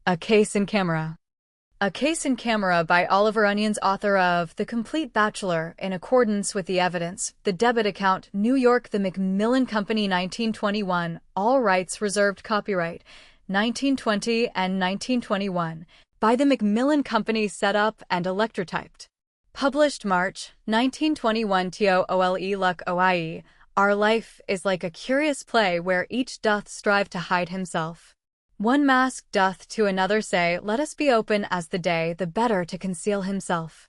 A Case in Camera. A Case in Camera by Oliver Onions, author of The Complete Bachelor, in accordance with the evidence, the debit account, New York, The Macmillan Company, 1921, all rights reserved, copyright, 1920 and 1921, by the Macmillan Company, set up and electrotyped. Published March, 1921, TOOLE Luck OIE. Our life is like a curious play where each doth strive to hide himself. One mask doth to another say, let us be open as the day, the better to conceal himself.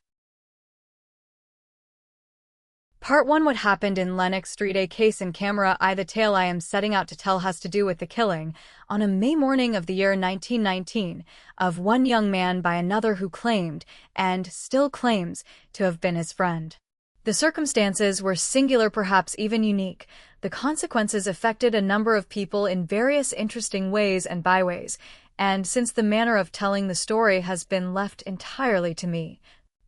Part 1. What happened in Lenox Street? A Case in Camera. The tale I am setting out to tell has to do with the killing, on a May morning of the year 1919, of one young man by another who claimed, and still claims, to have been his friend. The circumstances were singular, perhaps even unique. The consequences affected a number of people in various interesting ways and byways, and since the manner of telling the story has been left entirely to me,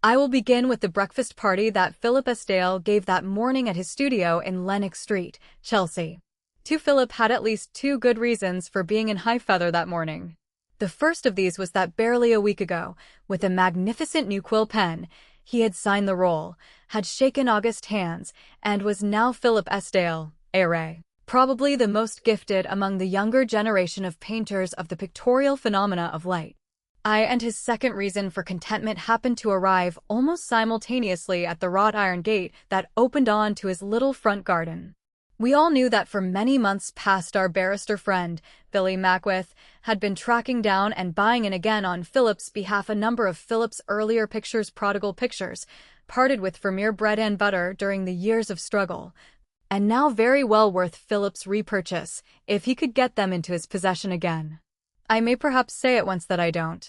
I will begin with the breakfast party that Philip Estill gave that morning at his studio in Lenox Street, Chelsea. Philip had at least two good reasons for being in high feather that morning. The first of these was that barely a week ago, with a magnificent new quill pen, he had signed the roll, had shaken August's hands, and was now Philip Estill, a.r.a. probably the most gifted among the younger generation of painters of the pictorial phenomena of light. And his second reason for contentment happened to arrive almost simultaneously at the wrought iron gate that opened on to his little front garden. We all knew that for many months past our barrister friend, Billy Mackworth, had been tracking down and buying in again on Philip's behalf a number of Philip's earlier pictures, prodigal pictures, parted with for mere bread and butter during the years of struggle, and now very well worth Philip's repurchase, if he could get them into his possession again. I may perhaps say at once that I don't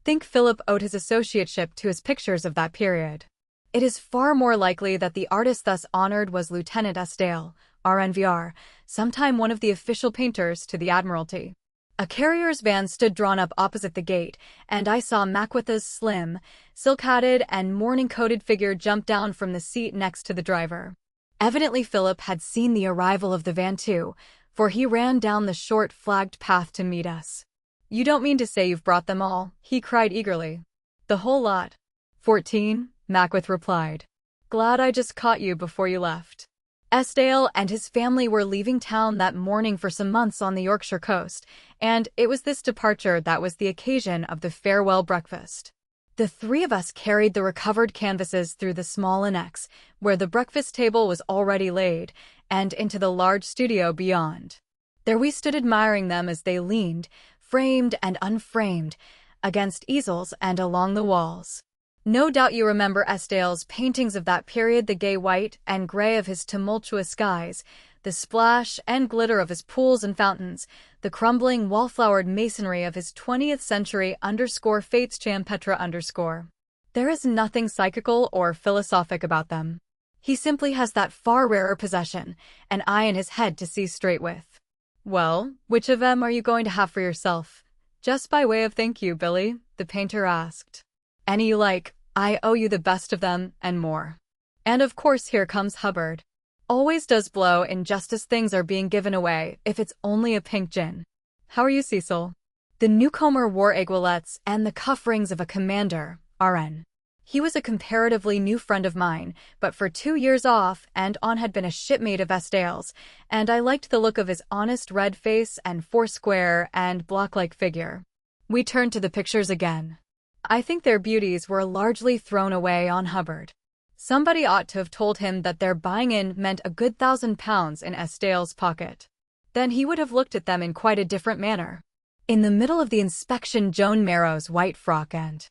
think Philip owed his associateship to his pictures of that period. It is far more likely that the artist thus honored was Lieutenant Estill, RNVR, sometime one of the official painters to the Admiralty. A carrier's van stood drawn up opposite the gate, and I saw Mackworth's slim, silk-hatted and morning-coated figure jump down from the seat next to the driver. Evidently Philip had seen the arrival of the van too, for he ran down the short flagged path to meet us. "You don't mean to say you've brought them all?" he cried eagerly. "The whole lot." 14, Mackworth replied. "Glad I just caught you before you left." Estill and his family were leaving town that morning for some months on the Yorkshire coast, and it was this departure that was the occasion of the farewell breakfast. The three of us carried the recovered canvases through the small annex, where the breakfast table was already laid, and into the large studio beyond. There we stood admiring them as they leaned, framed and unframed, against easels and along the walls. No doubt you remember Estill's paintings of that period, the gay white and gray of his tumultuous skies, the splash and glitter of his pools and fountains, the crumbling wall-flowered masonry of his 20th century _Fates Champetre_. There is nothing psychical or philosophic about them. He simply has that far rarer possession, an eye in his head to see straight with. "Well, which of them are you going to have for yourself? Just by way of thank you, Billy," the painter asked. "Any you like. I owe you the best of them, and more. And of course here comes Hubbard. Always does blow in just as things are being given away, if it's only a pink gin. How are you, Cecil?" The newcomer wore aiguillettes and the cuff rings of a commander, RN. He was a comparatively new friend of mine, but for 2 years off and on had been a shipmate of Estill's, and I liked the look of his honest red face and foursquare and block-like figure. We turned to the pictures again. I think their beauties were largely thrown away on Hubbard. Somebody ought to have told him that their buying in meant a good £1,000 in Estill's pocket. Then he would have looked at them in quite a different manner. In the middle of the inspection, Joan Marrow's white frock and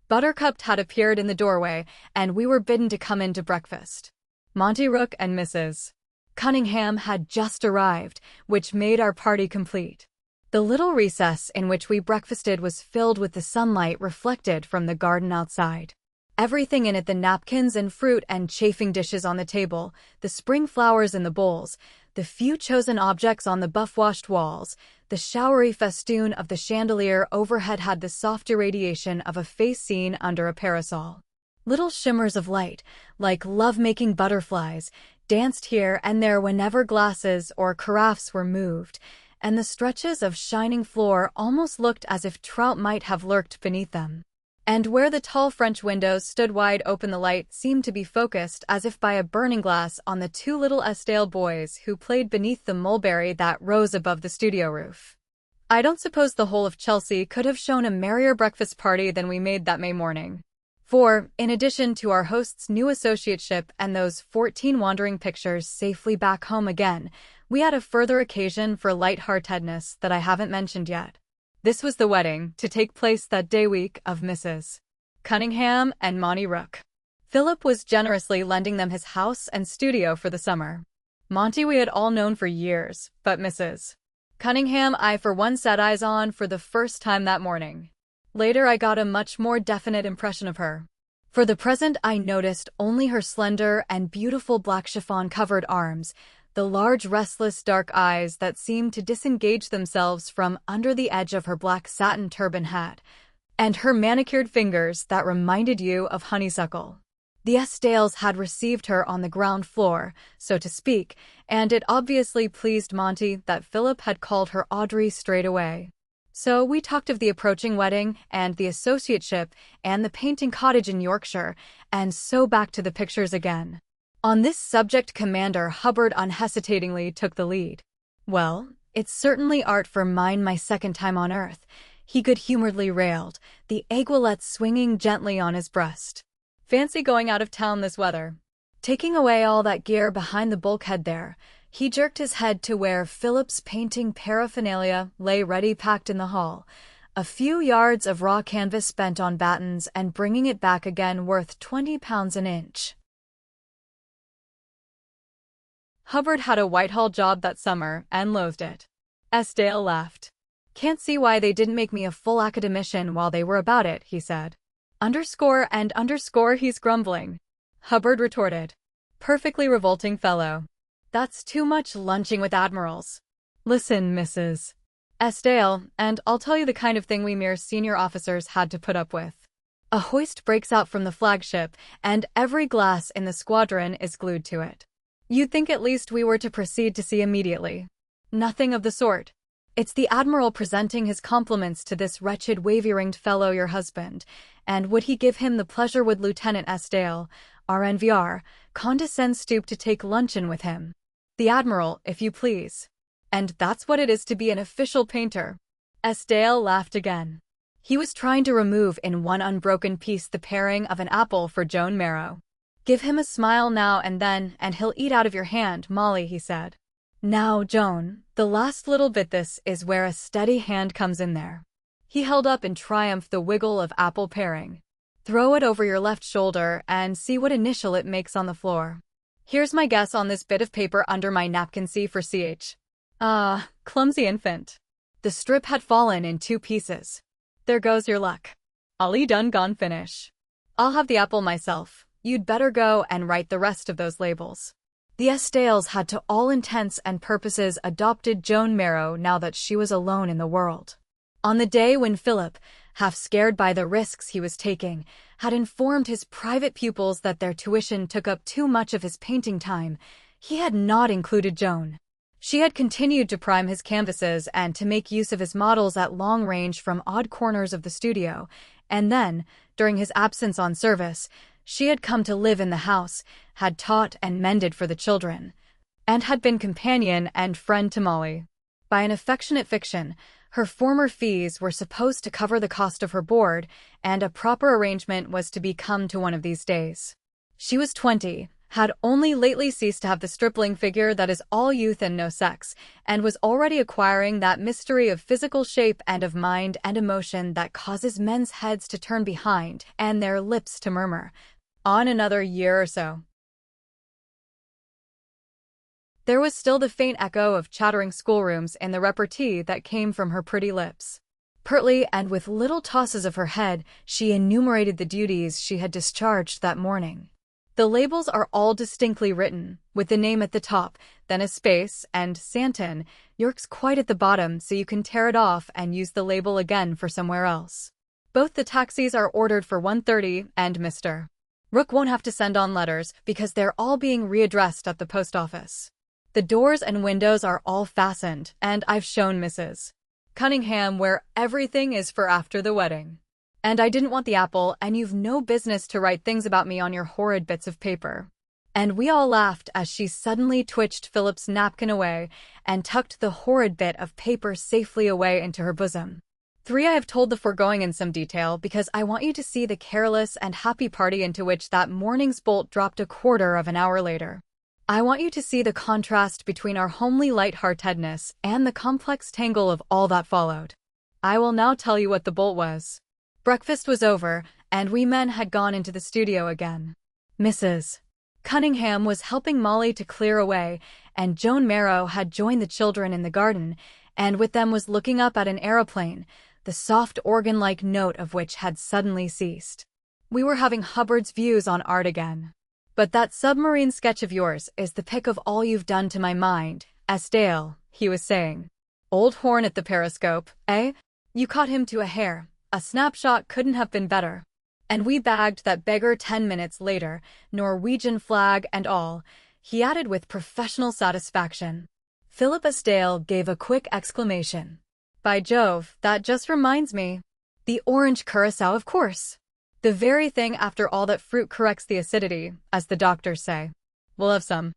Buttercup had appeared in the doorway, and we were bidden to come in to breakfast. Monty Rook and Mrs. Cunningham had just arrived, which made our party complete. The little recess in which we breakfasted was filled with the sunlight reflected from the garden outside. Everything in it, the napkins and fruit and chafing dishes on the table, the spring flowers in the bowls, the few chosen objects on the buff-washed walls, the showery festoon of the chandelier overhead had the soft irradiation of a face seen under a parasol. Little shimmers of light, like love-making butterflies, danced here and there whenever glasses or carafes were moved, and the stretches of shining floor almost looked as if trout might have lurked beneath them. And where the tall French windows stood wide open, the light seemed to be focused as if by a burning glass on the two little Estienne boys who played beneath the mulberry that rose above the studio roof. I don't suppose the whole of Chelsea could have shown a merrier breakfast party than we made that May morning. For, in addition to our host's new associateship and those 14 wandering pictures safely back home again, we had a further occasion for lightheartedness that I haven't mentioned yet. This was the wedding, to take place that day week, of Mrs. Cunningham and Monty Rook. Philip was generously lending them his house and studio for the summer. Monty we had all known for years, but Mrs. Cunningham I for one set eyes on for the first time that morning. Later I got a much more definite impression of her. For the present I noticed only her slender and beautiful black chiffon-covered arms, the large restless dark eyes that seemed to disengage themselves from under the edge of her black satin turban hat, and her manicured fingers that reminded you of honeysuckle. The Estelles had received her on the ground floor, so to speak, and it obviously pleased Monty that Philip had called her Audrey straight away. So we talked of the approaching wedding and the associateship and the painting cottage in Yorkshire, and so back to the pictures again. On this subject Commander Hubbard unhesitatingly took the lead. "Well, it's certainly art for mine my second time on earth," he good-humoredly railed, the aiguillettes swinging gently on his breast. "Fancy going out of town this weather." Taking away all that gear behind the bulkhead there, he jerked his head to where Philip's painting paraphernalia lay ready packed in the hall, a few yards of raw canvas bent on battens and bringing it back again worth £20 an inch. Hubbard had a Whitehall job that summer and loathed it. Estelle laughed. "Can't see why they didn't make me a full academician while they were about it," he said. Underscore and underscore he's grumbling," Hubbard retorted. "Perfectly revolting fellow. That's too much lunching with admirals. Listen, Mrs. Estelle, and I'll tell you the kind of thing we mere senior officers had to put up with. A hoist breaks out from the flagship, and every glass in the squadron is glued to it. You'd think at least we were to proceed to sea immediately. Nothing of the sort. It's the Admiral presenting his compliments to this wretched wavy-ringed fellow your husband, and would he give him the pleasure would Lieutenant Estelle, RNVR, condescend stoop to take luncheon with him. The Admiral, if you please. And that's what it is to be an official painter." Estelle laughed again. He was trying to remove in one unbroken piece the paring of an apple for Joan Marrow. "Give him a smile now and then, and he'll eat out of your hand, Molly," he said. "Now, Joan, the last little bit, this is where a steady hand comes in there." He held up in triumph the wiggle of apple paring. "Throw it over your left shoulder and see what initial it makes on the floor. Here's my guess on this bit of paper under my napkin, C for CH. Ah, clumsy infant." The strip had fallen in 2 pieces. "There goes your luck. Ollie done gone finish. I'll have the apple myself. You'd better go and write the rest of those labels." The Estelles had to all intents and purposes adopted Joan Marrow now that she was alone in the world. On the day when Philip, half scared by the risks he was taking, had informed his private pupils that their tuition took up too much of his painting time, he had not included Joan. She had continued to prime his canvases and to make use of his models at long range from odd corners of the studio, and then, during his absence on service, she had come to live in the house, had taught and mended for the children, and had been companion and friend to Molly. By an affectionate fiction, her former fees were supposed to cover the cost of her board, and a proper arrangement was to be come to one of these days. She was 20, had only lately ceased to have the stripling figure that is all youth and no sex, and was already acquiring that mystery of physical shape and of mind and emotion that causes men's heads to turn behind and their lips to murmur. On another year or so. There was still the faint echo of chattering schoolrooms in the repartee that came from her pretty lips. Pertly and with little tosses of her head, she enumerated the duties she had discharged that morning. The labels are all distinctly written, with the name at the top, then a space, and Santon, York's quite at the bottom, so you can tear it off and use the label again for somewhere else. Both the taxis are ordered for 1:30, and Mr. Rook won't have to send on letters because they're all being readdressed at the post office. The doors and windows are all fastened, and I've shown Mrs. Cunningham where everything is for after the wedding. And I didn't want the apple, and you've no business to write things about me on your horrid bits of paper. And we all laughed as she suddenly twitched Philip's napkin away and tucked the horrid bit of paper safely away into her bosom. 3. I have told the foregoing in some detail because I want you to see the careless and happy party into which that morning's bolt dropped a quarter of an hour later. I want you to see the contrast between our homely light-heartedness and the complex tangle of all that followed. I will now tell you what the bolt was. Breakfast was over, and we men had gone into the studio again. Mrs. Cunningham was helping Molly to clear away, and Joan Marrow had joined the children in the garden, and with them was looking up at an aeroplane, the soft organ-like note of which had suddenly ceased. We were having Hubbard's views on art again. But that submarine sketch of yours is the pick of all you've done to my mind, Estelle, he was saying. Old Horn at the periscope, eh? You caught him to a hair. A snapshot couldn't have been better. And we bagged that beggar 10 minutes later, Norwegian flag and all, he added with professional satisfaction. Philip Estelle gave a quick exclamation. By Jove, that just reminds me. The orange curacao, of course. The very thing after all that fruit corrects the acidity, as the doctors say. We'll have some.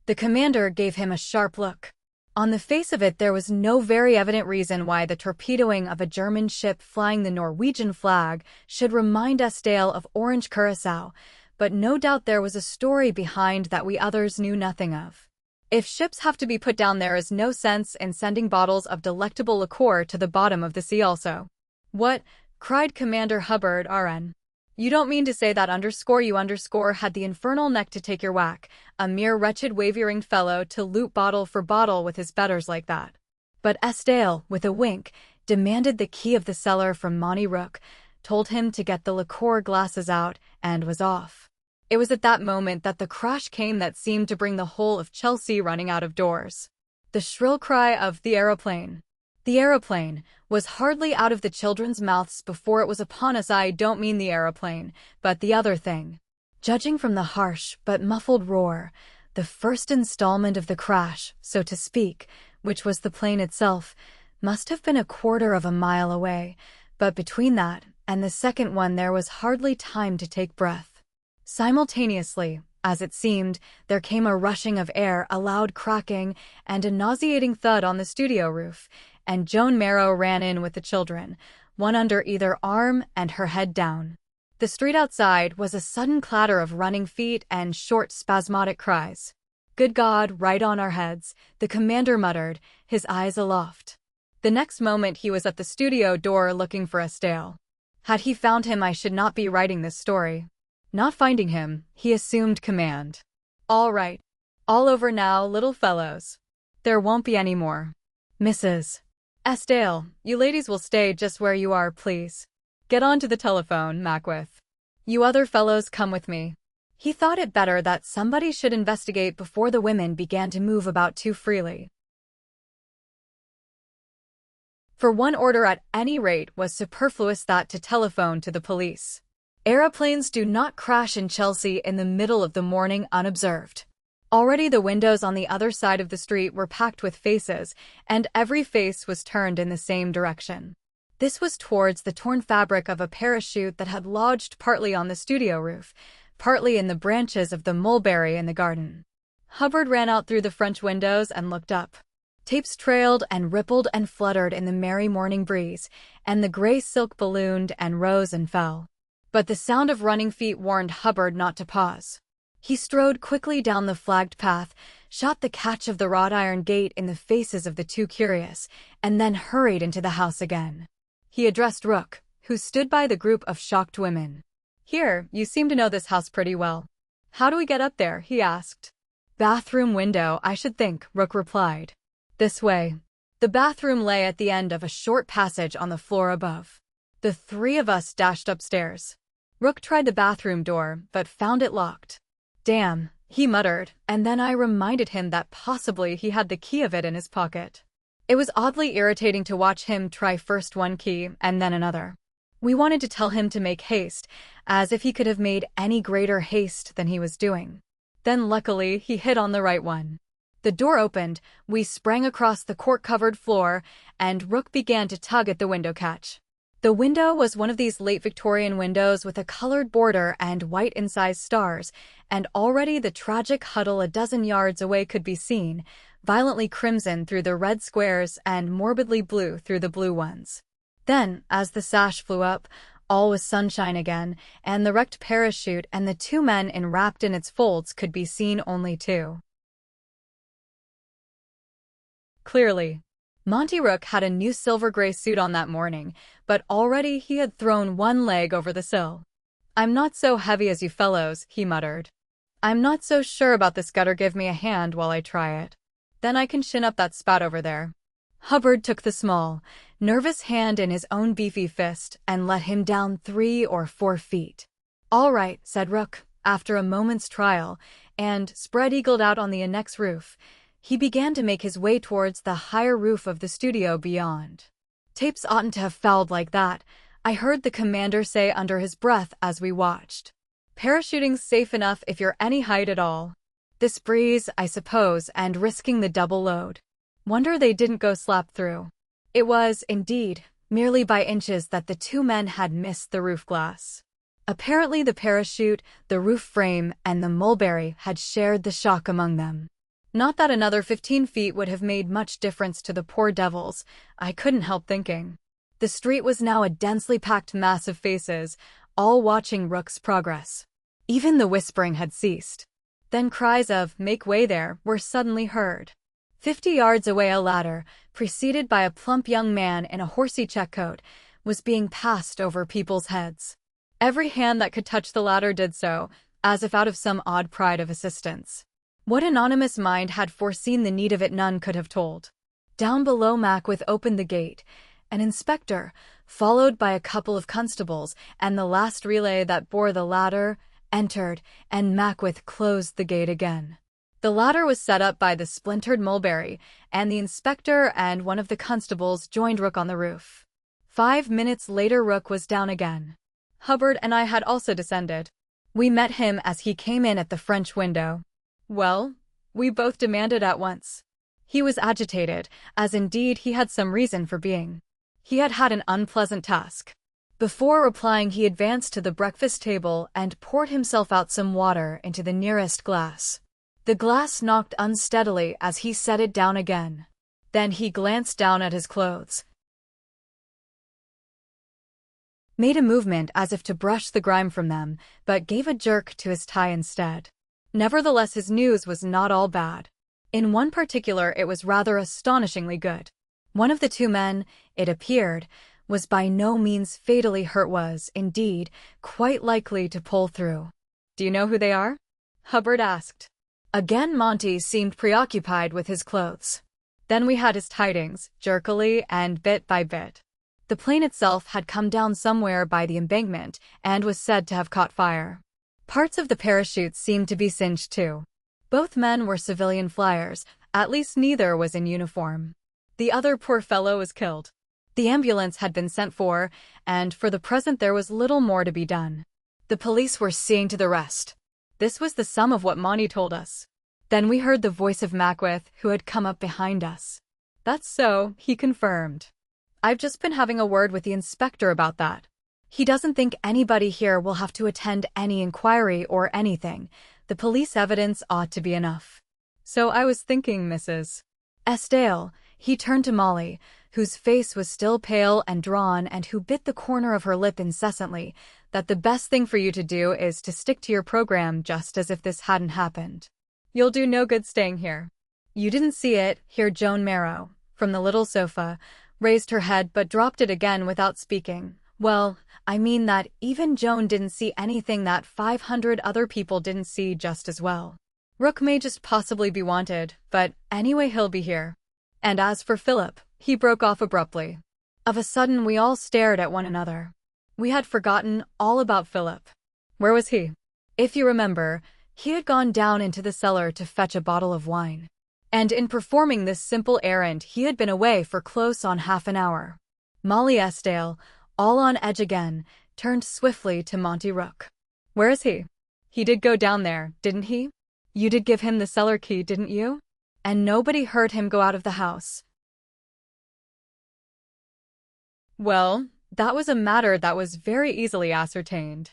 The commander gave him a sharp look. On the face of it there was no very evident reason why the torpedoing of a German ship flying the Norwegian flag should remind Estelle of orange curacao, but no doubt there was a story behind that we others knew nothing of. If ships have to be put down, there is no sense in sending bottles of delectable liqueur to the bottom of the sea also. What? Cried Commander Hubbard, RN. You don't mean to say that _you_ had the infernal neck to take your whack, a mere wretched wavering fellow to loot bottle for bottle with his betters like that. But Estelle, with a wink, demanded the key of the cellar from Monty Rook, told him to get the liqueur glasses out, and was off. It was at that moment that the crash came that seemed to bring the whole of Chelsea running out of doors. The shrill cry of "the aeroplane!" The aeroplane was hardly out of the children's mouths before it was upon us. I don't mean the aeroplane, but the other thing. Judging from the harsh but muffled roar, the first installment of the crash, so to speak, which was the plane itself, must have been a quarter of a mile away, but between that and the second one there was hardly time to take breath. Simultaneously, as it seemed, there came a rushing of air, a loud cracking, and a nauseating thud on the studio roof, and Joan Marrow ran in with the children, one under either arm and her head down. The street outside was a sudden clatter of running feet and short spasmodic cries. Good God, right on our heads, the commander muttered, his eyes aloft. The next moment he was at the studio door looking for Estelle. Had he found him, I should not be writing this story. Not finding him, he assumed command. All right. All over now, little fellows. There won't be any more. Mrs. Estelle, you ladies will stay just where you are, please. Get on to the telephone, Mackworth. You other fellows come with me. He thought it better that somebody should investigate before the women began to move about too freely. For one order at any rate was superfluous, that to telephone to the police. Aeroplanes do not crash in Chelsea in the middle of the morning unobserved. Already the windows on the other side of the street were packed with faces, and every face was turned in the same direction. This was towards the torn fabric of a parachute that had lodged partly on the studio roof, partly in the branches of the mulberry in the garden. Hubbard ran out through the French windows and looked up. Tapes trailed and rippled and fluttered in the merry morning breeze, and the gray silk ballooned and rose and fell. But the sound of running feet warned Hubbard not to pause. He strode quickly down the flagged path, shot the catch of the wrought iron gate in the faces of the two curious, and then hurried into the house again. He addressed Rook, who stood by the group of shocked women. Here, you seem to know this house pretty well. How do we get up there? He asked. Bathroom window, I should think, Rook replied. This way. The bathroom lay at the end of a short passage on the floor above. The three of us dashed upstairs. Rook tried the bathroom door, but found it locked. Damn, he muttered, and then I reminded him that possibly he had the key of it in his pocket. It was oddly irritating to watch him try first one key and then another. We wanted to tell him to make haste, as if he could have made any greater haste than he was doing. Then luckily, he hit on the right one. The door opened, we sprang across the cork-covered floor, and Rook began to tug at the window catch. The window was one of these late Victorian windows with a colored border and white incised stars, and already the tragic huddle a dozen yards away could be seen, violently crimson through the red squares and morbidly blue through the blue ones. Then, as the sash flew up, all was sunshine again, and the wrecked parachute and the two men enwrapped in its folds could be seen only too clearly. Monty Rook had a new silver-gray suit on that morning, but already he had thrown one leg over the sill. "I'm not so heavy as you fellows," he muttered. "I'm not so sure about this gutter. Give me a hand while I try it. Then I can shin up that spout over there." Hubbard took the small, nervous hand in his own beefy fist and let him down 3 or 4 feet. "All right," said Rook, after a moment's trial, and, spread-eagled out on the annex roof, he began to make his way towards the higher roof of the studio beyond. "Tapes oughtn't to have fouled like that," I heard the commander say under his breath as we watched. "Parachuting's safe enough if you're any height at all. This breeze, I suppose, and risking the double load. Wonder they didn't go slap through." It was, indeed, merely by inches that the two men had missed the roof glass. Apparently the parachute, the roof frame, and the mulberry had shared the shock among them. Not that another 15 feet would have made much difference to the poor devils, I couldn't help thinking. The street was now a densely packed mass of faces, all watching Rook's progress. Even the whispering had ceased. Then cries of, "Make way there," were suddenly heard. 50 yards away a ladder, preceded by a plump young man in a horsey checkcoat, was being passed over people's heads. Every hand that could touch the ladder did so, as if out of some odd pride of assistance. What anonymous mind had foreseen the need of it none could have told. Down below Mackworth opened the gate. An inspector, followed by a couple of constables, and the last relay that bore the ladder, entered, and Mackworth closed the gate again. The ladder was set up by the splintered mulberry, and the inspector and one of the constables joined Rook on the roof. 5 minutes later Rook was down again. Hubbard and I had also descended. We met him as he came in at the French window. "Well?" we both demanded at once. He was agitated, as indeed he had some reason for being. He had had an unpleasant task. Before replying, he advanced to the breakfast table and poured himself out some water into the nearest glass. The glass knocked unsteadily as he set it down again. Then he glanced down at his clothes, made a movement as if to brush the grime from them, but gave a jerk to his tie instead. Nevertheless, his news was not all bad. In one particular it was rather astonishingly good. One of the two men, it appeared, was by no means fatally hurt, was, indeed, quite likely to pull through. "Do you know who they are?" Hubbard asked. Again Monty seemed preoccupied with his clothes. Then we had his tidings, jerkily and bit by bit. The plane itself had come down somewhere by the embankment and was said to have caught fire. Parts of the parachute seemed to be singed too. Both men were civilian flyers, at least neither was in uniform. The other poor fellow was killed. The ambulance had been sent for, and for the present there was little more to be done. The police were seeing to the rest. This was the sum of what Monty told us. Then we heard the voice of Mackworth, who had come up behind us. "That's so," he confirmed. "I've just been having a word with the inspector about that. He doesn't think anybody here will have to attend any inquiry or anything. The police evidence ought to be enough. So I was thinking, Mrs. Esdale," he turned to Molly, whose face was still pale and drawn and who bit the corner of her lip incessantly, "that the best thing for you to do is to stick to your program just as if this hadn't happened. You'll do no good staying here." "You didn't see it," here Joan Marrow, from the little sofa, raised her head but dropped it again without speaking. "Well, I mean that even Joan didn't see anything that 500 other people didn't see just as well. Rook may just possibly be wanted, but anyway he'll be here. And as for Philip," he broke off abruptly. Of a sudden we all stared at one another. We had forgotten all about Philip. Where was he? If you remember, he had gone down into the cellar to fetch a bottle of wine. And in performing this simple errand he had been away for close on half an hour. Molly Esdale, all on edge again, turned swiftly to Monty Rook. "Where is he? He did go down there, didn't he? You did give him the cellar key, didn't you? And nobody heard him go out of the house." Well, that was a matter that was very easily ascertained.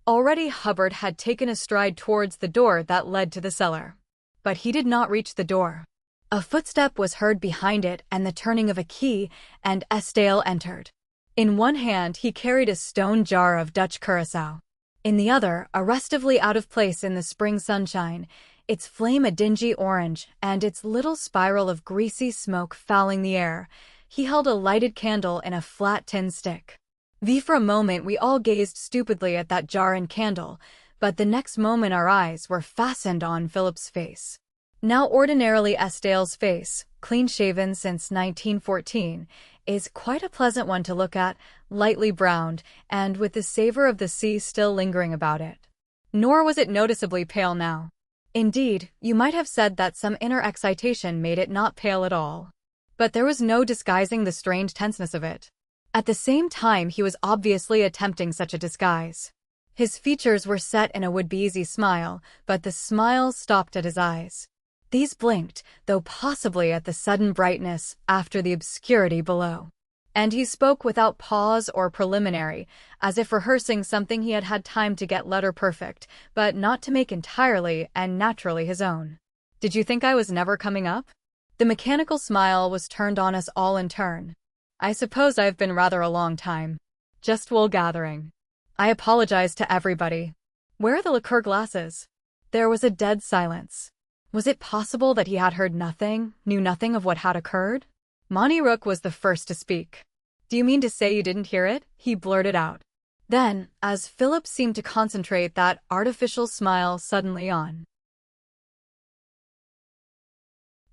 Already Hubbard had taken a stride towards the door that led to the cellar. But he did not reach the door. A footstep was heard behind it and the turning of a key, and Estienne entered. In one hand he carried a stone jar of Dutch curacao. In the other, arrestively out of place in the spring sunshine, its flame a dingy orange and its little spiral of greasy smoke fouling the air, he held a lighted candle in a flat tin stick. For a moment we all gazed stupidly at that jar and candle, but the next moment our eyes were fastened on Philip's face. Now ordinarily Estienne's face, clean-shaven since 1914, is quite a pleasant one to look at, lightly browned, and with the savor of the sea still lingering about it. Nor was it noticeably pale now. Indeed, you might have said that some inner excitation made it not pale at all. But there was no disguising the strained tenseness of it. At the same time he was obviously attempting such a disguise. His features were set in a would-be-easy smile, but the smile stopped at his eyes. These blinked, though possibly at the sudden brightness after the obscurity below. And he spoke without pause or preliminary, as if rehearsing something he had had time to get letter perfect, but not to make entirely and naturally his own. "Did you think I was never coming up?" The mechanical smile was turned on us all in turn. "I suppose I've been rather a long time. Just wool gathering. I apologize to everybody. Where are the liqueur glasses?" There was a dead silence. Was it possible that he had heard nothing, knew nothing of what had occurred? Monty Rook was the first to speak. "Do you mean to say you didn't hear it?" he blurted out. Then, as Philip seemed to concentrate that artificial smile suddenly on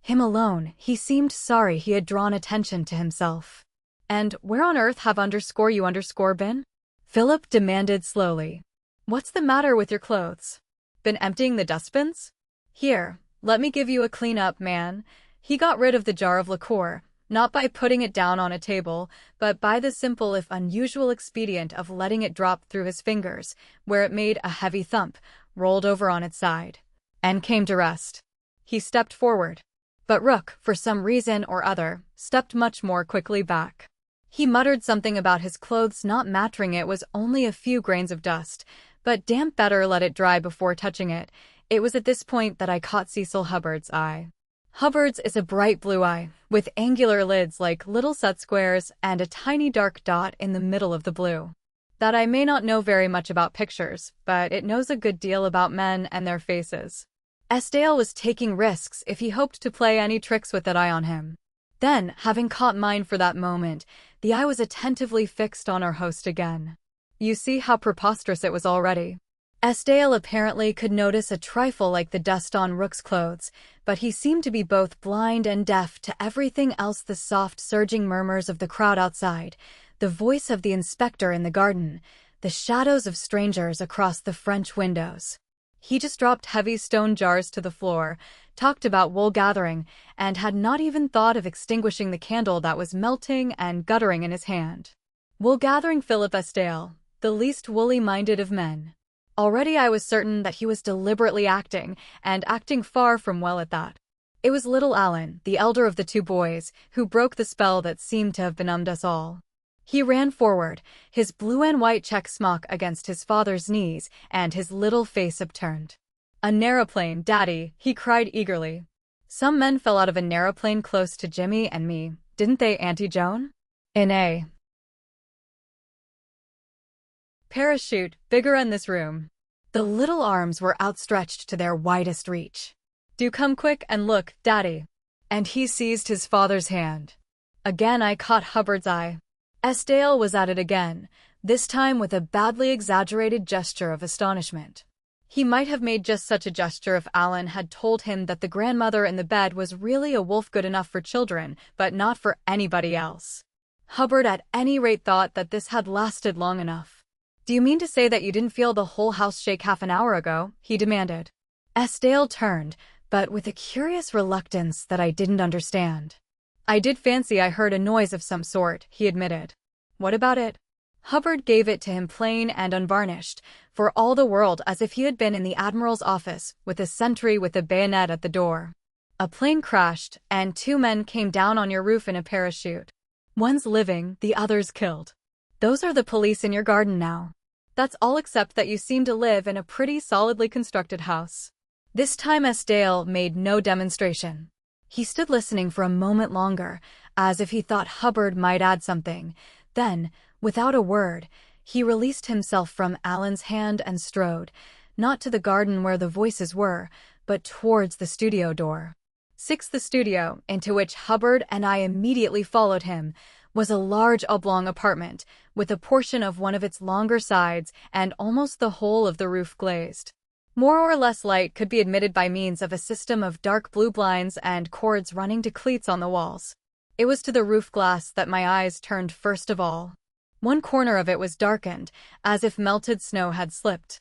him alone, he seemed sorry he had drawn attention to himself. "And where on earth have you been?" Philip demanded slowly. "What's the matter with your clothes? Been emptying the dustbins? Here, let me give you a clean-up, man." He got rid of the jar of liqueur, not by putting it down on a table, but by the simple if unusual expedient of letting it drop through his fingers, where it made a heavy thump, rolled over on its side, and came to rest. He stepped forward. But Rook, for some reason or other, stepped much more quickly back. He muttered something about his clothes not mattering. It was only a few grains of dust, but damn better let it dry before touching it. It was at this point that I caught Cecil Hubbard's eye. Hubbard's is a bright blue eye, with angular lids like little set squares and a tiny dark dot in the middle of the blue. That I may not know very much about pictures, but it knows a good deal about men and their faces. Estienne was taking risks if he hoped to play any tricks with that eye on him. Then, having caught mine for that moment, the eye was attentively fixed on our host again. You see how preposterous it was already. Estienne apparently could notice a trifle like the dust on Rook's clothes, but he seemed to be both blind and deaf to everything else: the soft surging murmurs of the crowd outside, the voice of the inspector in the garden, the shadows of strangers across the French windows. He just dropped heavy stone jars to the floor, talked about wool gathering, and had not even thought of extinguishing the candle that was melting and guttering in his hand. Wool gathering Philip Estienne, the least woolly-minded of men. Already I was certain that he was deliberately acting, and acting far from well at that. It was little Alan, the elder of the two boys, who broke the spell that seemed to have benumbed us all. He ran forward, his blue and white check smock against his father's knees, and his little face upturned. "A narroplane, Daddy," he cried eagerly. "Some men fell out of a narroplane close to Jimmy and me, didn't they, Auntie Joan? In a parachute, bigger in this room." The little arms were outstretched to their widest reach. "Do come quick and look, Daddy." And he seized his father's hand. Again I caught Hubbard's eye. Estienne was at it again, this time with a badly exaggerated gesture of astonishment. He might have made just such a gesture if Alan had told him that the grandmother in the bed was really a wolf good enough for children, but not for anybody else. Hubbard at any rate thought that this had lasted long enough. "Do you mean to say that you didn't feel the whole house shake half an hour ago?" he demanded. Estienne turned, but with a curious reluctance that I didn't understand. "I did fancy I heard a noise of some sort," he admitted. "What about it?" Hubbard gave it to him plain and unvarnished, for all the world as if he had been in the Admiral's office with a sentry with a bayonet at the door. A plane crashed, and 2 men came down on your roof in a parachute. One's living, the other's killed. Those are the police in your garden now. That's all except that you seem to live in a pretty solidly constructed house. This time Esdale made no demonstration. He stood listening for a moment longer, as if he thought Hubbard might add something. Then, without a word, he released himself from Alan's hand and strode, not to the garden where the voices were, but towards the studio door. The studio, into which Hubbard and I immediately followed him, was a large oblong apartment, with a portion of one of its longer sides and almost the whole of the roof glazed. More or less light could be admitted by means of a system of dark blue blinds and cords running to cleats on the walls. It was to the roof glass that my eyes turned first of all. One corner of it was darkened, as if melted snow had slipped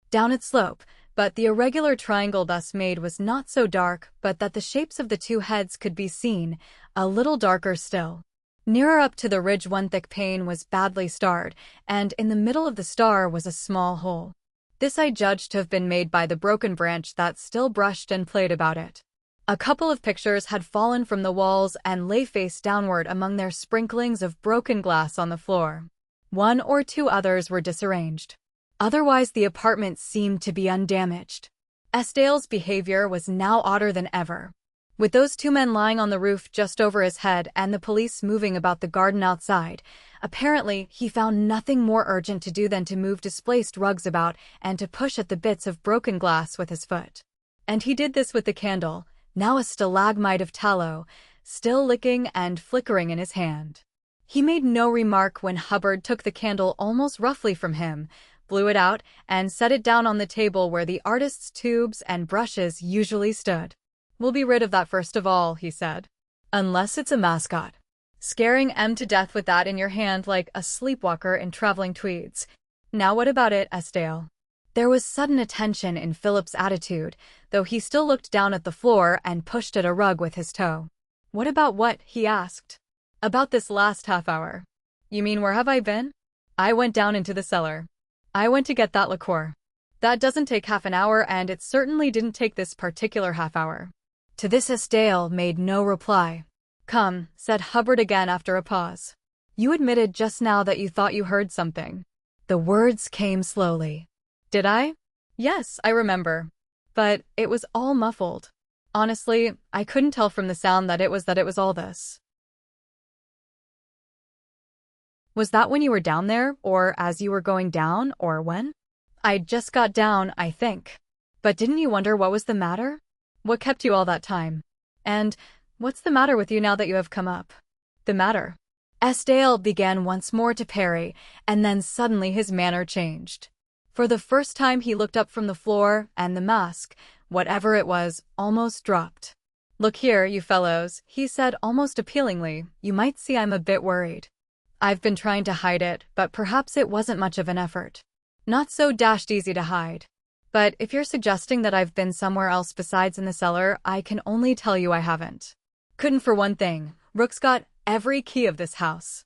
down its slope, but the irregular triangle thus made was not so dark but that the shapes of the 2 heads could be seen, a little darker still. Nearer up to the ridge one thick pane was badly starred, and in the middle of the star was a small hole. This I judged to have been made by the broken branch that still brushed and played about it. A couple of pictures had fallen from the walls and lay face downward among their sprinklings of broken glass on the floor. 1 or 2 others were disarranged. Otherwise the apartment seemed to be undamaged. Esdale's behavior was now odder than ever. With those 2 men lying on the roof just over his head and the police moving about the garden outside, apparently he found nothing more urgent to do than to move displaced rugs about and to push at the bits of broken glass with his foot. And he did this with the candle, now a stalagmite of tallow, still licking and flickering in his hand. He made no remark when Hubbard took the candle almost roughly from him, blew it out, and set it down on the table where the artist's tubes and brushes usually stood. "We'll be rid of that first of all," he said. "Unless it's a mascot. Scaring M to death with that in your hand like a sleepwalker in traveling tweeds. Now what about it, Esdale?" There was sudden attention in Philip's attitude, though he still looked down at the floor and pushed at a rug with his toe. "What about what?" he asked. "About this last half hour." "You mean where have I been?" "I went down into the cellar. I went to get that liqueur. That doesn't take half an hour, and it certainly didn't take this particular half hour." To this Esdale made no reply. "Come," said Hubbard again after a pause. "You admitted just now that you thought you heard something." The words came slowly. "Did I?" "Yes, I remember. But it was all muffled. Honestly, I couldn't tell from the sound that it was all this." "Was that when you were down there, or as you were going down, or when?" "I just got down, I think." "But didn't you wonder what was the matter? What kept you all that time? And what's the matter with you now that you have come up?" "The matter?" Esdale began once more to parry, and then suddenly his manner changed. For the first time he looked up from the floor, and the mask, whatever it was, almost dropped. "Look here, you fellows," he said almost appealingly, "you might see I'm a bit worried. I've been trying to hide it, but perhaps it wasn't much of an effort. Not so dashed easy to hide. But if you're suggesting that I've been somewhere else besides in the cellar, I can only tell you I haven't. Couldn't for one thing. Rook's got every key of this house.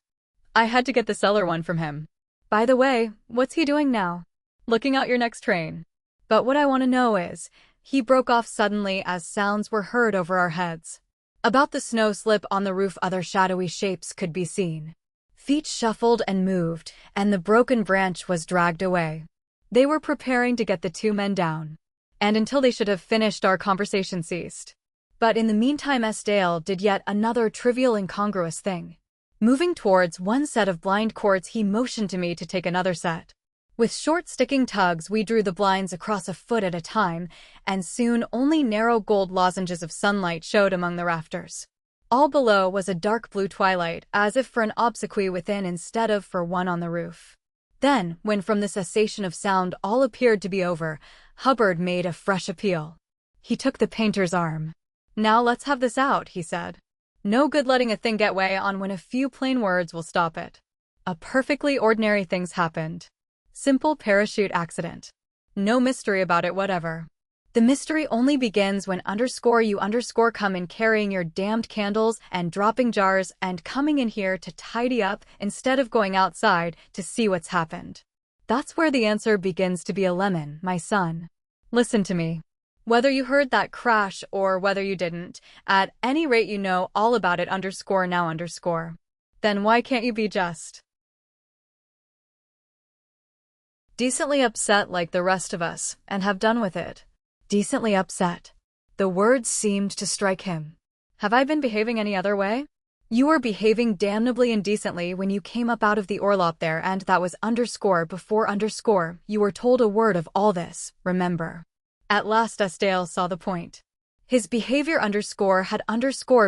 I had to get the cellar one from him. By the way, what's he doing now? Looking out your next train. But what I want to know is," he broke off suddenly as sounds were heard over our heads. About the snow slip on the roof other shadowy shapes could be seen. Feet shuffled and moved, and the broken branch was dragged away. They were preparing to get the 2 men down. And until they should have finished, our conversation ceased. But in the meantime Esdale did yet another trivial incongruous thing. Moving towards one set of blind cords, he motioned to me to take another set. With short sticking tugs we drew the blinds across a foot at a time, and soon only narrow gold lozenges of sunlight showed among the rafters. All below was a dark blue twilight, as if for an obsequy within instead of for one on the roof. Then, when from the cessation of sound all appeared to be over, Hubbard made a fresh appeal. He took the painter's arm. "Now let's have this out," he said. "No good letting a thing get way on when a few plain words will stop it. A perfectly ordinary thing's happened. Simple parachute accident. No mystery about it whatever. The mystery only begins when you come in carrying your damned candles and dropping jars and coming in here to tidy up instead of going outside to see what's happened. That's where the answer begins to be a lemon, my son. Listen to me. Whether you heard that crash or whether you didn't, at any rate you know all about it now. Then why can't you be just decently upset like the rest of us and have done with it? Decently upset. The words seemed to strike him. Have I been behaving any other way? You were behaving damnably indecently when you came up out of the Orlop there, and that was before you were told a word of all this, remember. At last Estienne saw the point. His behavior had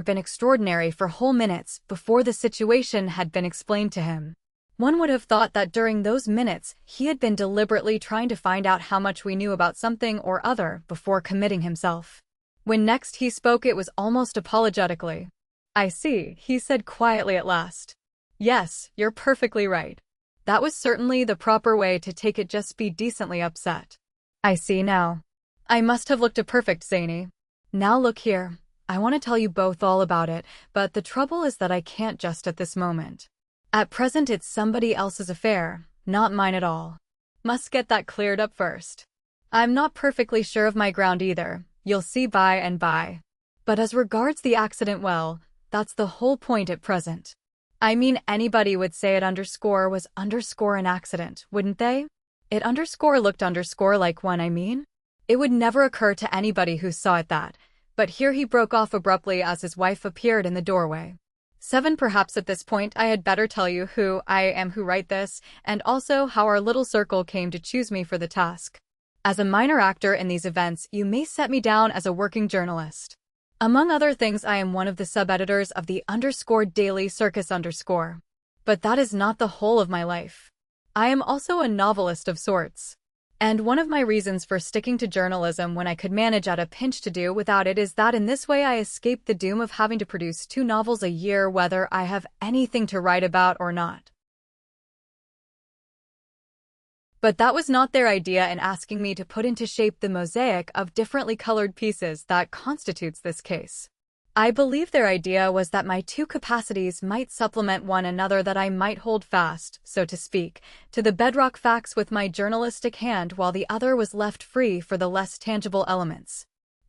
been extraordinary for whole minutes before the situation had been explained to him. One would have thought that during those minutes he had been deliberately trying to find out how much we knew about something or other before committing himself. When next he spoke it was almost apologetically. I see, he said quietly at last. Yes, you're perfectly right. That was certainly the proper way to take it, just be decently upset. I see now. I must have looked a perfect zany. Now look here, I want to tell you both all about it, but the trouble is that I can't just at this moment. At present it's somebody else's affair, not mine at all. Must get that cleared up first. I'm not perfectly sure of my ground either, you'll see by and by. But as regards the accident, well, that's the whole point at present. I mean, anybody would say it was an accident, wouldn't they? It looked like one, I mean. It would never occur to anybody who saw it that. But here he broke off abruptly as his wife appeared in the doorway. 7. Perhaps at this point I had better tell you who I am who write this, and also how our little circle came to choose me for the task. As a minor actor in these events, you may set me down as a working journalist. Among other things, I am one of the sub-editors of the Daily Circus _. But that is not the whole of my life. I am also a novelist of sorts. And one of my reasons for sticking to journalism when I could manage at a pinch to do without it is that in this way I escape the doom of having to produce 2 novels a year whether I have anything to write about or not. But that was not their idea in asking me to put into shape the mosaic of differently colored pieces that constitutes this case. I believe their idea was that my 2 capacities might supplement one another, that I might hold fast, so to speak, to the bedrock facts with my journalistic hand while the other was left free for the less tangible elements.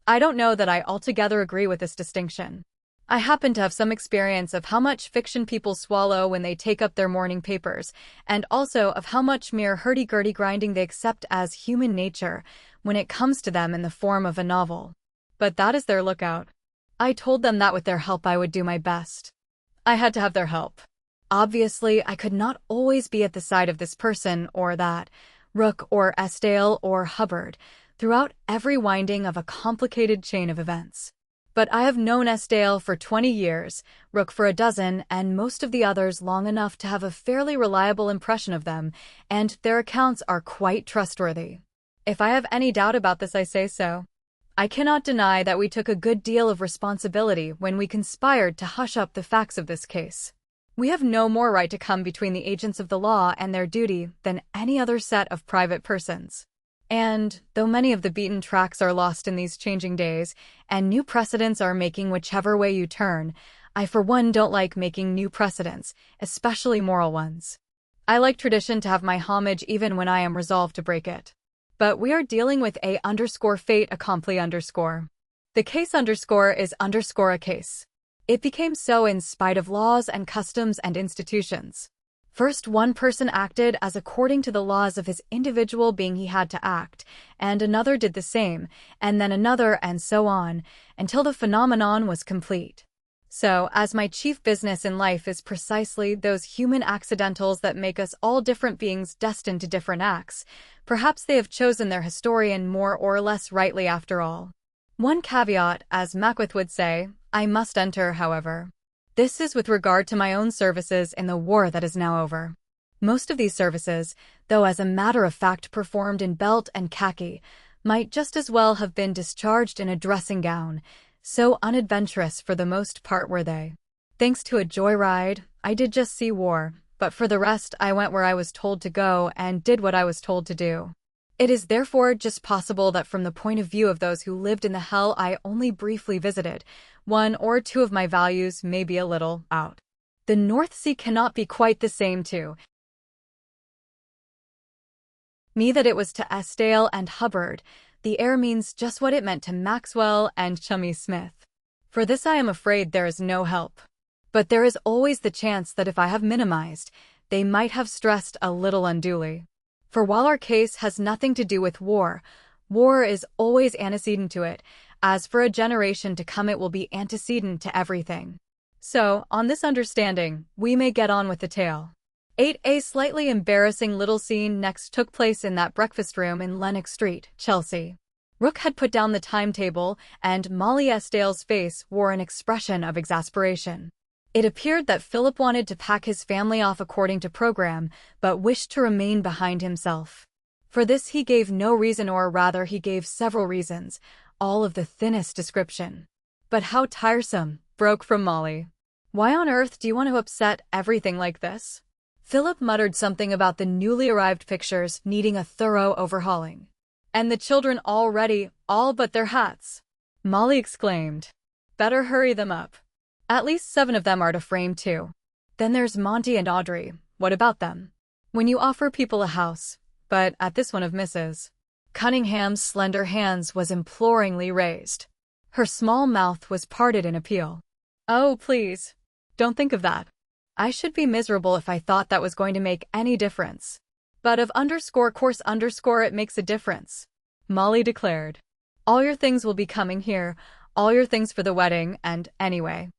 I don't know that I altogether agree with this distinction. I happen to have some experience of how much fiction people swallow when they take up their morning papers, and also of how much mere hurdy-gurdy grinding they accept as human nature when it comes to them in the form of a novel. But that is their lookout. I told them that with their help I would do my best. I had to have their help. Obviously, I could not always be at the side of this person or that, Rook or Estienne or Hubbard, throughout every winding of a complicated chain of events. But I have known Estienne for 20 years, Rook for a dozen, and most of the others long enough to have a fairly reliable impression of them, and their accounts are quite trustworthy. If I have any doubt about this, I say so. I cannot deny that we took a good deal of responsibility when we conspired to hush up the facts of this case. We have no more right to come between the agents of the law and their duty than any other set of private persons. And, though many of the beaten tracks are lost in these changing days, and new precedents are making whichever way you turn, I for one don't like making new precedents, especially moral ones. I like tradition to have my homage even when I am resolved to break it. But we are dealing with a_fate accompli_. The case is a case. It became so in spite of laws and customs and institutions. First, one person acted as according to the laws of his individual being he had to act, and another did the same, and then another, and so on, until the phenomenon was complete. So, as my chief business in life is precisely those human accidentals that make us all different beings destined to different acts, perhaps they have chosen their historian more or less rightly after all. One caveat, as Mackworth would say, I must enter, however. This is with regard to my own services in the war that is now over. Most of these services, though as a matter of fact performed in belt and khaki, might just as well have been discharged in a dressing gown, so unadventurous for the most part were they. Thanks to a joyride, I did just see war, but for the rest I went where I was told to go and did what I was told to do. It is therefore just possible that from the point of view of those who lived in the hell I only briefly visited, one or two of my values may be a little out. The North Sea cannot be quite the same to me that it was to Estienne and Hubbard. The air means just what it meant to Maxwell and Chummy Smith. For this I am afraid there is no help. But there is always the chance that if I have minimized, they might have stressed a little unduly. For while our case has nothing to do with war, war is always antecedent to it, as for a generation to come it will be antecedent to everything. So, on this understanding, we may get on with the tale. 8. A slightly embarrassing little scene next took place in that breakfast room in Lennox Street, Chelsea. Rook had put down the timetable, and Molly Estienne's face wore an expression of exasperation. It appeared that Philip wanted to pack his family off according to program, but wished to remain behind himself. For this he gave no reason, or rather he gave several reasons, all of the thinnest description. But how tiresome, broke from Molly. Why on earth do you want to upset everything like this? Philip muttered something about the newly arrived pictures needing a thorough overhauling. And the children already, all but their hats. Molly exclaimed. Better hurry them up. At least 7 of them are to frame too. Then there's Monty and Audrey. What about them? When you offer people a house, but at this one of Mrs. Cunningham's slender hands was imploringly raised. Her small mouth was parted in appeal. Oh, please. Don't think of that. I should be miserable if I thought that was going to make any difference. But of course it makes a difference, Molly declared. All your things will be coming here, all your things for the wedding, and anyway,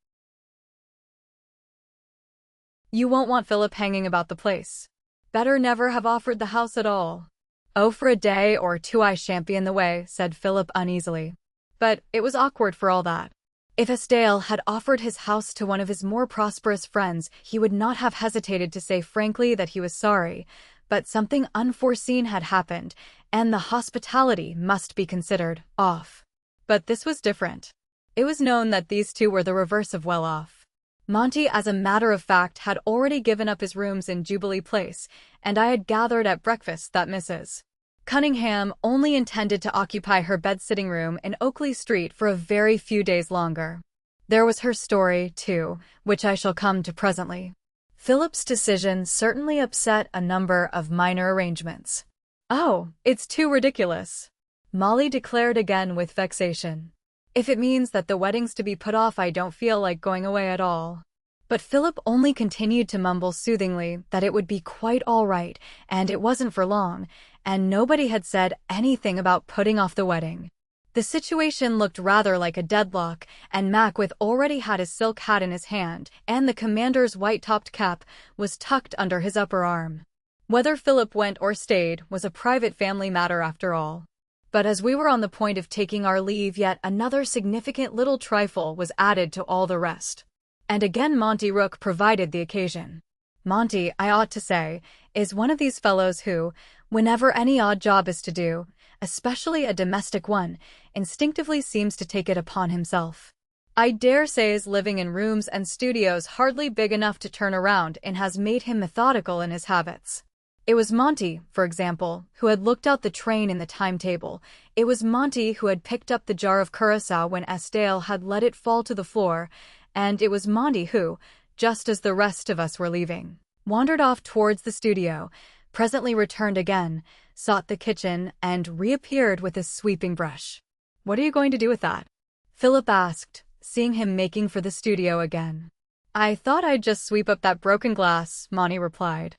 you won't want Philip hanging about the place. Better never have offered the house at all. Oh, for a day or two I shan't be in the way, said Philip uneasily. But it was awkward for all that. If Estienne had offered his house to one of his more prosperous friends, he would not have hesitated to say frankly that he was sorry, but something unforeseen had happened, and the hospitality must be considered off. But this was different. It was known that these two were the reverse of well off. Monty, as a matter of fact, had already given up his rooms in Jubilee Place, and I had gathered at breakfast that Mrs. Cunningham only intended to occupy her bed-sitting room in Oakley Street for a very few days longer. There was her story, too, which I shall come to presently. Philip's decision certainly upset a number of minor arrangements. Oh, it's too ridiculous, Molly declared again with vexation. If it means that the wedding's to be put off, I don't feel like going away at all. But Philip only continued to mumble soothingly that it would be quite all right, and it wasn't for long, and nobody had said anything about putting off the wedding. The situation looked rather like a deadlock, and Mac already had his silk hat in his hand, and the commander's white-topped cap was tucked under his upper arm. Whether Philip went or stayed was a private family matter after all. But as we were on the point of taking our leave, yet another significant little trifle was added to all the rest. And again Monty Rook provided the occasion. Monty, I ought to say, is one of these fellows who, whenever any odd job is to do, especially a domestic one, instinctively seems to take it upon himself. I dare say his living in rooms and studios hardly big enough to turn around and has made him methodical in his habits. It was Monty, for example, who had looked out the train in the timetable. It was Monty who had picked up the jar of curacao when Estienne had let it fall to the floor, and it was Monty who, just as the rest of us were leaving, wandered off towards the studio, presently returned again, sought the kitchen, and reappeared with his sweeping brush. What are you going to do with that? Philip asked, seeing him making for the studio again. I thought I'd just sweep up that broken glass, Monty replied.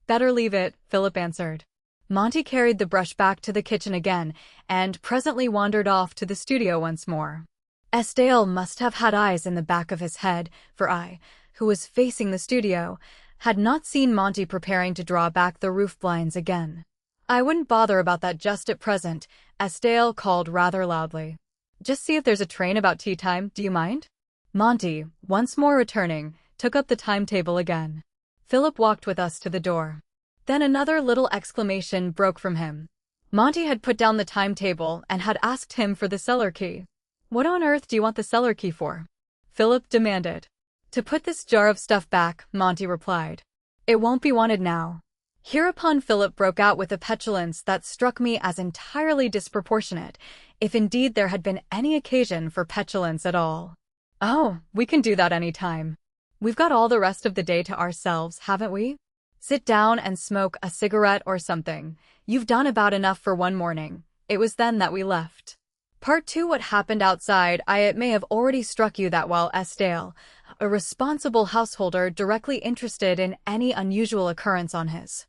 Better leave it, Philip answered. Monty carried the brush back to the kitchen again, and presently wandered off to the studio once more. Estienne must have had eyes in the back of his head, for I, who was facing the studio, had not seen Monty preparing to draw back the roof blinds again. I wouldn't bother about that just at present, Estienne called rather loudly. Just see if there's a train about tea time, do you mind? Monty, once more returning, took up the timetable again. Philip walked with us to the door. Then another little exclamation broke from him. Monty had put down the timetable and had asked him for the cellar key. What on earth do you want the cellar key for? Philip demanded. To put this jar of stuff back, Monty replied. It won't be wanted now. Hereupon Philip broke out with a petulance that struck me as entirely disproportionate, if indeed there had been any occasion for petulance at all. "Oh, we can do that any time. We've got all the rest of the day to ourselves, haven't we? Sit down and smoke a cigarette or something. You've done about enough for one morning." It was then that we left. Part 2. What happened outside. It may have already struck you that while Estienne, a responsible householder directly interested in any unusual occurrence on his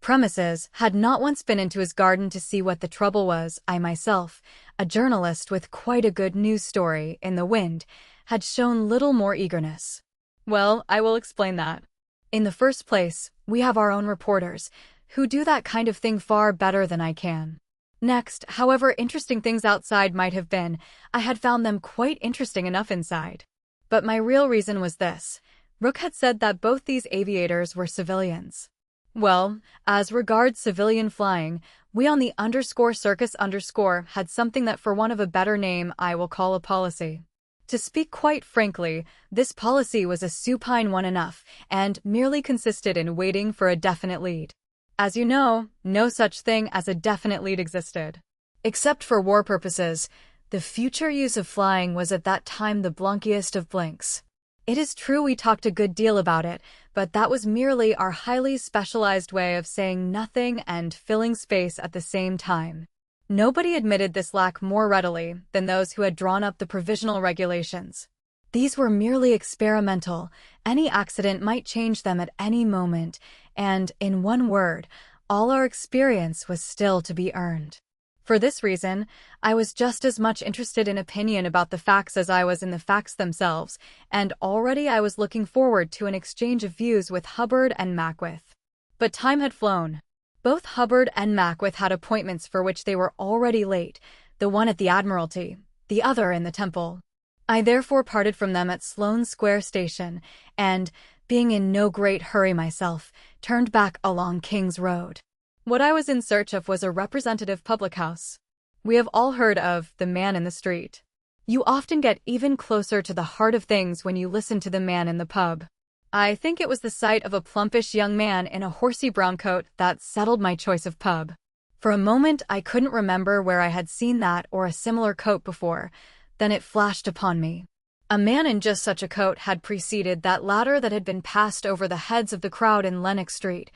premises, had not once been into his garden to see what the trouble was, I myself, a journalist with quite a good news story in the wind, had shown little more eagerness. Well, I will explain that. In the first place, we have our own reporters, who do that kind of thing far better than I can. Next, however interesting things outside might have been, I had found them quite interesting enough inside. But my real reason was this. Rook had said that both these aviators were civilians. Well, as regards civilian flying, we on the _circus_ had something that, for want of a better name, I will call a policy. To speak quite frankly, this policy was a supine one enough, and merely consisted in waiting for a definite lead. As you know, no such thing as a definite lead existed. Except for war purposes, the future use of flying was at that time the blankiest of blanks. It is true we talked a good deal about it, but that was merely our highly specialized way of saying nothing and filling space at the same time. Nobody admitted this lack more readily than those who had drawn up the provisional regulations. These were merely experimental. Any accident might change them at any moment, and, in one word, all our experience was still to be earned. For this reason, I was just as much interested in opinion about the facts as I was in the facts themselves, and already I was looking forward to an exchange of views with Hubbard and Mackworth. But time had flown. Both Hubbard and Mackworth had appointments for which they were already late, the one at the Admiralty, the other in the Temple. I therefore parted from them at Sloane Square Station, and, being in no great hurry myself, turned back along King's Road. What I was in search of was a representative public house. We have all heard of the man in the street. You often get even closer to the heart of things when you listen to the man in the pub. I think it was the sight of a plumpish young man in a horsey brown coat that settled my choice of pub. For a moment I couldn't remember where I had seen that or a similar coat before. Then it flashed upon me. A man in just such a coat had preceded that ladder that had been passed over the heads of the crowd in Lennox Street,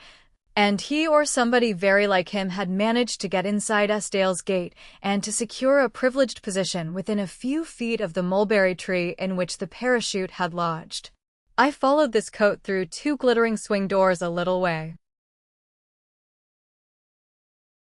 and he or somebody very like him had managed to get inside Estienne's gate and to secure a privileged position within a few feet of the mulberry tree in which the parachute had lodged. I followed this coat through 2 glittering swing doors a little way,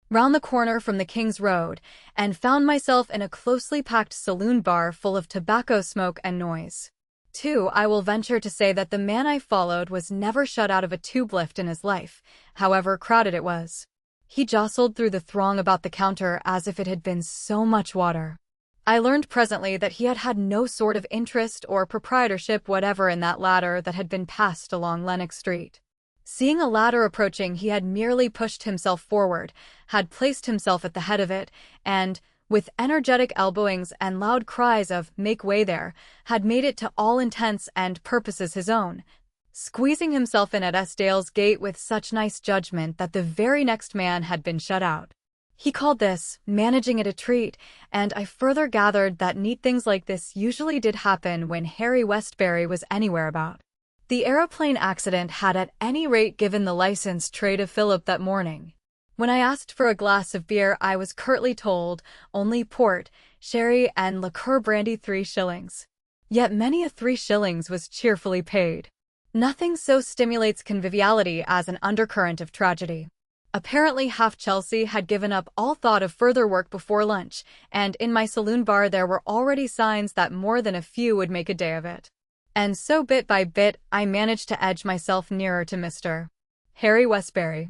round the corner from the King's Road, and found myself in a closely packed saloon bar full of tobacco smoke and noise. Too, I will venture to say that the man I followed was never shut out of a tube lift in his life, however crowded it was. He jostled through the throng about the counter as if it had been so much water. I learned presently that he had had no sort of interest or proprietorship whatever in that ladder that had been passed along Lennox Street. Seeing a ladder approaching, he had merely pushed himself forward, had placed himself at the head of it, and, with energetic elbowings and loud cries of "make way there," had made it to all intents and purposes his own, squeezing himself in at Estienne's gate with such nice judgment that the very next man had been shut out. He called this managing it a treat, and I further gathered that neat things like this usually did happen when Harry Westbury was anywhere about. The aeroplane accident had at any rate given the license trade of Philip that morning. When I asked for a glass of beer, I was curtly told only port, sherry, and liqueur brandy 3 shillings. Yet many a 3 shillings was cheerfully paid. Nothing so stimulates conviviality as an undercurrent of tragedy. Apparently half Chelsea had given up all thought of further work before lunch, and in my saloon bar there were already signs that more than a few would make a day of it. And so bit by bit I managed to edge myself nearer to Mr. Harry Westbury.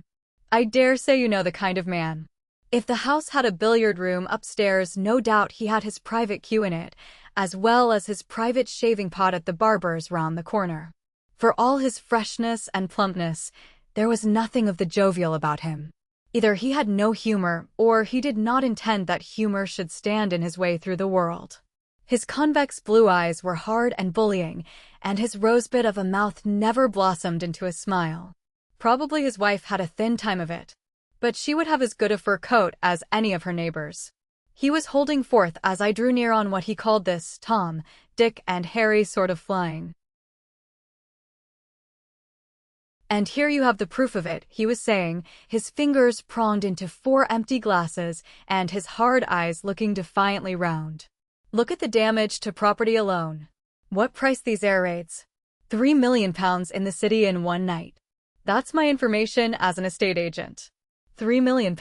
I dare say you know the kind of man. If the house had a billiard room upstairs, no doubt he had his private cue in it, as well as his private shaving pot at the barber's round the corner. For all his freshness and plumpness, there was nothing of the jovial about him. Either he had no humor, or he did not intend that humor should stand in his way through the world. His convex blue eyes were hard and bullying, and his rosebud of a mouth never blossomed into a smile. Probably his wife had a thin time of it, but she would have as good a fur coat as any of her neighbors. He was holding forth as I drew near on what he called this Tom, Dick, and Harry sort of flying. "And here you have the proof of it," he was saying, his fingers pronged into 4 empty glasses and his hard eyes looking defiantly round. "Look at the damage to property alone. What price these air raids? £3 million in the city in one night. That's my information as an estate agent. £3 million.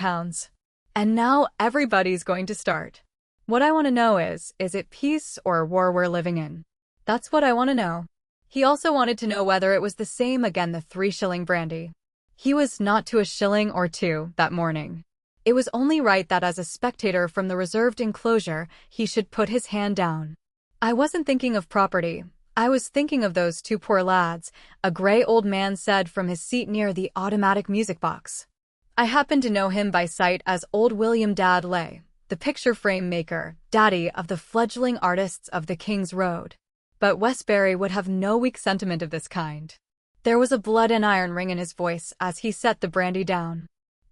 And now everybody's going to start. What I want to know is it peace or war we're living in? That's what I want to know." He also wanted to know whether it was the same again, the 3-shilling brandy. He was not to a shilling or two that morning. It was only right that as a spectator from the reserved enclosure, he should put his hand down. "I wasn't thinking of property. I was thinking of those 2 poor lads," a gray old man said from his seat near the automatic music box. I happened to know him by sight as old William Dadley, the picture frame maker, daddy of the fledgling artists of the King's Road. But Westbury would have no weak sentiment of this kind. There was a blood and iron ring in his voice as he set the brandy down.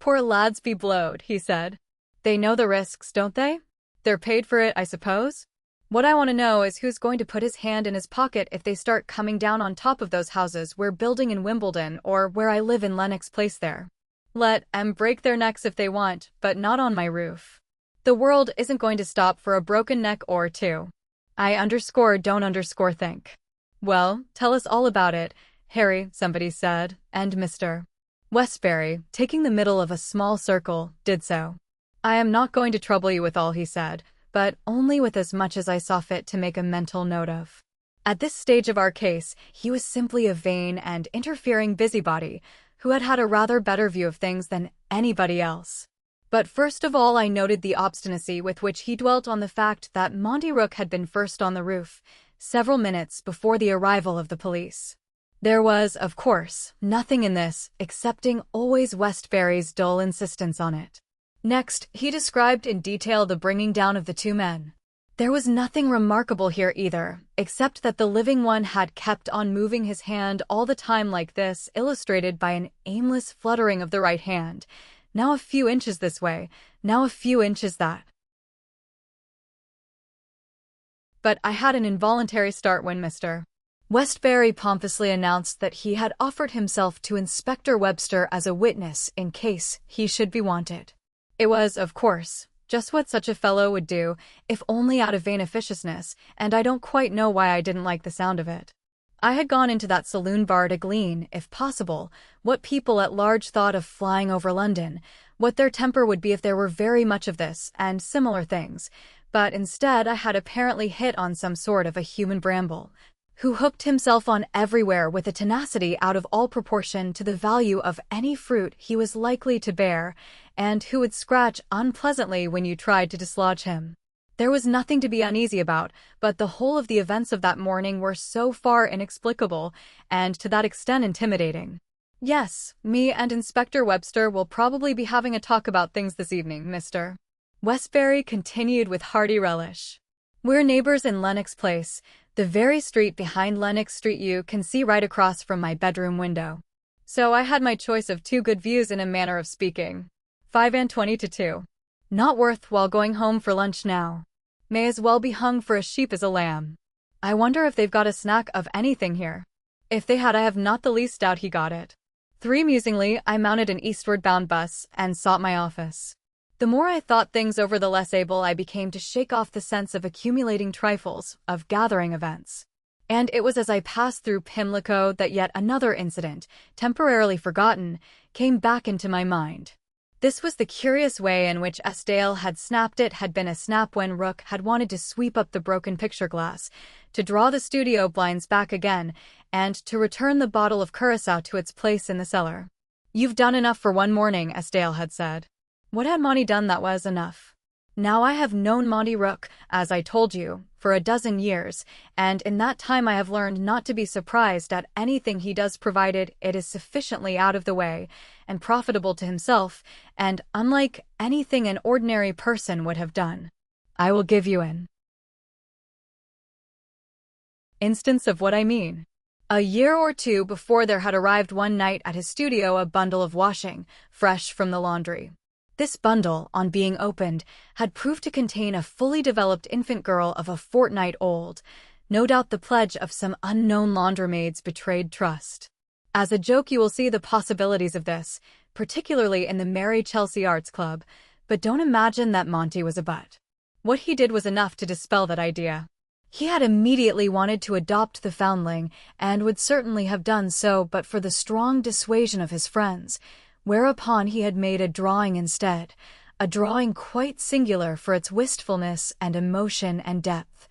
"Poor lads be blowed," he said. "They know the risks, don't they? They're paid for it, I suppose? What I want to know is who's going to put his hand in his pocket if they start coming down on top of those houses we're building in Wimbledon or where I live in Lenox Place there. Let 'em break their necks if they want, but not on my roof. The world isn't going to stop for a broken neck or 2. I don't think." "Well, tell us all about it, Harry," somebody said, and Mr. Westbury, taking the middle of a small circle, did so. "I am not going to trouble you with all," he said, "but only with as much as I saw fit to make a mental note of." At this stage of our case, he was simply a vain and interfering busybody who had had a rather better view of things than anybody else. But first of all I noted the obstinacy with which he dwelt on the fact that Monty Rook had been first on the roof, several minutes before the arrival of the police. There was, of course, nothing in this, excepting always Westbury's dull insistence on it. Next, he described in detail the bringing down of the 2 men. There was nothing remarkable here either, except that the living one had kept on moving his hand all the time like this, illustrated by an aimless fluttering of the right hand, now a few inches this way, now a few inches that. But I had an involuntary start when Mr. Westbury pompously announced that he had offered himself to Inspector Webster as a witness in case he should be wanted. It was, of course, just what such a fellow would do, if only out of vain officiousness, and I don't quite know why I didn't like the sound of it. I had gone into that saloon bar to glean, if possible, what people at large thought of flying over London, what their temper would be if there were very much of this, and similar things, but instead I had apparently hit on some sort of a human bramble, who hooked himself on everywhere with a tenacity out of all proportion to the value of any fruit he was likely to bear, and who would scratch unpleasantly when you tried to dislodge him. There was nothing to be uneasy about, but the whole of the events of that morning were so far inexplicable, and to that extent intimidating. "Yes, me and Inspector Webster will probably be having a talk about things this evening, Mr. Westbury continued with hearty relish. "We're neighbors in Lenox Place, the very street behind Lenox Street you can see right across from my bedroom window. So I had my choice of 2 good views in a manner of speaking. 5:20 to 2. Not worth while going home for lunch now. May as well be hung for a sheep as a lamb. I wonder if they've got a snack of anything here. If they had, I have not the least doubt he got it." 3. Musingly, I mounted an eastward-bound bus and sought my office. The more I thought things over, the less able I became to shake off the sense of accumulating trifles, of gathering events. And it was as I passed through Pimlico that yet another incident, temporarily forgotten, came back into my mind. This was the curious way in which Eskdale had snapped it had been a snap when Rook had wanted to sweep up the broken picture glass, to draw the studio blinds back again, and to return the bottle of Curaçao to its place in the cellar. "You've done enough for one morning," Eskdale had said. What had Monty done that was enough? Now I have known Monty Rook, as I told you, for a dozen years, and in that time I have learned not to be surprised at anything he does provided it is sufficiently out of the way and profitable to himself, and unlike anything an ordinary person would have done. I will give you an Instance of what I mean. A year or two before there had arrived one night at his studio a bundle of washing, fresh from the laundry. This bundle, on being opened, had proved to contain a fully developed infant girl of a fortnight old, no doubt the pledge of some unknown laundrymaid's betrayed trust. As a joke you will see the possibilities of this, particularly in the Mary Chelsea Arts Club, but don't imagine that Monty was a butt. What he did was enough to dispel that idea. He had immediately wanted to adopt the foundling, and would certainly have done so but for the strong dissuasion of his friends, whereupon he had made a drawing instead, a drawing quite singular for its wistfulness and emotion and depth,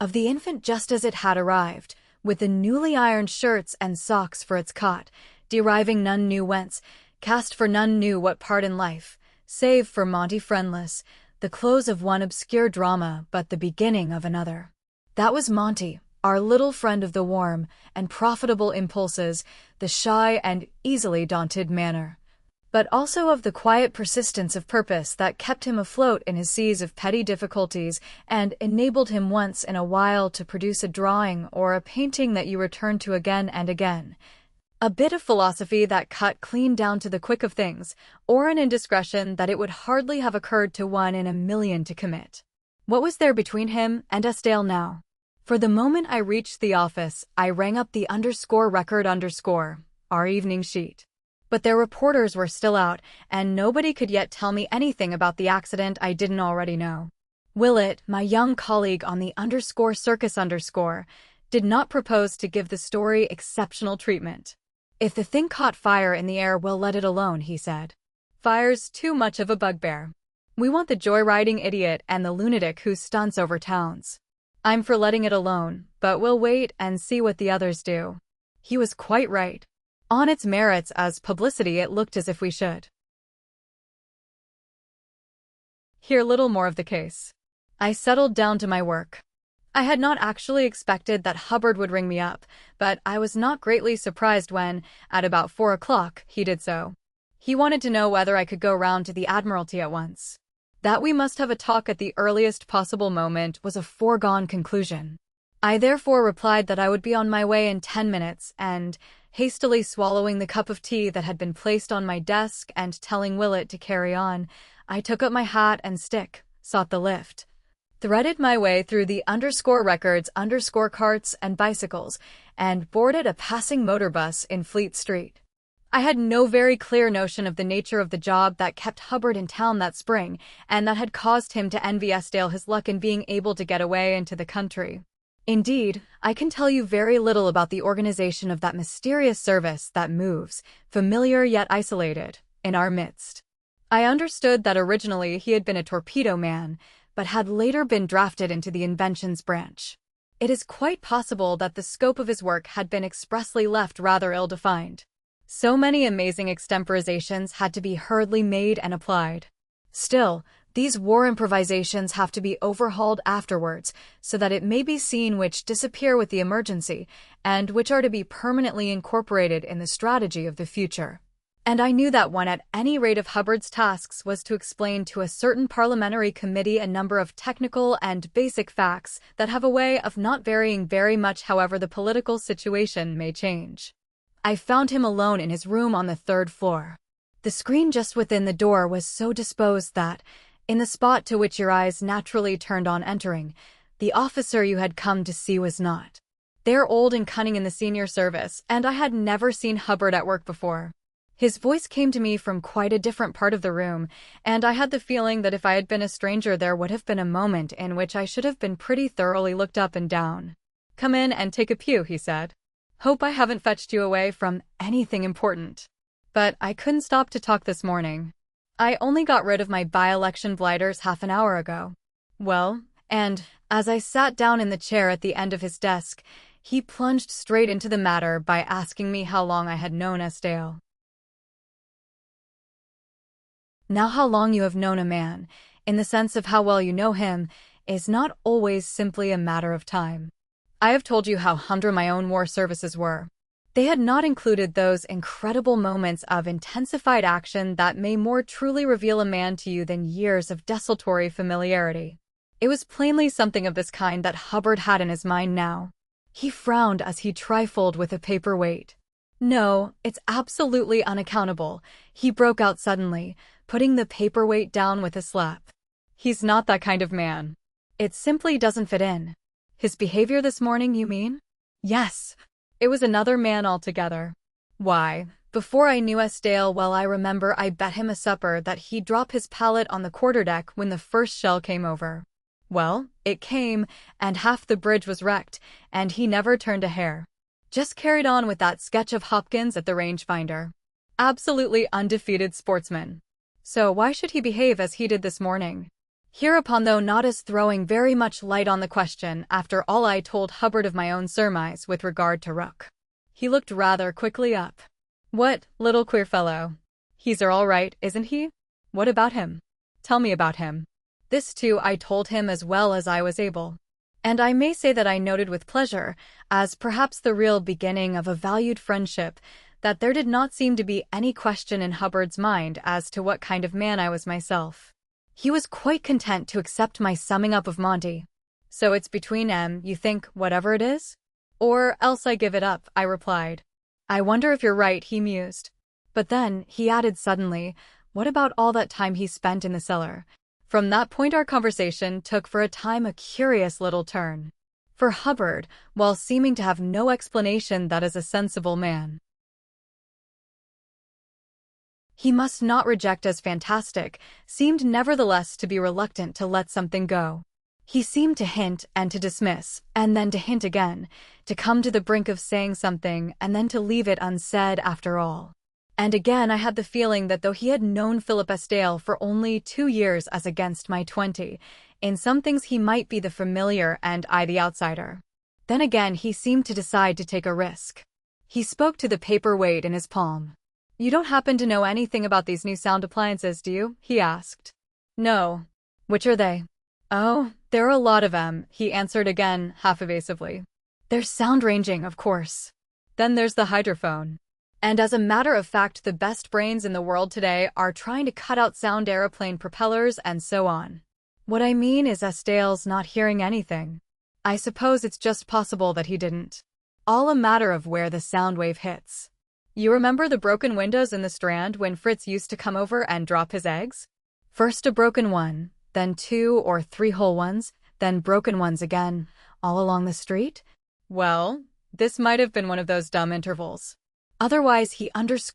of the infant just as it had arrived, with the newly ironed shirts and socks for its cot, deriving none knew whence, cast for none knew what part in life, save for Monty Friendless, the close of one obscure drama but the beginning of another. That was Monty, our little friend of the warm and profitable impulses, the shy and easily daunted manner, but also of the quiet persistence of purpose that kept him afloat in his seas of petty difficulties and enabled him once in a while to produce a drawing or a painting that you returned to again and again. A bit of philosophy that cut clean down to the quick of things, or an indiscretion that it would hardly have occurred to one in a million to commit. What was there between him and Estelle now? For the moment I reached the office, I rang up the _record_, our evening sheet. But their reporters were still out, and nobody could yet tell me anything about the accident I didn't already know. Willett, my young colleague on the _circus_, did not propose to give the story exceptional treatment. If the thing caught fire in the air, we'll let it alone, he said. Fire's too much of a bugbear. We want the joyriding idiot and the lunatic who stunts over towns. I'm for letting it alone, but we'll wait and see what the others do. He was quite right. On its merits as publicity it looked as if we should hear little more of the case. I settled down to my work. I had not actually expected that Hubbard would ring me up, but I was not greatly surprised when, at about 4 o'clock, he did so. He wanted to know whether I could go round to the Admiralty at once. That we must have a talk at the earliest possible moment was a foregone conclusion. I therefore replied that I would be on my way in 10 minutes, and, hastily swallowing the cup of tea that had been placed on my desk and telling Willett to carry on, I took up my hat and stick, sought the lift, threaded my way through the _records, carts and bicycles, and boarded a passing motor bus in Fleet Street. I had no very clear notion of the nature of the job that kept Hubbard in town that spring, and that had caused him to envy Estelle his luck in being able to get away into the country. Indeed, I can tell you very little about the organization of that mysterious service that moves, familiar yet isolated, in our midst. I understood that originally he had been a torpedo man, but had later been drafted into the inventions branch. It is quite possible that the scope of his work had been expressly left rather ill-defined. So many amazing extemporizations had to be hurriedly made and applied. Still, these war improvisations have to be overhauled afterwards, so that it may be seen which disappear with the emergency, and which are to be permanently incorporated in the strategy of the future. And I knew that one at any rate of Hubbard's tasks was to explain to a certain parliamentary committee a number of technical and basic facts that have a way of not varying very much however the political situation may change. I found him alone in his room on the 3rd floor. The screen just within the door was so disposed that, in the spot to which your eyes naturally turned on entering, the officer you had come to see was not. They're old and cunning in the senior service, and I had never seen Hubbard at work before. His voice came to me from quite a different part of the room, and I had the feeling that if I had been a stranger there would have been a moment in which I should have been pretty thoroughly looked up and down. "Come in and take a pew," he said. "Hope I haven't fetched you away from anything important." But I couldn't stop to talk this morning. I only got rid of my by-election blighters half an hour ago. Well, and, as I sat down in the chair at the end of his desk, he plunged straight into the matter by asking me how long I had known Estelle. Now, how long you have known a man, in the sense of how well you know him, is not always simply a matter of time. I have told you how humdrum my own war services were. They had not included those incredible moments of intensified action that may more truly reveal a man to you than years of desultory familiarity. It was plainly something of this kind that Hubbard had in his mind now. He frowned as he trifled with a paperweight. No, it's absolutely unaccountable, he broke out suddenly, putting the paperweight down with a slap. He's not that kind of man. It simply doesn't fit in. His behavior this morning, you mean? Yes. It was another man altogether. Why, before I knew Estelle well, I remember I bet him a supper that he'd drop his pallet on the quarterdeck when the first shell came over. Well, it came, and half the bridge was wrecked, and he never turned a hair. Just carried on with that sketch of Hopkins at the rangefinder. Absolutely undefeated sportsman. So why should he behave as he did this morning? Hereupon, though not as throwing very much light on the question, after all I told Hubbard of my own surmise with regard to Rook. He looked rather quickly up. What, little queer fellow? He's all right, isn't he? What about him? Tell me about him. This too I told him as well as I was able. And I may say that I noted with pleasure, as perhaps the real beginning of a valued friendship, that there did not seem to be any question in Hubbard's mind as to what kind of man I was myself. He was quite content to accept my summing up of Monty. So it's between you think, whatever it is? Or else I give it up, I replied. I wonder if you're right, he mused. But then, he added suddenly, what about all that time he spent in the cellar? From that point our conversation took for a time a curious little turn. For Hubbard, while seeming to have no explanation that is a sensible man, he must not reject as fantastic, seemed nevertheless to be reluctant to let something go. He seemed to hint and to dismiss, and then to hint again, to come to the brink of saying something and then to leave it unsaid after all. And again I had the feeling that though he had known Philip Estelle for only 2 years as against my 20, in some things he might be the familiar and I the outsider. Then again he seemed to decide to take a risk. He spoke to the paperweight in his palm. You don't happen to know anything about these new sound appliances, do you? He asked. No. Which are they? Oh, there are a lot of them, he answered again, half evasively. There's sound ranging, of course. Then there's the hydrophone. And as a matter of fact, the best brains in the world today are trying to cut out sound aeroplane propellers and so on. What I mean is Estelle's not hearing anything. I suppose it's just possible that he didn't. All a matter of where the sound wave hits. You remember the broken windows in the Strand when Fritz used to come over and drop his eggs? First a broken one, then 2 or 3 whole ones, then broken ones again, all along the street? Well, this might have been one of those dumb intervals. Otherwise he must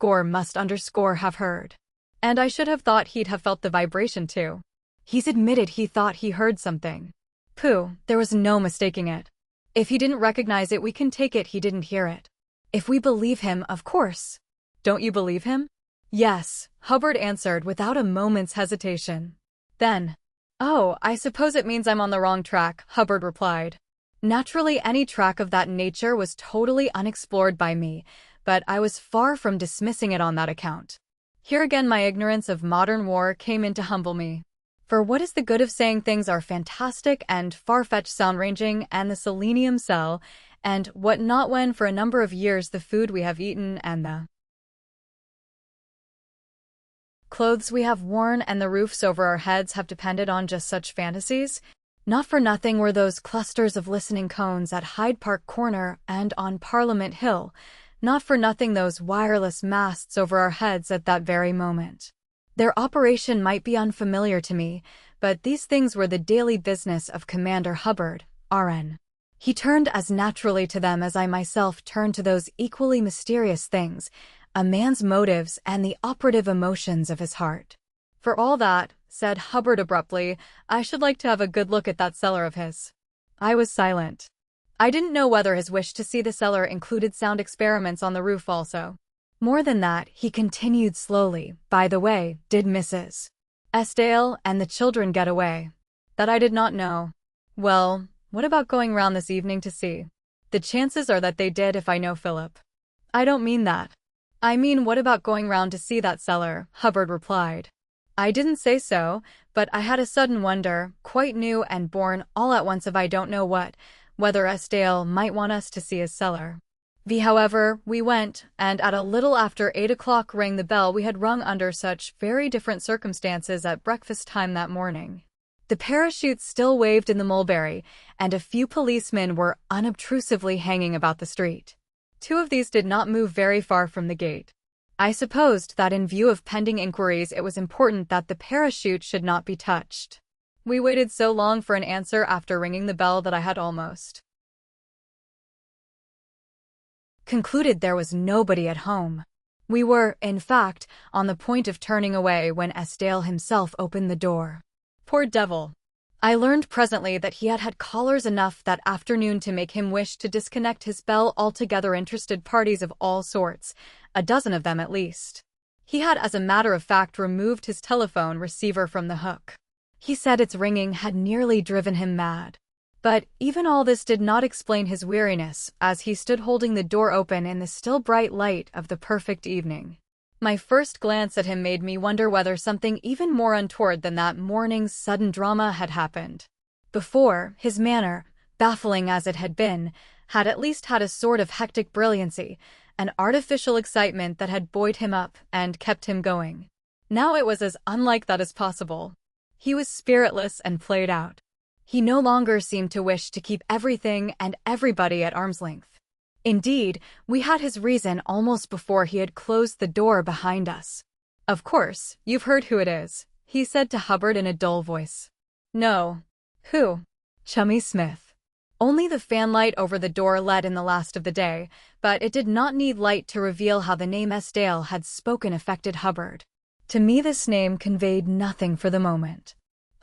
have heard. And I should have thought he'd have felt the vibration too. He's admitted he thought he heard something. Pooh, there was no mistaking it. If he didn't recognize it, we can take it he didn't hear it. If we believe him, of course. Don't you believe him? Yes, Hubbard answered without a moment's hesitation. Then, oh, I suppose it means I'm on the wrong track, Hubbard replied. Naturally, any track of that nature was totally unexplored by me, but I was far from dismissing it on that account. Here again my ignorance of modern war came in to humble me. For what is the good of saying things are fantastic and far-fetched sound-ranging and the selenium cell, and what not when for a number of years the food we have eaten and the clothes we have worn and the roofs over our heads have depended on just such fantasies? Not for nothing were those clusters of listening cones at Hyde Park Corner and on Parliament Hill, not for nothing those wireless masts over our heads at that very moment. Their operation might be unfamiliar to me, but these things were the daily business of Commander Hubbard, RN. He turned as naturally to them as I myself turned to those equally mysterious things, a man's motives and the operative emotions of his heart. For all that, said Hubbard abruptly, I should like to have a good look at that cellar of his. I was silent. I didn't know whether his wish to see the cellar included sound experiments on the roof also. More than that, he continued slowly, by the way, did Mrs. Estelle and the children get away? That I did not know. Well, what about going round this evening to see? The chances are that they did if I know Philip. I don't mean that. I mean what about going round to see that cellar, Hubbard replied. I didn't say so, but I had a sudden wonder, quite new and born all at once of I don't know what, whether Estelle might want us to see his cellar. However, we went, and at a little after 8 o'clock rang the bell we had rung under such very different circumstances at breakfast time that morning. The parachute still waved in the mulberry, and a few policemen were unobtrusively hanging about the street. Two of these did not move very far from the gate. I supposed that in view of pending inquiries it was important that the parachute should not be touched. We waited so long for an answer after ringing the bell that I had almost concluded there was nobody at home. We were, in fact, on the point of turning away when Estienne himself opened the door. Poor devil. I learned presently that he had had callers enough that afternoon to make him wish to disconnect his bell altogether. Interested parties of all sorts, a dozen of them at least. He had as a matter of fact removed his telephone receiver from the hook. He said its ringing had nearly driven him mad. But even all this did not explain his weariness as he stood holding the door open in the still bright light of the perfect evening. My first glance at him made me wonder whether something even more untoward than that morning's sudden drama had happened. Before, his manner, baffling as it had been, had at least had a sort of hectic brilliancy, an artificial excitement that had buoyed him up and kept him going. Now it was as unlike that as possible. He was spiritless and played out. He no longer seemed to wish to keep everything and everybody at arm's length. Indeed, we had his reason almost before he had closed the door behind us. "Of course, you've heard who it is," he said to Hubbard in a dull voice. "No. Who?" "Chummy Smith." Only the fanlight over the door let in the last of the day, but it did not need light to reveal how the name Estienne had spoken affected Hubbard. To me this name conveyed nothing for the moment.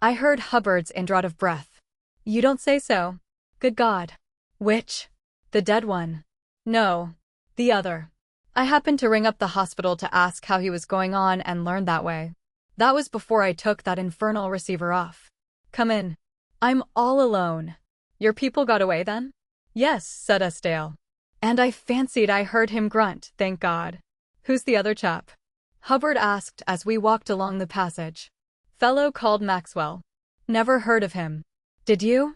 I heard Hubbard's indrat of breath. "You don't say so. Good God. Which? The dead one?" "No. The other." I happened to ring up the hospital to ask how he was going on and learned that way. That was before I took that infernal receiver off. "Come in. I'm all alone." "Your people got away then?" "Yes," said Estienne. And I fancied I heard him grunt, "Thank God." "Who's the other chap?" Hubbard asked as we walked along the passage. "Fellow called Maxwell." "Never heard of him." "Did you?"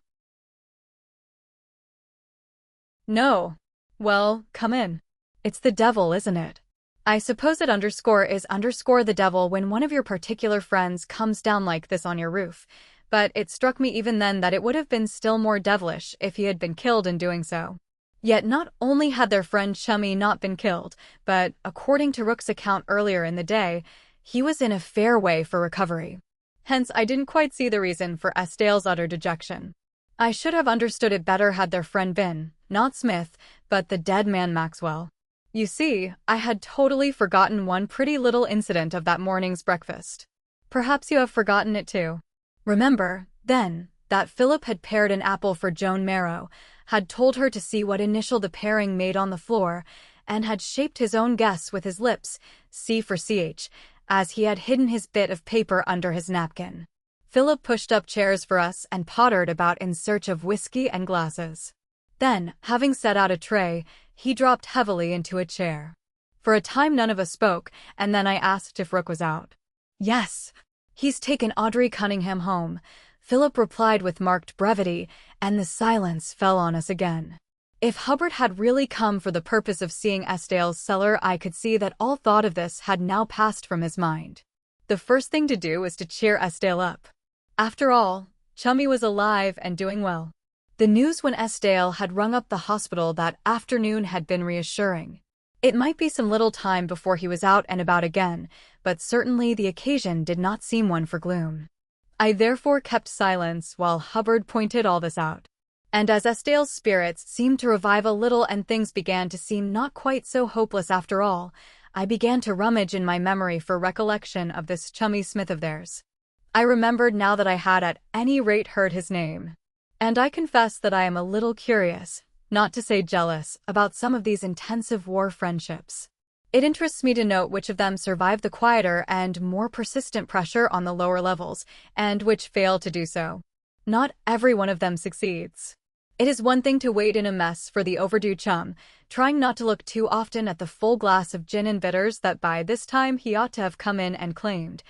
"No." "Well, come in. It's the devil, isn't it? I suppose it is the devil when one of your particular friends comes down like this on your roof, but it struck me even then that it would have been still more devilish if he had been killed in doing so. Yet not only had their friend Chummy not been killed, but, according to Rook's account earlier in the day, he was in a fair way for recovery. Hence I didn't quite see the reason for Estienne's utter dejection. I should have understood it better had their friend been, not Smith, but the dead man Maxwell. You see, I had totally forgotten one pretty little incident of that morning's breakfast. Perhaps you have forgotten it too. Remember, then, that Philip had pared an apple for Joan Marrow, had told her to see what initial the paring made on the floor, and had shaped his own guess with his lips, C for CH, as he had hidden his bit of paper under his napkin. Philip pushed up chairs for us and pottered about in search of whiskey and glasses. Then, having set out a tray, he dropped heavily into a chair. For a time none of us spoke, and then I asked if Rook was out. "Yes. He's taken Audrey Cunningham home," Philip replied with marked brevity, and the silence fell on us again. If Hubbard had really come for the purpose of seeing Estienne's cellar, I could see that all thought of this had now passed from his mind. The first thing to do was to cheer Estienne up. After all, Chummy was alive and doing well. The news when Estienne had rung up the hospital that afternoon had been reassuring. It might be some little time before he was out and about again, but certainly the occasion did not seem one for gloom. I therefore kept silence while Hubbard pointed all this out. And as Estienne's spirits seemed to revive a little and things began to seem not quite so hopeless after all, I began to rummage in my memory for recollection of this Chummy Smith of theirs. I remembered now that I had at any rate heard his name. And I confess that I am a little curious, not to say jealous, about some of these intensive war friendships. It interests me to note which of them survive the quieter and more persistent pressure on the lower levels, and which fail to do so. Not every one of them succeeds. It is one thing to wait in a mess for the overdue chum, trying not to look too often at the full glass of gin and bitters that by this time he ought to have come in and claimed.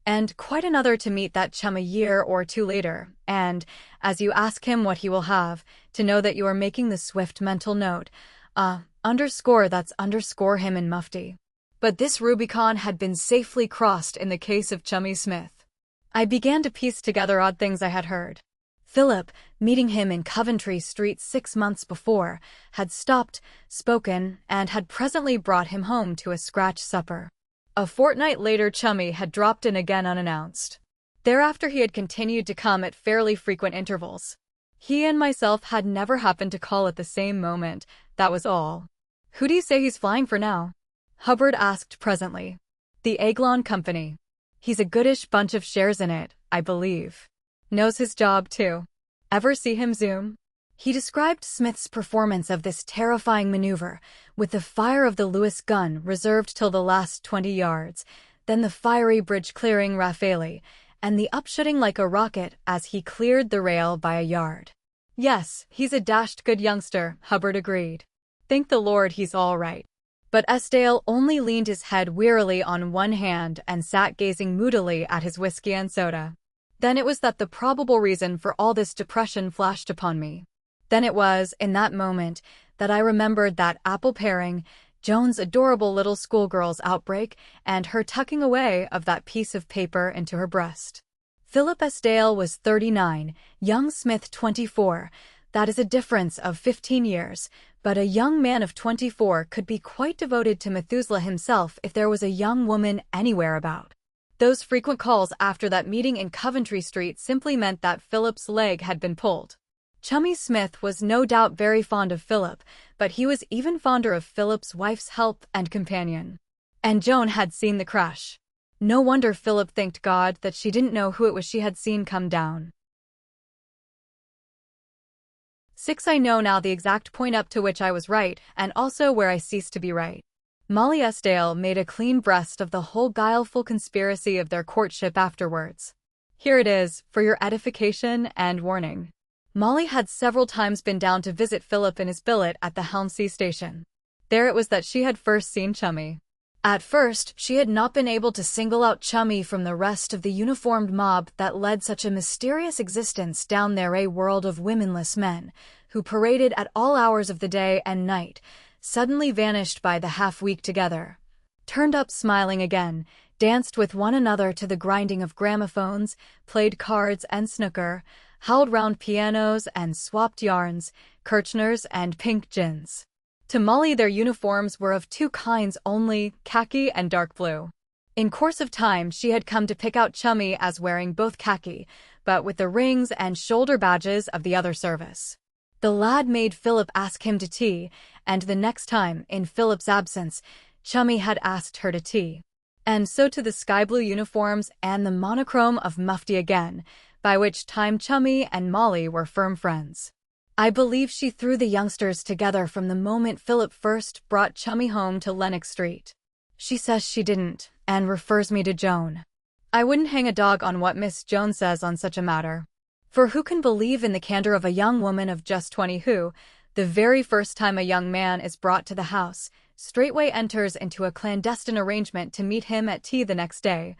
And quite another to meet that chum a year or two later, and, as you ask him what he will have, to know that you are making the swift mental note, that's underscore him in mufti. But this Rubicon had been safely crossed in the case of Chummy Smith. I began to piece together odd things I had heard. Philip, meeting him in Coventry Street 6 months before, had stopped, spoken, and had presently brought him home to a scratch supper. A fortnight later Chummy had dropped in again unannounced. Thereafter he had continued to come at fairly frequent intervals. He and myself had never happened to call at the same moment, that was all. "Who do you say he's flying for now?" Hubbard asked presently. "The Eglon Company. He's a goodish bunch of shares in it, I believe. Knows his job, too. Ever see him zoom?" He described Smith's performance of this terrifying maneuver, with the fire of the Lewis gun reserved till the last 20 yards, then the fiery bridge-clearing Rafale, and the upshooting like a rocket as he cleared the rail by a yard. "Yes, he's a dashed good youngster," Hubbard agreed. "Thank the Lord he's all right." But Esdale only leaned his head wearily on one hand and sat gazing moodily at his whiskey and soda. Then it was that the probable reason for all this depression flashed upon me. Then it was, in that moment, that I remembered that apple paring, Joan's adorable little schoolgirl's outbreak, and her tucking away of that piece of paper into her breast. Philip Esdale was 39, young Smith 24. That is a difference of 15 years, but a young man of 24 could be quite devoted to Methuselah himself if there was a young woman anywhere about. Those frequent calls after that meeting in Coventry Street simply meant that Philip's leg had been pulled. Chummy Smith was no doubt very fond of Philip, but he was even fonder of Philip's wife's help and companion. And Joan had seen the crash. No wonder Philip thanked God that she didn't know who it was she had seen come down. 6. I know now the exact point up to which I was right, and also where I ceased to be right. Molly Esdale made a clean breast of the whole guileful conspiracy of their courtship afterwards. Here it is, for your edification and warning. Molly had several times been down to visit Philip in his billet at the Helmsea station. There it was that she had first seen Chummy. At first, she had not been able to single out Chummy from the rest of the uniformed mob that led such a mysterious existence down there, a world of womanless men, who paraded at all hours of the day and night, suddenly vanished by the half-week together, turned up smiling again, danced with one another to the grinding of gramophones, played cards and snooker, howled round pianos and swapped yarns, Kirchners and pink gins. To Molly their uniforms were of two kinds only, khaki and dark blue. In course of time she had come to pick out Chummy as wearing both khaki, but with the rings and shoulder badges of the other service. The lad made Philip ask him to tea, and the next time, in Philip's absence, Chummy had asked her to tea. And so to the sky-blue uniforms and the monochrome of mufti again, by which time Chummy and Molly were firm friends. I believe she threw the youngsters together from the moment Philip first brought Chummy home to Lennox Street. She says she didn't, and refers me to Joan. I wouldn't hang a dog on what Miss Joan says on such a matter. For who can believe in the candor of a young woman of just 20 who, the very first time a young man is brought to the house, straightway enters into a clandestine arrangement to meet him at tea the next day,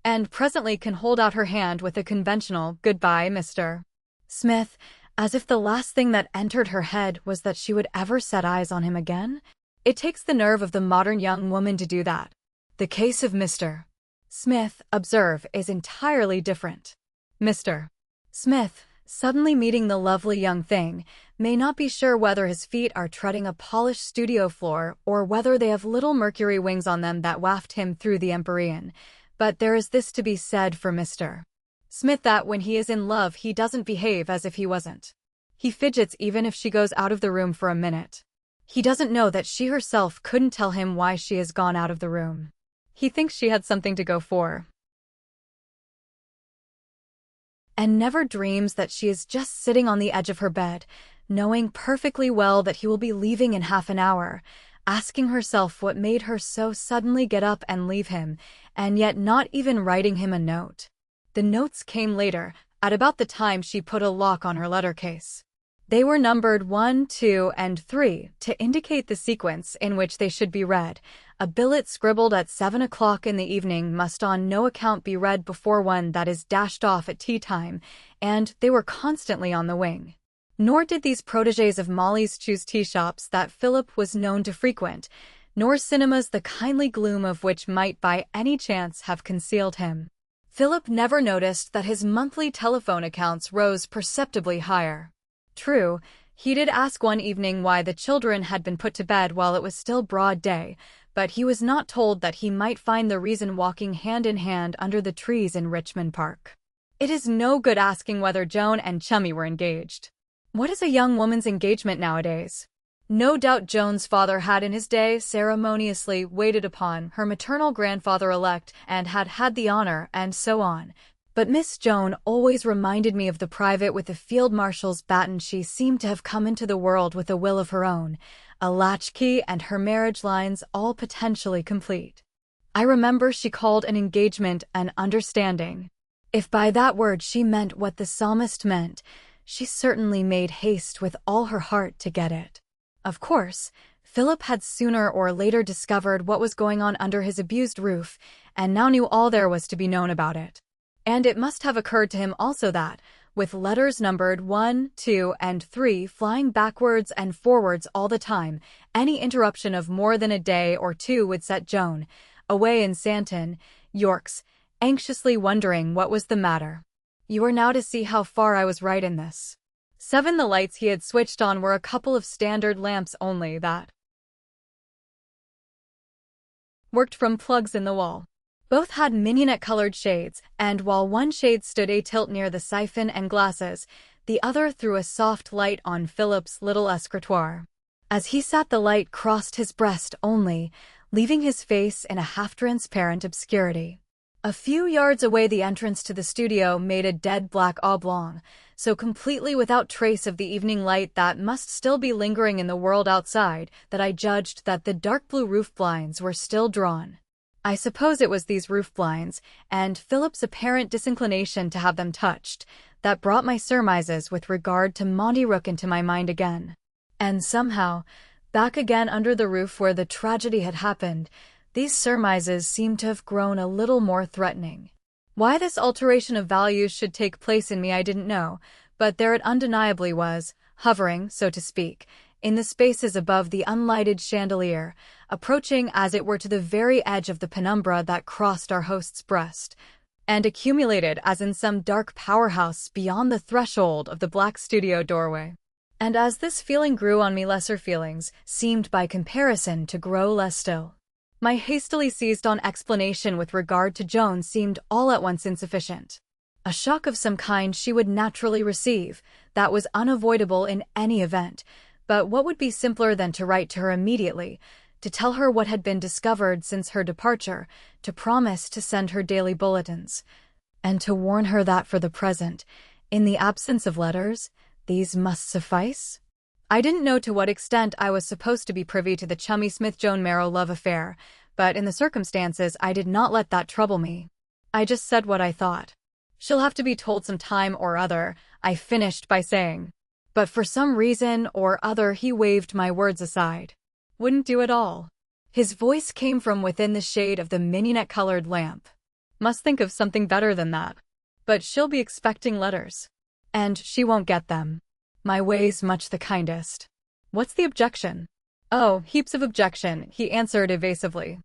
and presently can hold out her hand with a conventional "Goodbye, Mr. Smith," as if the last thing that entered her head was that she would ever set eyes on him again? It takes the nerve of the modern young woman to do that. The case of Mr. Smith, observe, is entirely different. Mr. Smith, suddenly meeting the lovely young thing, may not be sure whether his feet are treading a polished studio floor or whether they have little mercury wings on them that waft him through the empyrean, but there is this to be said for Mr. Smith, that when he is in love he doesn't behave as if he wasn't. He fidgets even if she goes out of the room for a minute. He doesn't know that she herself couldn't tell him why she has gone out of the room. He thinks she had something to go for, and never dreams that she is just sitting on the edge of her bed, knowing perfectly well that he will be leaving in half an hour, asking herself what made her so suddenly get up and leave him, and yet not even writing him a note. The notes came later, at about the time she put a lock on her letter case. They were numbered 1, 2, and 3 to indicate the sequence in which they should be read. A billet scribbled at 7 o'clock in the evening must on no account be read before one that is dashed off at tea time, and they were constantly on the wing. Nor did these protégés of Molly's choose tea shops that Philip was known to frequent. nor cinemas the kindly gloom of which might by any chance have concealed him. Philip never noticed that his monthly telephone accounts rose perceptibly higher. True, he did ask one evening why the children had been put to bed while it was still broad day, but he was not told that he might find the reason walking hand in hand under the trees in Richmond Park. It is no good asking whether Joan and Chummy were engaged. What is a young woman's engagement nowadays? No doubt Joan's father had in his day ceremoniously waited upon her maternal grandfather-elect and had had the honor, and so on. But Miss Joan always reminded me of the private with the field marshal's baton. She seemed to have come into the world with a will of her own, a latchkey and her marriage lines all potentially complete. I remember she called an engagement an understanding. If by that word she meant what the psalmist meant, she certainly made haste with all her heart to get it. Of course, Philip had sooner or later discovered what was going on under his abused roof, and now knew all there was to be known about it. And it must have occurred to him also that, with letters numbered 1, 2, and 3 flying backwards and forwards all the time, any interruption of more than a day or two would set Joan, away in Santon, Yorks, anxiously wondering what was the matter. You are now to see how far I was right in this. 7. The lights he had switched on were a couple of standard lamps only that worked from plugs in the wall. Both had mignonette-colored shades, and while one shade stood a-tilt near the siphon and glasses, the other threw a soft light on Philip's little escritoire. As he sat, the light crossed his breast only, leaving his face in a half-transparent obscurity. A few yards away, the entrance to the studio made a dead black oblong, so completely without trace of the evening light that must still be lingering in the world outside that I judged that the dark blue roof blinds were still drawn. I suppose it was these roof blinds, and Philip's apparent disinclination to have them touched, that brought my surmises with regard to Monty Rook into my mind again. And somehow, back again under the roof where the tragedy had happened, these surmises seemed to have grown a little more threatening. Why this alteration of values should take place in me I didn't know, but there it undeniably was, hovering, so to speak, in the spaces above the unlighted chandelier, approaching as it were to the very edge of the penumbra that crossed our host's breast, and accumulated as in some dark powerhouse beyond the threshold of the black studio doorway. And as this feeling grew on me, lesser feelings seemed by comparison to grow less still. My hastily seized on explanation with regard to Joan seemed all at once insufficient. A shock of some kind she would naturally receive, that was unavoidable in any event, but what would be simpler than to write to her immediately, to tell her what had been discovered since her departure, to promise to send her daily bulletins, and to warn her that for the present, in the absence of letters, these must suffice? I didn't know to what extent I was supposed to be privy to the Chummy Smith-Joan Merrow love affair, but in the circumstances I did not let that trouble me. I just said what I thought. She'll have to be told some time or other, I finished by saying. But for some reason or other he waved my words aside. Wouldn't do at all. His voice came from within the shade of the mignonette-colored lamp. Must think of something better than that. But she'll be expecting letters. And she won't get them. My way's much the kindest. What's the objection? Oh, heaps of objection, he answered evasively.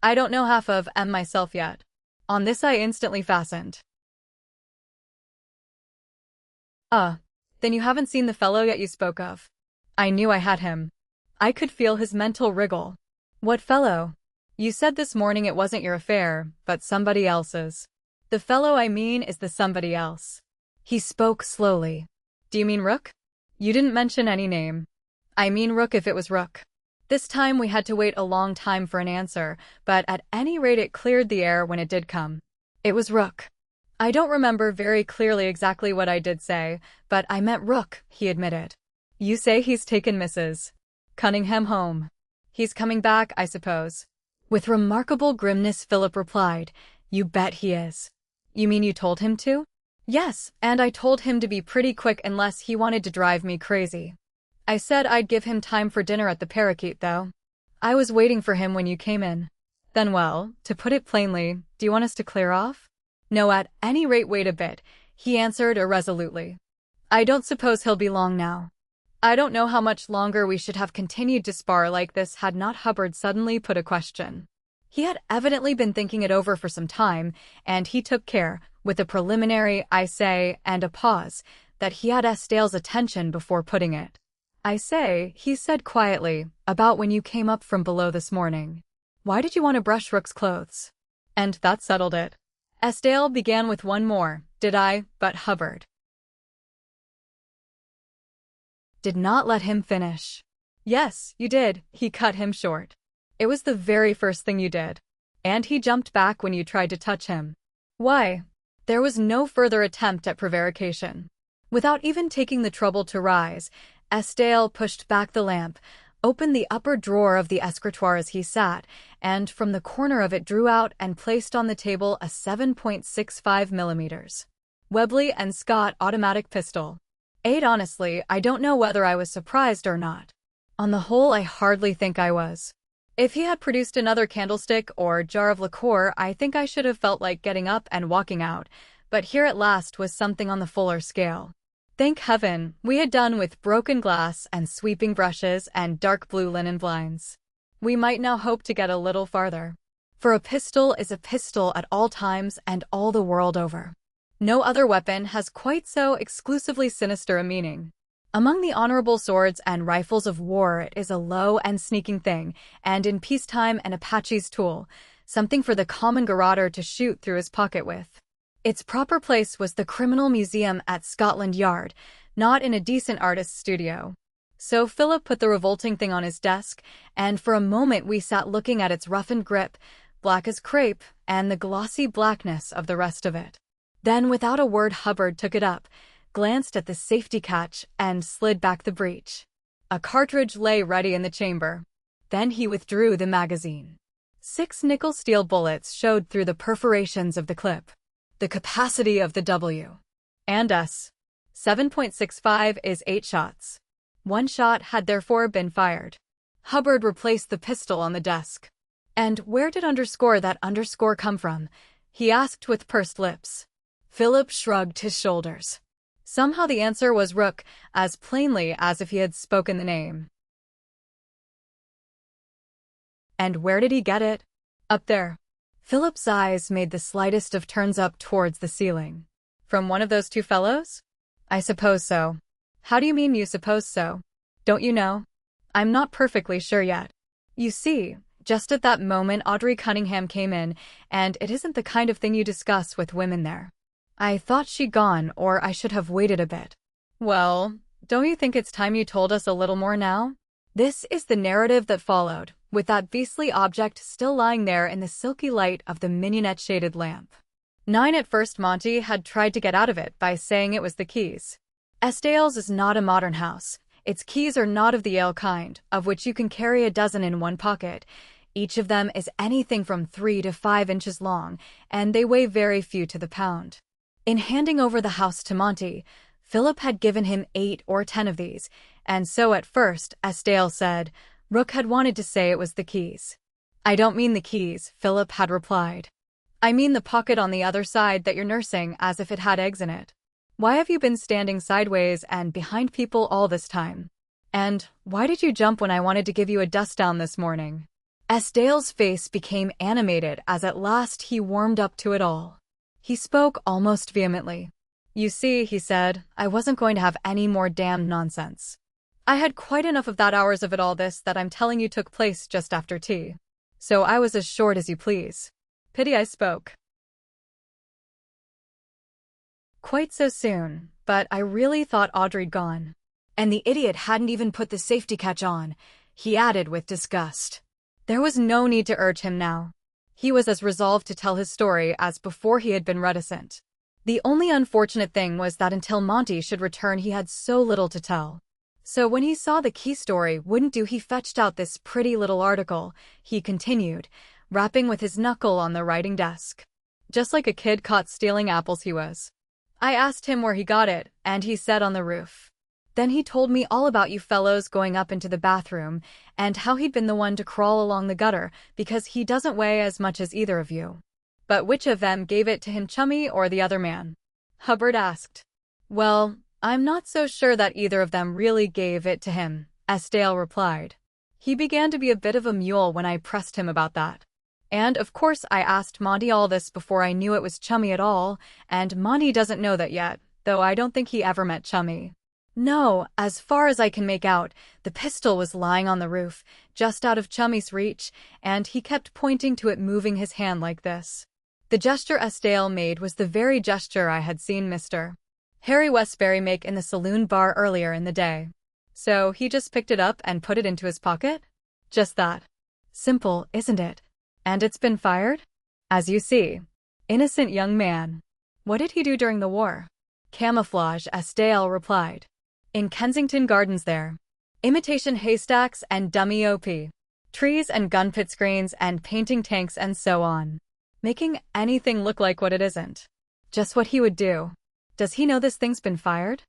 I don't know half of M myself yet. On this I instantly fastened. Then you haven't seen the fellow yet you spoke of. I knew I had him. I could feel his mental wriggle. What fellow? You said this morning it wasn't your affair, but somebody else's. The fellow I mean is the somebody else. He spoke slowly. Do you mean Rook? You didn't mention any name. I mean Rook if it was Rook. This time we had to wait a long time for an answer, but at any rate it cleared the air when it did come. It was Rook. I don't remember very clearly exactly what I did say, but I meant Rook, he admitted. You say he's taken Mrs. Cunningham home. He's coming back, I suppose. With remarkable grimness Philip replied, You bet he is. You mean you told him to? Yes, and I told him to be pretty quick unless he wanted to drive me crazy. I said I'd give him time for dinner at the Parakeet, though. I was waiting for him when you came in. Then well, to put it plainly, do you want us to clear off? No, at any rate wait a bit, he answered irresolutely. I don't suppose he'll be long now. I don't know how much longer we should have continued to spar like this had not Hubbard suddenly put a question. He had evidently been thinking it over for some time, and he took care, with a preliminary "I say" and a pause, that he had Estale's attention before putting it. "I say," he said quietly, "about when you came up from below this morning. Why did you want to brush Rook's clothes?" And that settled it. Estale began with one more, "Did I?" but Hubbard did not let him finish. "Yes, you did," he cut him short. "It was the very first thing you did. And he jumped back when you tried to touch him." "Why?" There was no further attempt at prevarication. Without even taking the trouble to rise, Estale pushed back the lamp, opened the upper drawer of the escritoire as he sat, and from the corner of it drew out and placed on the table a 7.65mm Webley and Scott automatic pistol. Honestly, I don't know whether I was surprised or not. On the whole, I hardly think I was. If he had produced another candlestick or jar of liqueur, I think I should have felt like getting up and walking out, but here at last was something on the fuller scale. Thank heaven, we had done with broken glass and sweeping brushes and dark blue linen blinds. We might now hope to get a little farther. For a pistol is a pistol at all times and all the world over. No other weapon has quite so exclusively sinister a meaning. Among the honorable swords and rifles of war it is a low and sneaking thing, and in peacetime an Apache's tool, something for the common garroter to shoot through his pocket with. Its proper place was the Criminal Museum at Scotland Yard, not in a decent artist's studio. So Philip put the revolting thing on his desk, and for a moment we sat looking at its roughened grip, black as crepe, and the glossy blackness of the rest of it. Then, without a word, Hubbard took it up, glanced at the safety catch, and slid back the breech. A cartridge lay ready in the chamber. Then he withdrew the magazine. 6 nickel steel bullets showed through the perforations of the clip. The capacity of the W. and S. 7.65 is 8 shots. 1 shot had therefore been fired. Hubbard replaced the pistol on the desk. "And where did that underscore come from?" he asked with pursed lips. Philip shrugged his shoulders. Somehow the answer was Rook, as plainly as if he had spoken the name. "And where did he get it?" "Up there." Philip's eyes made the slightest of turns up towards the ceiling. "From one of those 2 fellows?" "I suppose so." "How do you mean you suppose so? Don't you know?" "I'm not perfectly sure yet. You see, just at that moment Audrey Cunningham came in, and it isn't the kind of thing you discuss with women there. I thought she'd gone, or I should have waited a bit." "Well, don't you think it's time you told us a little more now?" This is the narrative that followed, with that beastly object still lying there in the silky light of the mignonette-shaded lamp. 9 At first Monty had tried to get out of it by saying it was the keys. Estale's is not a modern house. Its keys are not of the Yale kind, of which you can carry a dozen in one pocket. Each of them is anything from 3 to 5 inches long, and they weigh very few to the pound. In handing over the house to Monty, Philip had given him 8 or 10 of these, and so at first, Estale said, Rook had wanted to say it was the keys. "I don't mean the keys," Philip had replied. "I mean the pocket on the other side that you're nursing as if it had eggs in it. Why have you been standing sideways and behind people all this time? And why did you jump when I wanted to give you a dust-down this morning?" Estale's face became animated as at last he warmed up to it all. He spoke almost vehemently. "You see," he said, "I wasn't going to have any more damned nonsense. I had quite enough of that hours of it all this that I'm telling you took place just after tea. So I was as short as you please. Pity I spoke quite so soon, but I really thought Audrey'd gone. And the idiot hadn't even put the safety catch on," he added with disgust. There was no need to urge him now. He was as resolved to tell his story as before he had been reticent. The only unfortunate thing was that until Monty should return he had so little to tell. So when he saw the key story wouldn't do, he fetched out this pretty little article, he continued, rapping with his knuckle on the writing desk. "Just like a kid caught stealing apples he was. I asked him where he got it, and he said on the roof. Then he told me all about you fellows going up into the bathroom, and how he'd been the one to crawl along the gutter, because he doesn't weigh as much as either of you." "But which of them gave it to him, Chummy or the other man?" Hubbard asked. "Well, I'm not so sure that either of them really gave it to him, Esdale replied. He began to be a bit of a mule when I pressed him about that. And, of course, I asked Monty all this before I knew it was Chummy at all, and Monty doesn't know that yet, though I don't think he ever met Chummy. No, as far as I can make out, the pistol was lying on the roof, just out of Chummy's reach, and he kept pointing to it, moving his hand like this. The gesture Esdale made was the very gesture I had seen Mr. Harry Westbury make in the saloon bar earlier in the day. So he just picked it up and put it into his pocket? Just that. Simple, isn't it? And it's been fired? As you see. Innocent young man. What did he do during the war? Camouflage, Esdale replied. In Kensington Gardens there. Imitation haystacks and dummy OP. Trees and gun pit screens and painting tanks and so on. Making anything look like what it isn't. Just what he would do. Does he know this thing's been fired?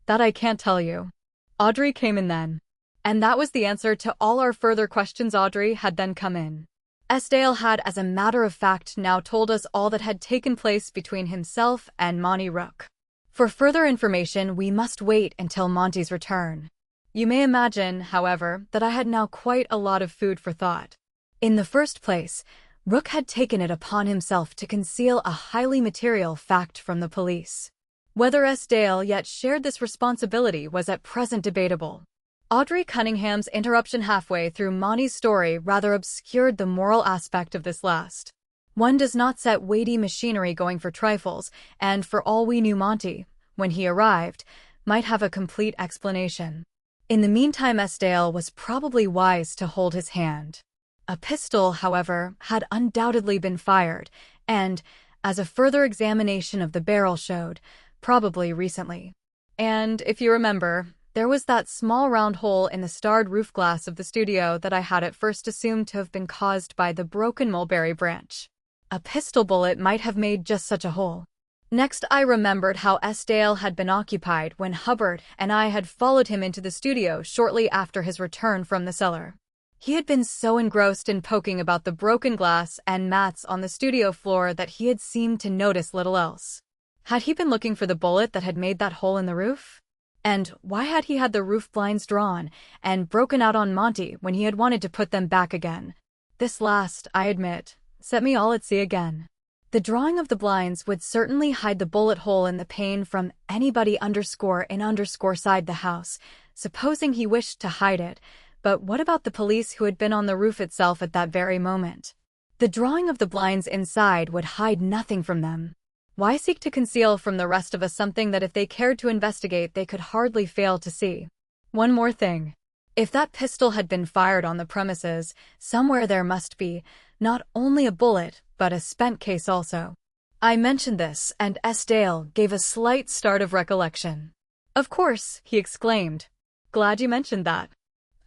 That I can't tell you. Audrey came in then. And that was the answer to all our further questions. Audrey had then come in. Esdale had, as a matter of fact, now told us all that had taken place between himself and Monty Rook. For further information, we must wait until Monty's return. You may imagine, however, that I had now quite a lot of food for thought. In the first place, Rook had taken it upon himself to conceal a highly material fact from the police. Whether Esdale yet shared this responsibility was at present debatable. Audrey Cunningham's interruption halfway through Monty's story rather obscured the moral aspect of this last. One does not set weighty machinery going for trifles, and for all we knew Monty, when he arrived, might have a complete explanation. In the meantime, Esdale was probably wise to hold his hand. A pistol, however, had undoubtedly been fired, and, as a further examination of the barrel showed, probably recently. And, if you remember, there was that small round hole in the starred roof glass of the studio that I had at first assumed to have been caused by the broken mulberry branch. A pistol bullet might have made just such a hole. Next, I remembered how Esdale had been occupied when Hubbard and I had followed him into the studio shortly after his return from the cellar. He had been so engrossed in poking about the broken glass and mats on the studio floor that he had seemed to notice little else. Had he been looking for the bullet that had made that hole in the roof? And why had he had the roof blinds drawn and broken out on Monty when he had wanted to put them back again? This last, I admit, set me all at sea again. The drawing of the blinds would certainly hide the bullet hole in the pane from anybody _in_side the house, supposing he wished to hide it. But what about the police who had been on the roof itself at that very moment? The drawing of the blinds inside would hide nothing from them. Why seek to conceal from the rest of us something that if they cared to investigate they could hardly fail to see? One more thing. If that pistol had been fired on the premises, somewhere there must be, not only a bullet, but a spent case also. I mentioned this, and Esdale gave a slight start of recollection. Of course, he exclaimed. Glad you mentioned that.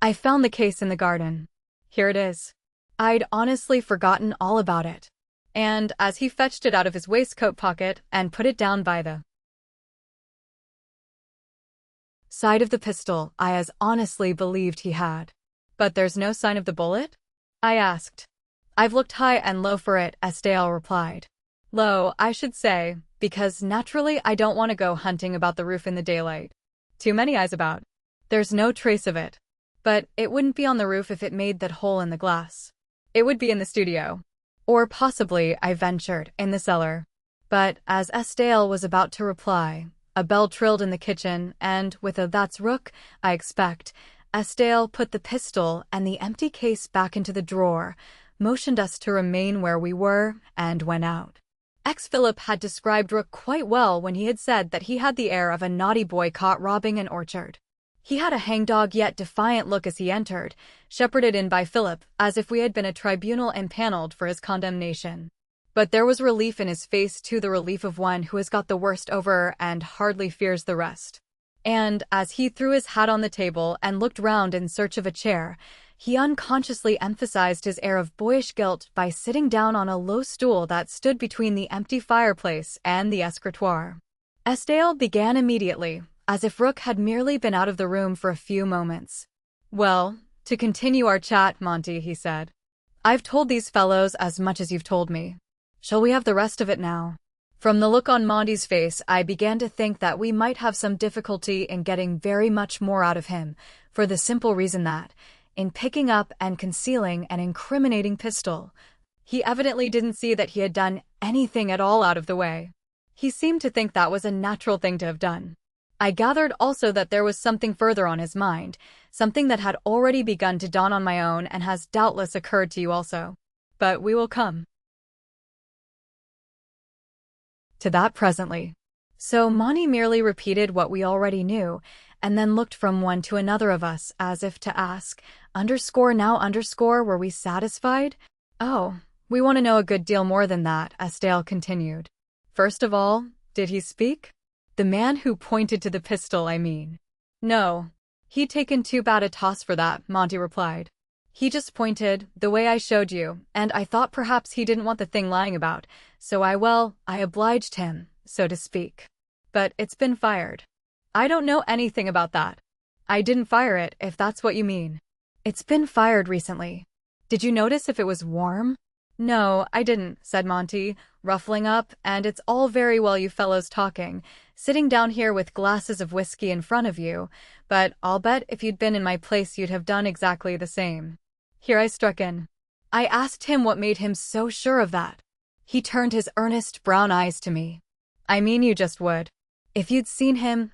I found the case in the garden. Here it is. I'd honestly forgotten all about it. And as he fetched it out of his waistcoat pocket and put it down by the side of the pistol, I as honestly believed he had. But there's no sign of the bullet? I asked. I've looked high and low for it, Esdale replied. Low, I should say, because naturally I don't want to go hunting about the roof in the daylight. Too many eyes about. There's no trace of it. But it wouldn't be on the roof if it made that hole in the glass. It would be in the studio. Or possibly, I ventured, in the cellar. But as Esdale was about to reply, a bell trilled in the kitchen, and with a "That's Rook, I expect," Esdale put the pistol and the empty case back into the drawer, motioned us to remain where we were, and went out. Philip had described Rook quite well when he had said that he had the air of a naughty boy caught robbing an orchard. He had a hangdog yet defiant look as he entered, shepherded in by Philip, as if we had been a tribunal empaneled for his condemnation. But there was relief in his face too, the relief of one who has got the worst over and hardly fears the rest. And, as he threw his hat on the table and looked round in search of a chair, he unconsciously emphasized his air of boyish guilt by sitting down on a low stool that stood between the empty fireplace and the escritoire. Esdale began immediately, as if Rook had merely been out of the room for a few moments. Well, to continue our chat, Monty, he said. I've told these fellows as much as you've told me. Shall we have the rest of it now? From the look on Monty's face, I began to think that we might have some difficulty in getting very much more out of him, for the simple reason that, in picking up and concealing an incriminating pistol, he evidently didn't see that he had done anything at all out of the way. He seemed to think that was a natural thing to have done. I gathered also that there was something further on his mind, something that had already begun to dawn on my own and has doubtless occurred to you also. But we will come to that presently. So Monty merely repeated what we already knew, and then looked from one to another of us as if to ask, were we satisfied? Oh, we want to know a good deal more than that, Estelle continued. First of all, did he speak? The man who pointed to the pistol, I mean. No. He'd taken too bad a toss for that, Monty replied. He just pointed, the way I showed you, and I thought perhaps he didn't want the thing lying about, so I obliged him, so to speak. But it's been fired. I don't know anything about that. I didn't fire it, if that's what you mean. It's been fired recently. Did you notice if it was warm? No, I didn't, said Monty, ruffling up, and it's all very well you fellows talking, sitting down here with glasses of whiskey in front of you, but I'll bet if you'd been in my place you'd have done exactly the same. Here I struck in. I asked him what made him so sure of that. He turned his earnest brown eyes to me. I mean you just would. If you'd seen him,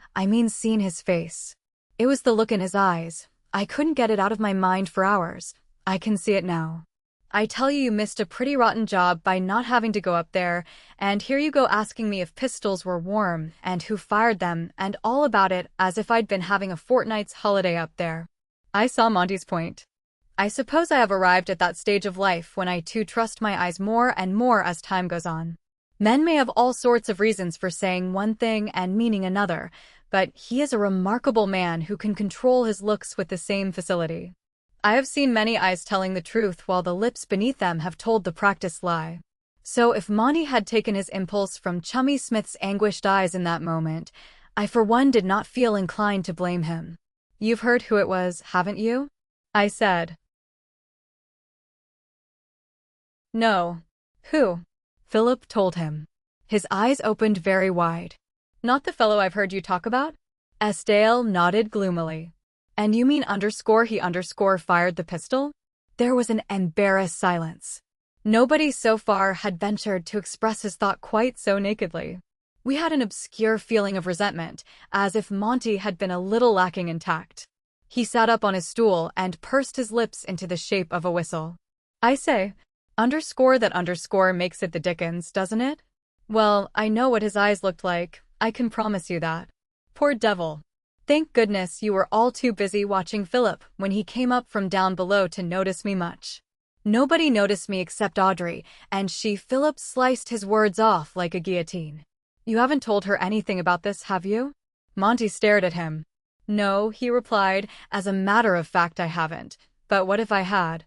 seen his face. It was the look in his eyes. I couldn't get it out of my mind for hours. I can see it now. I tell you, you missed a pretty rotten job by not having to go up there, and here you go asking me if pistols were warm, and who fired them, and all about it as if I'd been having a fortnight's holiday up there. I saw Monty's point. I suppose I have arrived at that stage of life when I too trust my eyes more and more as time goes on. Men may have all sorts of reasons for saying one thing and meaning another, but he is a remarkable man who can control his looks with the same facility. I have seen many eyes telling the truth while the lips beneath them have told the practiced lie. So if Monty had taken his impulse from Chummy Smith's anguished eyes in that moment, I for one did not feel inclined to blame him. You've heard who it was, haven't you? I said. No. Who? Philip told him. His eyes opened very wide. Not the fellow I've heard you talk about? Estelle nodded gloomily. And you mean he fired the pistol? There was an embarrassed silence. Nobody so far had ventured to express his thought quite so nakedly. We had an obscure feeling of resentment, as if Monty had been a little lacking in tact. He sat up on his stool and pursed his lips into the shape of a whistle. I say, that makes it the dickens, doesn't it? Well, I know what his eyes looked like, I can promise you that. Poor devil. Thank goodness you were all too busy watching Philip when he came up from down below to notice me much. Nobody noticed me except Audrey, and Philip sliced his words off like a guillotine. You haven't told her anything about this, have you? Monty stared at him. No, he replied, as a matter of fact I haven't. But what if I had?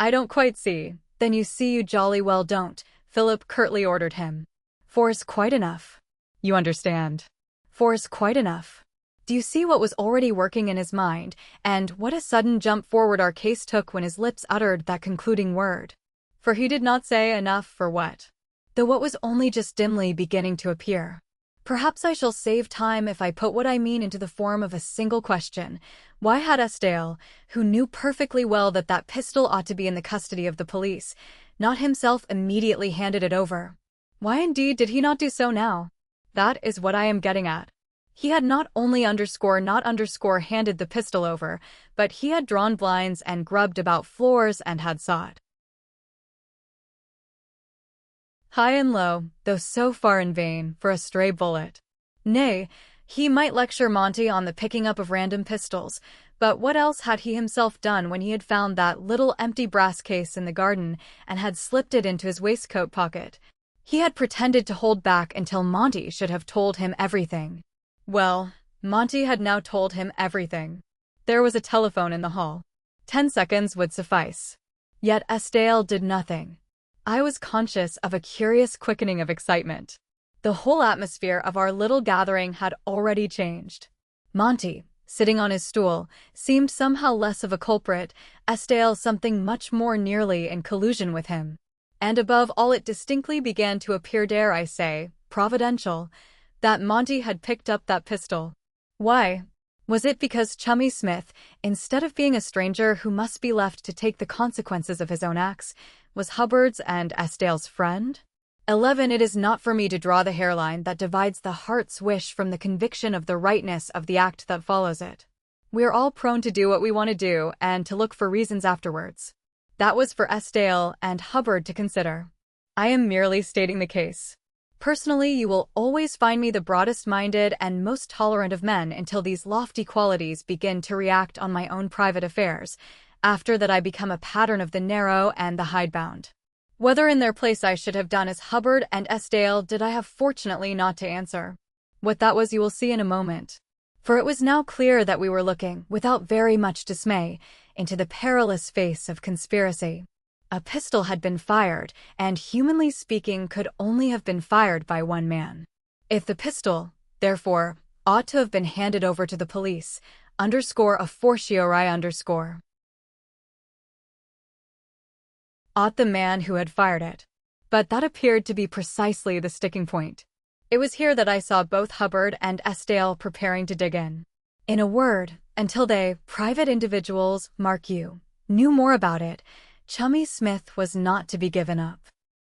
I don't quite see. Then you see you jolly well don't, Philip curtly ordered him. Force quite enough. You understand. Force quite enough. Do you see what was already working in his mind, and what a sudden jump forward our case took when his lips uttered that concluding word? For he did not say enough for what? Though what was only just dimly beginning to appear. Perhaps I shall save time if I put what I mean into the form of a single question. Why had Estelle, who knew perfectly well that that pistol ought to be in the custody of the police, not himself immediately handed it over? Why indeed did he not do so now? That is what I am getting at. He had not only handed the pistol over, but he had drawn blinds and grubbed about floors and had sought high and low, though so far in vain, for a stray bullet. Nay, he might lecture Monty on the picking up of random pistols, but what else had he himself done when he had found that little empty brass case in the garden and had slipped it into his waistcoat pocket? He had pretended to hold back until Monty should have told him everything. Well, Monty had now told him everything. There was a telephone in the hall. 10 seconds would suffice. Yet Estelle did nothing. I was conscious of a curious quickening of excitement. The whole atmosphere of our little gathering had already changed. Monty, sitting on his stool, seemed somehow less of a culprit, Estelle something much more nearly in collusion with him. And above all it distinctly began to appear, dare I say, providential that Monty had picked up that pistol. Why? Was it because Chummy Smith, instead of being a stranger who must be left to take the consequences of his own acts, was Hubbard's and Estaile's friend? 11. It is not for me to draw the hairline that divides the heart's wish from the conviction of the rightness of the act that follows it. We are all prone to do what we want to do and to look for reasons afterwards. That was for Estaile and Hubbard to consider. I am merely stating the case. Personally, you will always find me the broadest-minded and most tolerant of men until these lofty qualities begin to react on my own private affairs. After that I become a pattern of the narrow and the hidebound. Whether in their place I should have done as Hubbard and Estaile did I have fortunately not to answer. What that was you will see in a moment. For it was now clear that we were looking, without very much dismay, into the perilous face of conspiracy. A pistol had been fired, and humanly speaking could only have been fired by one man. If the pistol, therefore, ought to have been handed over to the police, a fortiori ought the man who had fired it. But that appeared to be precisely the sticking point. It was here that I saw both Hubbard and Estaile preparing to dig in. In a word, until they, private individuals, mark you, knew more about it, Chummy Smith was not to be given up.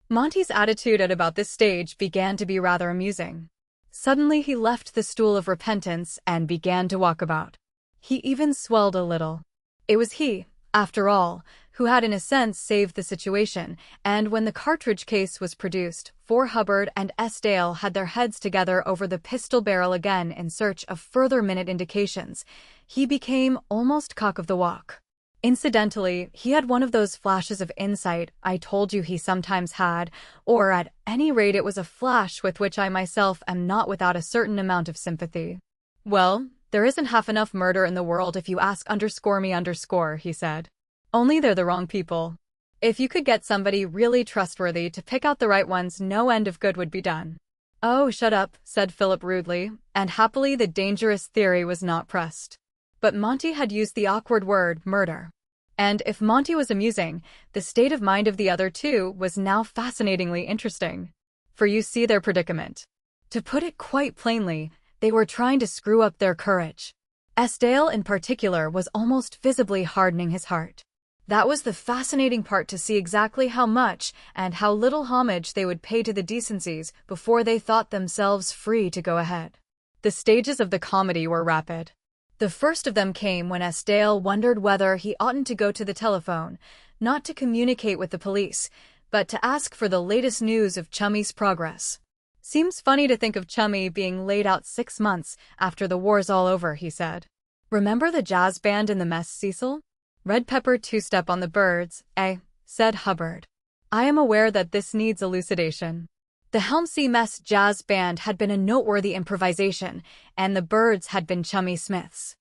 Monty's attitude at about this stage began to be rather amusing. Suddenly he left the stool of repentance and began to walk about. He even swelled a little. It was he, after all, who had in a sense saved the situation, and when the cartridge case was produced, Hubbard and Estaile had their heads together over the pistol barrel again in search of further minute indications. He became almost cock of the walk. Incidentally, he had one of those flashes of insight I told you he sometimes had, or at any rate it was a flash with which I myself am not without a certain amount of sympathy. Well, there isn't half enough murder in the world if you ask _me_, he said. Only they're the wrong people. If you could get somebody really trustworthy to pick out the right ones, no end of good would be done. Oh, shut up, said Philip rudely, and happily the dangerous theory was not pressed. But Monty had used the awkward word, murder. And if Monty was amusing, the state of mind of the other two was now fascinatingly interesting. For you see their predicament. To put it quite plainly, they were trying to screw up their courage. Estaile in particular was almost visibly hardening his heart. That was the fascinating part, to see exactly how much and how little homage they would pay to the decencies before they thought themselves free to go ahead. The stages of the comedy were rapid. The first of them came when Estaile wondered whether he oughtn't to go to the telephone, not to communicate with the police, but to ask for the latest news of Chummy's progress. Seems funny to think of Chummy being laid out 6 months after the war's all over, he said. Remember the jazz band in the mess, Cecil? Red Pepper two-step on the Birds, eh? Said Hubbard. I am aware that this needs elucidation. The Helmsy Mess jazz band had been a noteworthy improvisation, and the Birds had been Chummy Smith's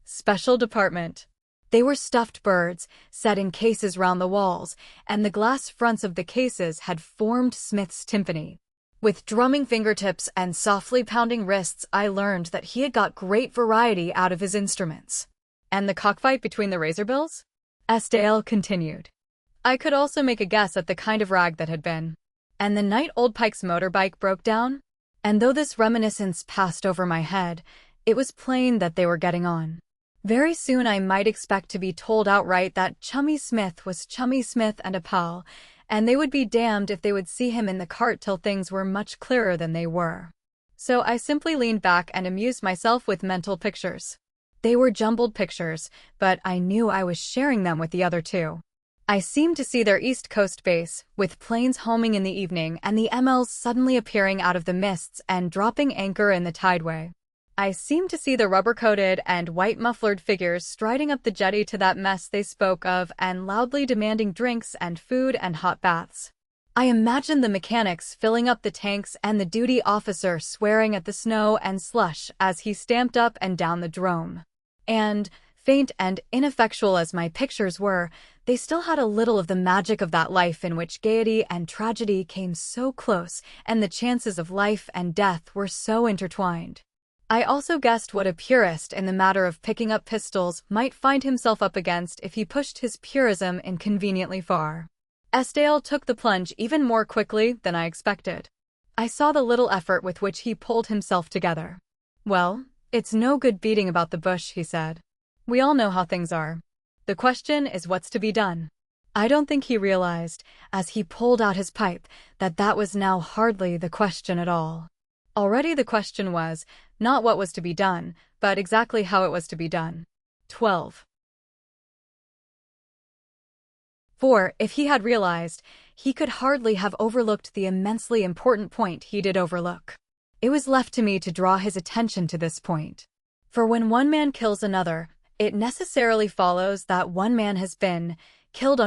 special department. They were stuffed birds, set in cases round the walls, and the glass fronts of the cases had formed Smith's timpani. With drumming fingertips and softly pounding wrists, I learned that he had got great variety out of his instruments. And the cockfight between the razorbills? Estaile continued. I could also make a guess at the kind of rag that had been. And the night old Pike's motorbike broke down? And though this reminiscence passed over my head, it was plain that they were getting on. Very soon I might expect to be told outright that Chummy Smith was Chummy Smith and a pal, and they would be damned if they would see him in the cart till things were much clearer than they were. So I simply leaned back and amused myself with mental pictures. They were jumbled pictures, but I knew I was sharing them with the other two. I seemed to see their East Coast base, with planes homing in the evening and the MLs suddenly appearing out of the mists and dropping anchor in the tideway. I seemed to see the rubber-coated and white-mufflered figures striding up the jetty to that mess they spoke of and loudly demanding drinks and food and hot baths. I imagined the mechanics filling up the tanks and the duty officer swearing at the snow and slush as he stamped up and down the drome. And, faint and ineffectual as my pictures were, they still had a little of the magic of that life in which gaiety and tragedy came so close and the chances of life and death were so intertwined. I also guessed what a purist in the matter of picking up pistols might find himself up against if he pushed his purism inconveniently far. Estienne took the plunge even more quickly than I expected. I saw the little effort with which he pulled himself together. "Well, it's no good beating about the bush," he said. "We all know how things are. The question is what's to be done." I don't think he realized, as he pulled out his pipe, that that was now hardly the question at all. Already the question was, not what was to be done, but exactly how it was to be done. 12. For, if he had realized, he could hardly have overlooked the immensely important point he did overlook. It was left to me to draw his attention to this point. For when one man kills another, it necessarily follows that one man has been killed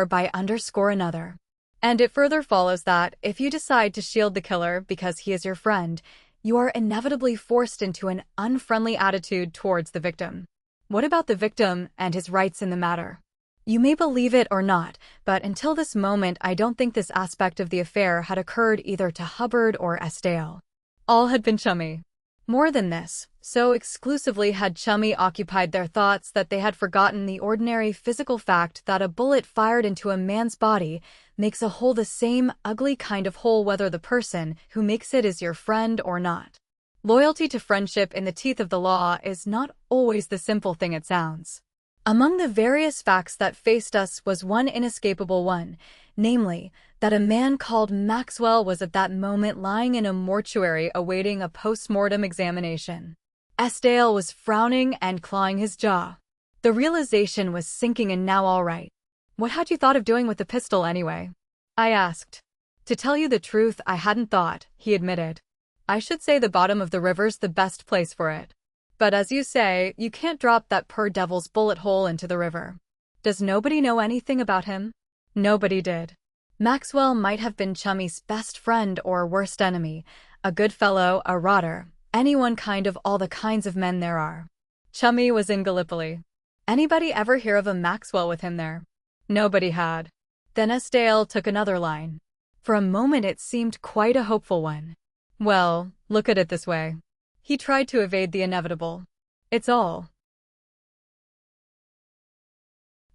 by another. And it further follows that, if you decide to shield the killer because he is your friend, you are inevitably forced into an unfriendly attitude towards the victim. What about the victim and his rights in the matter? You may believe it or not, but until this moment I don't think this aspect of the affair had occurred either to Hubbard or Estienne. All had been chummy. More than this, so exclusively had chummy occupied their thoughts that they had forgotten the ordinary physical fact that a bullet fired into a man's body makes a hole, the same ugly kind of hole, whether the person who makes it is your friend or not. Loyalty to friendship in the teeth of the law is not always the simple thing it sounds. Among the various facts that faced us was one inescapable one, namely, that a man called Maxwell was at that moment lying in a mortuary awaiting a post-mortem examination. Estienne was frowning and clawing his jaw. The realization was sinking in now. "All right. What had you thought of doing with the pistol anyway?" I asked. "To tell you the truth, I hadn't thought," he admitted. "I should say the bottom of the river's the best place for it. But as you say, you can't drop that poor devil's bullet hole into the river." "Does nobody know anything about him?" Nobody did. Maxwell might have been Chummy's best friend or worst enemy, a good fellow, a rotter, anyone, kind of all the kinds of men there are. Chummy was in Gallipoli. Anybody ever hear of a Maxwell with him there? Nobody had. Then Estienne took another line. For a moment it seemed quite a hopeful one. "Well, look at it this way." He tried to evade the inevitable. "It's all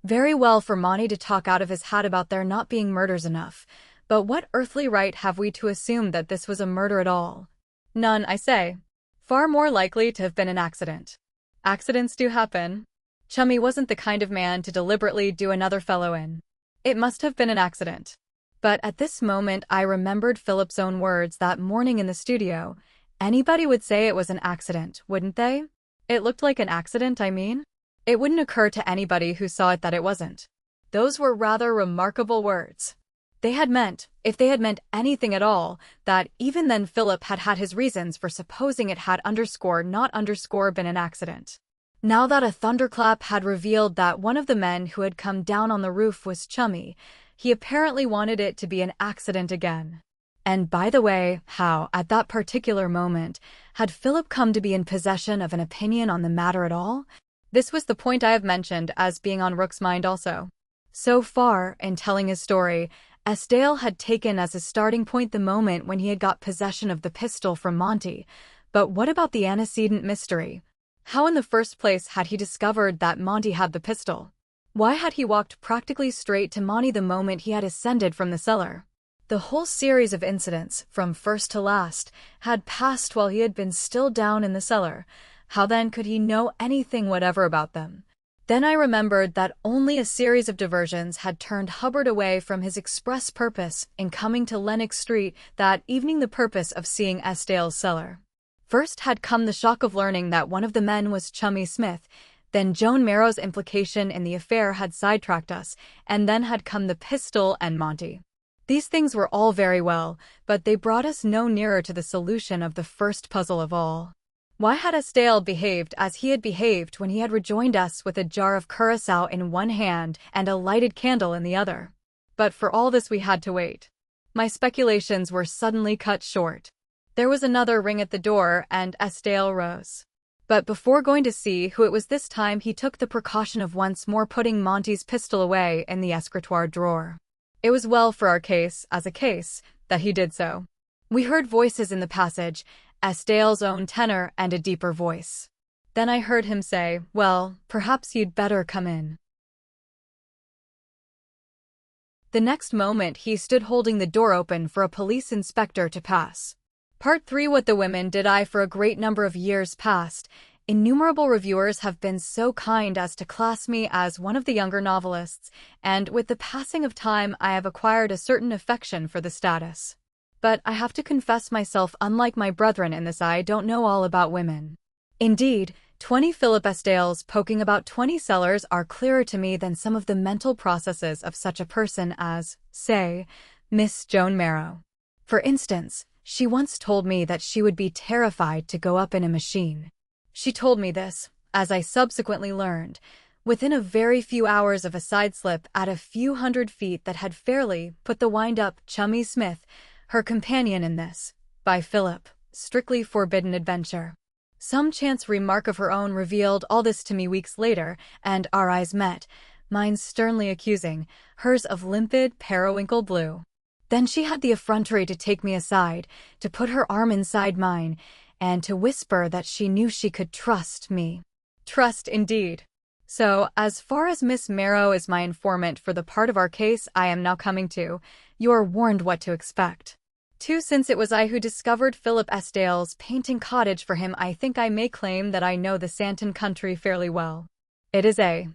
very well for Monty to talk out of his hat about there not being murders enough, but what earthly right have we to assume that this was a murder at all? None, I say. Far more likely to have been an accident. Accidents do happen. Chummy wasn't the kind of man to deliberately do another fellow in. It must have been an accident." But at this moment I remembered Philip's own words that morning in the studio. Anybody would say it was an accident, wouldn't they? It looked like an accident, I mean. It wouldn't occur to anybody who saw it that it wasn't. Those were rather remarkable words. They had meant, if they had meant anything at all, that even then Philip had had his reasons for supposing it had not been an accident. Now that a thunderclap had revealed that one of the men who had come down on the roof was Chummy, he apparently wanted it to be an accident again. And by the way, how, at that particular moment, had Philip come to be in possession of an opinion on the matter at all? This was the point I have mentioned as being on Rook's mind also. So far, in telling his story, Estienne had taken as his starting point the moment when he had got possession of the pistol from Monty. But what about the antecedent mystery? How in the first place had he discovered that Monty had the pistol? Why had he walked practically straight to Monty the moment he had ascended from the cellar? The whole series of incidents, from first to last, had passed while he had been still down in the cellar. How then could he know anything whatever about them? Then I remembered that only a series of diversions had turned Hubbard away from his express purpose in coming to Lennox Street that evening, the purpose of seeing Estienne's cellar. First had come the shock of learning that one of the men was Chummy Smith, then Joan Marrow's implication in the affair had sidetracked us, and then had come the pistol and Monty. These things were all very well, but they brought us no nearer to the solution of the first puzzle of all. Why had Estienne behaved as he had behaved when he had rejoined us with a jar of curacao in one hand and a lighted candle in the other? But for all this we had to wait. My speculations were suddenly cut short. There was another ring at the door and Estienne rose. But before going to see who it was this time, he took the precaution of once more putting Monty's pistol away in the escritoire drawer. It was well for our case, as a case, that he did so. We heard voices in the passage, Estienne's own tenor and a deeper voice. Then I heard him say, "Well, perhaps you'd better come in." The next moment he stood holding the door open for a police inspector to pass. Part 3. What the women did I for a great number of years past. Innumerable reviewers have been so kind as to class me as one of the younger novelists, and with the passing of time I have acquired a certain affection for the status. But I have to confess myself unlike my brethren in this: I don't know all about women. Indeed, 20 Philip Estiles poking about 20 cellars are clearer to me than some of the mental processes of such a person as, say, Miss Joan Marrow. For instance, she once told me that she would be terrified to go up in a machine. She told me this, as I subsequently learned, within a very few hours of a sideslip at a few hundred feet that had fairly put the wind-up Chummy Smith, her companion in this, by Philip, strictly forbidden adventure. Some chance remark of her own revealed all this to me weeks later, and our eyes met, mine sternly accusing, hers of limpid periwinkle blue. Then she had the effrontery to take me aside, to put her arm inside mine, and to whisper that she knew she could trust me. Trust indeed. So, as far as Miss Marrow is my informant for the part of our case I am now coming to, you are warned what to expect. 2. Since it was I who discovered Philip Estiles painting cottage for him, I think I may claim that I know the Santon country fairly well. It is a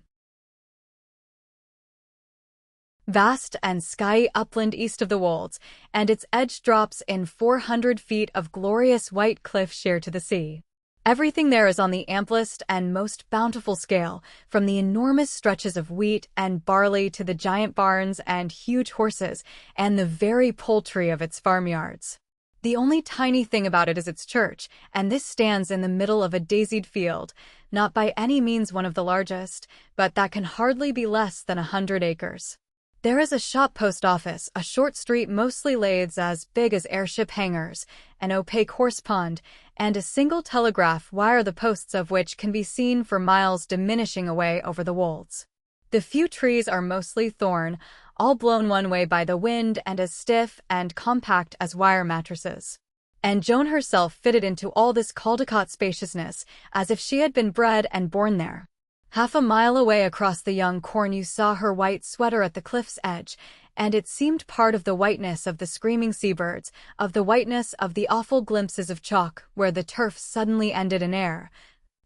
vast and skyey upland east of the Wolds, and its edge drops in 400 feet of glorious white cliff sheer to the sea. Everything there is on the amplest and most bountiful scale, from the enormous stretches of wheat and barley to the giant barns and huge horses, and the very poultry of its farmyards. The only tiny thing about it is its church, and this stands in the middle of a daisied field, not by any means one of the largest, but that can hardly be less than 100 acres. There is a shop post office, a short street mostly lathes as big as airship hangars, an opaque horse pond, and a single telegraph wire the posts of which can be seen for miles diminishing away over the wolds. The few trees are mostly thorn, all blown one way by the wind and as stiff and compact as wire mattresses. And Joan herself fitted into all this Caldecott spaciousness, as if she had been bred and born there. Half a mile away across the young corn you saw her white sweater at the cliff's edge, and it seemed part of the whiteness of the screaming seabirds, of the whiteness of the awful glimpses of chalk where the turf suddenly ended in air,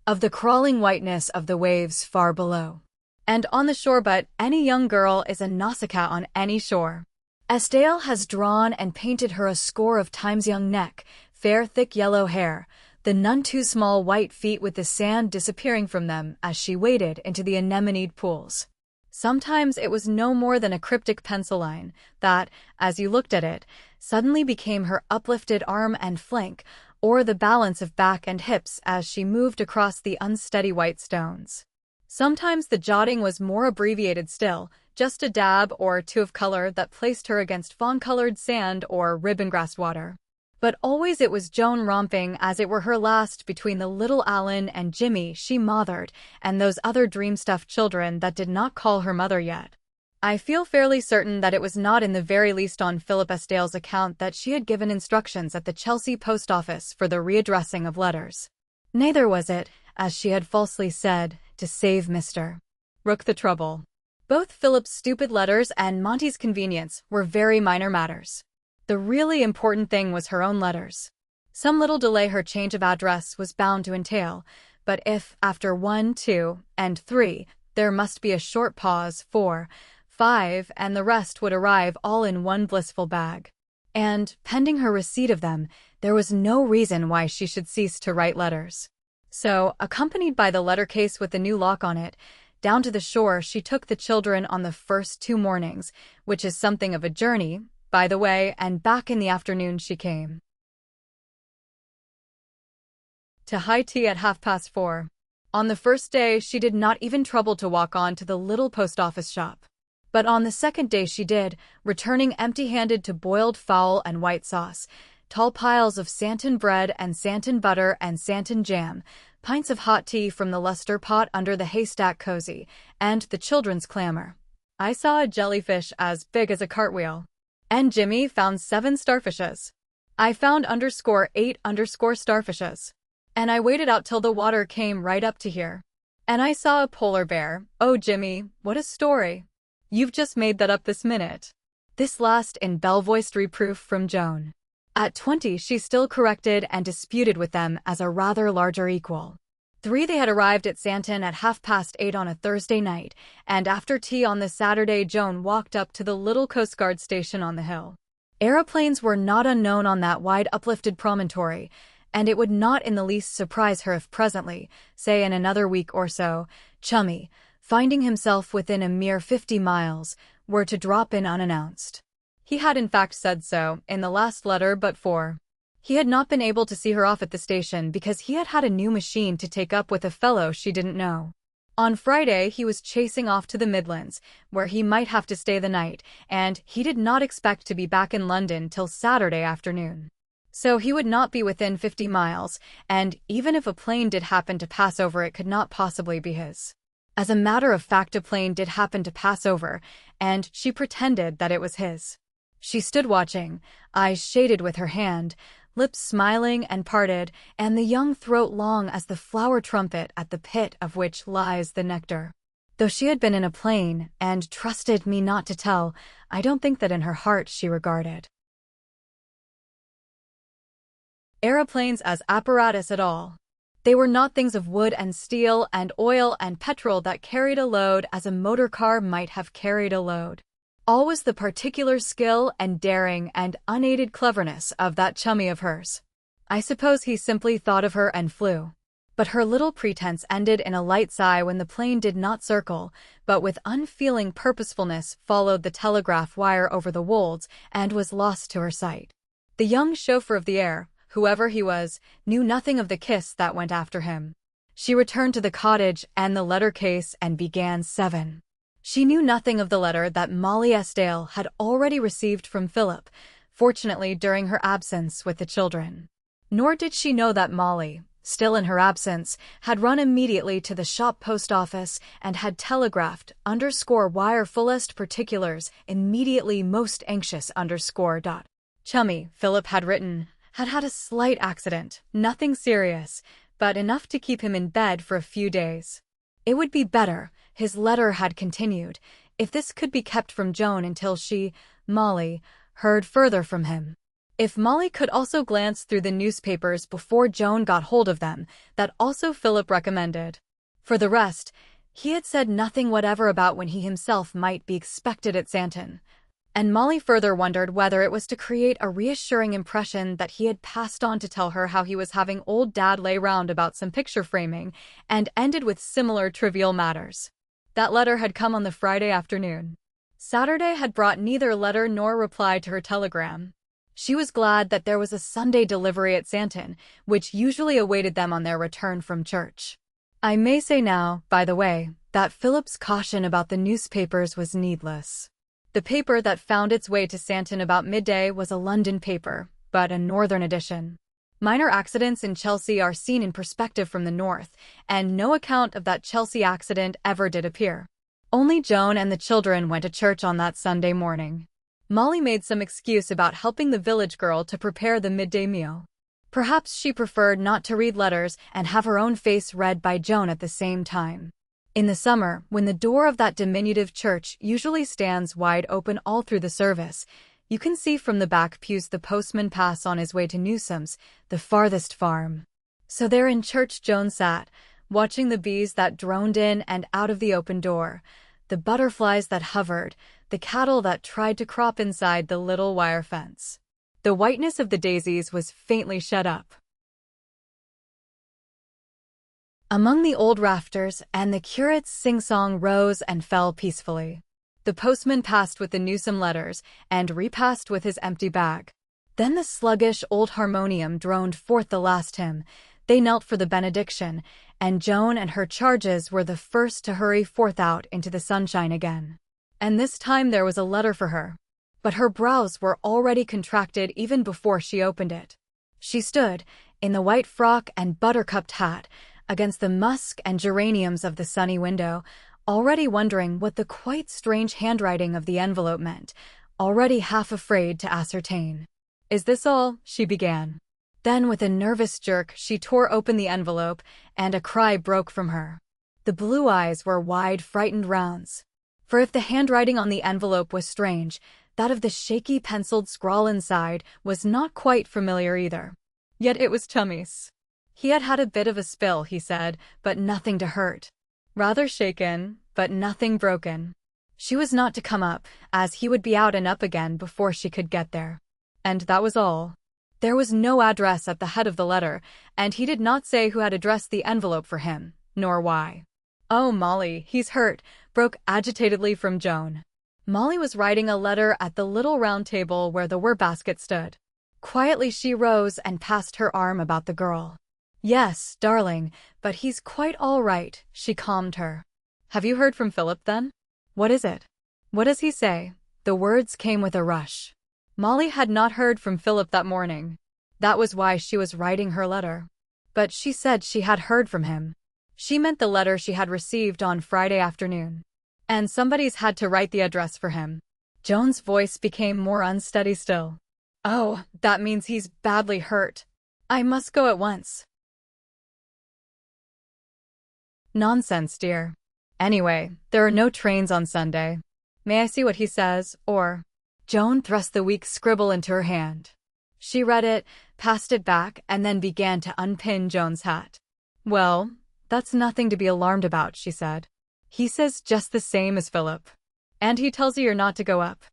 of the crawling whiteness of the waves far below. And on the shore, but any young girl is a Nausicaa on any shore. Estiles has drawn and painted her a score of times: young neck, fair thick yellow hair, the none too small white feet with the sand disappearing from them as she waded into the anemonied pools. Sometimes it was no more than a cryptic pencil line that, as you looked at it, suddenly became her uplifted arm and flank, or the balance of back and hips as she moved across the unsteady white stones. Sometimes the jotting was more abbreviated still, just a dab or two of color that placed her against fawn-colored sand or ribbon-grassed water. But always it was Joan romping as it were her last between the little Alan and Jimmy she mothered and those other dream-stuffed children that did not call her mother yet. I feel fairly certain that it was not in the very least on Philip Estiles' account that she had given instructions at the Chelsea post office for the readdressing of letters. Neither was it, as she had falsely said, to save Mr. Rook the trouble. Both Philip's stupid letters and Monty's convenience were very minor matters. The really important thing was her own letters. Some little delay her change of address was bound to entail, but if, after 1, 2, and 3, there must be a short pause, 4, 5, and the rest would arrive all in one blissful bag. And, pending her receipt of them, there was no reason why she should cease to write letters. So, accompanied by the letter case with the new lock on it, down to the shore she took the children on the first 2 mornings, which is something of a journey, by the way, and back in the afternoon she came to high tea at 4:30. On the first day she did not even trouble to walk on to the little post office shop. But on the second day she did, returning empty-handed to boiled fowl and white sauce, tall piles of Santon bread and Santon butter and Santon jam, pints of hot tea from the lustre pot under the haystack cozy, and the children's clamor. I saw a jellyfish as big as a cartwheel. And Jimmy found 7 starfishes. I found _8 starfishes. And I waited out till the water came right up to here. And I saw a polar bear. Oh, Jimmy, what a story. You've just made that up this minute. This last in bell-voiced reproof from Joan. At 20, she still corrected and disputed with them as a rather larger equal. 3. They had arrived at Santon at 8:30 on a Thursday night, and after tea on the Saturday, Joan walked up to the little Coast Guard station on the hill. Aeroplanes were not unknown on that wide uplifted promontory, and it would not in the least surprise her if presently, say in another week or so, Chummy, finding himself within a mere 50 miles, were to drop in unannounced. He had in fact said so in the last letter, but he had not been able to see her off at the station because he had had a new machine to take up with a fellow she didn't know. On Friday he was chasing off to the Midlands, where he might have to stay the night, and he did not expect to be back in London till Saturday afternoon. So he would not be within 50 miles, and even if a plane did happen to pass over, it could not possibly be his. As a matter of fact, a plane did happen to pass over, and she pretended that it was his. She stood watching, eyes shaded with her hand, lips smiling and parted, and the young throat long as the flower trumpet at the pit of which lies the nectar. Though she had been in a plane, and trusted me not to tell, I don't think that in her heart she regarded aeroplanes as apparatus at all. They were not things of wood and steel and oil and petrol that carried a load as a motor car might have carried a load. All was the particular skill and daring and unaided cleverness of that Chummy of hers. I suppose he simply thought of her and flew. But her little pretense ended in a light sigh when the plane did not circle, but with unfeeling purposefulness followed the telegraph wire over the Wolds and was lost to her sight. The young chauffeur of the air, whoever he was, knew nothing of the kiss that went after him. She returned to the cottage and the letter case and began 7. She knew nothing of the letter that Molly Estill had already received from Philip, fortunately during her absence with the children. Nor did she know that Molly, still in her absence, had run immediately to the shop post office and had telegraphed _wire fullest particulars immediately most anxious _. Chummy, Philip had written, had had a slight accident, nothing serious, but enough to keep him in bed for a few days. It would be better, his letter had continued, if this could be kept from Joan until she, Molly, heard further from him. If Molly could also glance through the newspapers before Joan got hold of them, that also Philip recommended. For the rest, he had said nothing whatever about when he himself might be expected at Santon. And Molly further wondered whether it was to create a reassuring impression that he had passed on to tell her how he was having old Dad lay round about some picture framing, and ended with similar trivial matters. That letter had come on the Friday afternoon. Saturday had brought neither letter nor reply to her telegram. She was glad that there was a Sunday delivery at Santon, which usually awaited them on their return from church. I may say now, by the way, that Philip's caution about the newspapers was needless. The paper that found its way to Santon about midday was a London paper, but a northern edition. Minor accidents in Chelsea are seen in perspective from the north, and no account of that Chelsea accident ever did appear. Only Joan and the children went to church on that Sunday morning. Molly made some excuse about helping the village girl to prepare the midday meal. Perhaps she preferred not to read letters and have her own face read by Joan at the same time. In the summer, when the door of that diminutive church usually stands wide open all through the service, you can see from the back pews the postman pass on his way to Newsom's, the farthest farm. So there in church Joan sat, watching the bees that droned in and out of the open door, the butterflies that hovered, the cattle that tried to crop inside the little wire fence. The whiteness of the daisies was faintly shut up among the old rafters, and the curate's sing-song rose and fell peacefully. The postman passed with the Newsom letters, and repassed with his empty bag. Then the sluggish old harmonium droned forth the last hymn. They knelt for the benediction, and Joan and her charges were the first to hurry forth out into the sunshine again. And this time there was a letter for her. But her brows were already contracted even before she opened it. She stood, in the white frock and buttercupped hat, against the musk and geraniums of the sunny window, already wondering what the quite strange handwriting of the envelope meant, already half afraid to ascertain. "Is this all?" she began. Then with a nervous jerk she tore open the envelope, and a cry broke from her. The blue eyes were wide frightened rounds. For if the handwriting on the envelope was strange, That of the shaky penciled scrawl inside was not quite familiar either. Yet it was Chummy's. He had had a bit of a spill, he said, but nothing to hurt. Rather shaken, but nothing broken. She was not to come up, as he would be out and up again before she could get there. And that was all. There was no address at the head of the letter, and he did not say who had addressed the envelope for him, nor why. "Oh, Molly, he's hurt," broke agitatedly from Joan. Molly was writing a letter at the little round table where the workbasket stood. Quietly she rose and passed her arm about the girl. "Yes, darling, but he's quite all right," she calmed her. "Have you heard from Philip, then? What is it? What does he say?" The words came with a rush. Molly had not heard from Philip that morning. That was why she was writing her letter. But she said she had heard from him. She meant the letter she had received on Friday afternoon. And somebody's had to write the address for him. Joan's voice became more unsteady still. "Oh, that means he's badly hurt. I must go at once." "Nonsense, dear. Anyway, there are no trains on Sunday. May I see what he says, or—" Joan thrust the weak scribble into her hand. She read it, passed it back, and then began to unpin Joan's hat. "Well, that's nothing to be alarmed about," she said. "He says just the same as Philip. And he tells you you're not to go up.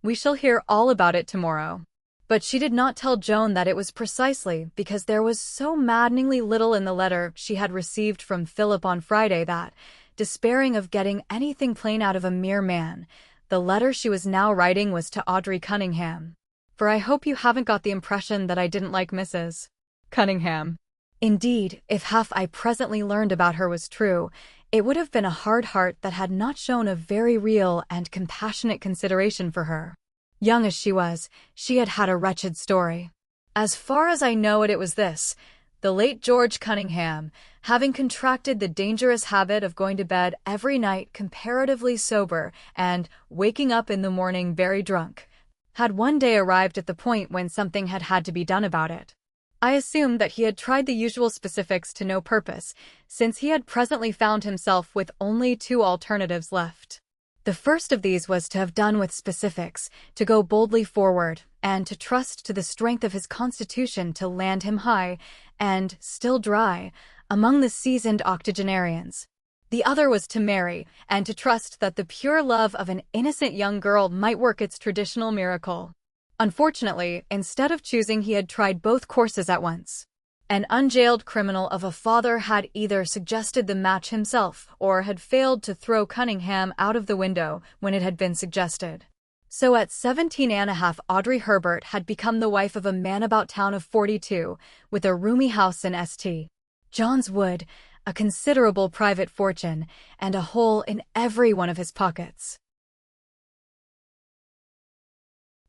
We shall hear all about it tomorrow." But she did not tell Joan that it was precisely because there was so maddeningly little in the letter she had received from Philip on Friday that, despairing of getting anything plain out of a mere man, the letter she was now writing was to Audrey Cunningham. "For I hope you haven't got the impression that I didn't like Mrs. Cunningham. Indeed, if half I presently learned about her was true, it would have been a hard heart that had not shown a very real and compassionate consideration for her. Young as she was, she had had a wretched story. As far as I know it was this: the late George Cunningham, having contracted the dangerous habit of going to bed every night comparatively sober and waking up in the morning very drunk, had one day arrived at the point when something had to be done about it. I assumed that he had tried the usual specifics to no purpose, since he had presently found himself with only two alternatives left. The first of these was to have done with specifics, to go boldly forward, and to trust to the strength of his constitution to land him high, and still dry, among the seasoned octogenarians. The other was to marry, and to trust that the pure love of an innocent young girl might work its traditional miracle. Unfortunately, instead of choosing, he had tried both courses at once. An unjailed criminal of a father had either suggested the match himself or had failed to throw Cunningham out of the window when it had been suggested. So at 17.5, Audrey Herbert had become the wife of a man about town of 42, with a roomy house in St. John's Wood, a considerable private fortune, and a hole in every one of his pockets.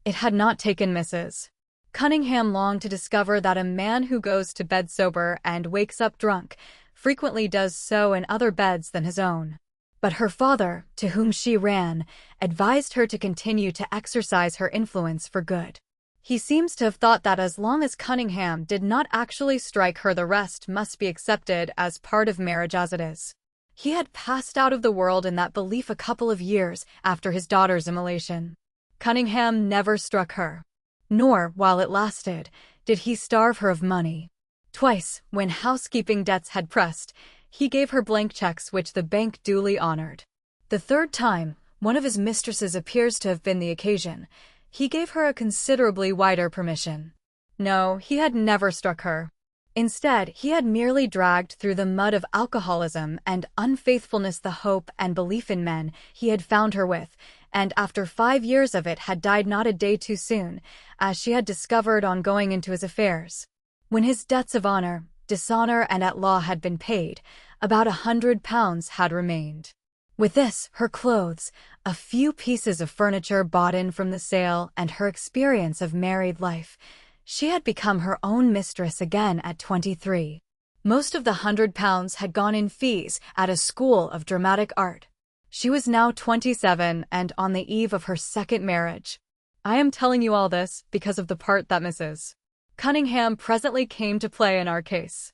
It had not taken Mrs. Cunningham long to discover that a man who goes to bed sober and wakes up drunk frequently does so in other beds than his own. But her father, to whom she ran, advised her to continue to exercise her influence for good. He seems to have thought that as long as Cunningham did not actually strike her, the rest must be accepted as part of marriage as it is. He had passed out of the world in that belief a couple of years after his daughter's immolation. Cunningham never struck her. Nor, while it lasted, did he starve her of money. Twice, when housekeeping debts had pressed, he gave her blank checks which the bank duly honored. The third time, one of his mistresses appears to have been the occasion, he gave her a considerably wider permission. No, he had never struck her. Instead, he had merely dragged through the mud of alcoholism and unfaithfulness the hope and belief in men he had found her with, and after 5 years of it had died not a day too soon, as she had discovered on going into his affairs. When his debts of honor, dishonor, and at law had been paid, about £100 had remained. With this, her clothes, a few pieces of furniture bought in from the sale, and her experience of married life, she had become her own mistress again at 23. Most of the £100 had gone in fees at a school of dramatic art. She was now 27 and on the eve of her second marriage. I am telling you all this because of the part that Mrs. Cunningham presently came to play in our case.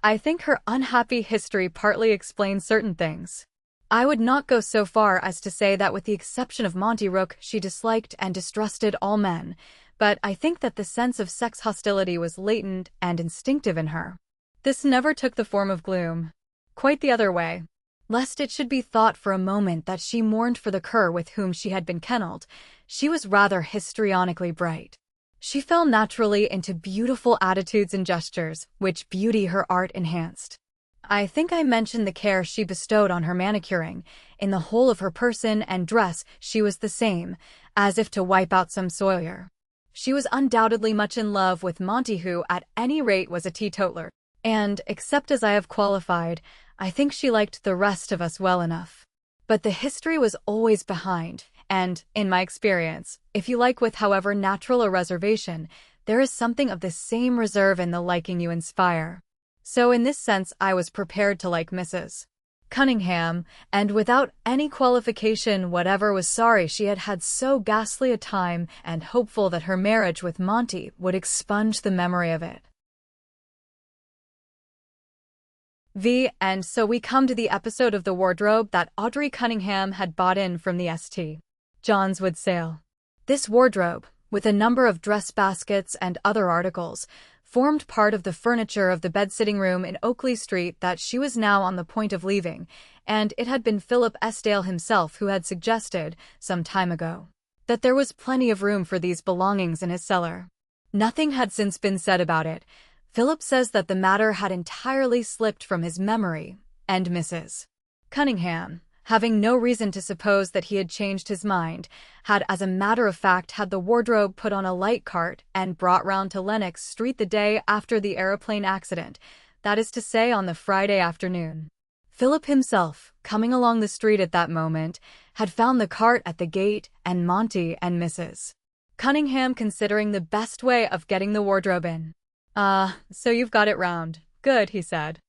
I think her unhappy history partly explains certain things. I would not go so far as to say that with the exception of Monty Rook, she disliked and distrusted all men, but I think that the sense of sex hostility was latent and instinctive in her. This never took the form of gloom. Quite the other way. Lest it should be thought for a moment that she mourned for the cur with whom she had been kennelled, she was rather histrionically bright. She fell naturally into beautiful attitudes and gestures, which beauty her art enhanced. I think I mentioned the care she bestowed on her manicuring. In the whole of her person and dress she was the same, as if to wipe out some soilure. She was undoubtedly much in love with Monty, who at any rate was a teetotaler, and, except as I have qualified, I think she liked the rest of us well enough. But the history was always behind, and, in my experience, if you like with however natural a reservation, there is something of the same reserve in the liking you inspire. So in this sense I was prepared to like Mrs. Cunningham, and without any qualification whatever was sorry she had had so ghastly a time and hopeful that her marriage with Monty would expunge the memory of it. And so we come to the episode of the wardrobe that Audrey Cunningham had bought in from the St. John's Wood sale. This wardrobe, with a number of dress baskets and other articles, formed part of the furniture of the bed-sitting room in Oakley Street that she was now on the point of leaving, and it had been Philip Estill himself who had suggested, some time ago, that there was plenty of room for these belongings in his cellar. Nothing had since been said about it. Philip says that the matter had entirely slipped from his memory, and Mrs. Cunningham, having no reason to suppose that he had changed his mind, had as a matter of fact had the wardrobe put on a light cart and brought round to Lenox Street the day after the aeroplane accident, that is to say on the Friday afternoon. Philip himself, coming along the street at that moment, had found the cart at the gate and Monty and Mrs. Cunningham considering the best way of getting the wardrobe in. So you've got it round. Good, he said.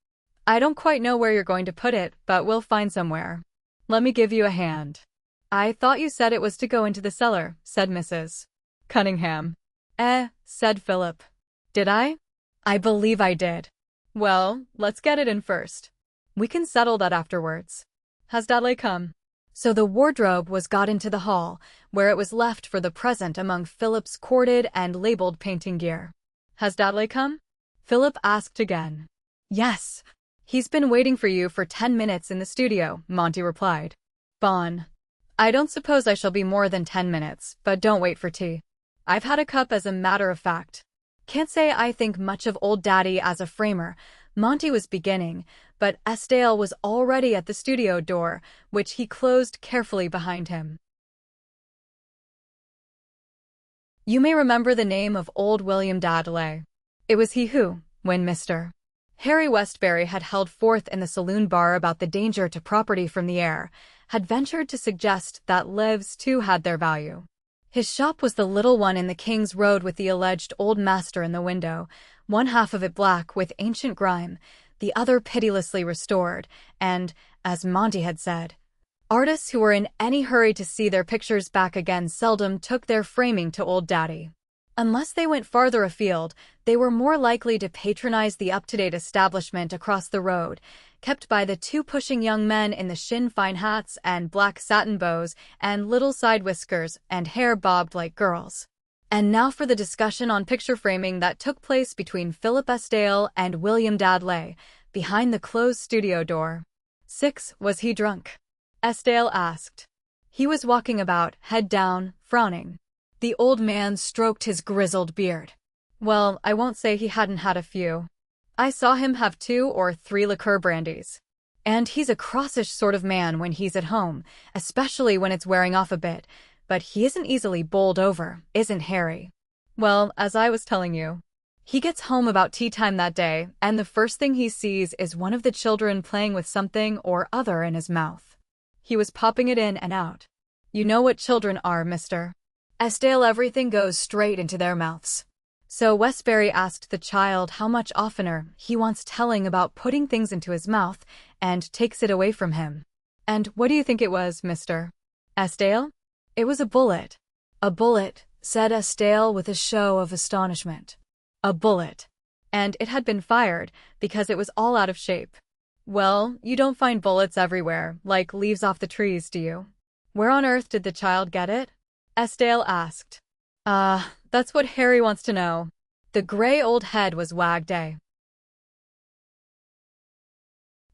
I don't quite know where you're going to put it, but we'll find somewhere. Let me give you a hand. I thought you said it was to go into the cellar, said Mrs. Cunningham. Said Philip. Did I? I believe I did. Well, let's get it in first. We can settle that afterwards. Has Dudley come? So the wardrobe was got into the hall, where it was left for the present among Philip's corded and labelled painting gear. Has Dudley come? Philip asked again. Yes. He's been waiting for you for 10 minutes in the studio, Monty replied. Bon. I don't suppose I shall be more than 10 minutes, but don't wait for tea. I've had a cup as a matter of fact. Can't say I think much of old Daddy as a framer, Monty was beginning, but Estill was already at the studio door, which he closed carefully behind him. You may remember the name of old William Dudley. It was he who, when Mr. Harry Westbury had held forth in the saloon bar about the danger to property from the air, had ventured to suggest that lives too had their value. His shop was the little one in the King's Road with the alleged old master in the window, one half of it black with ancient grime, the other pitilessly restored, and, as Monty had said, artists who were in any hurry to see their pictures back again seldom took their framing to old Daddy. Unless they went farther afield, they were more likely to patronize the up-to-date establishment across the road, kept by the two pushing young men in the shin-fine hats and black satin bows and little side whiskers and hair bobbed like girls. And now for the discussion on picture framing that took place between Philip Estill and William Dudley, behind the closed studio door. 6. Was he drunk? Estill asked. He was walking about, head down, frowning. The old man stroked his grizzled beard. Well, I won't say he hadn't had a few. I saw him have 2 or 3 liqueur brandies. And he's a crossish sort of man when he's at home, especially when it's wearing off a bit, but he isn't easily bowled over, isn't Harry? Well, as I was telling you. He gets home about tea time that day, and the first thing he sees is one of the children playing with something or other in his mouth. He was popping it in and out. You know what children are, Mr. Estill, everything goes straight into their mouths. So Westbury asked the child how much oftener he wants telling about putting things into his mouth and takes it away from him. And what do you think it was, Mr. Estill? It was a bullet. A bullet, said Estill with a show of astonishment. A bullet. And it had been fired, because it was all out of shape. Well, you don't find bullets everywhere, like leaves off the trees, do you? Where on earth did the child get it? Estelle asked. That's what Harry wants to know. The gray old head was wagged a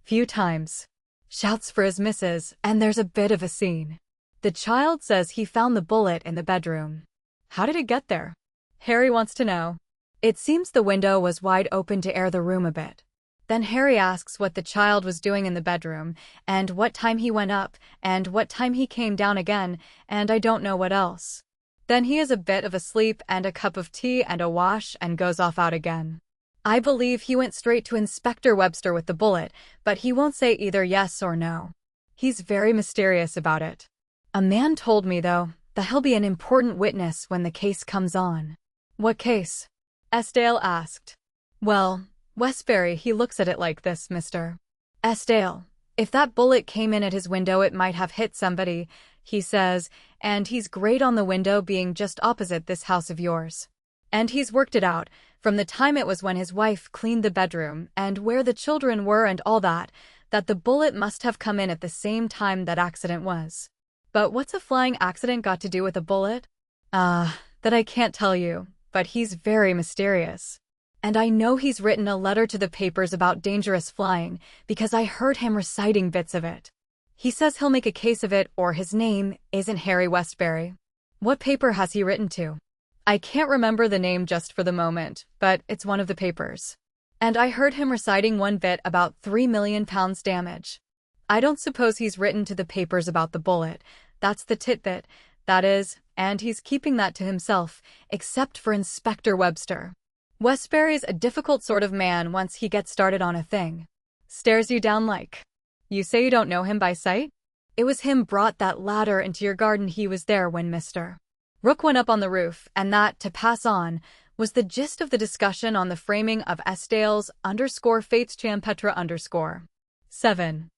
few times. Shouts for his missus, and there's a bit of a scene. The child says he found the bullet in the bedroom. How did it get there? Harry wants to know. It seems the window was wide open to air the room a bit. Then Harry asks what the child was doing in the bedroom, and what time he went up, and what time he came down again, and I don't know what else. Then he has a bit of a sleep and a cup of tea and a wash and goes off out again. I believe he went straight to Inspector Webster with the bullet, but he won't say either yes or no. He's very mysterious about it. A man told me, though, that he'll be an important witness when the case comes on. What case? Estelle asked. Well, Westbury, he looks at it like this, Mr. Estelle. If that bullet came in at his window, it might have hit somebody, he says, and he's great on the window being just opposite this house of yours. And he's worked it out, from the time it was when his wife cleaned the bedroom and where the children were and all that, that the bullet must have come in at the same time that accident was. But what's a flying accident got to do with a bullet? That I can't tell you, but he's very mysterious. And I know he's written a letter to the papers about dangerous flying, because I heard him reciting bits of it. He says he'll make a case of it, or his name isn't Harry Westbury. What paper has he written to? I can't remember the name just for the moment, but it's one of the papers. And I heard him reciting one bit about £3 million damage. I don't suppose he's written to the papers about the bullet. That's the titbit, that is, and he's keeping that to himself, except for Inspector Webster. Westbury's a difficult sort of man once he gets started on a thing. Stares you down like. You say you don't know him by sight? It was him brought that ladder into your garden. He was there when Mr. Rook went up on the roof, and that, to pass on, was the gist of the discussion on the framing of Estelle's _Fates Champetra 7.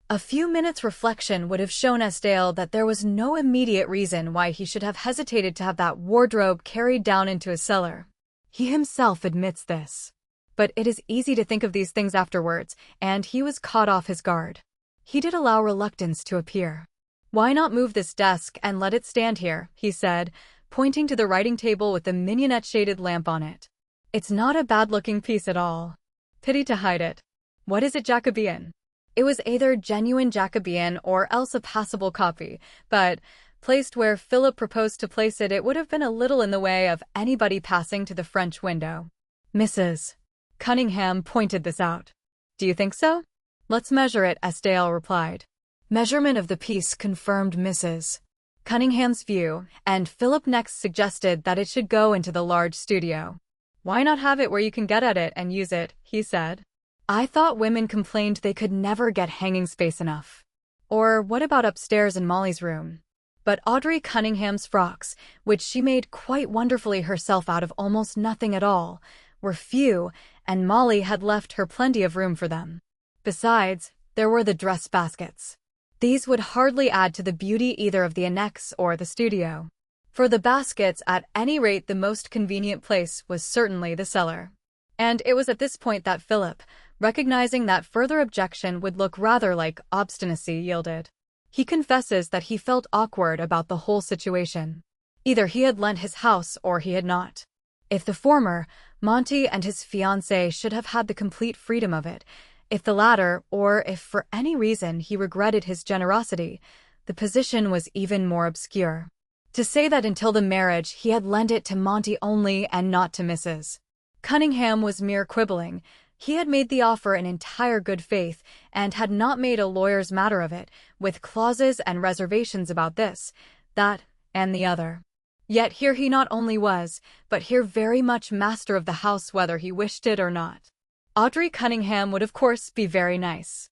A few minutes' reflection would have shown Estelle that there was no immediate reason why he should have hesitated to have that wardrobe carried down into his cellar. He himself admits this. But it is easy to think of these things afterwards, and he was caught off his guard. He did allow reluctance to appear. Why not move this desk and let it stand here, he said, pointing to the writing table with the mignonette-shaded lamp on it. It's not a bad-looking piece at all. Pity to hide it. What is it, Jacobean? It was either genuine Jacobean or else a passable copy, but, placed where Philip proposed to place it, it would have been a little in the way of anybody passing to the French window. Mrs. Cunningham pointed this out. Do you think so? Let's measure it, Estelle replied. Measurement of the piece confirmed Mrs. Cunningham's view, and Philip next suggested that it should go into the large studio. Why not have it where you can get at it and use it, he said. I thought women complained they could never get hanging space enough. Or what about upstairs in Molly's room? But Audrey Cunningham's frocks, which she made quite wonderfully herself out of almost nothing at all, were few, and Molly had left her plenty of room for them. Besides, there were the dress baskets. These would hardly add to the beauty either of the annex or the studio. For the baskets, at any rate, the most convenient place was certainly the cellar. And it was at this point that Philip, recognizing that further objection would look rather like obstinacy, yielded. He confesses that he felt awkward about the whole situation. Either he had lent his house or he had not. If the former, Monty and his fiancée should have had the complete freedom of it. If the latter, or if for any reason he regretted his generosity, the position was even more obscure. To say that until the marriage he had lent it to Monty only and not to Mrs. Cunningham was mere quibbling. He had made the offer in entire good faith, and had not made a lawyer's matter of it, with clauses and reservations about this, that, and the other. Yet here he not only was, but here very much master of the house whether he wished it or not. Audrey Cunningham would of course be very nice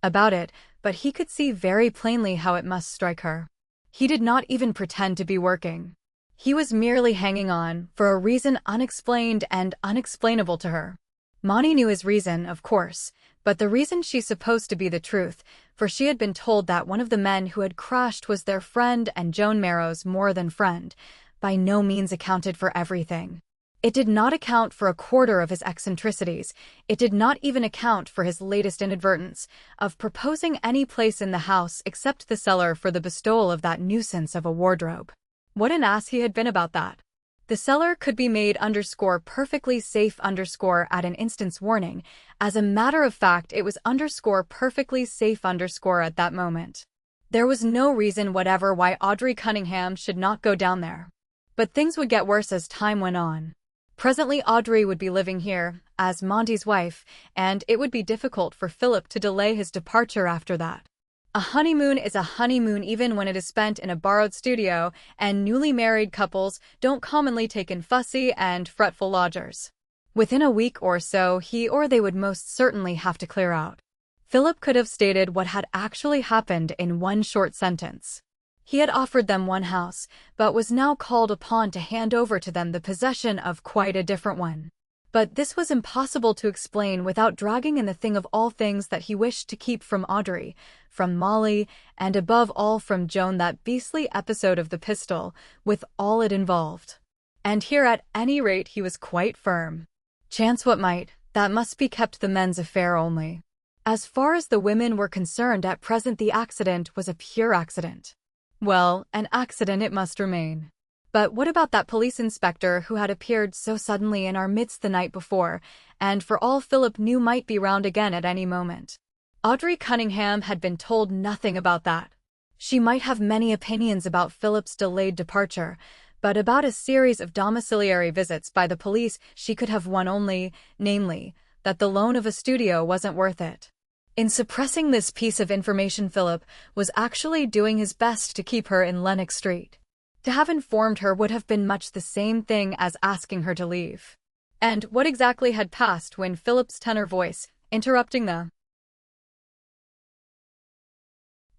about it, but he could see very plainly how it must strike her. He did not even pretend to be working. He was merely hanging on, for a reason unexplained and unexplainable to her. Monty knew his reason, of course, but the reason she supposed to be the truth, for she had been told that one of the men who had crashed was their friend, and Joan Marrow's more than friend, by no means accounted for everything. It did not account for a quarter of his eccentricities. It did not even account for his latest inadvertence of proposing any place in the house except the cellar for the bestowal of that nuisance of a wardrobe. What an ass he had been about that. The cellar could be made _perfectly safe _ at an instant's warning. As a matter of fact, it was _perfectly safe _ at that moment. There was no reason whatever why Audrey Cunningham should not go down there. But things would get worse as time went on. Presently Audrey would be living here, as Monty's wife, and it would be difficult for Philip to delay his departure after that. A honeymoon is a honeymoon even when it is spent in a borrowed studio, and newly married couples don't commonly take in fussy and fretful lodgers. Within a week or so he or they would most certainly have to clear out. Philip could have stated what had actually happened in one short sentence. He had offered them one house, but was now called upon to hand over to them the possession of quite a different one. But this was impossible to explain without dragging in the thing of all things that he wished to keep from Audrey, from Molly, and above all from Joan, that beastly episode of the pistol, with all it involved. And here at any rate he was quite firm. Chance what might, that must be kept the men's affair only. As far as the women were concerned at present, the accident was a pure accident. Well, an accident it must remain. But what about that police inspector who had appeared so suddenly in our midst the night before, and for all Philip knew might be round again at any moment? Audrey Cunningham had been told nothing about that. She might have many opinions about Philip's delayed departure, but about a series of domiciliary visits by the police she could have one only, namely, that the loan of a studio wasn't worth it. In suppressing this piece of information, Philip was actually doing his best to keep her in Lennox Street. To have informed her would have been much the same thing as asking her to leave. And what exactly had passed when Philip's tenor voice, interrupting the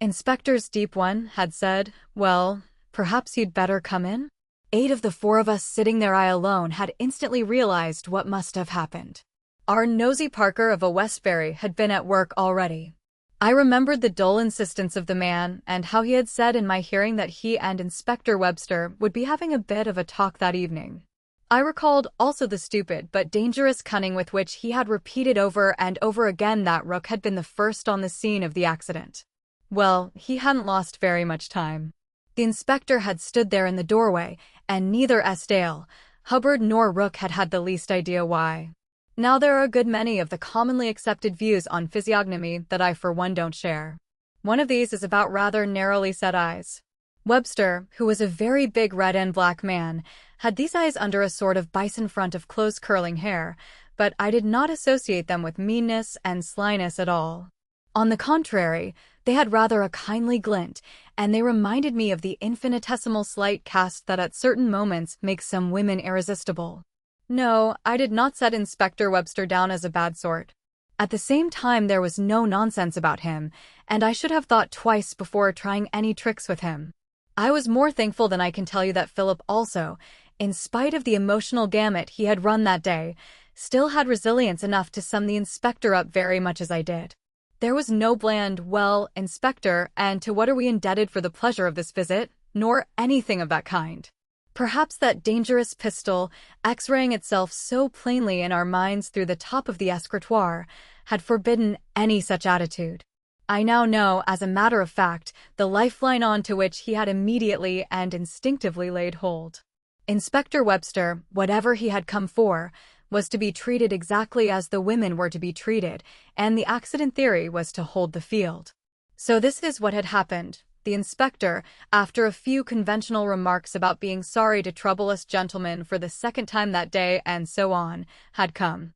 inspector's deep one, had said, "Well, perhaps you'd better come in?" 8 of the 4 of us sitting there, I alone, had instantly realized what must have happened. Our nosy Parker of a Westbury had been at work already. I remembered the dull insistence of the man, and how he had said in my hearing that he and Inspector Webster would be having a bit of a talk that evening. I recalled also the stupid but dangerous cunning with which he had repeated over and over again that Rook had been the first on the scene of the accident. Well, he hadn't lost very much time. The inspector had stood there in the doorway, and neither Estelle, Hubbard nor Rook had had the least idea why. Now there are a good many of the commonly accepted views on physiognomy that I for one don't share. One of these is about rather narrowly set eyes. Webster, who was a very big red and black man, had these eyes under a sort of bison front of close curling hair, but I did not associate them with meanness and slyness at all. On the contrary, they had rather a kindly glint, and they reminded me of the infinitesimal slight cast that at certain moments makes some women irresistible. No, I did not set Inspector Webster down as a bad sort. At the same time, there was no nonsense about him, and I should have thought twice before trying any tricks with him. I was more thankful than I can tell you that Philip also, in spite of the emotional gamut he had run that day, still had resilience enough to sum the inspector up very much as I did. There was no bland, "Well, Inspector, and to what are we indebted for the pleasure of this visit?" nor anything of that kind. Perhaps that dangerous pistol, X-raying itself so plainly in our minds through the top of the escritoire, had forbidden any such attitude. I now know, as a matter of fact, the lifeline on to which he had immediately and instinctively laid hold. Inspector Webster, whatever he had come for, was to be treated exactly as the women were to be treated, and the accident theory was to hold the field. So this is what had happened. The inspector, after a few conventional remarks about being sorry to trouble us gentlemen for the second time that day and so on, had come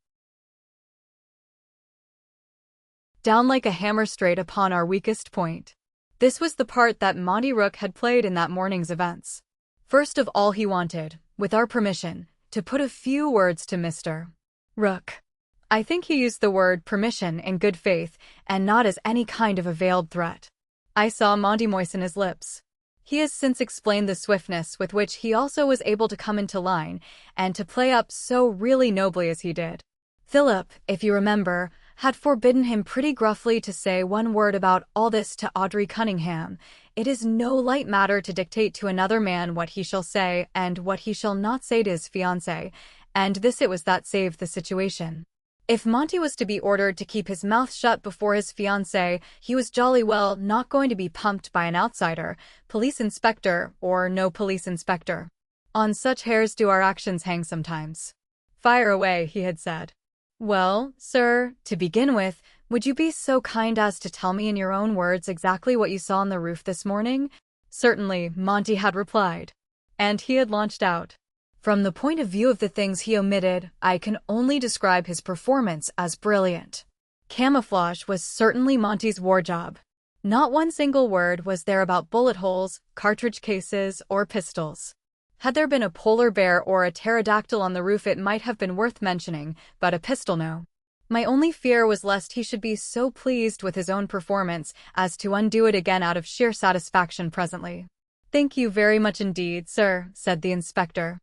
down like a hammer straight upon our weakest point. This was the part that Monty Rook had played in that morning's events. First of all, he wanted, with our permission, to put a few words to Mr. Rook. I think he used the word permission in good faith, and not as any kind of a veiled threat. I saw Monty moisten his lips. He has since explained the swiftness with which he also was able to come into line, and to play up so really nobly as he did. Philip, if you remember, had forbidden him pretty gruffly to say one word about all this to Audrey Cunningham. It is no light matter to dictate to another man what he shall say and what he shall not say to his fiancée, and this it was that saved the situation. If Monty was to be ordered to keep his mouth shut before his fiancée, he was jolly well not going to be pumped by an outsider, police inspector or no police inspector. On such hairs do our actions hang sometimes. Fire away, he had said. Well, sir, to begin with, would you be so kind as to tell me in your own words exactly what you saw on the roof this morning? Certainly, Monty had replied. And he had launched out. From the point of view of the things he omitted, I can only describe his performance as brilliant. Camouflage was certainly Monty's war job. Not one single word was there about bullet holes, cartridge cases, or pistols. Had there been a polar bear or a pterodactyl on the roof, it might have been worth mentioning, but a pistol, no. My only fear was lest he should be so pleased with his own performance as to undo it again out of sheer satisfaction presently. Thank you very much indeed, sir, said the inspector.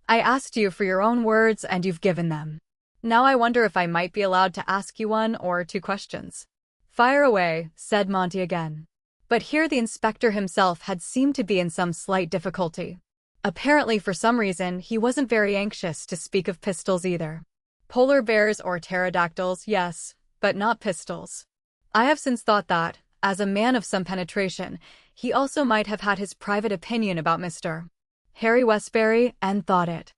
I asked you for your own words and you've given them. Now I wonder if I might be allowed to ask you 1 or 2 questions. Fire away, said Monty again. But here the inspector himself had seemed to be in some slight difficulty. Apparently for some reason he wasn't very anxious to speak of pistols either. Polar bears or pterodactyls, yes, but not pistols. I have since thought that, as a man of some penetration, he also might have had his private opinion about Mr. Harry Westbury, and thought it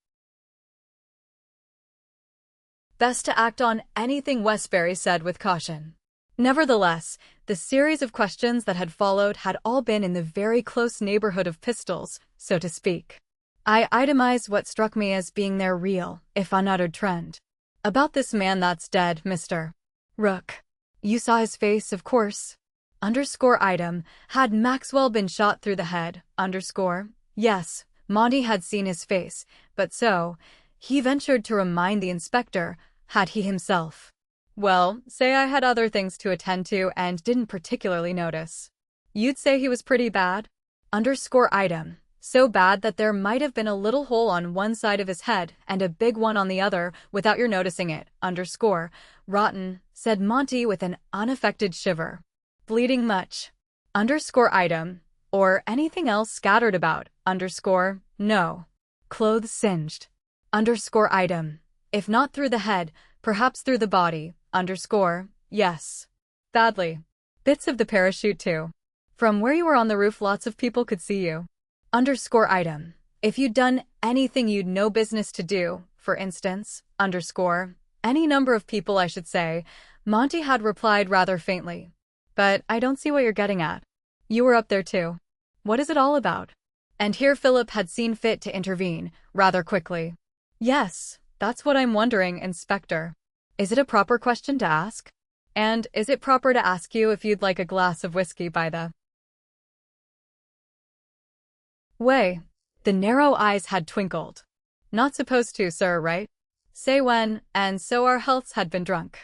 best to act on anything Westbury said with caution. Nevertheless, the series of questions that had followed had all been in the very close neighborhood of pistols, so to speak. I itemized what struck me as being their real, if unuttered trend. About this man that's dead, Mr. Rook. You saw his face, of course. Item, had Maxwell been shot through the head? Yes. Monty had seen his face, but so, he ventured to remind the inspector, had he himself? Well, say I had other things to attend to and didn't particularly notice. You'd say he was pretty bad? Item, so bad that there might have been a little hole on one side of his head and a big one on the other without your noticing it. Rotten, said Monty with an unaffected shiver. Bleeding much? Item, or anything else scattered about? No. Clothes singed? Item, if not through the head, perhaps through the body? Yes. Badly. Bits of the parachute too. From where you were on the roof lots of people could see you. Item, if you'd done anything you'd no business to do, for instance, any number of people I should say, Monty had replied rather faintly. But I don't see what you're getting at. You were up there too. What is it all about? And here Philip had seen fit to intervene, rather quickly. Yes, that's what I'm wondering, Inspector. Is it a proper question to ask? And is it proper to ask you if you'd like a glass of whiskey by the way? The narrow eyes had twinkled. Not supposed to, sir, right? Say when, and so our healths had been drunk.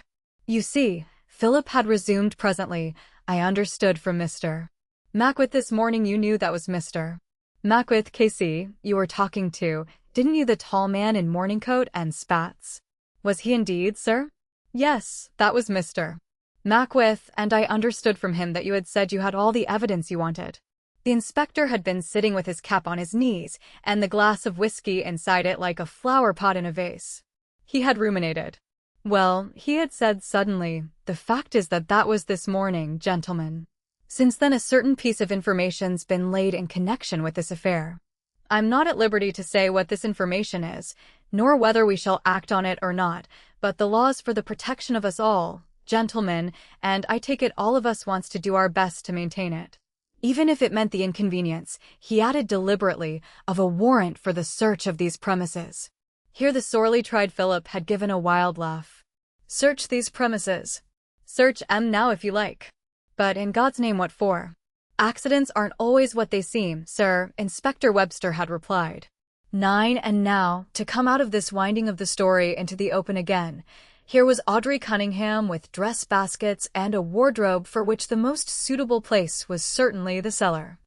You see, Philip had resumed presently, I understood from Mr. Mackwith this morning you knew that was Mr. Mackwith, KC, you were talking to, didn't you, the tall man in morning coat and spats? Was he indeed, sir? Yes, that was Mr. Mackwith, and I understood from him that you had said you had all the evidence you wanted. The inspector had been sitting with his cap on his knees, and the glass of whiskey inside it like a flower pot in a vase. He had ruminated. Well, he had said suddenly, the fact is that was this morning, gentlemen. Since then a certain piece of information's been laid in connection with this affair. I'm not at liberty to say what this information is, nor whether we shall act on it or not, but the law's for the protection of us all, gentlemen, and I take it all of us wants to do our best to maintain it. Even if it meant the inconvenience, he added deliberately, of a warrant for the search of these premises. Here the sorely tried Philip had given a wild laugh. Search these premises. Search 'em now if you like. But in God's name what for? Accidents aren't always what they seem, sir, Inspector Webster had replied. 9 and now, to come out of this winding of the story into the open again, here was Audrey Cunningham with dress baskets and a wardrobe for which the most suitable place was certainly the cellar.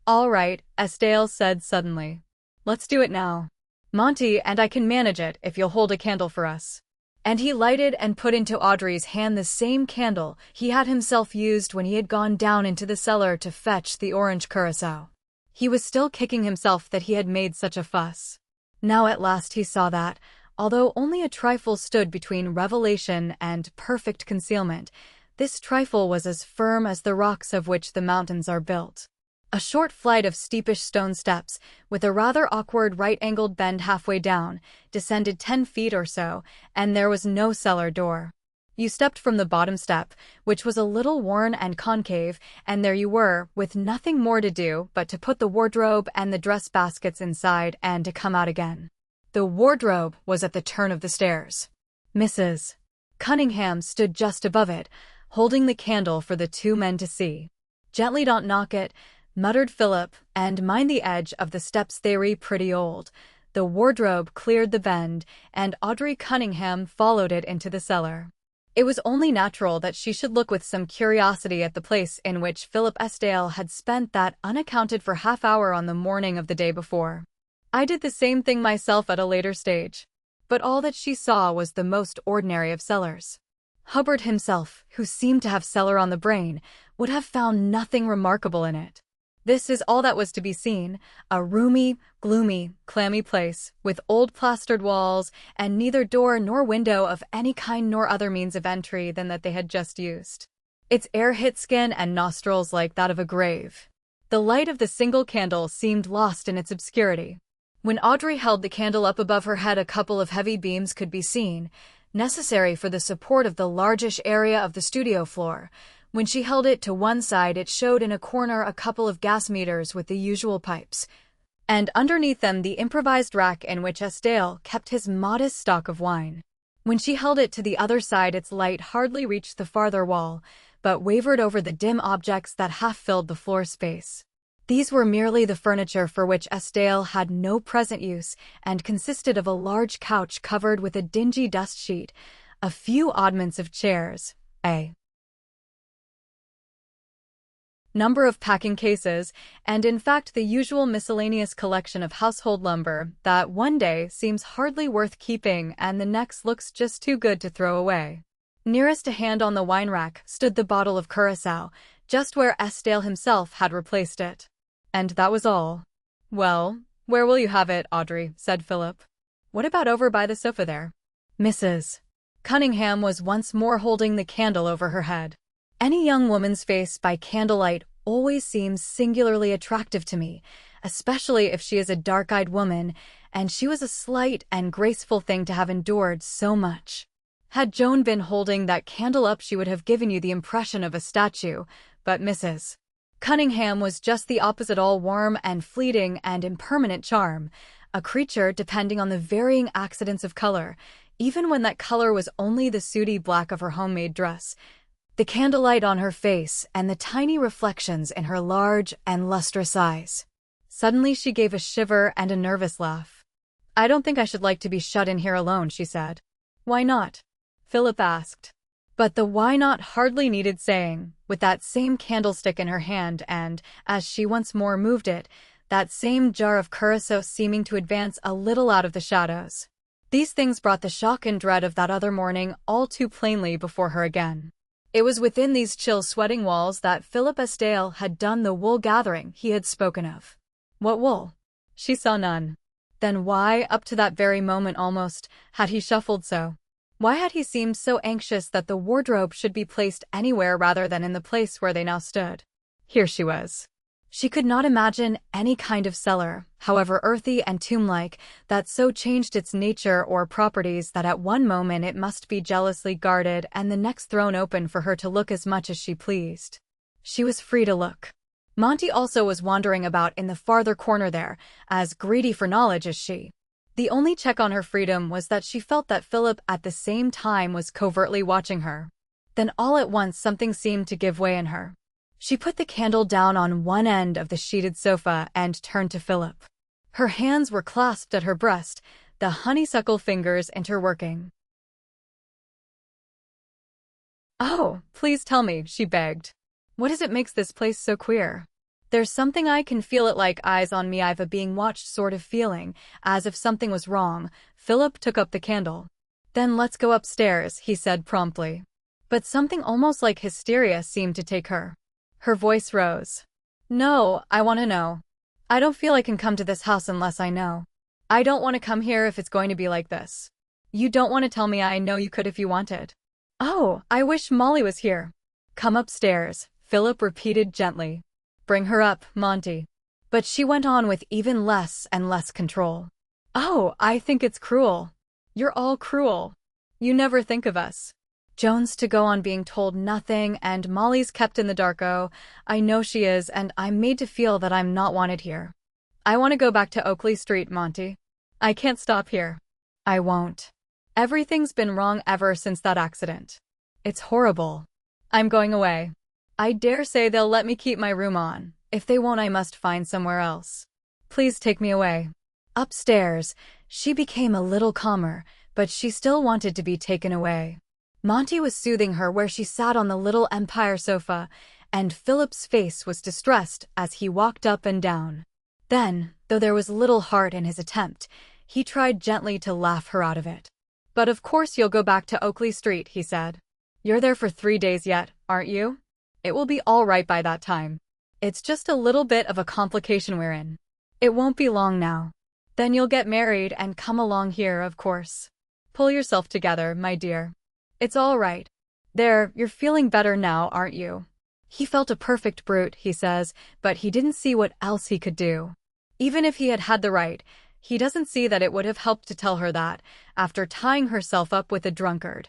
All right, Estelle said suddenly. Let's do it now. Monty and I can manage it if you'll hold a candle for us. And he lighted and put into Audrey's hand the same candle he had himself used when he had gone down into the cellar to fetch the orange curacao. He was still kicking himself that he had made such a fuss. Now at last he saw that, although only a trifle stood between revelation and perfect concealment, this trifle was as firm as the rocks of which the mountains are built. A short flight of steepish stone steps, with a rather awkward right-angled bend halfway down, descended 10 feet or so, and there was no cellar door. You stepped from the bottom step, which was a little worn and concave, and there you were, with nothing more to do but to put the wardrobe and the dress baskets inside and to come out again. The wardrobe was at the turn of the stairs. Mrs. Cunningham stood just above it, holding the candle for the two men to see. "Gently, don't knock it," muttered Philip, "and mind the edge of the steps, they're pretty old." The wardrobe cleared the bend, and Audrey Cunningham followed it into the cellar. It was only natural that she should look with some curiosity at the place in which Philip Estienne had spent that unaccounted for half-hour on the morning of the day before. I did the same thing myself at a later stage. But all that she saw was the most ordinary of cellars. Hubbard himself, who seemed to have cellar on the brain, would have found nothing remarkable in it. This is all that was to be seen, a roomy, gloomy, clammy place, with old plastered walls, and neither door nor window of any kind nor other means of entry than that they had just used. Its air hit skin and nostrils like that of a grave. The light of the single candle seemed lost in its obscurity. When Audrey held the candle up above her head, a couple of heavy beams could be seen, necessary for the support of the largish area of the studio floor. When she held it to one side, it showed in a corner a couple of gas meters with the usual pipes, and underneath them the improvised rack in which Estienne kept his modest stock of wine. When she held it to the other side, its light hardly reached the farther wall, but wavered over the dim objects that half filled the floor space. These were merely the furniture for which Estienne had no present use, and consisted of a large couch covered with a dingy dust sheet, a few oddments of chairs, a number of packing cases, and in fact the usual miscellaneous collection of household lumber that one day seems hardly worth keeping and the next looks just too good to throw away. Nearest to hand on the wine rack stood the bottle of Curaçao, just where Estienne himself had replaced it. And that was all. "Well, where will you have it, Audrey?" said Philip. "What about over by the sofa there?" Mrs. Cunningham was once more holding the candle over her head. "Any young woman's face by candlelight always seems singularly attractive to me, especially if she is a dark-eyed woman, and she was a slight and graceful thing to have endured so much. Had Joan been holding that candle up, she would have given you the impression of a statue, but Mrs. Cunningham was just the opposite, all warm and fleeting and impermanent charm, a creature depending on the varying accidents of color, even when that color was only the sooty black of her homemade dress, the candlelight on her face, and the tiny reflections in her large and lustrous eyes." Suddenly she gave a shiver and a nervous laugh. "I don't think I should like to be shut in here alone," she said. "Why not?" Philip asked. But the why not hardly needed saying, with that same candlestick in her hand and, as she once more moved it, that same jar of Curaçao seeming to advance a little out of the shadows. These things brought the shock and dread of that other morning all too plainly before her again. It was within these chill, sweating walls that Philip Estienne had done the wool gathering he had spoken of. What wool? She saw none. Then why, up to that very moment almost, had he shuffled so? Why had he seemed so anxious that the wardrobe should be placed anywhere rather than in the place where they now stood? Here she was. She could not imagine any kind of cellar, however earthy and tomb-like, that so changed its nature or properties that at one moment it must be jealously guarded and the next thrown open for her to look as much as she pleased. She was free to look. Monty also was wandering about in the farther corner there, as greedy for knowledge as she. The only check on her freedom was that she felt that Philip at the same time was covertly watching her. Then all at once something seemed to give way in her. She put the candle down on one end of the sheeted sofa and turned to Philip. Her hands were clasped at her breast, the honeysuckle fingers interworking. "Oh, please tell me," she begged. "What is it makes this place so queer? There's something, I can feel it like eyes on me, I've a being watched sort of feeling, as if something was wrong." Philip took up the candle. "Then let's go upstairs," he said promptly. But something almost like hysteria seemed to take her. Her voice rose. "No, I want to know. I don't feel I can come to this house unless I know. I don't want to come here if it's going to be like this. You don't want to tell me I know you could if you wanted. Oh, I wish Molly was here. Come upstairs, Philip repeated gently. Bring her up, Monty. But she went on with even less and less control. Oh, I think it's cruel. You're all cruel. You never think of us. Joan's to go on being told nothing, and Molly's kept in the dark. Oh, I know she is, and I'm made to feel that I'm not wanted here. I want to go back to Oakley Street, Monty. I can't stop here. I won't. Everything's been wrong ever since that accident. It's horrible. I'm going away. I dare say they'll let me keep my room on. If they won't, I must find somewhere else. Please take me away. Upstairs, she became a little calmer, but she still wanted to be taken away. Monty was soothing her where she sat on the little Empire sofa, and Philip's face was distressed as he walked up and down. Then, though there was little heart in his attempt, he tried gently to laugh her out of it. But of course you'll go back to Oakley Street, he said. You're there for 3 days yet, aren't you? It will be all right by that time. It's just a little bit of a complication we're in. It won't be long now. Then you'll get married and come along here, of course. Pull yourself together, my dear. It's all right. There, you're feeling better now, aren't you? He felt a perfect brute, he says, but he didn't see what else he could do. Even if he had had the right, he doesn't see that it would have helped to tell her that, after tying herself up with a drunkard,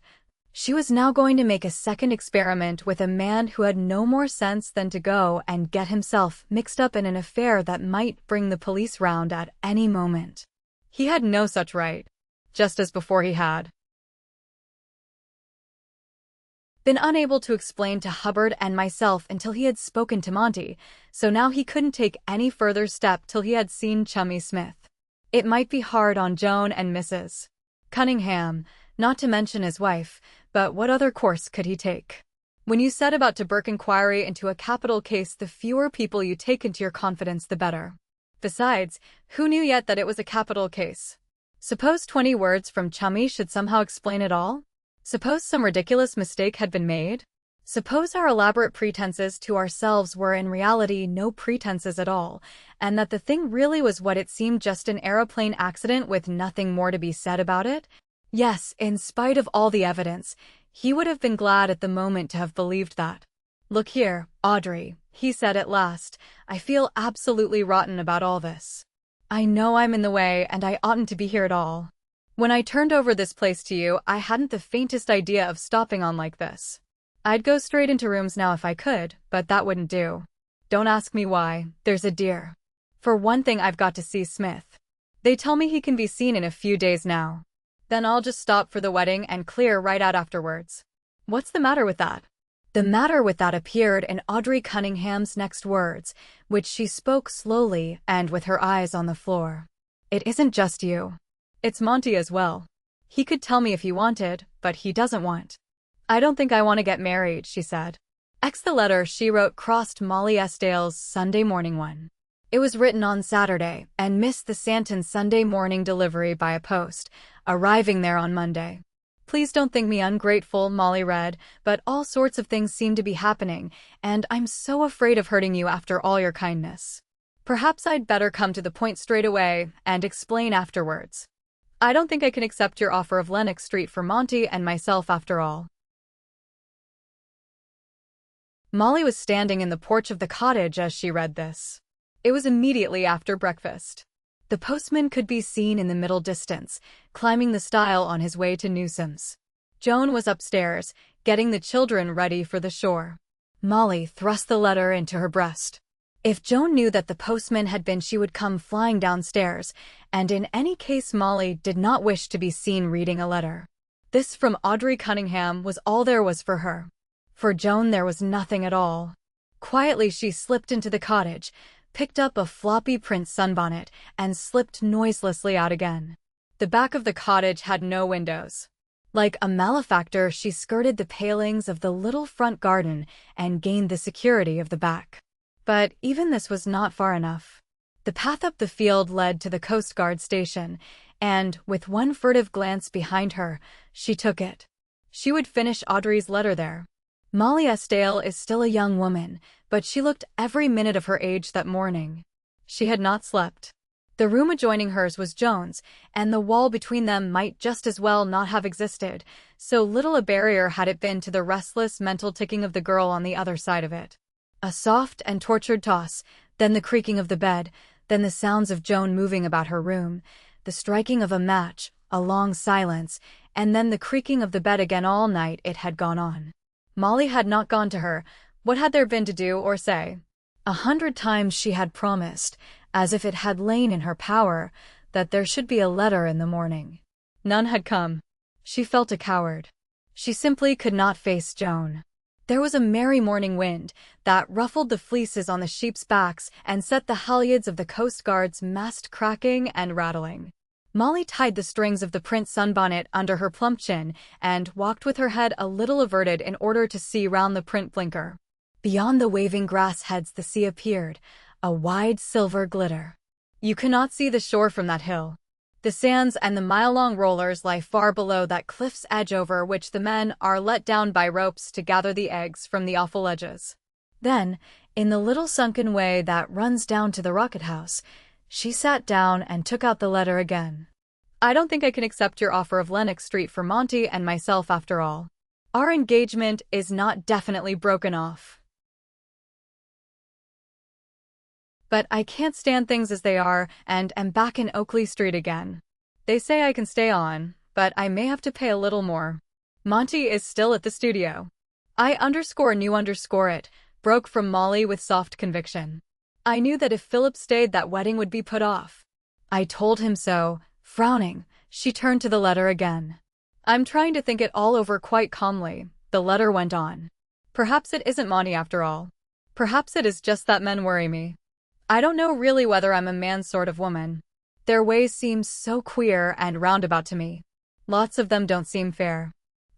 she was now going to make a second experiment with a man who had no more sense than to go and get himself mixed up in an affair that might bring the police round at any moment. He had no such right, just as before he had been unable to explain to Hubbard and myself until he had spoken to Monty, so now he couldn't take any further step till he had seen Chummy Smith. It might be hard on Joan and Mrs. Cunningham, not to mention his wife, but what other course could he take? When you set about to burk inquiry into a capital case, the fewer people you take into your confidence, the better. Besides, who knew yet that it was a capital case? Suppose 20 words from Chummy should somehow explain it all? Suppose some ridiculous mistake had been made? Suppose our elaborate pretenses to ourselves were in reality no pretenses at all, and that the thing really was what it seemed, just an aeroplane accident with nothing more to be said about it? Yes, in spite of all the evidence, he would have been glad at the moment to have believed that. Look here, Audrey, he said at last, I feel absolutely rotten about all this. I know I'm in the way and I oughtn't to be here at all. When I turned over this place to you, I hadn't the faintest idea of stopping on like this. I'd go straight into rooms now if I could, but that wouldn't do. Don't ask me why, there's a dear. For one thing, I've got to see Smith. They tell me he can be seen in a few days now. Then I'll just stop for the wedding and clear right out afterwards. What's the matter with that? The matter with that appeared in Audrey Cunningham's next words, which she spoke slowly and with her eyes on the floor. It isn't just you. It's Monty as well. He could tell me if he wanted, but he doesn't want. I don't think I want to get married, she said. The letter she wrote crossed Molly Estale's Sunday morning one. It was written on Saturday and missed the Santon Sunday morning delivery by a post, arriving there on Monday. Please don't think me ungrateful, Molly read, but all sorts of things seem to be happening, and I'm so afraid of hurting you after all your kindness. Perhaps I'd better come to the point straight away and explain afterwards. I don't think I can accept your offer of Lenox Street for Monty and myself after all. Molly was standing in the porch of the cottage as she read this. It was immediately after breakfast. The postman could be seen in the middle distance, climbing the stile on his way to Newsom's. Joan was upstairs, getting the children ready for the shore. Molly thrust the letter into her breast. If Joan knew that the postman had been, she would come flying downstairs, and in any case Molly did not wish to be seen reading a letter. This from Audrey Cunningham was all there was for her. For Joan there was nothing at all. Quietly she slipped into the cottage, picked up a floppy print sunbonnet, and slipped noiselessly out again. The back of the cottage had no windows. Like a malefactor, she skirted the palings of the little front garden and gained the security of the back. But even this was not far enough. The path up the field led to the Coast Guard station, and, with one furtive glance behind her, she took it. She would finish Audrey's letter there. Molly Estale is still a young woman, but she looked every minute of her age that morning. She had not slept. The room adjoining hers was Joan's, and the wall between them might just as well not have existed, so little a barrier had it been to the restless mental ticking of the girl on the other side of it. A soft and tortured toss, then the creaking of the bed, then the sounds of Joan moving about her room, the striking of a match, a long silence, and then the creaking of the bed again. All night it had gone on. Molly had not gone to her. What had there been to do or say? 100 times she had promised, as if it had lain in her power, that there should be a letter in the morning. None had come. She felt a coward. She simply could not face Joan. There was a merry morning wind that ruffled the fleeces on the sheep's backs and set the halyards of the Coast Guard's mast cracking and rattling. Molly tied the strings of the print sunbonnet under her plump chin and walked with her head a little averted in order to see round the print blinker. Beyond the waving grass heads the sea appeared, a wide silver glitter. You cannot see the shore from that hill. The sands and the mile-long rollers lie far below that cliff's edge over which the men are let down by ropes to gather the eggs from the awful ledges. Then, in the little sunken way that runs down to the rocket house, she sat down and took out the letter again. I don't think I can accept your offer of Lenox Street for Monty and myself after all. Our engagement is not definitely broken off. But I can't stand things as they are and am back in Oakley Street again. They say I can stay on, but I may have to pay a little more. Monty is still at the studio. I knew it, broke from Molly with soft conviction. I knew that if Philip stayed that wedding would be put off. I told him so, frowning. She turned to the letter again. I'm trying to think it all over quite calmly, the letter went on. Perhaps it isn't Monty after all. Perhaps it is just that men worry me. I don't know really whether I'm a man's sort of woman. Their ways seem so queer and roundabout to me. Lots of them don't seem fair.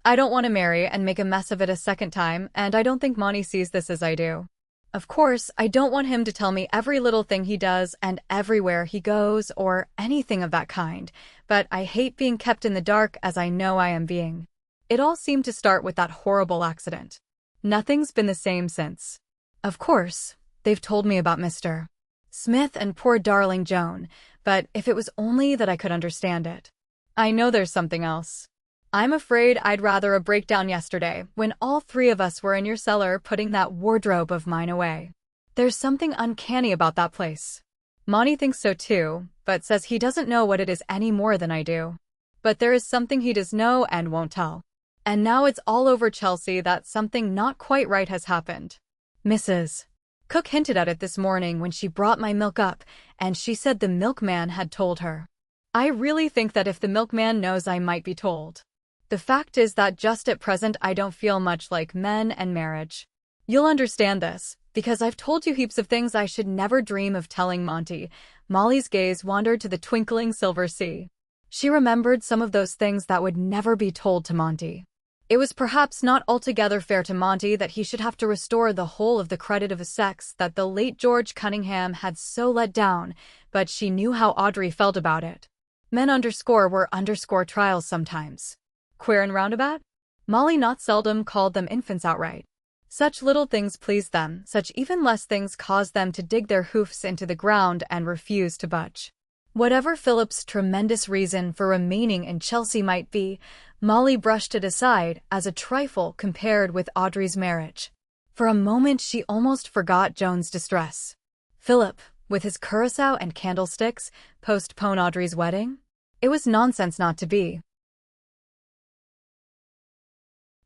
I don't want to marry and make a mess of it a second time, and I don't think Monty sees this as I do. Of course, I don't want him to tell me every little thing he does and everywhere he goes or anything of that kind, but I hate being kept in the dark as I know I am being. It all seemed to start with that horrible accident. Nothing's been the same since. Of course, they've told me about Mr. Smith and poor darling Joan, but if it was only that I could understand it. I know there's something else. I'm afraid I'd rather a breakdown yesterday when all three of us were in your cellar putting that wardrobe of mine away. There's something uncanny about that place. Monty thinks so too, but says he doesn't know what it is any more than I do. But there is something he does know and won't tell. And now it's all over Chelsea that something not quite right has happened. Mrs. Cook hinted at it this morning when she brought my milk up, and she said the milkman had told her. I really think that if the milkman knows, I might be told. The fact is that just at present I don't feel much like men and marriage. You'll understand this, because I've told you heaps of things I should never dream of telling Monty. Molly's gaze wandered to the twinkling silver sea. She remembered some of those things that would never be told to Monty. It was perhaps not altogether fair to Monty that he should have to restore the whole of the credit of a sex that the late George Cunningham had so let down, but she knew how Audrey felt about it. Men were trials sometimes. Queer and roundabout? Molly not seldom called them infants outright. Such little things pleased them, such even less things caused them to dig their hoofs into the ground and refuse to budge. Whatever Philip's tremendous reason for remaining in Chelsea might be, Molly brushed it aside as a trifle compared with Audrey's marriage. For a moment she almost forgot Joan's distress. Philip, with his curacao and candlesticks, postpone Audrey's wedding? It was nonsense not to be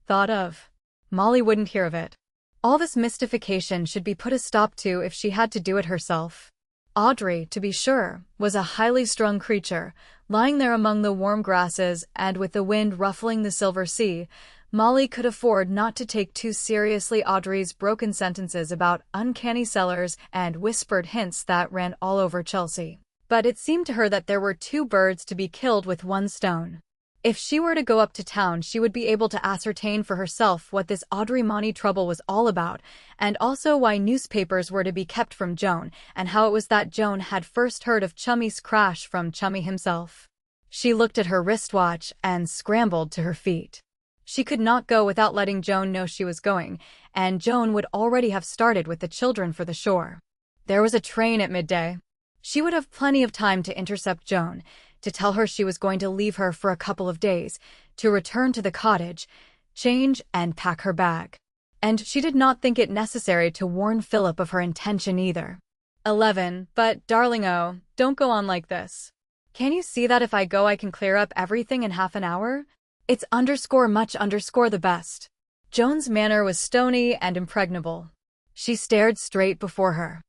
thought of. Molly wouldn't hear of it. All this mystification should be put a stop to if she had to do it herself. Audrey, to be sure, was a highly strung creature, lying there among the warm grasses and with the wind ruffling the silver sea. Molly could afford not to take too seriously Audrey's broken sentences about uncanny cellars and whispered hints that ran all over Chelsea. But it seemed to her that there were two birds to be killed with one stone. If she were to go up to town, she would be able to ascertain for herself what this Audrey Monty trouble was all about, and also why newspapers were to be kept from Joan, and how it was that Joan had first heard of Chummy's crash from Chummy himself. She looked at her wristwatch and scrambled to her feet. She could not go without letting Joan know she was going, and Joan would already have started with the children for the shore. There was a train at midday. She would have plenty of time to intercept Joan, to tell her she was going to leave her for a couple of days, to return to the cottage, change, and pack her bag. And she did not think it necessary to warn Philip of her intention either. 11. But, darling, oh, don't go on like this. Can you see that if I go I can clear up everything in half an hour? It's much the best. Joan's manner was stony and impregnable. She stared straight before her.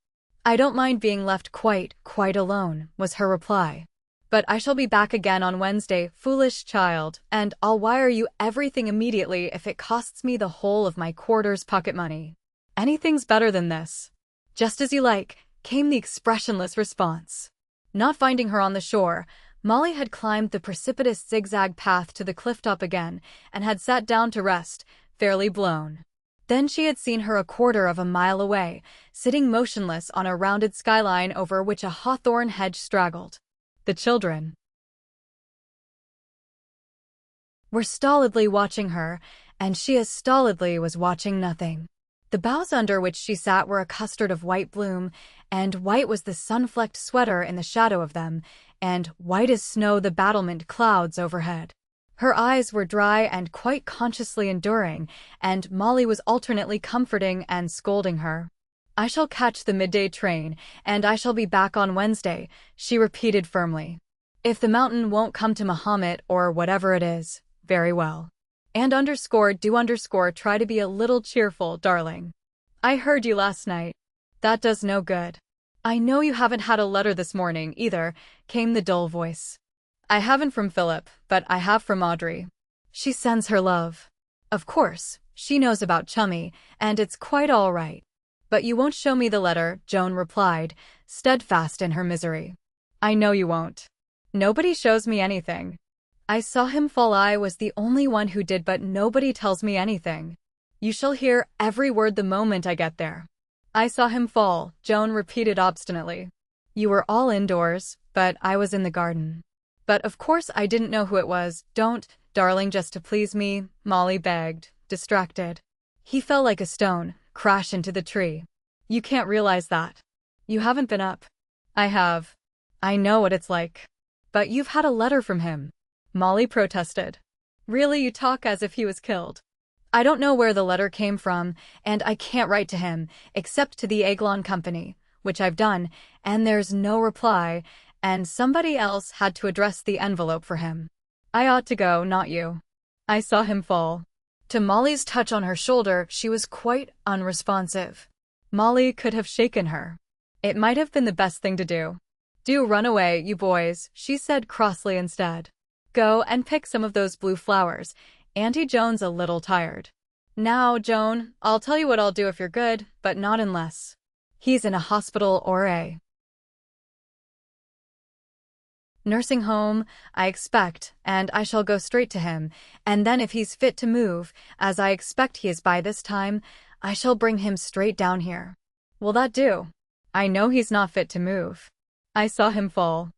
I don't mind being left quite alone, was her reply. But I shall be back again on Wednesday, foolish child, and I'll wire you everything immediately if it costs me the whole of my quarter's pocket money. Anything's better than this. Just as you like, came the expressionless response. Not finding her on the shore, Molly had climbed the precipitous zigzag path to the cliff top again and had sat down to rest, fairly blown. Then she had seen her a quarter of a mile away, sitting motionless on a rounded skyline over which a hawthorn hedge straggled. The children were stolidly watching her, and she as stolidly was watching nothing. The boughs under which she sat were a custard of white bloom, and white was the sun-flecked sweater in the shadow of them, and white as snow the battlemented clouds overhead. Her eyes were dry and quite consciously enduring, and Molly was alternately comforting and scolding her. I shall catch the midday train, and I shall be back on Wednesday, she repeated firmly. If the mountain won't come to Mahomet or whatever it is, very well. And try to be a little cheerful, darling. I heard you last night. That does no good. I know you haven't had a letter this morning, either, came the dull voice. I haven't from Philip, but I have from Audrey. She sends her love. Of course, she knows about Chummy, and it's quite all right. But you won't show me the letter, Joan replied, steadfast in her misery. I know you won't. Nobody shows me anything. I saw him fall. I was the only one who did, but nobody tells me anything. You shall hear every word the moment I get there. I saw him fall, Joan repeated obstinately. You were all indoors, but I was in the garden. But of course I didn't know who it was. Don't, darling, just to please me, Molly begged, distracted. He fell like a stone, crash into the tree. You can't realize that. You haven't been up. I have. I know what it's like. But you've had a letter from him, Molly protested. Really, you talk as if he was killed. I don't know where the letter came from, and I can't write to him, except to the Eglon Company, which I've done, and there's no reply, and somebody else had to address the envelope for him. I ought to go, not you. I saw him fall. To Molly's touch on her shoulder, she was quite unresponsive. Molly could have shaken her. It might have been the best thing to do. Do run away, you boys, she said crossly instead. Go and pick some of those blue flowers. Auntie Joan's a little tired. Now, Joan, I'll tell you what I'll do if you're good, but not unless he's in a hospital or a nursing home, I expect, and I shall go straight to him, and then if he's fit to move, as I expect he is by this time, I shall bring him straight down here. Will that do? I know he's not fit to move. I saw him fall.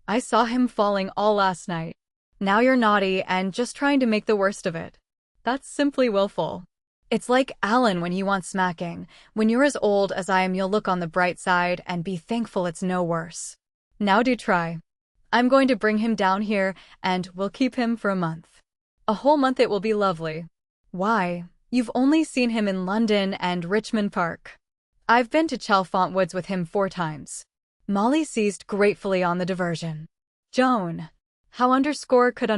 I saw him falling all last night. Now you're naughty and just trying to make the worst of it. That's simply willful. It's like Alan when he wants smacking. When you're as old as I am, you'll look on the bright side and be thankful it's no worse. Now do try. I'm going to bring him down here, and we'll keep him for a month. A whole month. It will be lovely. Why, you've only seen him in London and Richmond Park. I've been to Chalfont Woods with him 4 times. Molly seized gratefully on the diversion. Joan, how could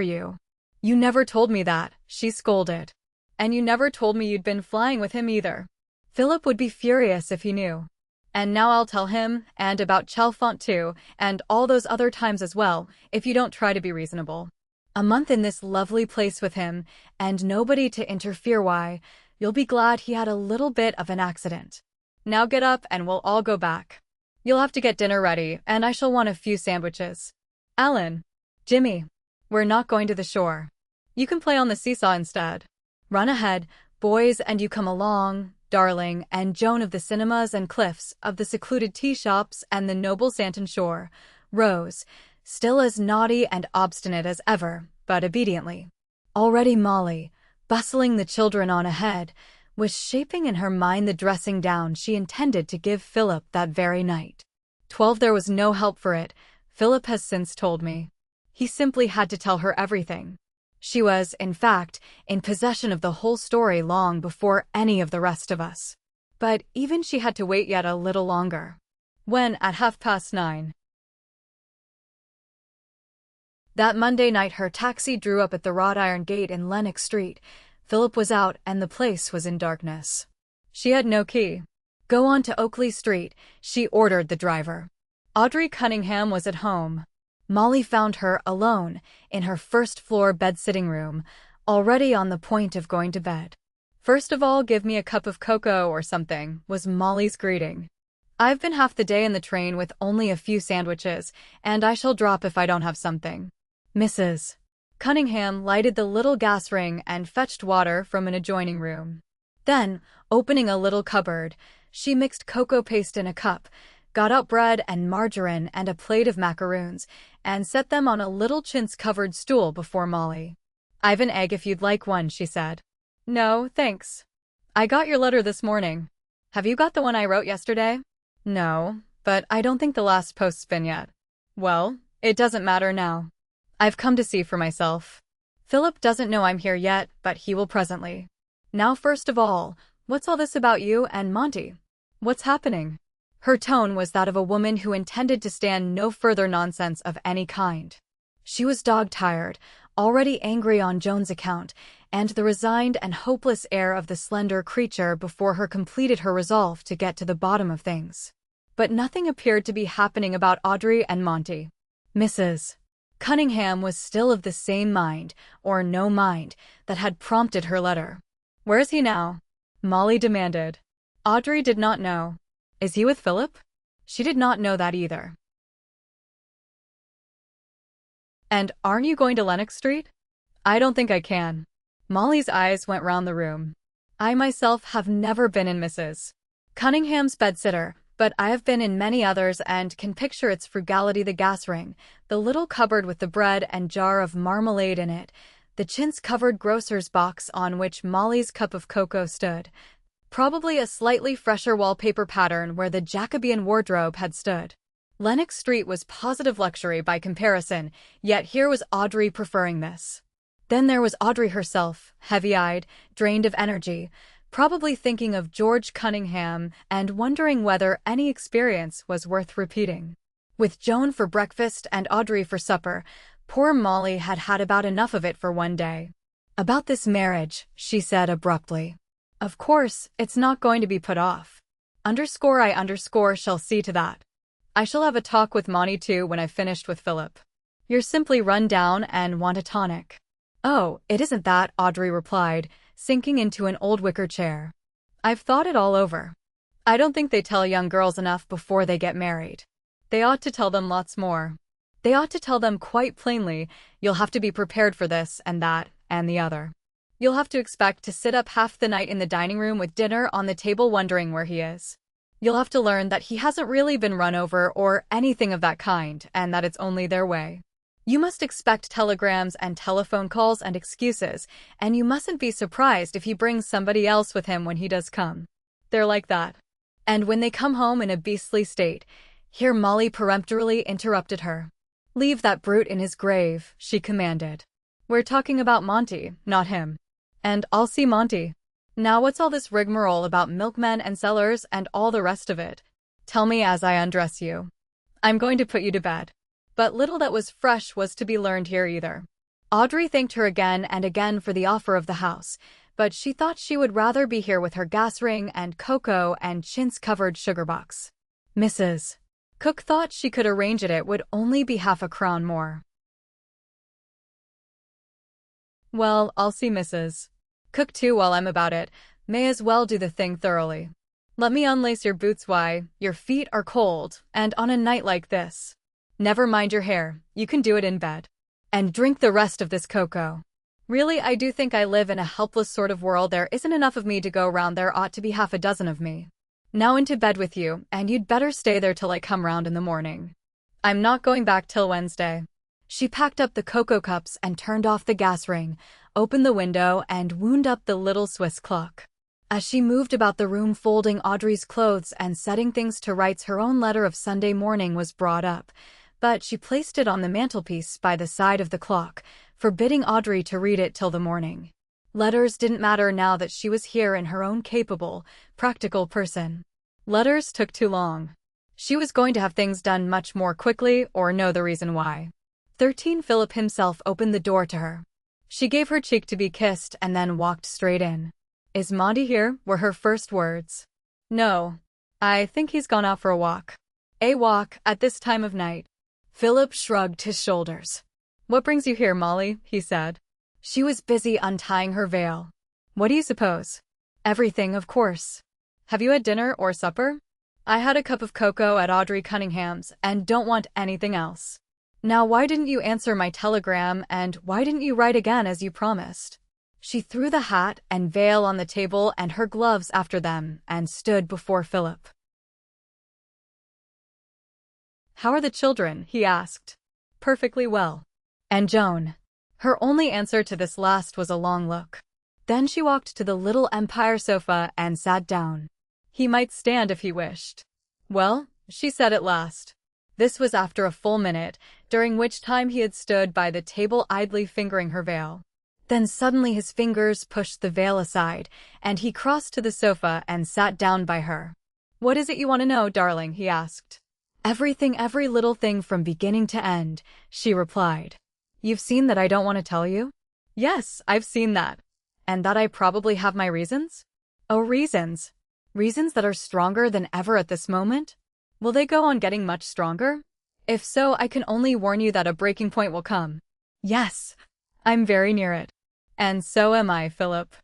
you? You never told me that, she scolded. And you never told me you'd been flying with him either. Philip would be furious if he knew. And now I'll tell him, and about Chalfont too, and all those other times as well, if you don't try to be reasonable. A month in this lovely place with him, and nobody to interfere. Why, you'll be glad he had a little bit of an accident. Now get up and we'll all go back. You'll have to get dinner ready, and I shall want a few sandwiches. Alan. Jimmy. We're not going to the shore. You can play on the seesaw instead. Run ahead, boys, and you come along, darling, and Joan of the cinemas and cliffs, of the secluded tea shops and the noble Santon shore, rose, still as naughty and obstinate as ever, but obediently. Already Molly, bustling the children on ahead, was shaping in her mind the dressing down she intended to give Philip that very night. 12 There was no help for it. Philip has since told me. He simply had to tell her everything. She was, in fact, in possession of the whole story long before any of the rest of us. But even she had to wait yet a little longer. When, at 9:30 that Monday night, her taxi drew up at the wrought iron gate in Lennox Street, Philip was out and the place was in darkness. She had no key. Go on to Oakley Street, she ordered the driver. Audrey Cunningham was at home. Molly found her alone in her first-floor bed-sitting room, already on the point of going to bed. "First of all, give me a cup of cocoa or something," was Molly's greeting. "I've been half the day in the train with only a few sandwiches, and I shall drop if I don't have something." Mrs. Cunningham lighted the little gas ring and fetched water from an adjoining room. Then, opening a little cupboard, she mixed cocoa paste in a cup, got out bread and margarine and a plate of macaroons, and set them on a little chintz-covered stool before Molly. "I've an egg if you'd like one," she said. "No, thanks. I got your letter this morning. Have you got the one I wrote yesterday?" "No, but I don't think the last post's been yet." "Well, it doesn't matter now. I've come to see for myself. Philip doesn't know I'm here yet, but he will presently. Now, first of all, what's all this about you and Monty? What's happening?" Her tone was that of a woman who intended to stand no further nonsense of any kind. She was dog-tired, already angry on Joan's account, and the resigned and hopeless air of the slender creature before her completed her resolve to get to the bottom of things. But nothing appeared to be happening about Audrey and Monty. Mrs. Cunningham was still of the same mind, or no mind, that had prompted her letter. "Where is he now?" Molly demanded. Audrey did not know. Is he with Philip? She did not know that either. "And aren't you going to Lennox Street?" "I don't think I can." Molly's eyes went round the room. "I myself have never been in Mrs. Cunningham's bedsitter, but I have been in many others and can picture its frugality: the gas ring, the little cupboard with the bread and jar of marmalade in it, the chintz-covered grocer's box on which Molly's cup of cocoa stood, probably a slightly fresher wallpaper pattern where the Jacobean wardrobe had stood. Lennox Street was positive luxury by comparison, yet here was Audrey preferring this. Then there was Audrey herself, heavy-eyed, drained of energy, probably thinking of George Cunningham and wondering whether any experience was worth repeating. With Joan for breakfast and Audrey for supper, poor Molly had had about enough of it for one day. "About this marriage," she said abruptly. "Of course, it's not going to be put off. I shall see to that. I shall have a talk with Monty too when I've finished with Philip. You're simply run down and want a tonic." "Oh, it isn't that," Audrey replied, sinking into an old wicker chair. "I've thought it all over. I don't think they tell young girls enough before they get married. They ought to tell them lots more. They ought to tell them quite plainly, you'll have to be prepared for this and that and the other. You'll have to expect to sit up half the night in the dining room with dinner on the table wondering where he is. You'll have to learn that he hasn't really been run over or anything of that kind, and that it's only their way. You must expect telegrams and telephone calls and excuses, and you mustn't be surprised if he brings somebody else with him when he does come. They're like that. And when they come home in a beastly state," here Molly peremptorily interrupted her. "Leave that brute in his grave," she commanded. "We're talking about Monty, not him. And I'll see Monty. Now what's all this rigmarole about milkmen and cellars and all the rest of it? Tell me as I undress you. I'm going to put you to bed." But little that was fresh was to be learned here either. Audrey thanked her again and again for the offer of the house, but she thought she would rather be here with her gas ring and cocoa and chintz-covered sugar box. Mrs. Cook thought she could arrange it would only be half a crown more. "Well, I'll see Mrs. Cook too while I'm about it. May as well do the thing thoroughly. Let me unlace your boots. Why, your feet are cold, and on a night like this. Never mind your hair, you can do it in bed. And drink the rest of this cocoa. Really, I do think I live in a helpless sort of world. There isn't enough of me to go round. There ought to be half a dozen of me. Now into bed with you, and you'd better stay there till I come round in the morning. I'm not going back till Wednesday." She packed up the cocoa cups and turned off the gas ring, opened the window and wound up the little Swiss clock. As she moved about the room folding Audrey's clothes and setting things to rights, her own letter of Sunday morning was brought up, but she placed it on the mantelpiece by the side of the clock, forbidding Audrey to read it till the morning. Letters didn't matter now that she was here in her own capable, practical person. Letters took too long. She was going to have things done much more quickly or know the reason why. 13 Philip himself opened the door to her. She gave her cheek to be kissed and then walked straight in. "Is Monty here?" were her first words. "No. I think he's gone out for a walk." "A walk at this time of night?" Philip shrugged his shoulders. "What brings you here, Molly?" he said. She was busy untying her veil. "What do you suppose?" "Everything, of course." "Have you had dinner or supper?" "I had a cup of cocoa at Audrey Cunningham's and don't want anything else." "Now why didn't you answer my telegram and why didn't you write again as you promised?" She threw the hat and veil on the table and her gloves after them and stood before Philip. "How are the children?" he asked. "Perfectly well." "And Joan?" Her only answer to this last was a long look. Then she walked to the little Empire sofa and sat down. He might stand if he wished. "Well," she said at last. This was after a full minute, during which time he had stood by the table idly fingering her veil. Then suddenly his fingers pushed the veil aside, and he crossed to the sofa and sat down by her. "What is it you want to know, darling?" he asked. "Everything, every little thing from beginning to end," she replied. "You've seen that I don't want to tell you?" "Yes, I've seen that." "And that I probably have my reasons?" "Oh, reasons? Reasons that are stronger than ever at this moment? Will they go on getting much stronger? If so, I can only warn you that a breaking point will come." "Yes, I'm very near it." "And so am I, Philip."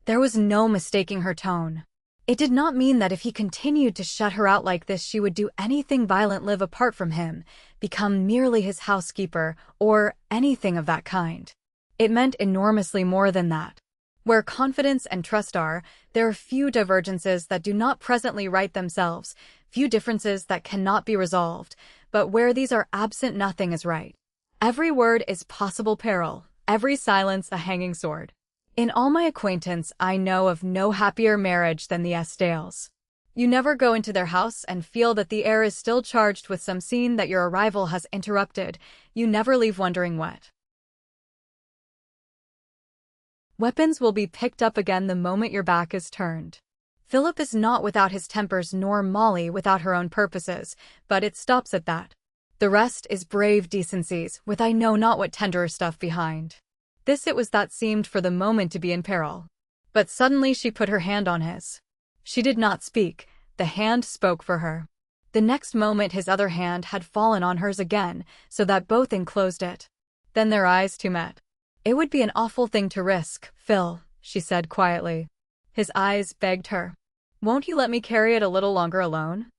There was no mistaking her tone. It did not mean that if he continued to shut her out like this she would do anything violent, live apart from him, become merely his housekeeper, or anything of that kind. It meant enormously more than that. Where confidence and trust are, there are few divergences that do not presently right themselves, few differences that cannot be resolved, but where these are absent nothing is right. Every word is possible peril, every silence a hanging sword. In all my acquaintance I know of no happier marriage than the Estelles. You never go into their house and feel that the air is still charged with some scene that your arrival has interrupted. You never leave wondering what weapons will be picked up again the moment your back is turned. Philip is not without his tempers nor Molly without her own purposes, but it stops at that. The rest is brave decencies, with I know not what tenderer stuff behind. This it was that seemed for the moment to be in peril. But suddenly she put her hand on his. She did not speak, the hand spoke for her. The next moment his other hand had fallen on hers again, so that both enclosed it. Then their eyes too met. "It would be an awful thing to risk, Phil," she said quietly. His eyes begged her. "Won't you let me carry it a little longer alone?"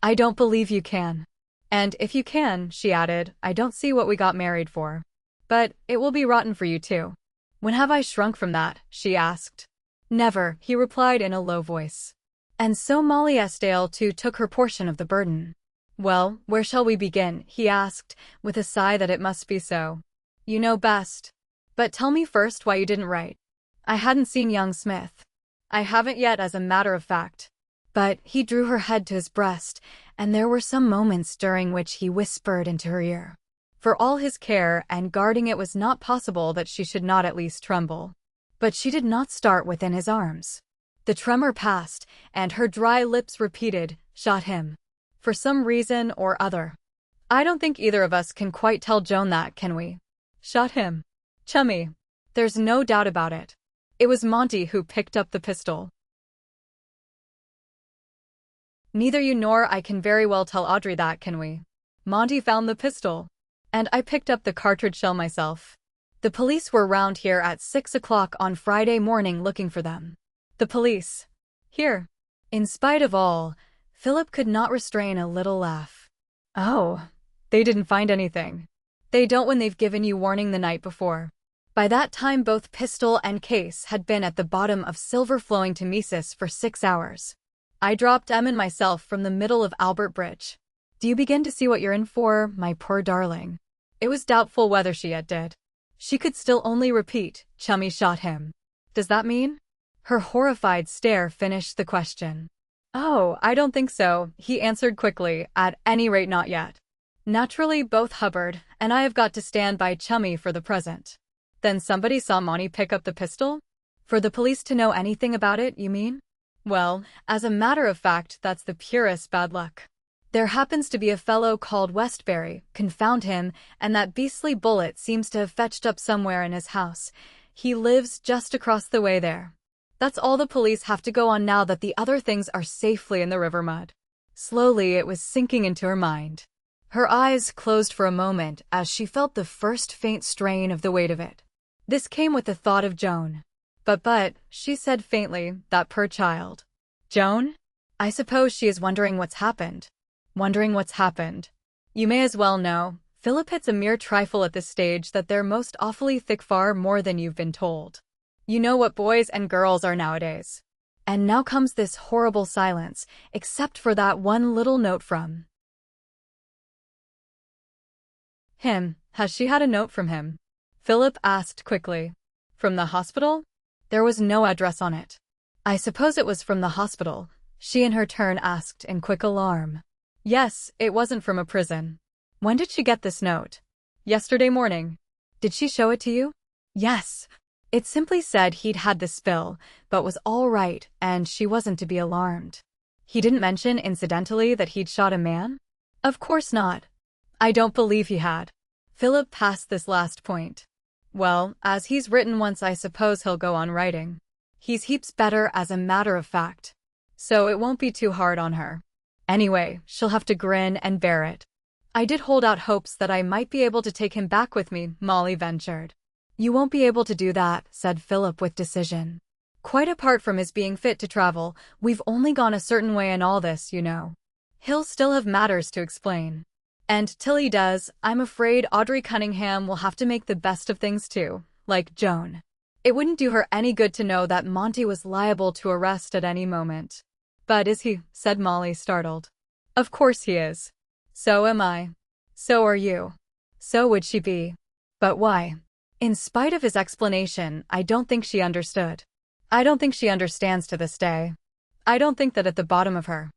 "I don't believe you can." "And if you can," she added, "I don't see what we got married for. But it will be rotten for you too." "When have I shrunk from that?" she asked. "Never," he replied in a low voice. And so Molly Estelle too took her portion of the burden. "Well, where shall we begin?" he asked, with a sigh that it must be so. "You know best. But tell me first why you didn't write." "I hadn't seen young Smith." "I haven't yet, as a matter of fact." But he drew her head to his breast, and there were some moments during which he whispered into her ear. For all his care and guarding, it was not possible that she should not at least tremble. But she did not start within his arms. The tremor passed, and her dry lips repeated, "Shot him." For some reason or other. "I don't think either of us can quite tell Joan that, can we?" "Shot him. Chummy. There's no doubt about it. It was Monty who picked up the pistol." "Neither you nor I can very well tell Audrey that, can we? Monty found the pistol. And I picked up the cartridge shell myself. The police were round here at 6 o'clock on Friday morning looking for them." "The police? Here?" In spite of all, Philip could not restrain a little laugh. "Oh, they didn't find anything. They don't when they've given you warning the night before." By that time both pistol and case had been at the bottom of silver-flowing Thamesis for 6 hours. "I dropped Em and myself from the middle of Albert Bridge. Do you begin to see what you're in for, my poor darling?" It was doubtful whether she yet did. She could still only repeat, "Chummy shot him." "Does that mean?" Her horrified stare finished the question. Oh, I don't think so, he answered quickly, at any rate not yet. Naturally, both Hubbard and I have got to stand by Chummy for the present. Then somebody saw Monty pick up the pistol? For the police to know anything about it, you mean? Well, as a matter of fact, that's the purest bad luck. There happens to be a fellow called Westbury, confound him, and that beastly bullet seems to have fetched up somewhere in his house. He lives just across the way there. That's all the police have to go on now that the other things are safely in the river mud. Slowly, it was sinking into her mind. Her eyes closed for a moment as she felt the first faint strain of the weight of it. This came with the thought of Joan. But, she said faintly, that poor child. Joan? I suppose she is wondering what's happened. Wondering what's happened. You may as well know, Philip, it's a mere trifle at this stage that they're most awfully thick, far more than you've been told. You know what boys and girls are nowadays. And now comes this horrible silence, except for that one little note from him. Has she had a note from him? Philip asked quickly. From the hospital? There was no address on it. I suppose it was from the hospital, she in her turn asked in quick alarm. Yes, it wasn't from a prison. When did she get this note? Yesterday morning. Did she show it to you? Yes. It simply said he'd had the spill, but was all right and she wasn't to be alarmed. He didn't mention incidentally that he'd shot a man? Of course not. I don't believe he had. Philip passed this last point. Well, as he's written once, I suppose he'll go on writing. He's heaps better, as a matter of fact. So it won't be too hard on her. Anyway, she'll have to grin and bear it. I did hold out hopes that I might be able to take him back with me, Molly ventured. You won't be able to do that, said Philip with decision. Quite apart from his being fit to travel, we've only gone a certain way in all this, you know. He'll still have matters to explain. And till he does, I'm afraid Audrey Cunningham will have to make the best of things too, like Joan. It wouldn't do her any good to know that Monty was liable to arrest at any moment. But is he? Said Molly, startled. Of course he is. So am I. So are you. So would she be. But why? In spite of his explanation, I don't think she understood. I don't think she understands to this day. I don't think that at the bottom of her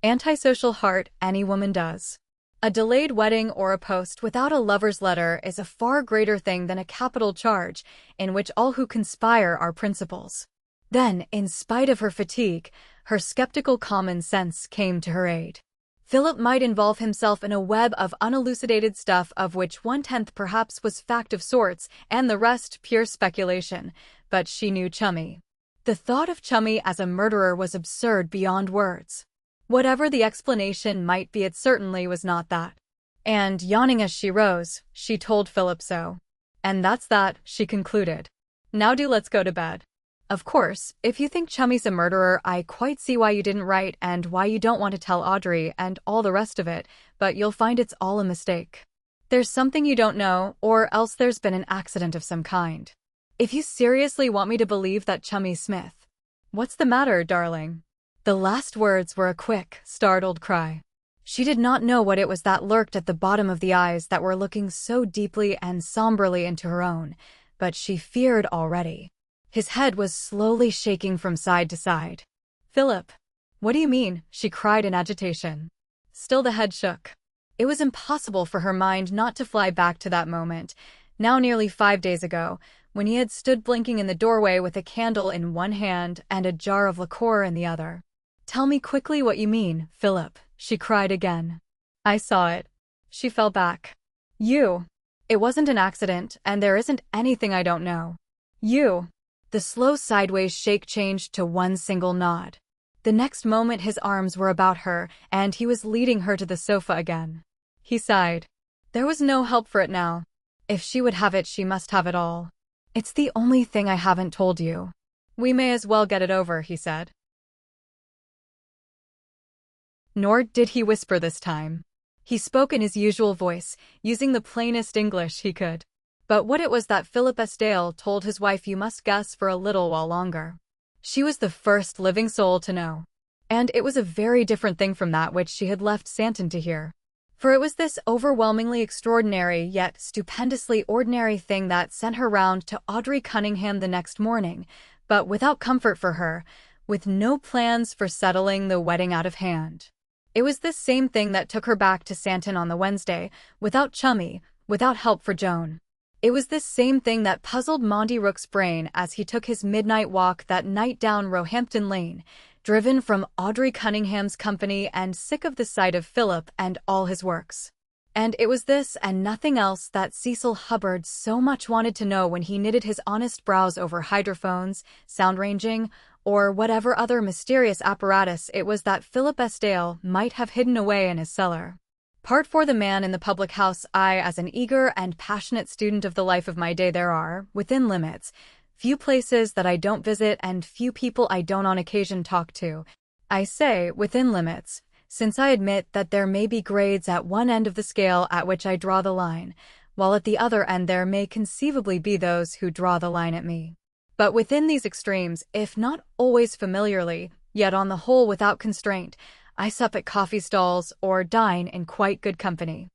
antisocial heart, any woman does. A delayed wedding or a post without a lover's letter is a far greater thing than a capital charge in which all who conspire are principals. Then, in spite of her fatigue, her skeptical common sense came to her aid. Philip might involve himself in a web of unelucidated stuff of which 1/10 perhaps was fact of sorts and the rest pure speculation, but she knew Chummy. The thought of Chummy as a murderer was absurd beyond words. Whatever the explanation might be, it certainly was not that. And, yawning as she rose, she told Philip so. And that's that, she concluded. Now let's go to bed. Of course, if you think Chummy's a murderer, I quite see why you didn't write and why you don't want to tell Audrey and all the rest of it, but you'll find it's all a mistake. There's something you don't know, or else there's been an accident of some kind. If you seriously want me to believe that Chummy's Smith. What's the matter, darling? The last words were a quick, startled cry. She did not know what it was that lurked at the bottom of the eyes that were looking so deeply and somberly into her own, but she feared already. His head was slowly shaking from side to side. Philip. What do you mean? She cried in agitation. Still the head shook. It was impossible for her mind not to fly back to that moment, now nearly 5 days ago, when he had stood blinking in the doorway with a candle in one hand and a jar of liqueur in the other. Tell me quickly what you mean, Philip, she cried again. I saw it. She fell back. You. It wasn't an accident, and there isn't anything I don't know. You. The slow sideways shake changed to one single nod. The next moment his arms were about her, and he was leading her to the sofa again. He sighed. There was no help for it now. If she would have it, she must have it all. It's the only thing I haven't told you. We may as well get it over, he said. Nor did he whisper this time. He spoke in his usual voice, using the plainest English he could. But what it was that Philip Estienne told his wife you must guess for a little while longer. She was the first living soul to know. And it was a very different thing from that which she had left Santon to hear. For it was this overwhelmingly extraordinary yet stupendously ordinary thing that sent her round to Audrey Cunningham the next morning, but without comfort for her, with no plans for settling the wedding out of hand. It was this same thing that took her back to Santon on the Wednesday, without Chummy, without help for Joan. It was this same thing that puzzled Monty Rook's brain as he took his midnight walk that night down Roehampton Lane, driven from Audrey Cunningham's company and sick of the sight of Philip and all his works. And it was this and nothing else that Cecil Hubbard so much wanted to know when he knitted his honest brows over hydrophones, sound ranging, or whatever other mysterious apparatus it was that Philip Estienne might have hidden away in his cellar. Part for the man in the public house. I, as an eager and passionate student of the life of my day, there are, within limits, few places that I don't visit and few people I don't on occasion talk to. I say within limits, since I admit that there may be grades at one end of the scale at which I draw the line, while at the other end there may conceivably be those who draw the line at me. But within these extremes, if not always familiarly, yet on the whole without constraint, I sup at coffee stalls or dine in quite good company.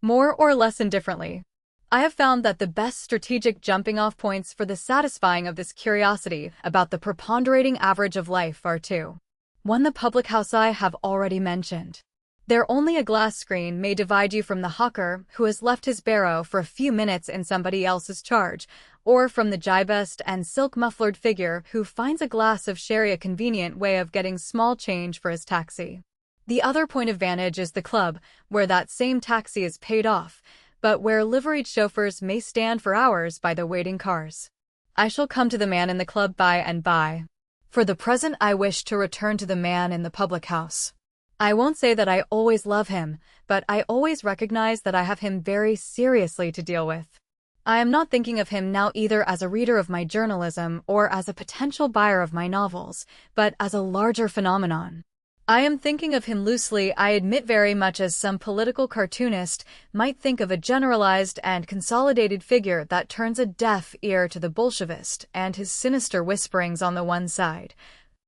More or less indifferently, I have found that the best strategic jumping-off points for the satisfying of this curiosity about the preponderating average of life are two. One, the public house I have already mentioned. There only a glass screen may divide you from the hawker who has left his barrow for a few minutes in somebody else's charge, or from the gibest and silk-mufflered figure who finds a glass of sherry a convenient way of getting small change for his taxi. The other point of vantage is the club, where that same taxi is paid off, but where liveried chauffeurs may stand for hours by the waiting cars. I shall come to the man in the club by and by. For the present I wish to return to the man in the public house. I won't say that I always love him, but I always recognize that I have him very seriously to deal with. I am not thinking of him now either as a reader of my journalism or as a potential buyer of my novels, but as a larger phenomenon. I am thinking of him loosely, I admit, very much as some political cartoonist might think of a generalized and consolidated figure that turns a deaf ear to the Bolshevist and his sinister whisperings on the one side,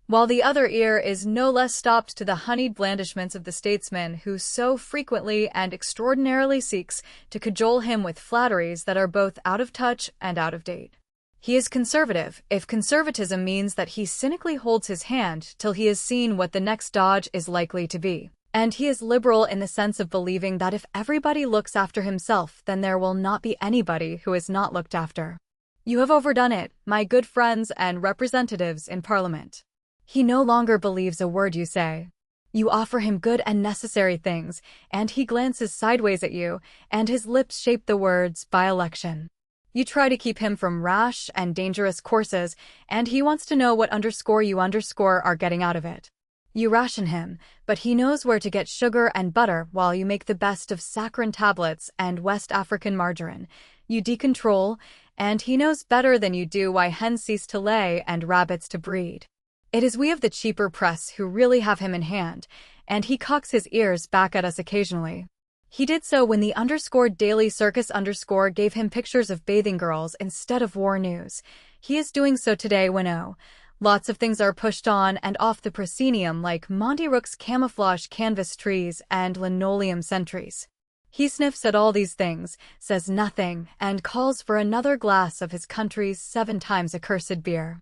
while the other ear is no less stopped to the honeyed blandishments of the statesman who so frequently and extraordinarily seeks to cajole him with flatteries that are both out of touch and out of date. He is conservative, if conservatism means that he cynically holds his hand till he has seen what the next dodge is likely to be. And he is liberal in the sense of believing that if everybody looks after himself, then there will not be anybody who is not looked after. You have overdone it, my good friends and representatives in Parliament. He no longer believes a word you say. You offer him good and necessary things, and he glances sideways at you, and his lips shape the words, by-election. You try to keep him from rash and dangerous courses, and he wants to know what you are getting out of it. You ration him, but he knows where to get sugar and butter while you make the best of saccharine tablets and West African margarine. You decontrol, and he knows better than you do why hens cease to lay and rabbits to breed. It is we of the cheaper press who really have him in hand, and he cocks his ears back at us occasionally. He did so when the _Daily Circus gave him pictures of bathing girls instead of war news. He is doing so today when lots of things are pushed on and off the proscenium like Monty Rook's camouflage canvas trees and linoleum sentries. He sniffs at all these things, says nothing, and calls for another glass of his country's 7 times accursed beer.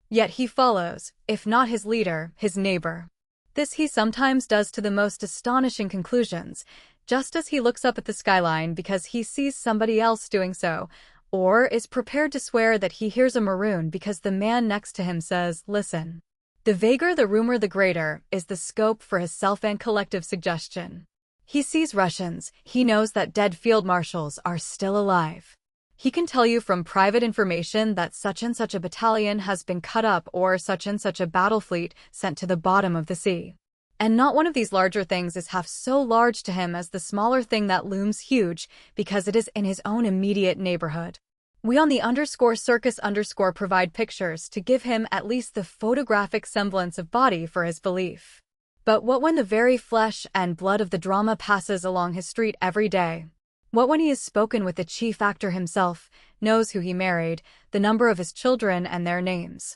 Yet he follows, if not his leader, his neighbor. This he sometimes does to the most astonishing conclusions, just as he looks up at the skyline because he sees somebody else doing so, or is prepared to swear that he hears a maroon because the man next to him says, listen. The vaguer the rumor, the greater is the scope for his self and collective suggestion. He sees Russians, he knows that dead field marshals are still alive. He can tell you from private information that such and such a battalion has been cut up or such and such a battle fleet sent to the bottom of the sea. And not one of these larger things is half so large to him as the smaller thing that looms huge because it is in his own immediate neighborhood. We on the _circus provide pictures to give him at least the photographic semblance of body for his belief. But what when the very flesh and blood of the drama passes along his street every day? What when he has spoken with the chief actor himself, knows who he married, the number of his children and their names?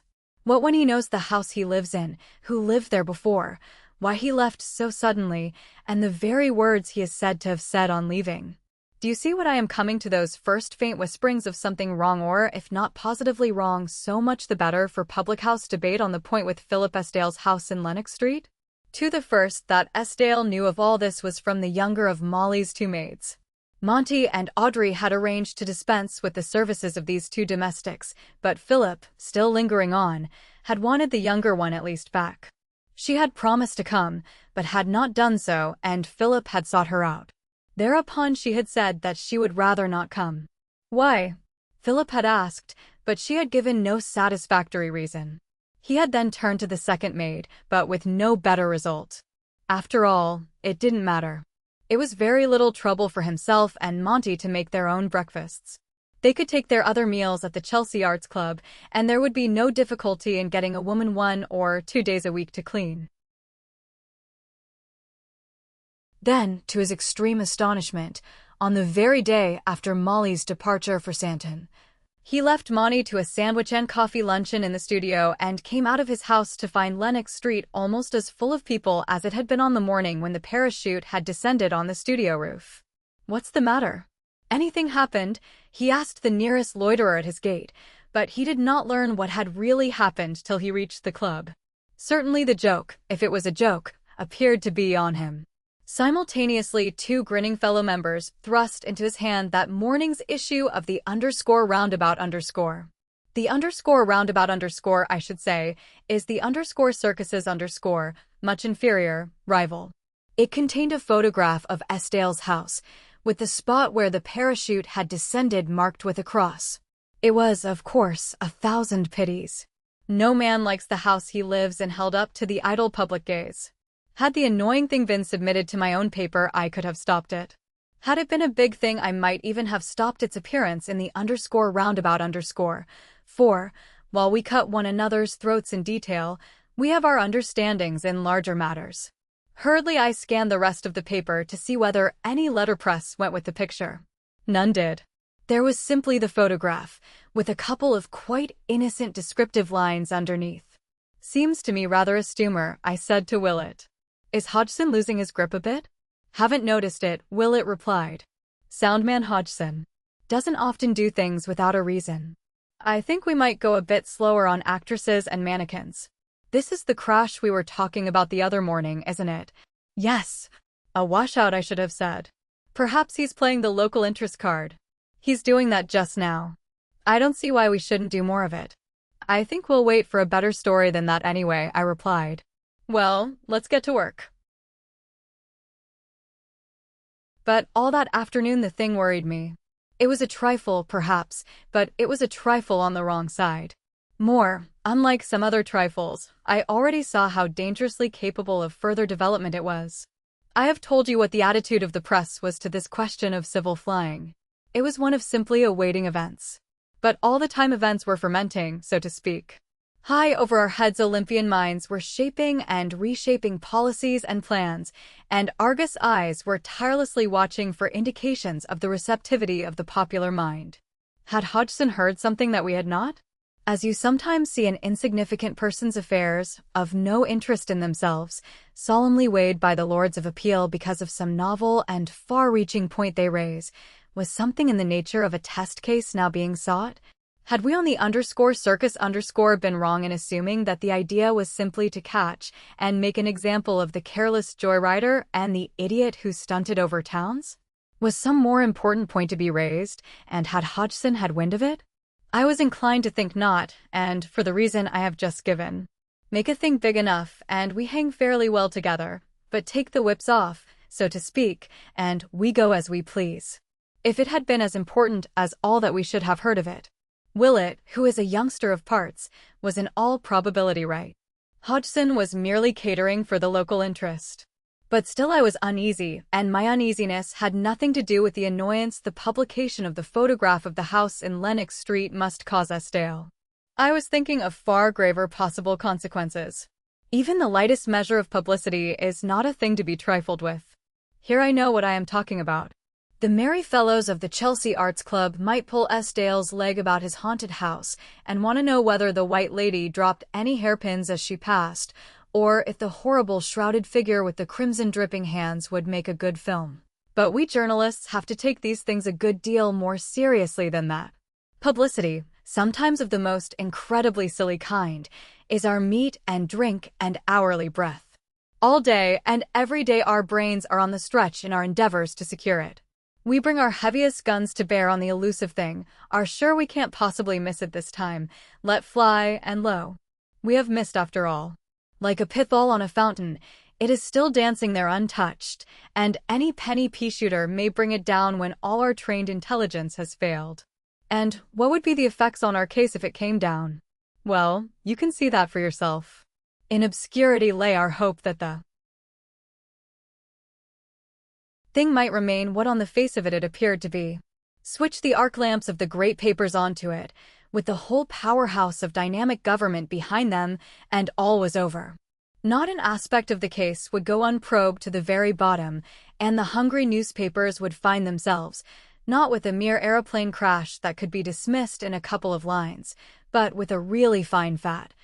What when he knows the house he lives in, who lived there before, why he left so suddenly, and the very words he is said to have said on leaving? Do you see what I am coming to? Those first faint whisperings of something wrong, or, if not positively wrong, so much the better for public house debate on the point with Philip Esdale's house in Lennox Street? To the first that Esdale knew of all this was from the younger of Molly's two maids. Monty and Audrey had arranged to dispense with the services of these two domestics, but Philip, still lingering on, had wanted the younger one at least back. She had promised to come, but had not done so, and Philip had sought her out. Thereupon she had said that she would rather not come. Why? Philip had asked, but she had given no satisfactory reason. He had then turned to the second maid, but with no better result. After all, it didn't matter. It was very little trouble for himself and Monty to make their own breakfasts. They could take their other meals at the Chelsea Arts Club, and there would be no difficulty in getting a woman 1 or 2 days a week to clean. Then, to his extreme astonishment, on the very day after Molly's departure for Santon, he left Monty to a sandwich and coffee luncheon in the studio and came out of his house to find Lennox Street almost as full of people as it had been on the morning when the parachute had descended on the studio roof. What's the matter? Anything happened? He asked the nearest loiterer at his gate, but he did not learn what had really happened till he reached the club. Certainly the joke, if it was a joke, appeared to be on him. Simultaneously, 2 grinning fellow members thrust into his hand that morning's issue of the _roundabout_. The _roundabout_, I should say, is the _circus's much inferior rival. It contained a photograph of Esdale's house, with the spot where the parachute had descended marked with a cross. It was, of course, 1,000 pities. No man likes the house he lives in held up to the idle public gaze. Had the annoying thing been submitted to my own paper, I could have stopped it. Had it been a big thing, I might even have stopped its appearance in the _roundabout_. For, while we cut one another's throats in detail, we have our understandings in larger matters. Hurriedly I scanned the rest of the paper to see whether any letterpress went with the picture. None did. There was simply the photograph, with a couple of quite innocent descriptive lines underneath. Seems to me rather a stumer, I said to Willett. Is Hodgson losing his grip a bit? Haven't noticed it, Willett replied. Soundman Hodgson doesn't often do things without a reason. I think we might go a bit slower on actresses and mannequins. This is the crash we were talking about the other morning, isn't it? Yes. A washout, I should have said. Perhaps he's playing the local interest card. He's doing that just now. I don't see why we shouldn't do more of it. I think we'll wait for a better story than that anyway, I replied. Well, let's get to work. But all that afternoon the thing worried me. It was a trifle, perhaps, but it was a trifle on the wrong side. More, unlike some other trifles, I already saw how dangerously capable of further development it was. I have told you what the attitude of the press was to this question of civil flying. It was one of simply awaiting events. But all the time events were fermenting, so to speak. High over our heads, Olympian minds were shaping and reshaping policies and plans, and Argus eyes were tirelessly watching for indications of the receptivity of the popular mind. Had Hodgson heard something that we had not? As you sometimes see in insignificant persons' affairs, of no interest in themselves, solemnly weighed by the Lords of Appeal because of some novel and far-reaching point they raise, was something in the nature of a test case now being sought? Had we on the _circus_ been wrong in assuming that the idea was simply to catch and make an example of the careless joyrider and the idiot who stunted over towns? Was some more important point to be raised, and had Hodgson had wind of it? I was inclined to think not, and for the reason I have just given. Make a thing big enough, and we hang fairly well together, but take the whips off, so to speak, and we go as we please. If it had been as important as all that, we should have heard of it. Willett, who is a youngster of parts, was in all probability right. Hodgson was merely catering for the local interest. But still I was uneasy, and my uneasiness had nothing to do with the annoyance the publication of the photograph of the house in Lennox Street must cause Esdale. I was thinking of far graver possible consequences. Even the lightest measure of publicity is not a thing to be trifled with. Here I know what I am talking about. The merry fellows of the Chelsea Arts Club might pull Dale's leg about his haunted house and want to know whether the White Lady dropped any hairpins as she passed, or if the horrible shrouded figure with the crimson dripping hands would make a good film. But we journalists have to take these things a good deal more seriously than that. Publicity, sometimes of the most incredibly silly kind, is our meat and drink and hourly breath. All day and every day our brains are on the stretch in our endeavors to secure it. We bring our heaviest guns to bear on the elusive thing, are sure we can't possibly miss it this time, let fly, and lo, we have missed after all. Like a pitball on a fountain, it is still dancing there untouched, and any penny pea shooter may bring it down when all our trained intelligence has failed. And what would be the effects on our case if it came down? Well, you can see that for yourself. In obscurity lay our hope that the thing might remain what on the face of it appeared to be. Switch the arc lamps of the great papers onto it, with the whole powerhouse of dynamic government behind them, and all was over. Not an aspect of the case would go unprobed to the very bottom, and the hungry newspapers would find themselves, not with a mere aeroplane crash that could be dismissed in a couple of lines, but with a really fine fat,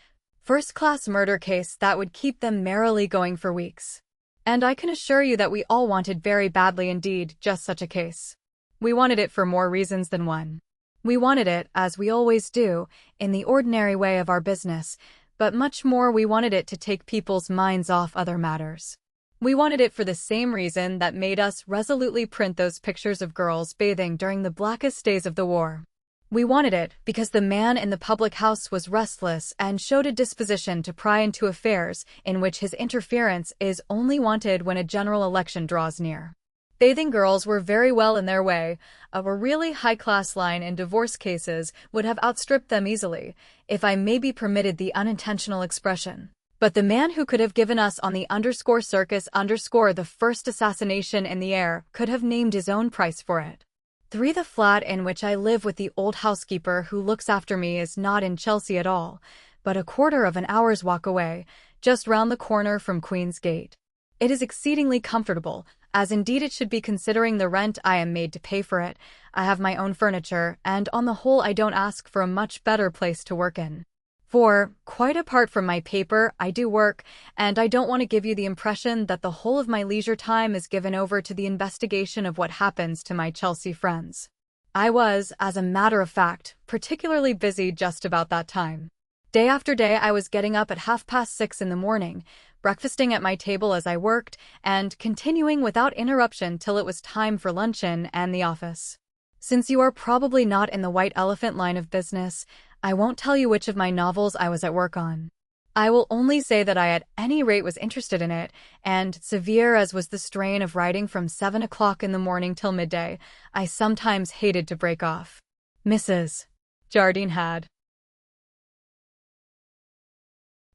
first-class murder case that would keep them merrily going for weeks. And I can assure you that we all wanted very badly indeed just such a case. We wanted it for more reasons than one. We wanted it, as we always do, in the ordinary way of our business, but much more we wanted it to take people's minds off other matters. We wanted it for the same reason that made us resolutely print those pictures of girls bathing during the blackest days of the war. We wanted it because the man in the public house was restless and showed a disposition to pry into affairs in which his interference is only wanted when a general election draws near. Bathing girls were very well in their way. A really high-class line in divorce cases would have outstripped them easily, if I may be permitted the unintentional expression. But the man who could have given us on the _circus _ the first assassination in the air could have named his own price for it. The flat in which I live with the old housekeeper who looks after me is not in Chelsea at all, but a quarter of an hour's walk away, just round the corner from Queen's Gate. It is exceedingly comfortable, as indeed it should be considering the rent I am made to pay for it. I have my own furniture, and on the whole I don't ask for a much better place to work in. For, quite apart from my paper, I do work, and I don't want to give you the impression that the whole of my leisure time is given over to the investigation of what happens to my Chelsea friends. I was, as a matter of fact, particularly busy just about that time. Day after day I was getting up at 6:30 in the morning, breakfasting at my table as I worked, and continuing without interruption till it was time for luncheon and the office. Since you are probably not in the white elephant line of business, I won't tell you which of my novels I was at work on. I will only say that I at any rate was interested in it, and severe as was the strain of writing from 7 o'clock in the morning till midday, I sometimes hated to break off. Mrs. Jardine had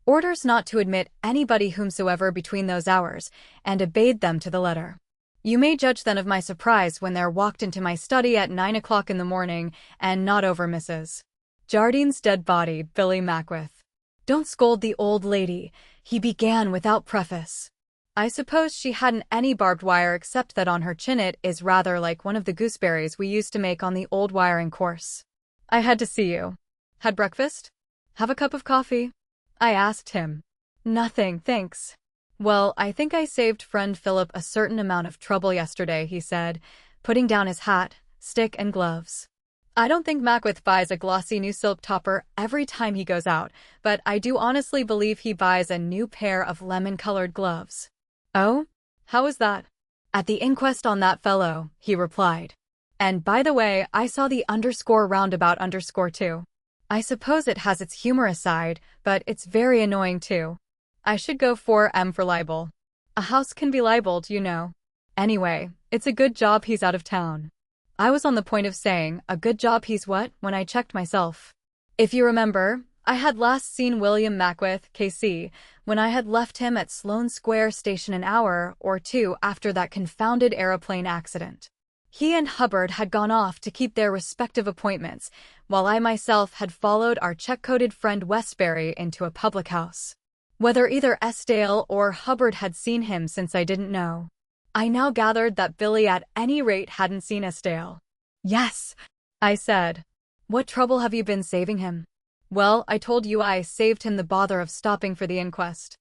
orders not to admit anybody whomsoever between those hours, and obeyed them to the letter. You may judge then of my surprise when there walked into my study at 9 o'clock in the morning, and not over Mrs. Jardine's dead body, Billy Mackworth. Don't scold the old lady, he began without preface. I suppose she hadn't any barbed wire except that on her chin it is rather like one of the gooseberries we used to make on the old wiring course. I had to see you. Had breakfast? Have a cup of coffee? I asked him. Nothing, thanks. Well, I think I saved friend Philip a certain amount of trouble yesterday, he said, putting down his hat, stick and gloves. I don't think Mackworth buys a glossy new silk topper every time he goes out, but I do honestly believe he buys a new pair of lemon-colored gloves. Oh? How is that? At the inquest on that fellow, he replied. And by the way, I saw the _roundabout_ too. I suppose it has its humorous side, but it's very annoying too. I should go 4M for libel. A house can be libeled, you know. Anyway, it's a good job he's out of town. I was on the point of saying, a good job he's what, when I checked myself. If you remember, I had last seen William Mackworth, KC, when I had left him at Sloane Square Station an hour or two after that confounded aeroplane accident. He and Hubbard had gone off to keep their respective appointments, while I myself had followed our check-coded friend Westbury into a public house. Whether either Dale or Hubbard had seen him since I didn't know. I now gathered that Billy at any rate hadn't seen Estelle. Yes, I said. What trouble have you been saving him? Well, I told you I saved him the bother of stopping for the inquest.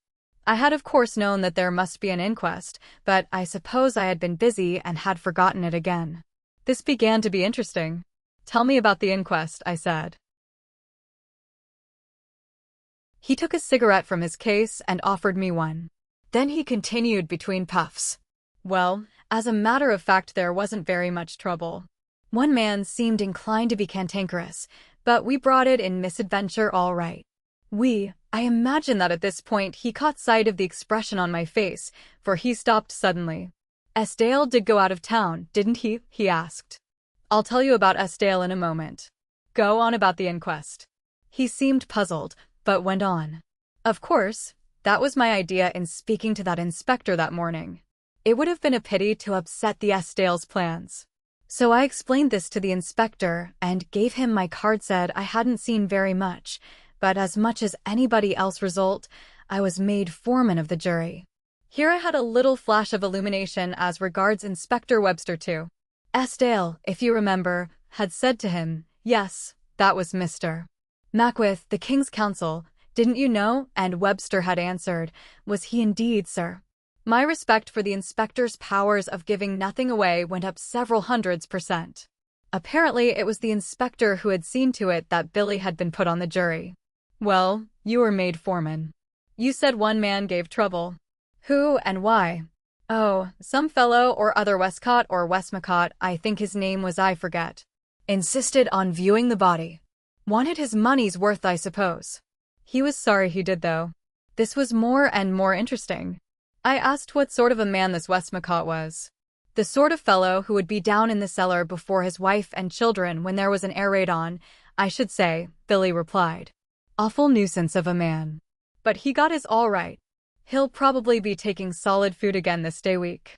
I had of course known that there must be an inquest, but I suppose I had been busy and had forgotten it again. This began to be interesting. Tell me about the inquest, I said. He took a cigarette from his case and offered me one. Then he continued between puffs. Well, as a matter of fact, there wasn't very much trouble. One man seemed inclined to be cantankerous, but we brought it in misadventure all right. I imagine that at this point he caught sight of the expression on my face, for he stopped suddenly. Estelle did go out of town, didn't he? He asked. I'll tell you about Estelle in a moment. Go on about the inquest. He seemed puzzled, but went on. Of course, that was my idea in speaking to that inspector that morning. It would have been a pity to upset the Estelle's plans. So I explained this to the inspector and gave him my card. Said I hadn't seen very much, but as much as anybody else. Result, I was made foreman of the jury. Here I had a little flash of illumination as regards Inspector Webster too. Estelle, if you remember, had said to him, yes, that was Mr. Mackworth, the King's Counsel, didn't you know? And Webster had answered, was he indeed, sir? My respect for the inspector's powers of giving nothing away went up several hundreds%. Apparently it was the inspector who had seen to it that Billy had been put on the jury. Well, you were made foreman. You said one man gave trouble. Who and why? Oh, some fellow or other, Westcott or Westmacott, I think his name was, I forget. Insisted on viewing the body. Wanted his money's worth, I suppose. He was sorry he did, though. This was more and more interesting. I asked what sort of a man this Westmacott was. The sort of fellow who would be down in the cellar before his wife and children when there was an air raid on, I should say, Billy replied. Awful nuisance of a man. But he got his all right. He'll probably be taking solid food again this day week.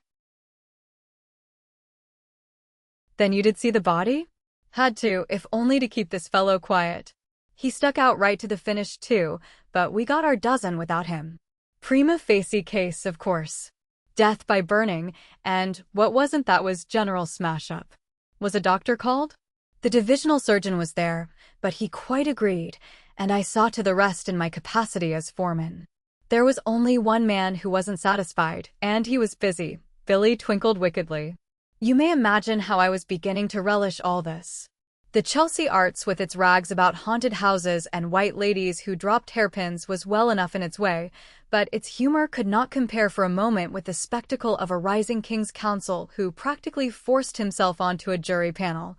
Then you did see the body? Had to, if only to keep this fellow quiet. He stuck out right to the finish too, but we got our dozen without him. Prima facie case, of course. Death by burning, and what wasn't that was general smash-up. Was a doctor called? The divisional surgeon was there, but he quite agreed, and I saw to the rest in my capacity as foreman. There was only one man who wasn't satisfied, and he was busy. Billy twinkled wickedly. You may imagine how I was beginning to relish all this. The Chelsea Arts with its rags about haunted houses and white ladies who dropped hairpins was well enough in its way, but its humor could not compare for a moment with the spectacle of a rising King's Counsel who practically forced himself onto a jury panel,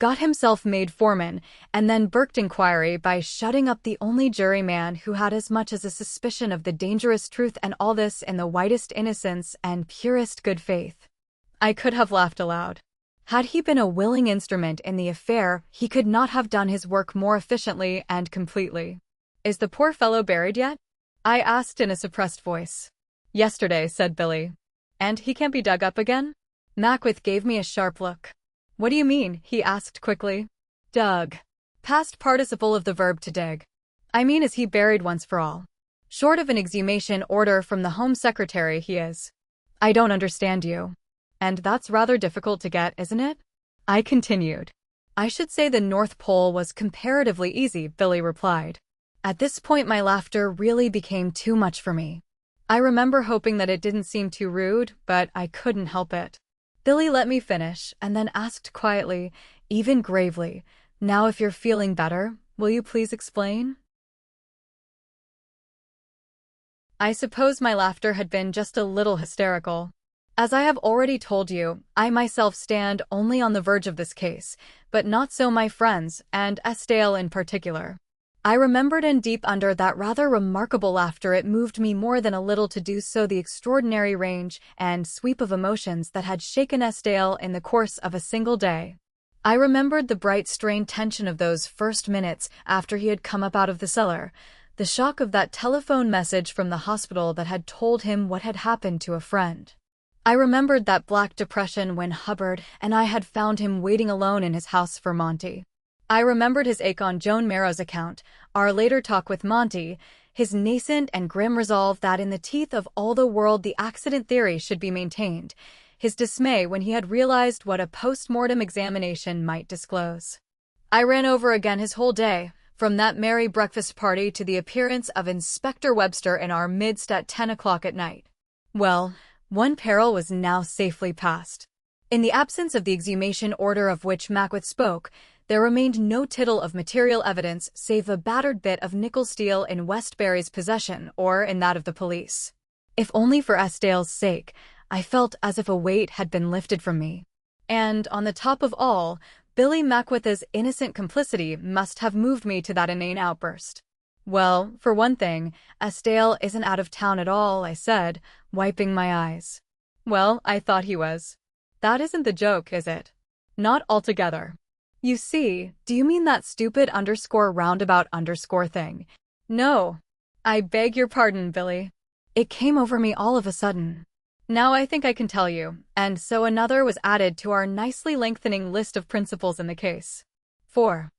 got himself made foreman, and then burked inquiry by shutting up the only juryman who had as much as a suspicion of the dangerous truth, and all this in the whitest innocence and purest good faith. I could have laughed aloud. Had he been a willing instrument in the affair, he could not have done his work more efficiently and completely. Is the poor fellow buried yet? I asked in a suppressed voice. Yesterday, said Billy. And he can't be dug up again? Mackworth gave me a sharp look. What do you mean? He asked quickly. Dug. Past participle of the verb to dig. I mean, is he buried once for all? Short of an exhumation order from the Home Secretary, he is. I don't understand you. And that's rather difficult to get, isn't it? I continued. I should say the North Pole was comparatively easy, Billy replied. At this point my laughter really became too much for me. I remember hoping that it didn't seem too rude, but I couldn't help it. Billy let me finish and then asked quietly, even gravely, now if you're feeling better, will you please explain? I suppose my laughter had been just a little hysterical. As I have already told you, I myself stand only on the verge of this case, but not so my friends, and Estelle in particular. I remembered in deep under that rather remarkable laughter it moved me more than a little to do so the extraordinary range and sweep of emotions that had shaken Estelle in the course of a single day. I remembered the bright strained tension of those first minutes after he had come up out of the cellar, the shock of that telephone message from the hospital that had told him what had happened to a friend. I remembered that black depression when Hubbard and I had found him waiting alone in his house for Monty. I remembered his ache on Joan Marrow's account, our later talk with Monty, his nascent and grim resolve that in the teeth of all the world the accident theory should be maintained, his dismay when he had realized what a post-mortem examination might disclose. I ran over again his whole day, from that merry breakfast party to the appearance of Inspector Webster in our midst at 10 o'clock at night. Well, one peril was now safely past. In the absence of the exhumation order of which Mackworth spoke, there remained no tittle of material evidence save a battered bit of nickel steel in Westbury's possession or in that of the police. If only for Estile's sake, I felt as if a weight had been lifted from me. And, on the top of all, Billy Mackworth's innocent complicity must have moved me to that inane outburst. Well, for one thing, Estile isn't out of town at all, I said, wiping my eyes. Well, I thought he was. That isn't the joke, is it? Not altogether. You see, do you mean that stupid _roundabout_ thing? No. I beg your pardon, Billy. It came over me all of a sudden. Now I think I can tell you, and so another was added to our nicely lengthening list of principals in the case. 4.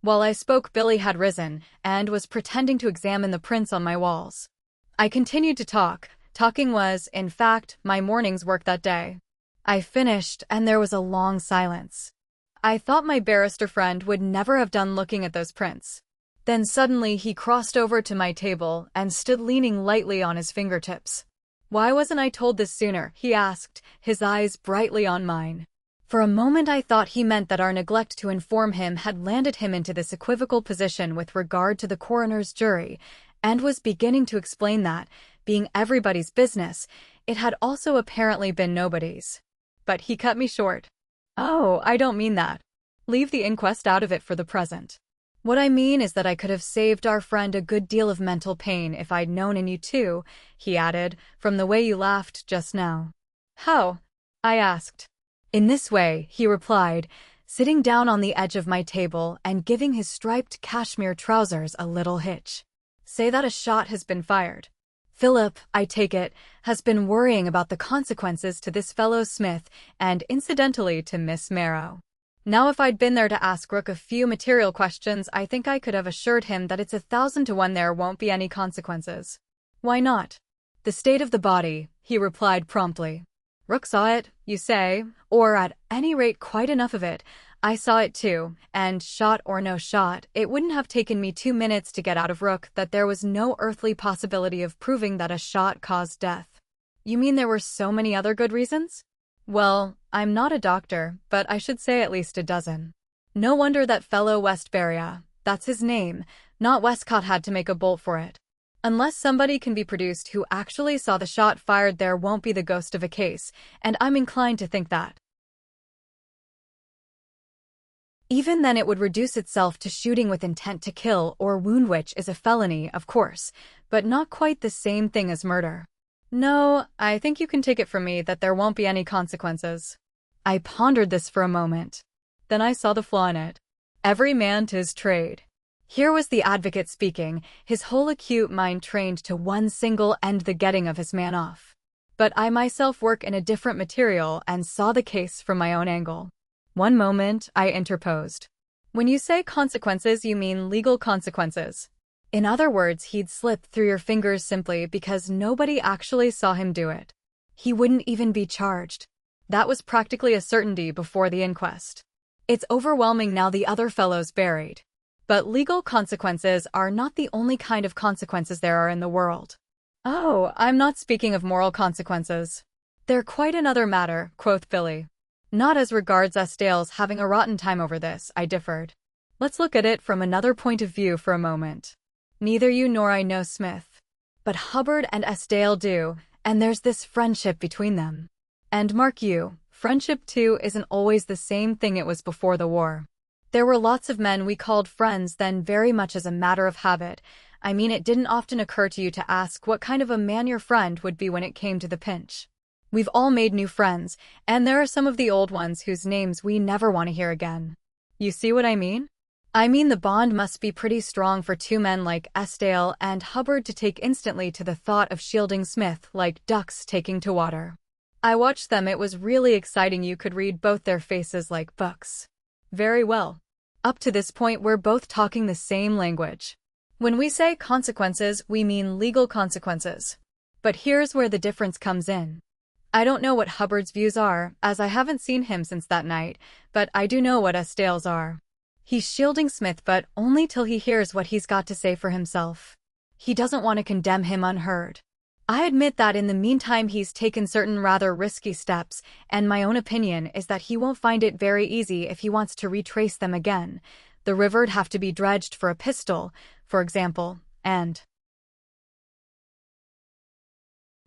While I spoke, Billy had risen, and was pretending to examine the prints on my walls. I continued to talk. Talking was, in fact, my morning's work that day. I finished, and there was a long silence. I thought my barrister friend would never have done looking at those prints. Then suddenly he crossed over to my table and stood leaning lightly on his fingertips. "Why wasn't I told this sooner?" he asked, his eyes brightly on mine. For a moment I thought he meant that our neglect to inform him had landed him into this equivocal position with regard to the coroner's jury, and was beginning to explain that, being everybody's business, it had also apparently been nobody's. But he cut me short. "Oh, I don't mean that. Leave the inquest out of it for the present. What I mean is that I could have saved our friend a good deal of mental pain if I'd known, and you too," he added, "from the way you laughed just now." "How?" I asked. "In this way," he replied, sitting down on the edge of my table and giving his striped cashmere trousers a little hitch. "Say that a shot has been fired. Philip, I take it, has been worrying about the consequences to this fellow Smith and incidentally to Miss Marrow. Now if I'd been there to ask Rook a few material questions, I think I could have assured him that it's 1,000 to 1 there won't be any consequences." "Why not?" "The state of the body," he replied promptly. "Rook saw it, you say, or at any rate quite enough of it. I saw it too, and shot or no shot, it wouldn't have taken me 2 minutes to get out of Rook that there was no earthly possibility of proving that a shot caused death." "You mean there were so many other good reasons?" "Well, I'm not a doctor, but I should say at least a dozen. No wonder that fellow Westbury, that's his name, not Westcott, had to make a bolt for it. Unless somebody can be produced who actually saw the shot fired, there won't be the ghost of a case, and I'm inclined to think that. Even then it would reduce itself to shooting with intent to kill or wound, which is a felony, of course, but not quite the same thing as murder. No, I think you can take it from me that there won't be any consequences." I pondered this for a moment. Then I saw the flaw in it. Every man to his trade. Here was the advocate speaking, his whole acute mind trained to one single end, the getting of his man off. But I myself work in a different material and saw the case from my own angle. "One moment," I interposed. "When you say consequences, you mean legal consequences. In other words, he'd slipped through your fingers simply because nobody actually saw him do it. He wouldn't even be charged. That was practically a certainty before the inquest. It's overwhelming now the other fellow's buried. But legal consequences are not the only kind of consequences there are in the world." "Oh, I'm not speaking of moral consequences. They're quite another matter," quoth Billy. "Not as regards Estile's having a rotten time over this," I differed. "Let's look at it from another point of view for a moment. Neither you nor I know Smith. But Hubbard and Estile do, and there's this friendship between them. And mark you, friendship too isn't always the same thing it was before the war. There were lots of men we called friends then, very much as a matter of habit. I mean, it didn't often occur to you to ask what kind of a man your friend would be when it came to the pinch. We've all made new friends, and there are some of the old ones whose names we never want to hear again. You see what I mean? I mean, the bond must be pretty strong for two men like Estile and Hubbard to take instantly to the thought of shielding Smith like ducks taking to water. I watched them. It was really exciting. You could read both their faces like books. Very well. Up to this point, we're both talking the same language. When we say consequences, we mean legal consequences. But here's where the difference comes in. I don't know what Hubbard's views are, as I haven't seen him since that night, but I do know what Estale's are. He's shielding Smith, but only till he hears what he's got to say for himself. He doesn't want to condemn him unheard. I admit that in the meantime he's taken certain rather risky steps, and my own opinion is that he won't find it very easy if he wants to retrace them again. The river'd have to be dredged for a pistol, for example, and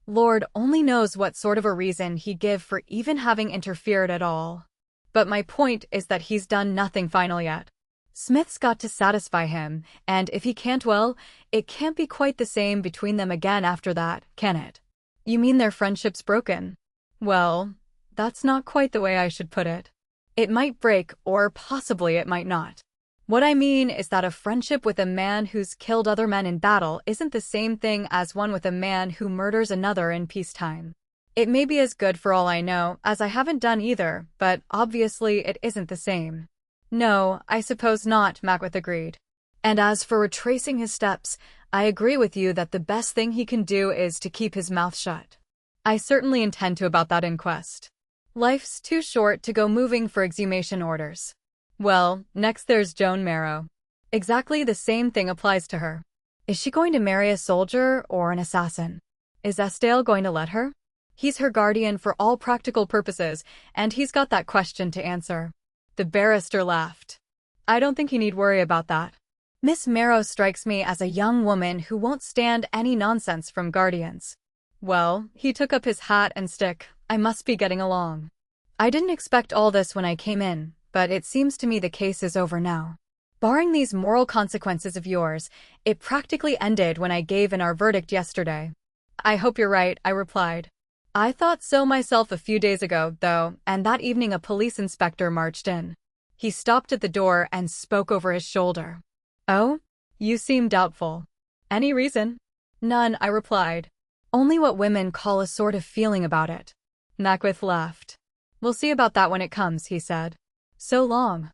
Lord only knows what sort of a reason he'd give for even having interfered at all. But my point is that he's done nothing final yet. Smith's got to satisfy him, and if he can't, well, it can't be quite the same between them again after that, can it? You mean their friendship's broken? Well, that's not quite the way I should put it. It might break, or possibly it might not. What I mean is that a friendship with a man who's killed other men in battle isn't the same thing as one with a man who murders another in peacetime. It may be as good for all I know, as I haven't done either, but obviously it isn't the same. No, I suppose not, Mackworth agreed. And as for retracing his steps, I agree with you that the best thing he can do is to keep his mouth shut. I certainly intend to about that inquest. Life's too short to go moving for exhumation orders. Well, next there's Joan Marrow. Exactly the same thing applies to her. Is she going to marry a soldier or an assassin? Is Estale going to let her? He's her guardian for all practical purposes, and he's got that question to answer. The barrister laughed. I don't think you need worry about that. Miss Marrow strikes me as a young woman who won't stand any nonsense from guardians. Well, he took up his hat and stick. I must be getting along. I didn't expect all this when I came in, but it seems to me the case is over now. Barring these moral consequences of yours, it practically ended when I gave in our verdict yesterday. I hope you're right, I replied. I thought so myself a few days ago, though, and that evening a police inspector marched in. He stopped at the door and spoke over his shoulder. Oh? You seem doubtful. Any reason? None, I replied. Only what women call a sort of feeling about it. Mackworth laughed. We'll see about that when it comes, he said. So long.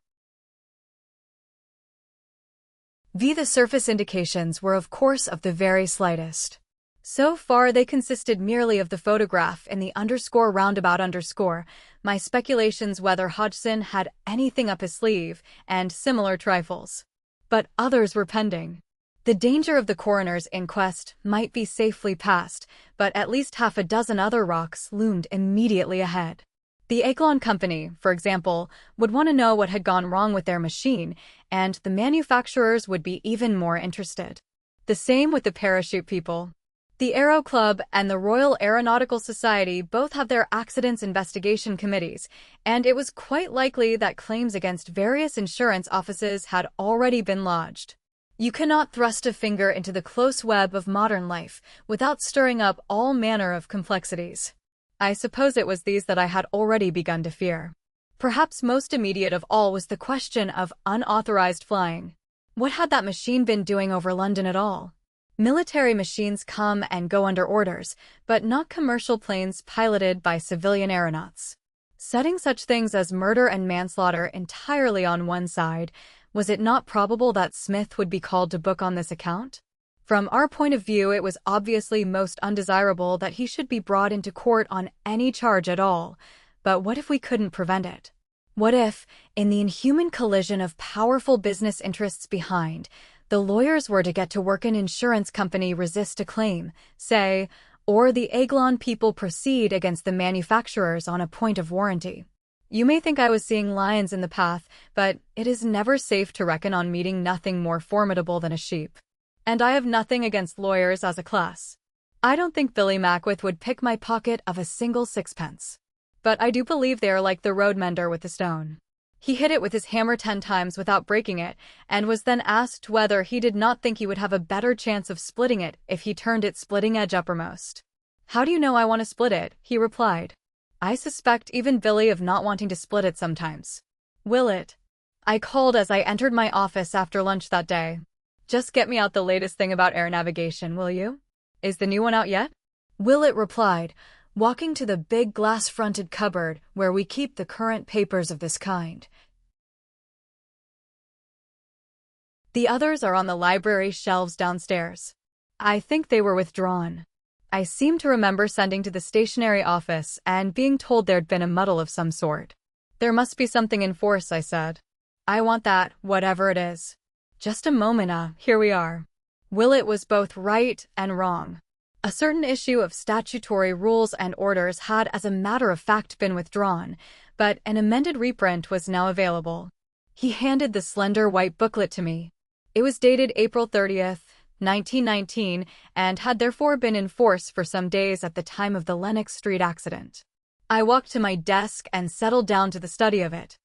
The surface indications were of course of the very slightest. So far they consisted merely of the photograph in the _roundabout_, my speculations whether Hodgson had anything up his sleeve, and similar trifles. But others were pending. The danger of the coroner's inquest might be safely past, but at least half a dozen other rocks loomed immediately ahead. The Aiglon Company, for example, would want to know what had gone wrong with their machine, and the manufacturers would be even more interested. The same with the parachute people. The Aero Club and the Royal Aeronautical Society both have their accidents investigation committees, and it was quite likely that claims against various insurance offices had already been lodged. You cannot thrust a finger into the close web of modern life without stirring up all manner of complexities. I suppose it was these that I had already begun to fear. Perhaps most immediate of all was the question of unauthorized flying. What had that machine been doing over London at all? Military machines come and go under orders, but not commercial planes piloted by civilian aeronauts. Setting such things as murder and manslaughter entirely on one side, was it not probable that Smith would be called to book on this account? From our point of view, it was obviously most undesirable that he should be brought into court on any charge at all. But what if we couldn't prevent it? What if, in the inhuman collision of powerful business interests behind, the lawyers were to get to work, an insurance company resist a claim, say, or the Aiglon people proceed against the manufacturers on a point of warranty? You may think I was seeing lions in the path, but it is never safe to reckon on meeting nothing more formidable than a sheep. And I have nothing against lawyers as a class. I don't think Billy Mackworth would pick my pocket of a single sixpence. But I do believe they are like the road mender with the stone. He hit it with his hammer 10 times without breaking it, and was then asked whether he did not think he would have a better chance of splitting it if he turned its splitting edge uppermost. How do you know I want to split it? He replied. I suspect even Billy of not wanting to split it sometimes. Will it? I called as I entered my office after lunch that day. Just get me out the latest thing about air navigation, will you? Is the new one out yet? Willett replied, walking to the big glass-fronted cupboard where we keep the current papers of this kind. The others are on the library shelves downstairs. I think they were withdrawn. I seem to remember sending to the stationery office and being told there'd been a muddle of some sort. There must be something in force, I said. I want that, whatever it is. Just a moment, here we are. Willett was both right and wrong. A certain issue of statutory rules and orders had as a matter of fact been withdrawn, but an amended reprint was now available. He handed the slender white booklet to me. It was dated April 30th, 1919, and had therefore been in force for some days at the time of the Lenox Street accident. I walked to my desk and settled down to the study of it.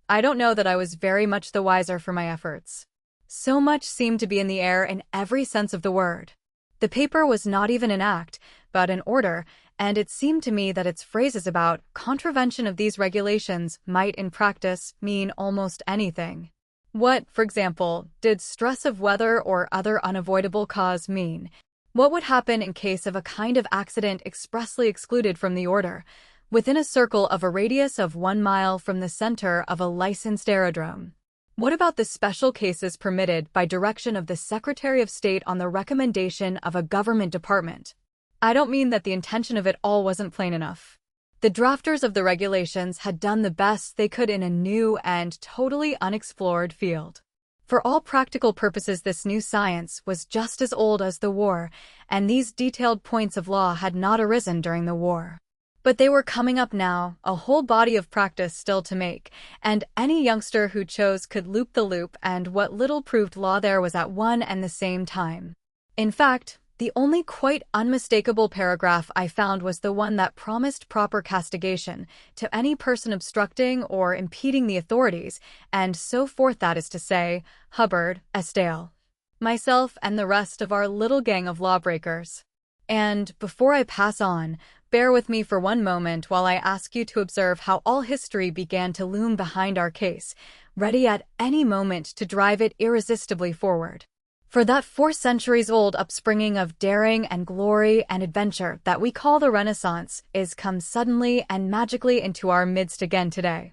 I don't know that I was very much the wiser for my efforts. So much seemed to be in the air in every sense of the word. The paper was not even an act, but an order, and it seemed to me that its phrases about contravention of these regulations might in practice mean almost anything. What, for example, did stress of weather or other unavoidable cause mean? What would happen in case of a kind of accident expressly excluded from the order, within a circle of a radius of 1 mile from the center of a licensed aerodrome? What about the special cases permitted by direction of the Secretary of State on the recommendation of a government department? I don't mean that the intention of it all wasn't plain enough. The drafters of the regulations had done the best they could in a new and totally unexplored field. For all practical purposes, this new science was just as old as the war, and these detailed points of law had not arisen during the war. But they were coming up now, a whole body of practice still to make, and any youngster who chose could loop the loop, and what little proved law there was at one and the same time. In fact, the only quite unmistakable paragraph I found was the one that promised proper castigation to any person obstructing or impeding the authorities, and so forth, that is to say, Hubbard, Estelle, myself, and the rest of our little gang of lawbreakers. And, before I pass on, bear with me for one moment while I ask you to observe how all history began to loom behind our case, ready at any moment to drive it irresistibly forward. For that 4 centuries-old upspringing of daring and glory and adventure that we call the Renaissance is come suddenly and magically into our midst again today.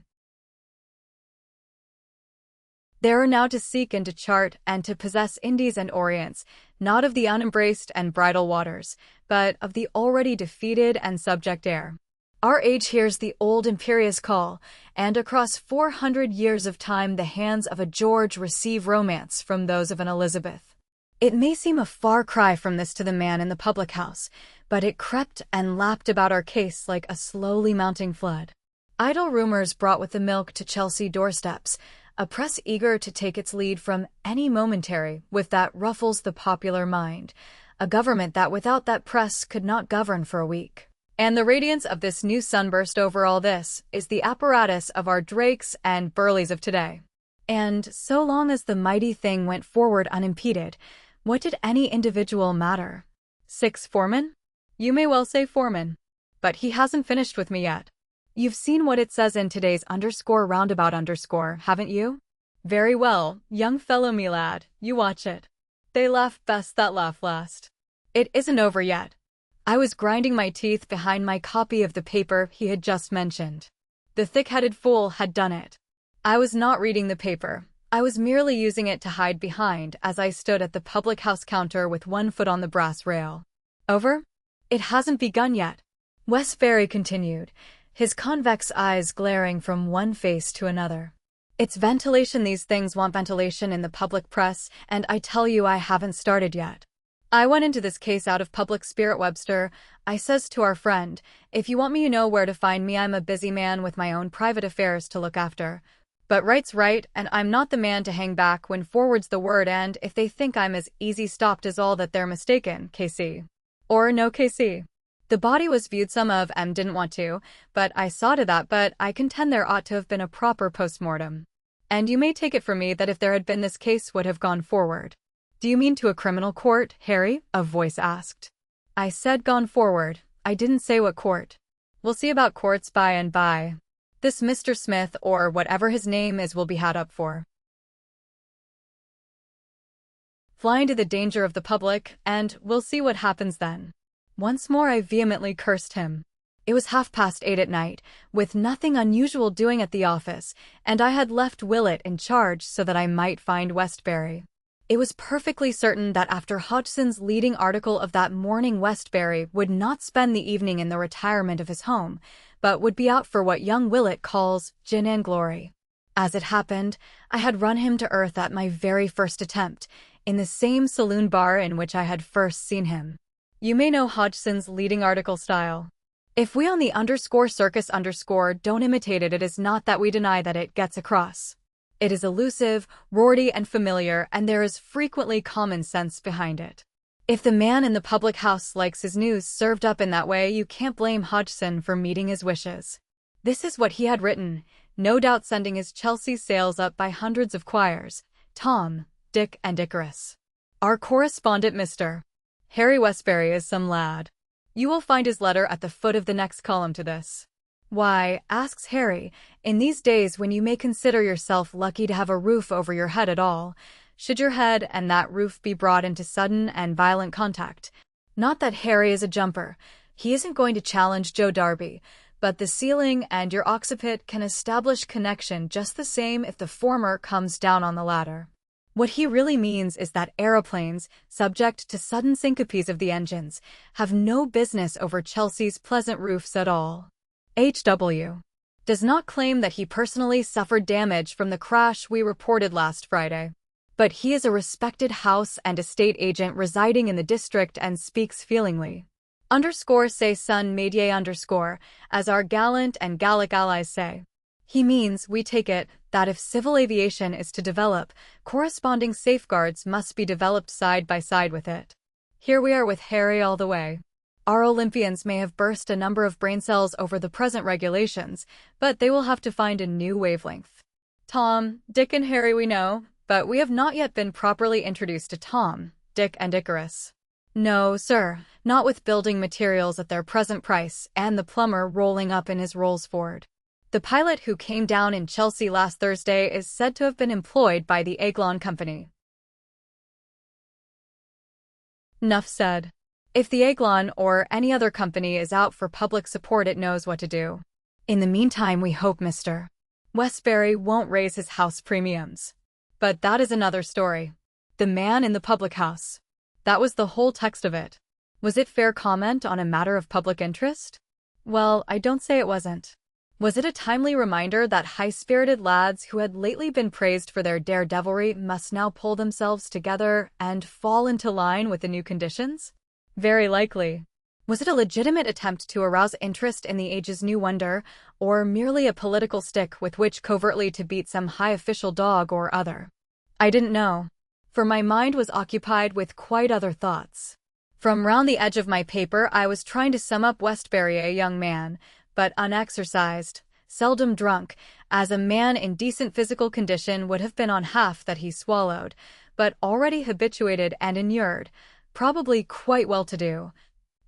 There are now to seek and to chart and to possess Indies and Orients, not of the unembraced and bridal waters, but of the already defeated and subject air. Our age hears the old imperious call, and across 400 years of time the hands of a George receive romance from those of an Elizabeth. It may seem a far cry from this to the man in the public house, but it crept and lapped about our case like a slowly mounting flood. Idle rumors brought with the milk to Chelsea doorsteps, a press eager to take its lead from any momentary with that ruffles the popular mind, a government that without that press could not govern for a week. And the radiance of this new sunburst over all this is the apparatus of our Drakes and Burleys of today. And so long as the mighty thing went forward unimpeded, what did any individual matter? 6 Foreman? You may well say Foreman. But he hasn't finished with me yet. You've seen what it says in today's _roundabout_, haven't you? Very well, young fellow me lad, you watch it. They laugh best that laugh last. It isn't over yet. I was grinding my teeth behind my copy of the paper he had just mentioned. The thick-headed fool had done it. I was not reading the paper. I was merely using it to hide behind as I stood at the public house counter with one foot on the brass rail. Over? It hasn't begun yet. Westbury continued, his convex eyes glaring from one face to another. It's ventilation. These things want ventilation in the public press, and I tell you I haven't started yet. I went into this case out of public spirit, Webster. I says to our friend, if you want me, you know where to find me. I'm a busy man with my own private affairs to look after. But right's right, and I'm not the man to hang back when forward's the word, and if they think I'm as easy stopped as all that, they're mistaken, KC. Or no KC. The body was viewed. Some of 'em didn't want to, but I saw to that, but I contend there ought to have been a proper post-mortem. And you may take it from me that if there had been, this case would have gone forward. Do you mean to a criminal court, Harry? A voice asked. I said gone forward. I didn't say what court. We'll see about courts by and by. This Mr. Smith, or whatever his name is, will be had up for flying to the danger of the public, and we'll see what happens then. Once more I vehemently cursed him. It was 8:30 at night, with nothing unusual doing at the office, and I had left Willett in charge so that I might find Westbury. It was perfectly certain that after Hodgson's leading article of that morning, Westbury would not spend the evening in the retirement of his home, but would be out for what young Willett calls gin and glory. As it happened, I had run him to earth at my very first attempt, in the same saloon bar in which I had first seen him. You may know Hodgson's leading article style. If we on the _circus_ don't imitate it, it is not that we deny that it gets across. It is elusive, rorty, and familiar, and there is frequently common sense behind it. If the man in the public house likes his news served up in that way, you can't blame Hodgson for meeting his wishes. This is what he had written, no doubt sending his Chelsea sales up by hundreds of quires. Tom, Dick, and Icarus. Our correspondent Mr. Harry Westbury is some lad. You will find his letter at the foot of the next column to this. Why, asks Harry, in these days when you may consider yourself lucky to have a roof over your head at all, should your head and that roof be brought into sudden and violent contact? Not that Harry is a jumper. He isn't going to challenge Joe Darby, but the ceiling and your occiput can establish connection just the same if the former comes down on the latter. What he really means is that aeroplanes, subject to sudden syncopes of the engines, have no business over Chelsea's pleasant roofs at all. H.W. does not claim that he personally suffered damage from the crash we reported last Friday. But he is a respected house and estate agent residing in the district and speaks feelingly. _say son médier as our gallant and Gallic allies say. He means, we take it, that if civil aviation is to develop, corresponding safeguards must be developed side by side with it. Here we are with Harry all the way. Our Olympians may have burst a number of brain cells over the present regulations, but they will have to find a new wavelength. Tom, Dick, and Harry we know, but we have not yet been properly introduced to Tom, Dick, and Icarus. No, sir, not with building materials at their present price and the plumber rolling up in his Rolls Ford. The pilot who came down in Chelsea last Thursday is said to have been employed by the Aiglon Company. Nuff said. If the Aiglon or any other company is out for public support, it knows what to do. In the meantime, we hope Mr. Westbury won't raise his house premiums. But that is another story. The man in the public house. That was the whole text of it. Was it fair comment on a matter of public interest? Well, I don't say it wasn't. Was it a timely reminder that high-spirited lads who had lately been praised for their daredevilry must now pull themselves together and fall into line with the new conditions? Very likely. Was it a legitimate attempt to arouse interest in the age's new wonder, or merely a political stick with which covertly to beat some high official dog or other? I didn't know, for my mind was occupied with quite other thoughts. From round the edge of my paper I was trying to sum up Westbury, a young man, but unexercised, seldom drunk, as a man in decent physical condition would have been on half that he swallowed, but already habituated and inured, probably quite well-to-do,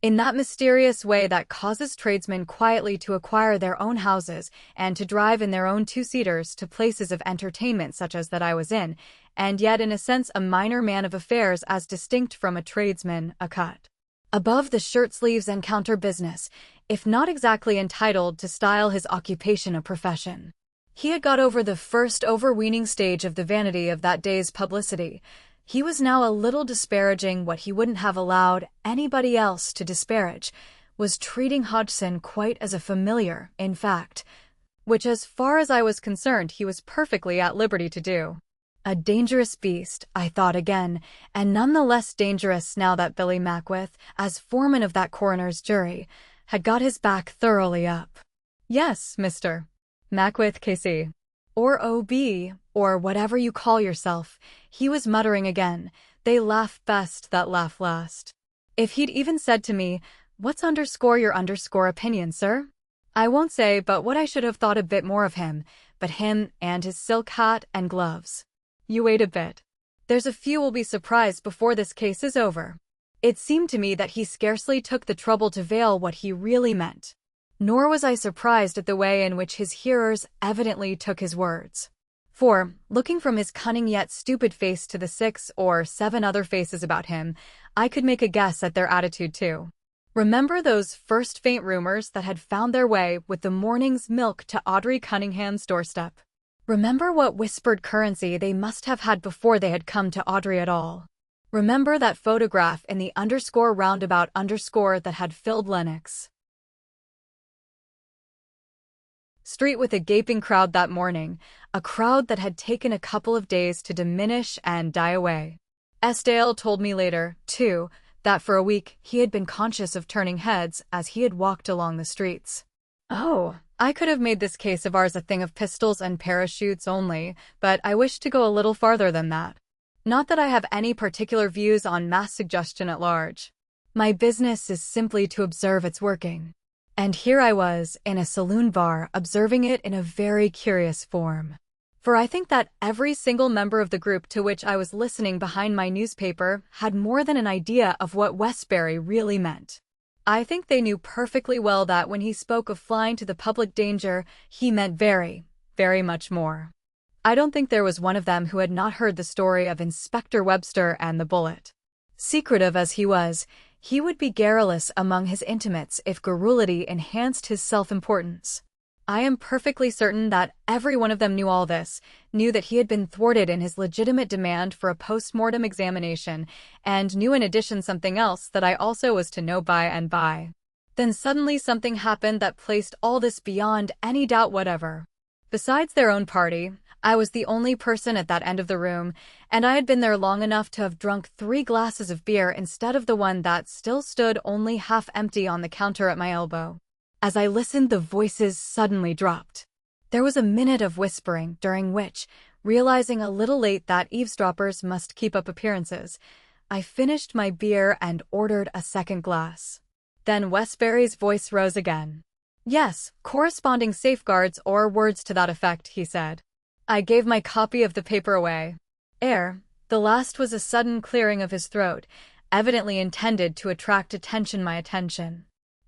in that mysterious way that causes tradesmen quietly to acquire their own houses and to drive in their own two-seaters to places of entertainment such as that I was in, and yet in a sense a minor man of affairs as distinct from a tradesman, a cut above the shirt-sleeves and counter business, if not exactly entitled to style his occupation a profession. He had got over the first overweening stage of the vanity of that day's publicity. He was now a little disparaging what he wouldn't have allowed anybody else to disparage, was treating Hodgson quite as a familiar, in fact, which as far as I was concerned he was perfectly at liberty to do. A dangerous beast, I thought again, and none the less dangerous now that Billy Mackworth, as foreman of that coroner's jury, had got his back thoroughly up. Yes, Mr. Mackworth, K.C., or O.B., or whatever you call yourself, he was muttering again. They laugh best that laugh last. If he'd even said to me, "What's your opinion, sir?" I won't say but what I should have thought a bit more of him, but him and his silk hat and gloves. You wait a bit. There's a few will be surprised before this case is over. It seemed to me that he scarcely took the trouble to veil what he really meant. Nor was I surprised at the way in which his hearers evidently took his words. For, looking from his cunning yet stupid face to the 6 or 7 other faces about him, I could make a guess at their attitude too. Remember those first faint rumors that had found their way with the morning's milk to Audrey Cunningham's doorstep? Remember what whispered currency they must have had before they had come to Audrey at all. Remember that photograph in the underscore roundabout underscore that had filled Lenox Street with a gaping crowd that morning, a crowd that had taken a couple of days to diminish and die away. Esdale told me later, too, that for a week he had been conscious of turning heads as he had walked along the streets. Oh, I could have made this case of ours a thing of pistols and parachutes only, but I wish to go a little farther than that. Not that I have any particular views on mass suggestion at large. My business is simply to observe its working. And here I was, in a saloon bar, observing it in a very curious form. For I think that every single member of the group to which I was listening behind my newspaper had more than an idea of what Westbury really meant. I think they knew perfectly well that when he spoke of flying to the public danger, he meant very, very much more. I don't think there was one of them who had not heard the story of Inspector Webster and the bullet. Secretive as he would be garrulous among his intimates if garrulity enhanced his self-importance. I am perfectly certain that every one of them knew all this, knew that he had been thwarted in his legitimate demand for a post-mortem examination, and knew in addition something else that I also was to know by and by. Then suddenly something happened that placed all this beyond any doubt whatever. Besides their own party, I was the only person at that end of the room, and I had been there long enough to have drunk 3 glasses of beer instead of the one that still stood only half empty on the counter at my elbow. As I listened, the voices suddenly dropped. There was a minute of whispering, during which, realizing a little late that eavesdroppers must keep up appearances, I finished my beer and ordered a second glass. Then Westbury's voice rose again. Yes, corresponding safeguards or words to that effect, he said. I gave my copy of the paper away. The last was a sudden clearing of his throat, evidently intended to attract my attention.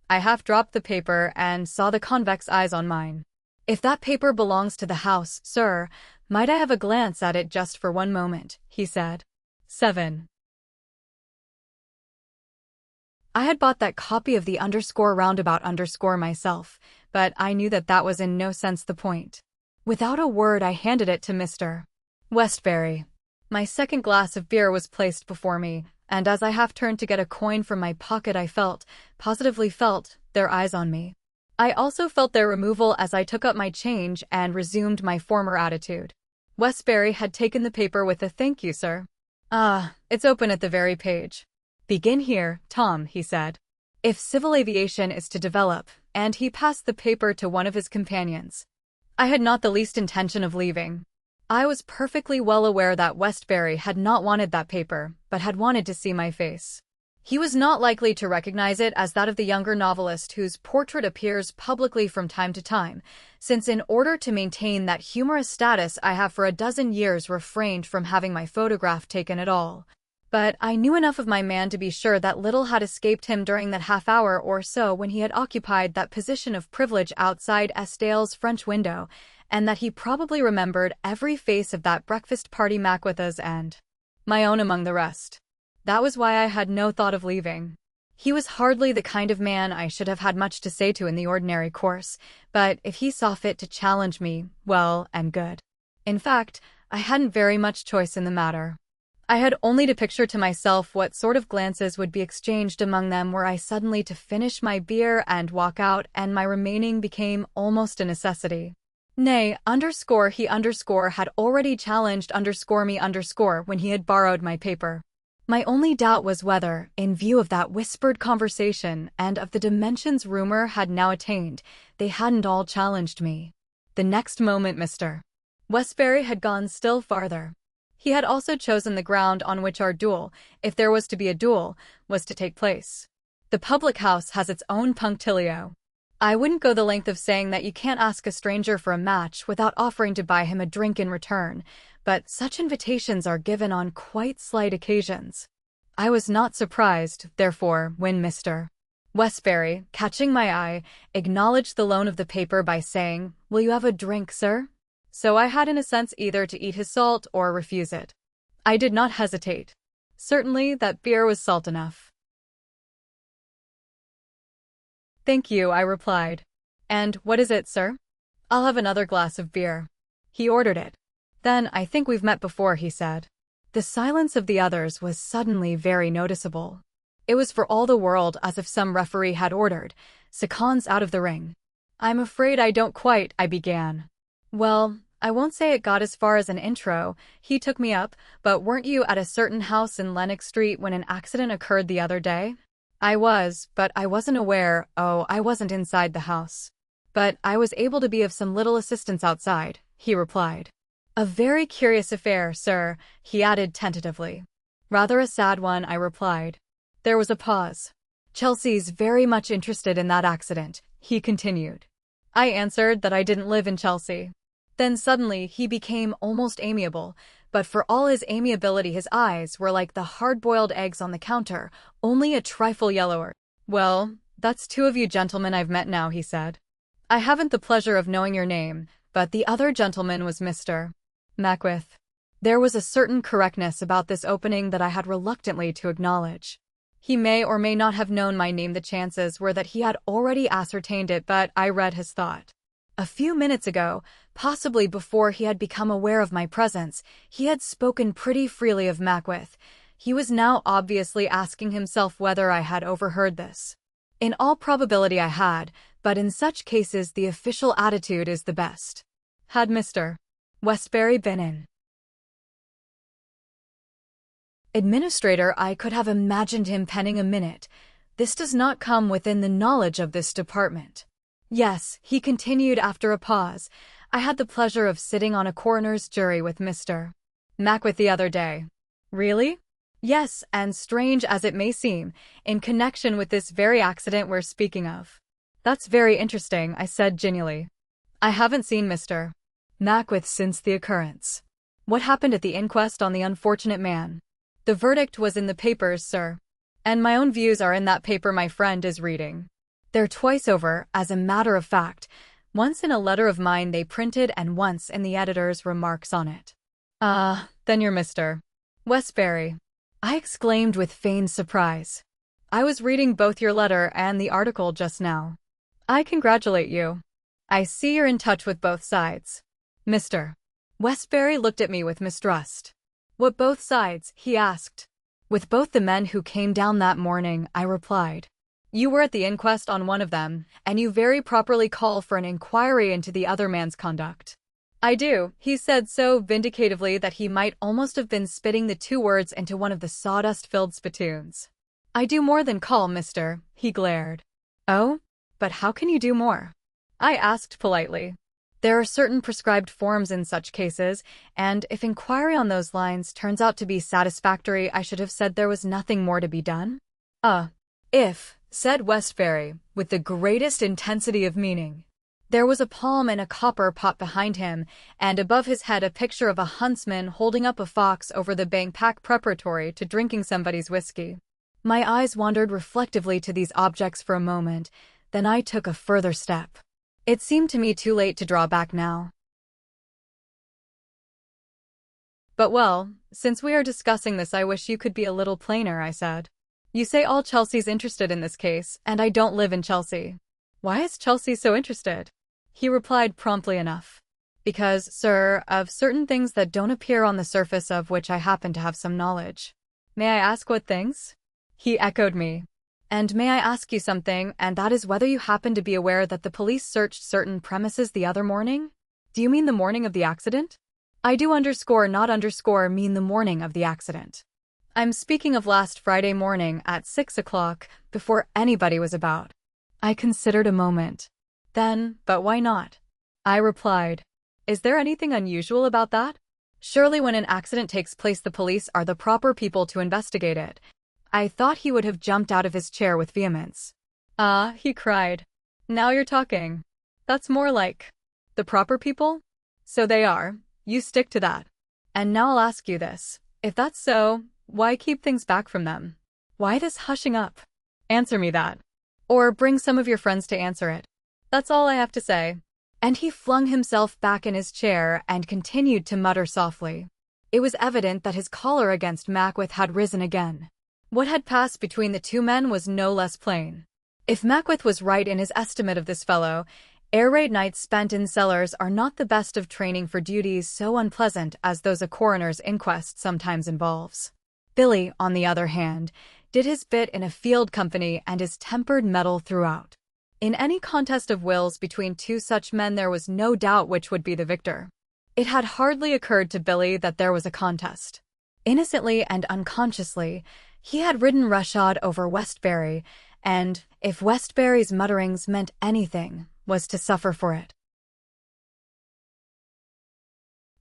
I half dropped the paper and saw the convex eyes on mine. If that paper belongs to the house, sir, might I have a glance at it just for one moment, he said. 7. I had bought that copy of the underscore roundabout underscore myself, but I knew that that was in no sense the point. Without a word, I handed it to Mr. Westbury. My second glass of beer was placed before me, and as I half turned to get a coin from my pocket, I positively felt, their eyes on me. I also felt their removal as I took up my change and resumed my former attitude. Westbury had taken the paper with a "Thank you, sir." It's open at the very page. Begin here, Tom, he said. If civil aviation is to develop, and he passed the paper to one of his companions. I had not the least intention of leaving. I was perfectly well aware that Westbury had not wanted that paper, but had wanted to see my face. He was not likely to recognize it as that of the younger novelist whose portrait appears publicly from time to time, since in order to maintain that humorous status I have for a dozen years refrained from having my photograph taken at all. But I knew enough of my man to be sure that little had escaped him during that half hour or so when he had occupied that position of privilege outside Esdale's French window, and that he probably remembered every face of that breakfast party Maquetha's and my own among the rest. That was why I had no thought of leaving. He was hardly the kind of man I should have had much to say to in the ordinary course, but if he saw fit to challenge me, well and good. In fact, I hadn't very much choice in the matter. I had only to picture to myself what sort of glances would be exchanged among them were I suddenly to finish my beer and walk out, and my remaining became almost a necessity. Nay, he had already challenged me when he had borrowed my paper. My only doubt was whether, in view of that whispered conversation and of the dimensions rumor had now attained, they hadn't all challenged me. The next moment Mr. Westbury had gone still farther. He had also chosen the ground on which our duel, if there was to be a duel, was to take place. The public house has its own punctilio. I wouldn't go the length of saying that you can't ask a stranger for a match without offering to buy him a drink in return, but such invitations are given on quite slight occasions. I was not surprised, therefore, when Mr. Westbury, catching my eye, acknowledged the loan of the paper by saying, "Will you have a drink, sir?" So I had in a sense either to eat his salt or refuse it. I did not hesitate. Certainly that beer was salt enough. "Thank you," I replied. "And what is it, sir?" "I'll have another glass of beer." He ordered it. Then, I think we've met before, he said. The silence of the others was suddenly very noticeable. It was for all the world as if some referee had ordered, seconds out of the ring. I'm afraid I don't quite, I began. Well, I won't say it got as far as an intro, he took me up, but weren't you at a certain house in Lenox Street when an accident occurred the other day? I was, but I wasn't aware, I wasn't inside the house. But I was able to be of some little assistance outside, he replied. A very curious affair, sir, he added tentatively. Rather a sad one, I replied. There was a pause. Chelsea's very much interested in that accident, he continued. I answered that I didn't live in Chelsea. Then suddenly he became almost amiable, but for all his amiability his eyes were like the hard-boiled eggs on the counter, only a trifle yellower. Well, that's two of you gentlemen I've met now, he said. I haven't the pleasure of knowing your name, but the other gentleman was Mr. Mackworth. There was a certain correctness about this opening that I had reluctantly to acknowledge. He may or may not have known my name. The chances were that he had already ascertained it, but I read his thought. A few minutes ago, possibly before he had become aware of my presence, he had spoken pretty freely of Mackworth. He was now obviously asking himself whether I had overheard this. In all probability I had, but in such cases the official attitude is the best. Had Mr. Westbury been in administrator, I could have imagined him penning a minute. This does not come within the knowledge of this department. Yes, he continued after a pause, I had the pleasure of sitting on a coroner's jury with Mr. Mackworth the other day. Really? Yes, and strange as it may seem, in connection with this very accident we're speaking of. That's very interesting, I said genially. I haven't seen Mr. Mackworth since the occurrence. What happened at the inquest on the unfortunate man? The verdict was in the papers, sir. And my own views are in that paper my friend is reading. They're twice over, as a matter of fact. Once in a letter of mine they printed and once in the editor's remarks on it. Then you're Mr. Westbury, I exclaimed with feigned surprise. I was reading both your letter and the article just now. I congratulate you. I see you're in touch with both sides. Mr. Westbury looked at me with mistrust. What both sides? He asked. With both the men who came down that morning, I replied. You were at the inquest on one of them, and you very properly call for an inquiry into the other man's conduct. I do, he said so vindicatively that he might almost have been spitting the two words into one of the sawdust-filled spittoons. I do more than call, mister, he glared. Oh? But how can you do more? I asked politely. There are certain prescribed forms in such cases, and if inquiry on those lines turns out to be satisfactory, I should have said there was nothing more to be done. If, said Westbury, with the greatest intensity of meaning. There was a palm in a copper pot behind him, and above his head a picture of a huntsman holding up a fox over the bank pack preparatory to drinking somebody's whiskey. My eyes wandered reflectively to these objects for a moment, then I took a further step. It seemed to me too late to draw back now. But well, since we are discussing this, I wish you could be a little plainer, I said. You say all Chelsea's interested in this case, and I don't live in Chelsea. Why is Chelsea so interested? He replied promptly enough. Because, sir, of certain things that don't appear on the surface of which I happen to have some knowledge. May I ask what things? He echoed me. And may I ask you something, and that is whether you happen to be aware that the police searched certain premises the other morning? Do you mean the morning of the accident? I do underscore, not underscore, mean the morning of the accident. I'm speaking of last Friday morning at 6 o'clock, before anybody was about. I considered a moment. Then, but why not? I replied. Is there anything unusual about that? Surely when an accident takes place the police are the proper people to investigate it. I thought he would have jumped out of his chair with vehemence. Ah, he cried. Now you're talking. That's more like the proper people? So they are. You stick to that. And now I'll ask you this. If that's so, why keep things back from them? Why this hushing up? Answer me that. Or bring some of your friends to answer it. That's all I have to say. And he flung himself back in his chair and continued to mutter softly. It was evident that his choler against Mackworth had risen again. What had passed between the two men was no less plain. If Mackworth was right in his estimate of this fellow, Air raid nights spent in cellars are not the best of training for duties so unpleasant as those a coroner's inquest sometimes involves. Billy, on the other hand, did his bit in a field company and is tempered metal throughout. In any contest of wills between two such men there was no doubt which would be the victor. It had hardly occurred to Billy that there was a contest. Innocently and unconsciously, he had ridden roughshod over Westbury, and, if Westbury's mutterings meant anything, was to suffer for it.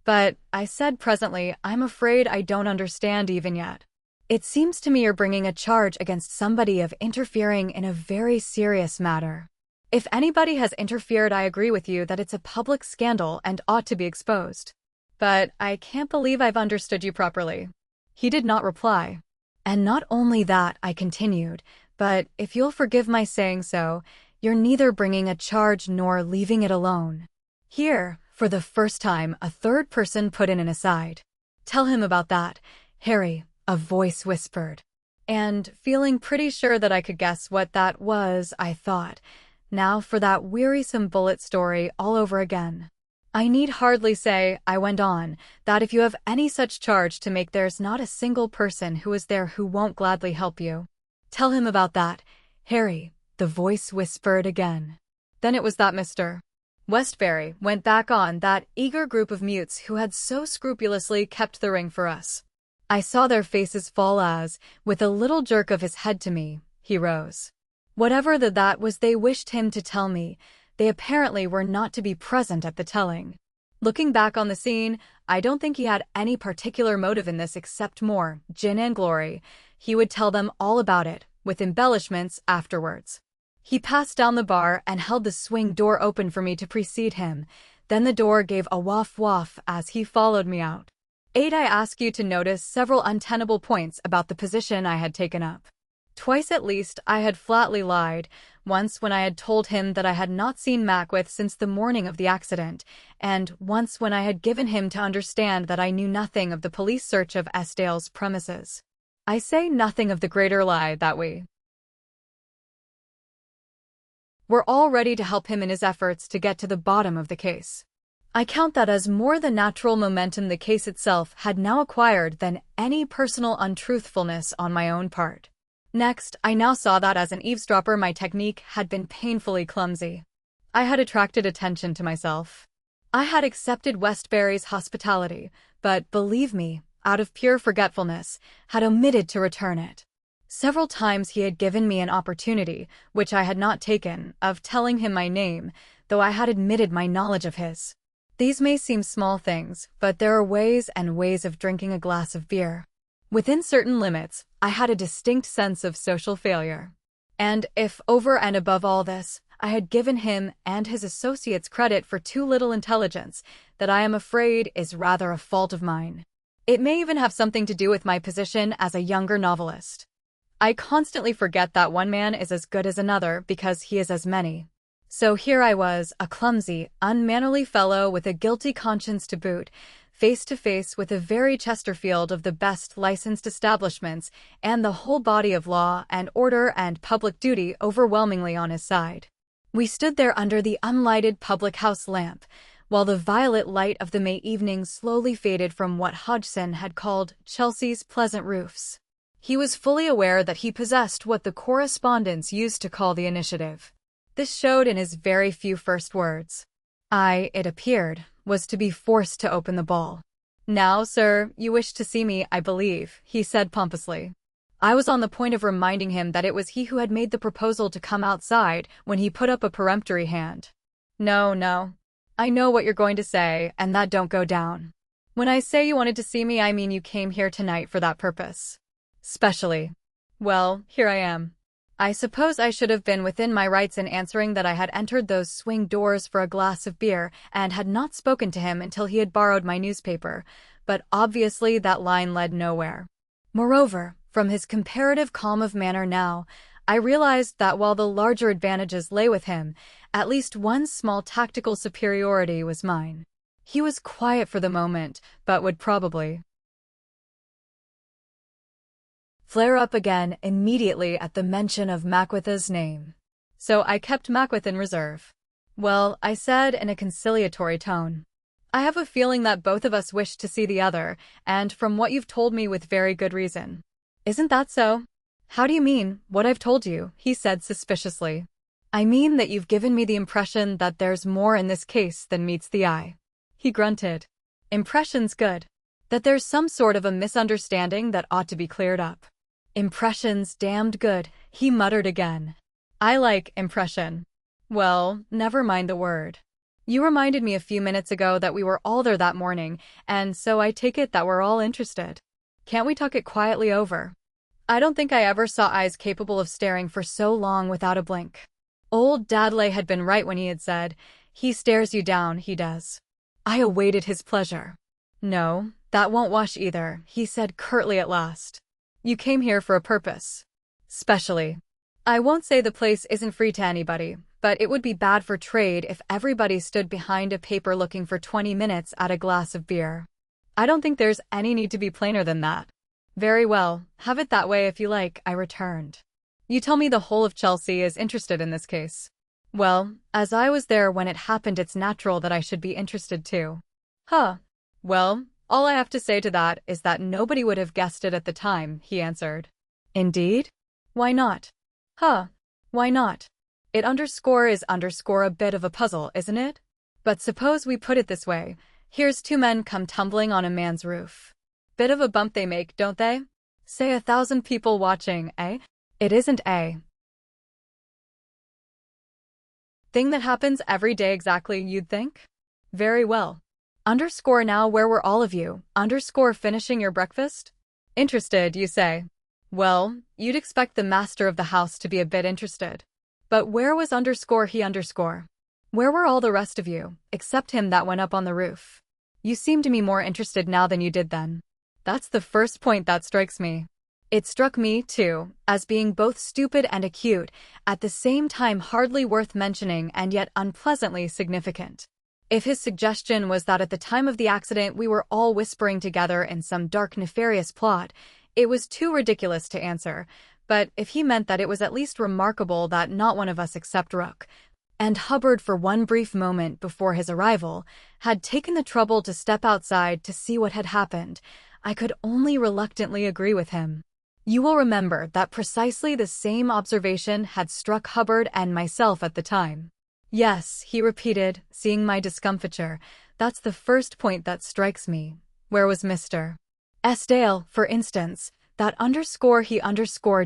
But, I said presently, I'm afraid I don't understand even yet. It seems to me you're bringing a charge against somebody of interfering in a very serious matter. If anybody has interfered, I agree with you that it's a public scandal and ought to be exposed. But I can't believe I've understood you properly. He did not reply. And not only that, I continued, but if you'll forgive my saying so, you're neither bringing a charge nor leaving it alone. Here, for the first time, a third person put in an aside. Tell him about that, Harry, a voice whispered. And, feeling pretty sure that I could guess what that was, I thought, now for that wearisome bullet story all over again. I need hardly say, I went on, that if you have any such charge to make there's not a single person who is there who won't gladly help you. Tell him about that, Harry, the voice whispered again. Then it was that Mr. Westbury went back on that eager group of mutes who had so scrupulously kept the ring for us. I saw their faces fall as, with a little jerk of his head to me, he rose. Whatever that was they wished him to tell me, they apparently were not to be present at the telling. Looking back on the scene, I don't think he had any particular motive in this except more gin and glory. He would tell them all about it, with embellishments, afterwards. He passed down the bar and held the swing door open for me to precede him. Then the door gave a waff as he followed me out. 8. I ask you to notice several untenable points about the position I had taken up. Twice at least I had flatly lied, once when I had told him that I had not seen Mackworth since the morning of the accident, and once when I had given him to understand that I knew nothing of the police search of Eskdale's premises. I say nothing of the greater lie that we were all ready to help him in his efforts to get to the bottom of the case. I count that as more the natural momentum the case itself had now acquired than any personal untruthfulness on my own part. Next, I now saw that as an eavesdropper my technique had been painfully clumsy. I had attracted attention to myself. I had accepted Westbury's hospitality, but, believe me, out of pure forgetfulness, had omitted to return it. Several times he had given me an opportunity, which I had not taken, of telling him my name, though I had admitted my knowledge of his. These may seem small things, but there are ways and ways of drinking a glass of beer. Within certain limits, I had a distinct sense of social failure. And if, over and above all this, I had given him and his associates credit for too little intelligence, that I am afraid is rather a fault of mine. It may even have something to do with my position as a younger novelist. I constantly forget that one man is as good as another because he is as many. So here I was, a clumsy, unmannerly fellow with a guilty conscience to boot, face to face with a very Chesterfield of the best licensed establishments and the whole body of law and order and public duty overwhelmingly on his side. We stood there under the unlighted public-house lamp, while the violet light of the May evening slowly faded from what Hodgson had called Chelsea's pleasant roofs. He was fully aware that he possessed what the correspondents used to call the initiative. This showed in his very few first words. I, it appeared, was to be forced to open the ball. "Now, sir, you wish to see me, I believe," he said pompously. I was on the point of reminding him that it was he who had made the proposal to come outside when he put up a peremptory hand. No. I know what you're going to say, and that don't go down. When I say you wanted to see me, I mean you came here tonight for that purpose. Specially. Well, here I am. I suppose I should have been within my rights in answering that I had entered those swing doors for a glass of beer and had not spoken to him until he had borrowed my newspaper, but obviously that line led nowhere. Moreover, from his comparative calm of manner now, I realized that while the larger advantages lay with him, at least one small tactical superiority was mine. He was quiet for the moment, but would probably flare up again immediately at the mention of Mackworth's name. So I kept Mackworth in reserve. Well, I said in a conciliatory tone. I have a feeling that both of us wish to see the other, and from what you've told me with very good reason. Isn't that so? How do you mean, what I've told you? He said suspiciously. I mean that you've given me the impression that there's more in this case than meets the eye. He grunted. Impression's good. That there's some sort of a misunderstanding that ought to be cleared up. Impression's damned good, he muttered again. I like impression. Well, never mind the word. You reminded me a few minutes ago that we were all there that morning, and so I take it that we're all interested. Can't we talk it quietly over? I don't think I ever saw eyes capable of staring for so long without a blink. Old Dudley had been right when he had said, he stares you down, he does. I awaited his pleasure. No, that won't wash either, he said curtly at last. You came here for a purpose. Specially. I won't say the place isn't free to anybody, but it would be bad for trade if everybody stood behind a paper looking for 20 minutes at a glass of beer. I don't think there's any need to be plainer than that. Very well, have it that way if you like, I returned. You tell me the whole of Chelsea is interested in this case. Well, as I was there when it happened, it's natural that I should be interested too. Huh. Well, all I have to say to that is that nobody would have guessed it at the time, he answered. Indeed? Why not? Huh. Why not? It is a bit of a puzzle, isn't it? But suppose we put it this way. Here's two men come tumbling on a man's roof. Bit of a bump they make, don't they? Say 1,000 people watching, eh? It isn't a thing that happens every day exactly, you'd think? Very well. Now, where were all of you? Finishing your breakfast? Interested, you say? Well, you'd expect the master of the house to be a bit interested. But where was he? Where were all the rest of you, except him that went up on the roof? You seem to me more interested now than you did then. That's the first point that strikes me. It struck me, too, as being both stupid and acute, at the same time hardly worth mentioning and yet unpleasantly significant. If his suggestion was that at the time of the accident we were all whispering together in some dark nefarious plot, it was too ridiculous to answer, but if he meant that, it was at least remarkable that not one of us except Rook and Hubbard, for one brief moment before his arrival, had taken the trouble to step outside to see what had happened. I could only reluctantly agree with him. You will remember that precisely the same observation had struck Hubbard and myself at the time. Yes, he repeated, seeing my discomfiture, that's the first point that strikes me. Where was Mr. Dale, for instance? That he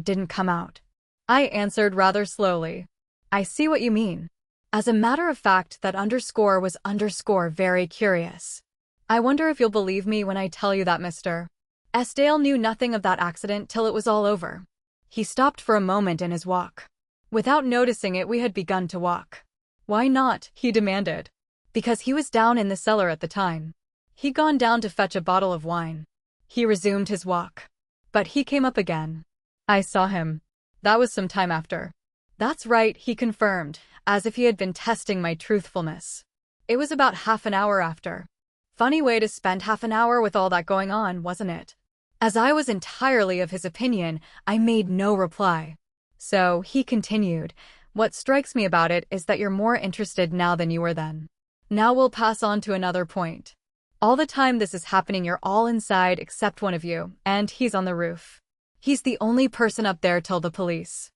didn't come out. I answered rather slowly. I see what you mean. As a matter of fact, that was very curious. I wonder if you'll believe me when I tell you that Mr. Dale knew nothing of that accident till it was all over. He stopped for a moment in his walk. Without noticing it, we had begun to walk. Why not? He demanded. Because he was down in the cellar at the time. He'd gone down to fetch a bottle of wine. He resumed his walk. But he came up again. I saw him. That was some time after. That's right, he confirmed, as if he had been testing my truthfulness. It was about half an hour after. Funny way to spend half an hour with all that going on, wasn't it? As I was entirely of his opinion, I made no reply. So, he continued, what strikes me about it is that you're more interested now than you were then. Now we'll pass on to another point. All the time this is happening, you're all inside except one of you, and he's on the roof. He's the only person up there till the police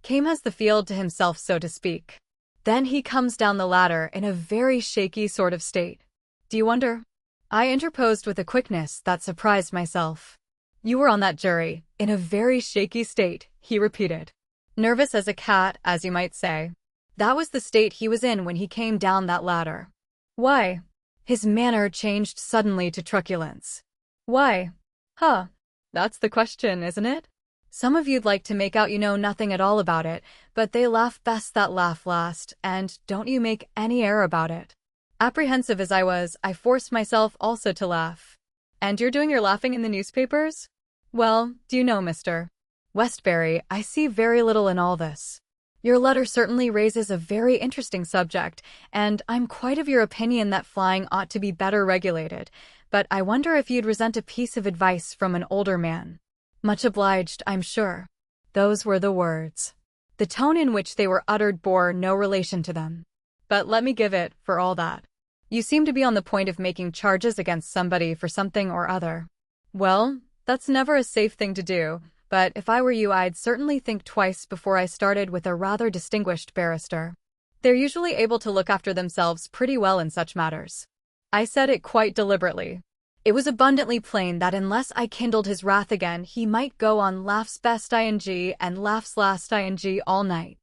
has the field to himself, so to speak. Then he comes down the ladder in a very shaky sort of state. Do you wonder? I interposed with a quickness that surprised myself. You were on that jury, in a very shaky state, he repeated. Nervous as a cat, as you might say. That was the state he was in when he came down that ladder. Why? His manner changed suddenly to truculence. Why? Huh. That's the question, isn't it? Some of you'd like to make out you know nothing at all about it, but they laugh best that laugh last, and don't you make any error about it. Apprehensive as I was, I forced myself also to laugh. And you're doing your laughing in the newspapers? Well, do you know, Mr. Westbury, I see very little in all this. Your letter certainly raises a very interesting subject, and I'm quite of your opinion that flying ought to be better regulated, but I wonder if you'd resent a piece of advice from an older man. Much obliged, I'm sure. Those were the words. The tone in which they were uttered bore no relation to them. But let me give it, for all that. You seem to be on the point of making charges against somebody for something or other. Well, that's never a safe thing to do, but if I were you, I'd certainly think twice before I started with a rather distinguished barrister. They're usually able to look after themselves pretty well in such matters. I said it quite deliberately. It was abundantly plain that unless I kindled his wrath again, he might go on laughs best ing and laughs last ing all night.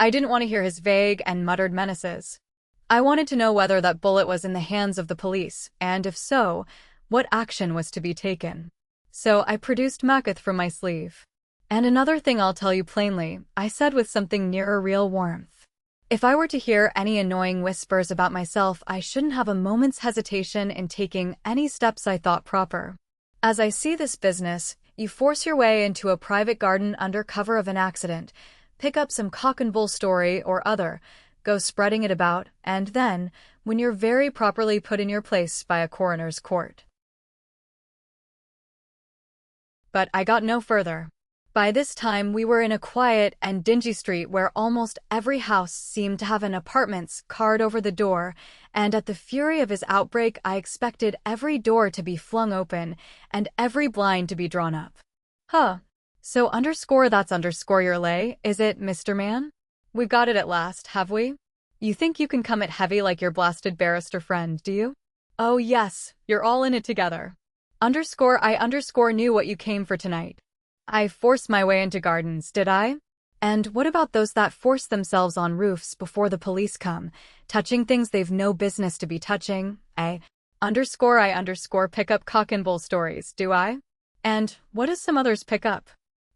I didn't want to hear his vague and muttered menaces. I wanted to know whether that bullet was in the hands of the police, and if so, what action was to be taken. So I produced Macketh from my sleeve. And another thing I'll tell you plainly, I said with something nearer real warmth. If I were to hear any annoying whispers about myself, I shouldn't have a moment's hesitation in taking any steps I thought proper. As I see this business, you force your way into a private garden under cover of an accident, pick up some cock and bull story or other, go spreading it about, and then, when you're very properly put in your place by a coroner's court. But I got no further. By this time, we were in a quiet and dingy street where almost every house seemed to have an apartments card over the door, and at the fury of his outbreak, I expected every door to be flung open and every blind to be drawn up. Huh. So that's your lay, is it, Mr. Man? We've got it at last, have we? You think you can come it heavy like your blasted barrister friend, do you? Oh yes, you're all in it together. I knew what you came for tonight. I forced my way into gardens, did I? And what about those that force themselves on roofs before the police come, touching things they've no business to be touching? I pick up cock and bull stories, do I? And what does some others pick up?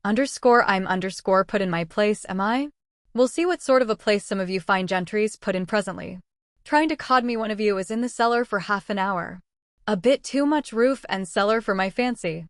I'm put in my place, am I? We'll see what sort of a place some of you fine gentries put in presently. Trying to cod me, one of you is in the cellar for half an hour. A bit too much roof and cellar for my fancy.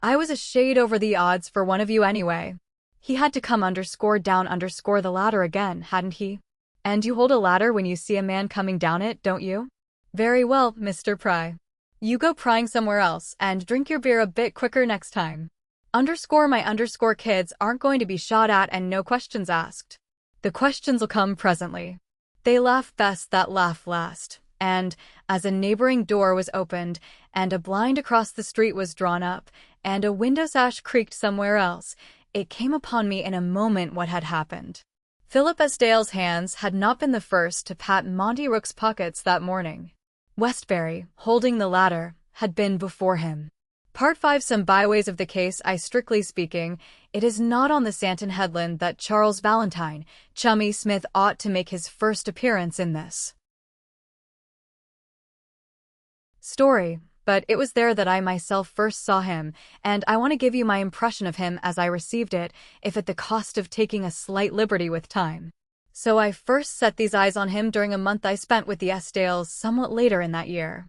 I was a shade over the odds for one of you anyway. He had to come down the ladder again, hadn't he? And you hold a ladder when you see a man coming down it, don't you? Very well, Mr. Pry. You go prying somewhere else and drink your beer a bit quicker next time. My kids aren't going to be shot at and no questions asked. The questions'll come presently. They laugh best that laugh last. And, as a neighboring door was opened, and a blind across the street was drawn up, and a window sash creaked somewhere else, it came upon me in a moment what had happened. Philip Esdale's hands had not been the first to pat Monty Rook's pockets that morning. Westbury, holding the ladder, had been before him. Part 5. Some byways of the case. Strictly speaking, it is not on the Santon headland that Charles Valentine, Chummy Smith, ought to make his first appearance in this story, but it was there that I myself first saw him, and I want to give you my impression of him as I received it, if at the cost of taking a slight liberty with time. So I first set these eyes on him during a month I spent with the Esdales somewhat later in that year.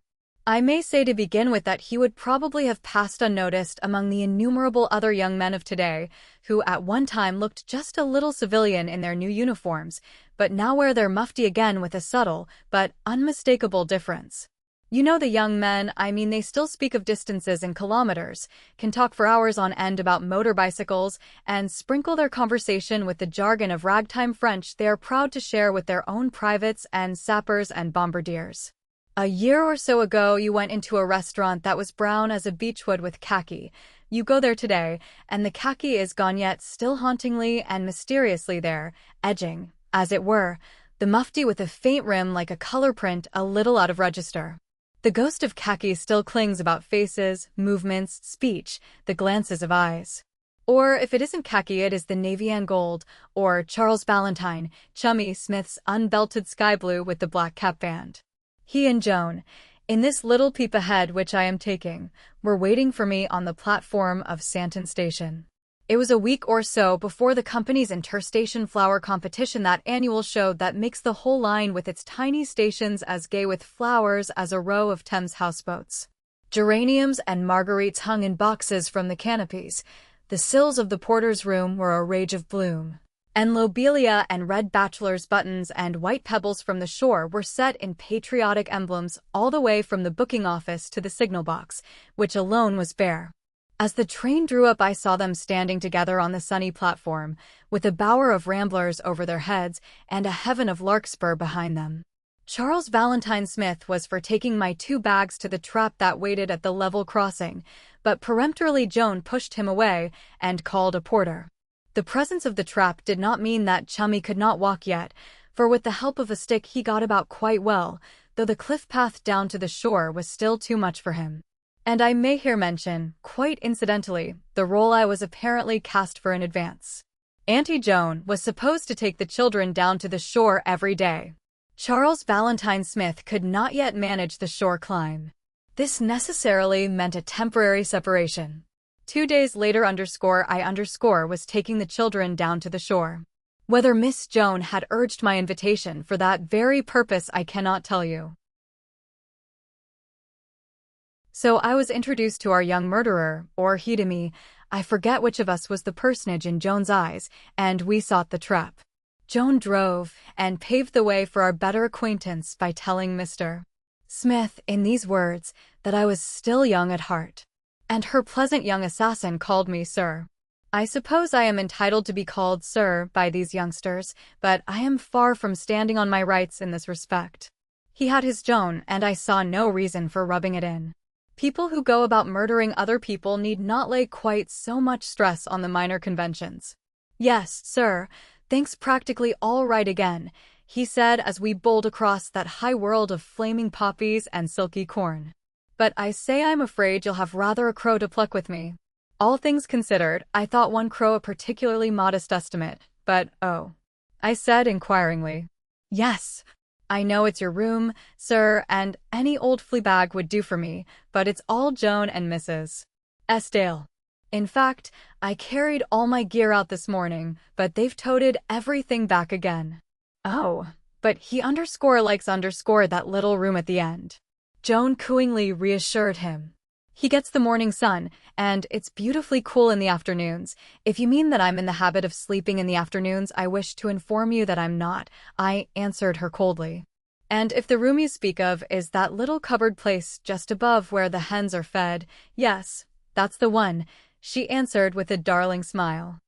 I may say to begin with that he would probably have passed unnoticed among the innumerable other young men of today, who at one time looked just a little civilian in their new uniforms, but now wear their mufti again with a subtle, but unmistakable difference. You know the young men, they still speak of distances in kilometers, can talk for hours on end about motor bicycles, and sprinkle their conversation with the jargon of ragtime French they are proud to share with their own privates and sappers and bombardiers. A year or so ago you went into a restaurant that was brown as a beechwood with khaki. You go there today, and the khaki is gone, yet still hauntingly and mysteriously there, edging, as it were, the mufti with a faint rim like a color print a little out of register. The ghost of khaki still clings about faces, movements, speech, the glances of eyes. Or if it isn't khaki, it is the navy and gold, or Charles Valentine, Chummy Smith's unbelted sky blue with the black cap band. He and Joan, in this little peep ahead which I am taking, were waiting for me on the platform of Santon Station. It was a week or so before the company's interstation flower competition, that annual show that makes the whole line with its tiny stations as gay with flowers as a row of Thames houseboats. Geraniums and marguerites hung in boxes from the canopies. The sills of the porter's room were a rage of bloom. And lobelia and red bachelor's buttons and white pebbles from the shore were set in patriotic emblems all the way from the booking office to the signal box, which alone was bare. As the train drew up, I saw them standing together on the sunny platform, with a bower of ramblers over their heads and a heaven of larkspur behind them. Charles Valentine Smith was for taking my 2 bags to the trap that waited at the level crossing, but peremptorily Joan pushed him away and called a porter. The presence of the trap did not mean that Chummy could not walk yet, for with the help of a stick he got about quite well, though the cliff path down to the shore was still too much for him. And I may here mention, quite incidentally, the role I was apparently cast for in advance. Auntie Joan was supposed to take the children down to the shore every day. Charles Valentine Smith could not yet manage the shore climb. This necessarily meant a temporary separation. 2 days later I was taking the children down to the shore. Whether Miss Joan had urged my invitation for that very purpose I cannot tell you. So I was introduced to our young murderer, or he to me, I forget which of us was the personage in Joan's eyes, and we sought the trap. Joan drove and paved the way for our better acquaintance by telling Mr. Smith, in these words, that I was still young at heart. And her pleasant young assassin called me sir. I suppose I am entitled to be called sir by these youngsters, but I am far from standing on my rights in this respect. He had his Joan, and I saw no reason for rubbing it in. People who go about murdering other people need not lay quite so much stress on the minor conventions. Yes, sir, thanks, practically all right again, he said as we bowled across that high world of flaming poppies and silky corn. But I say I'm afraid you'll have rather a crow to pluck with me. All things considered, I thought 1 crow a particularly modest estimate, but oh. I said inquiringly. Yes. I know it's your room, sir, and any old flea bag would do for me, but it's all Joan and Mrs. Esdale. In fact, I carried all my gear out this morning, but they've toted everything back again. Oh, but he likes that little room at the end. Joan cooingly reassured him. He gets the morning sun, and it's beautifully cool in the afternoons. If you mean that I'm in the habit of sleeping in the afternoons, I wish to inform you that I'm not, I answered her coldly. And if the room you speak of is that little cupboard place just above where the hens are fed, yes, that's the one, she answered with a darling smile.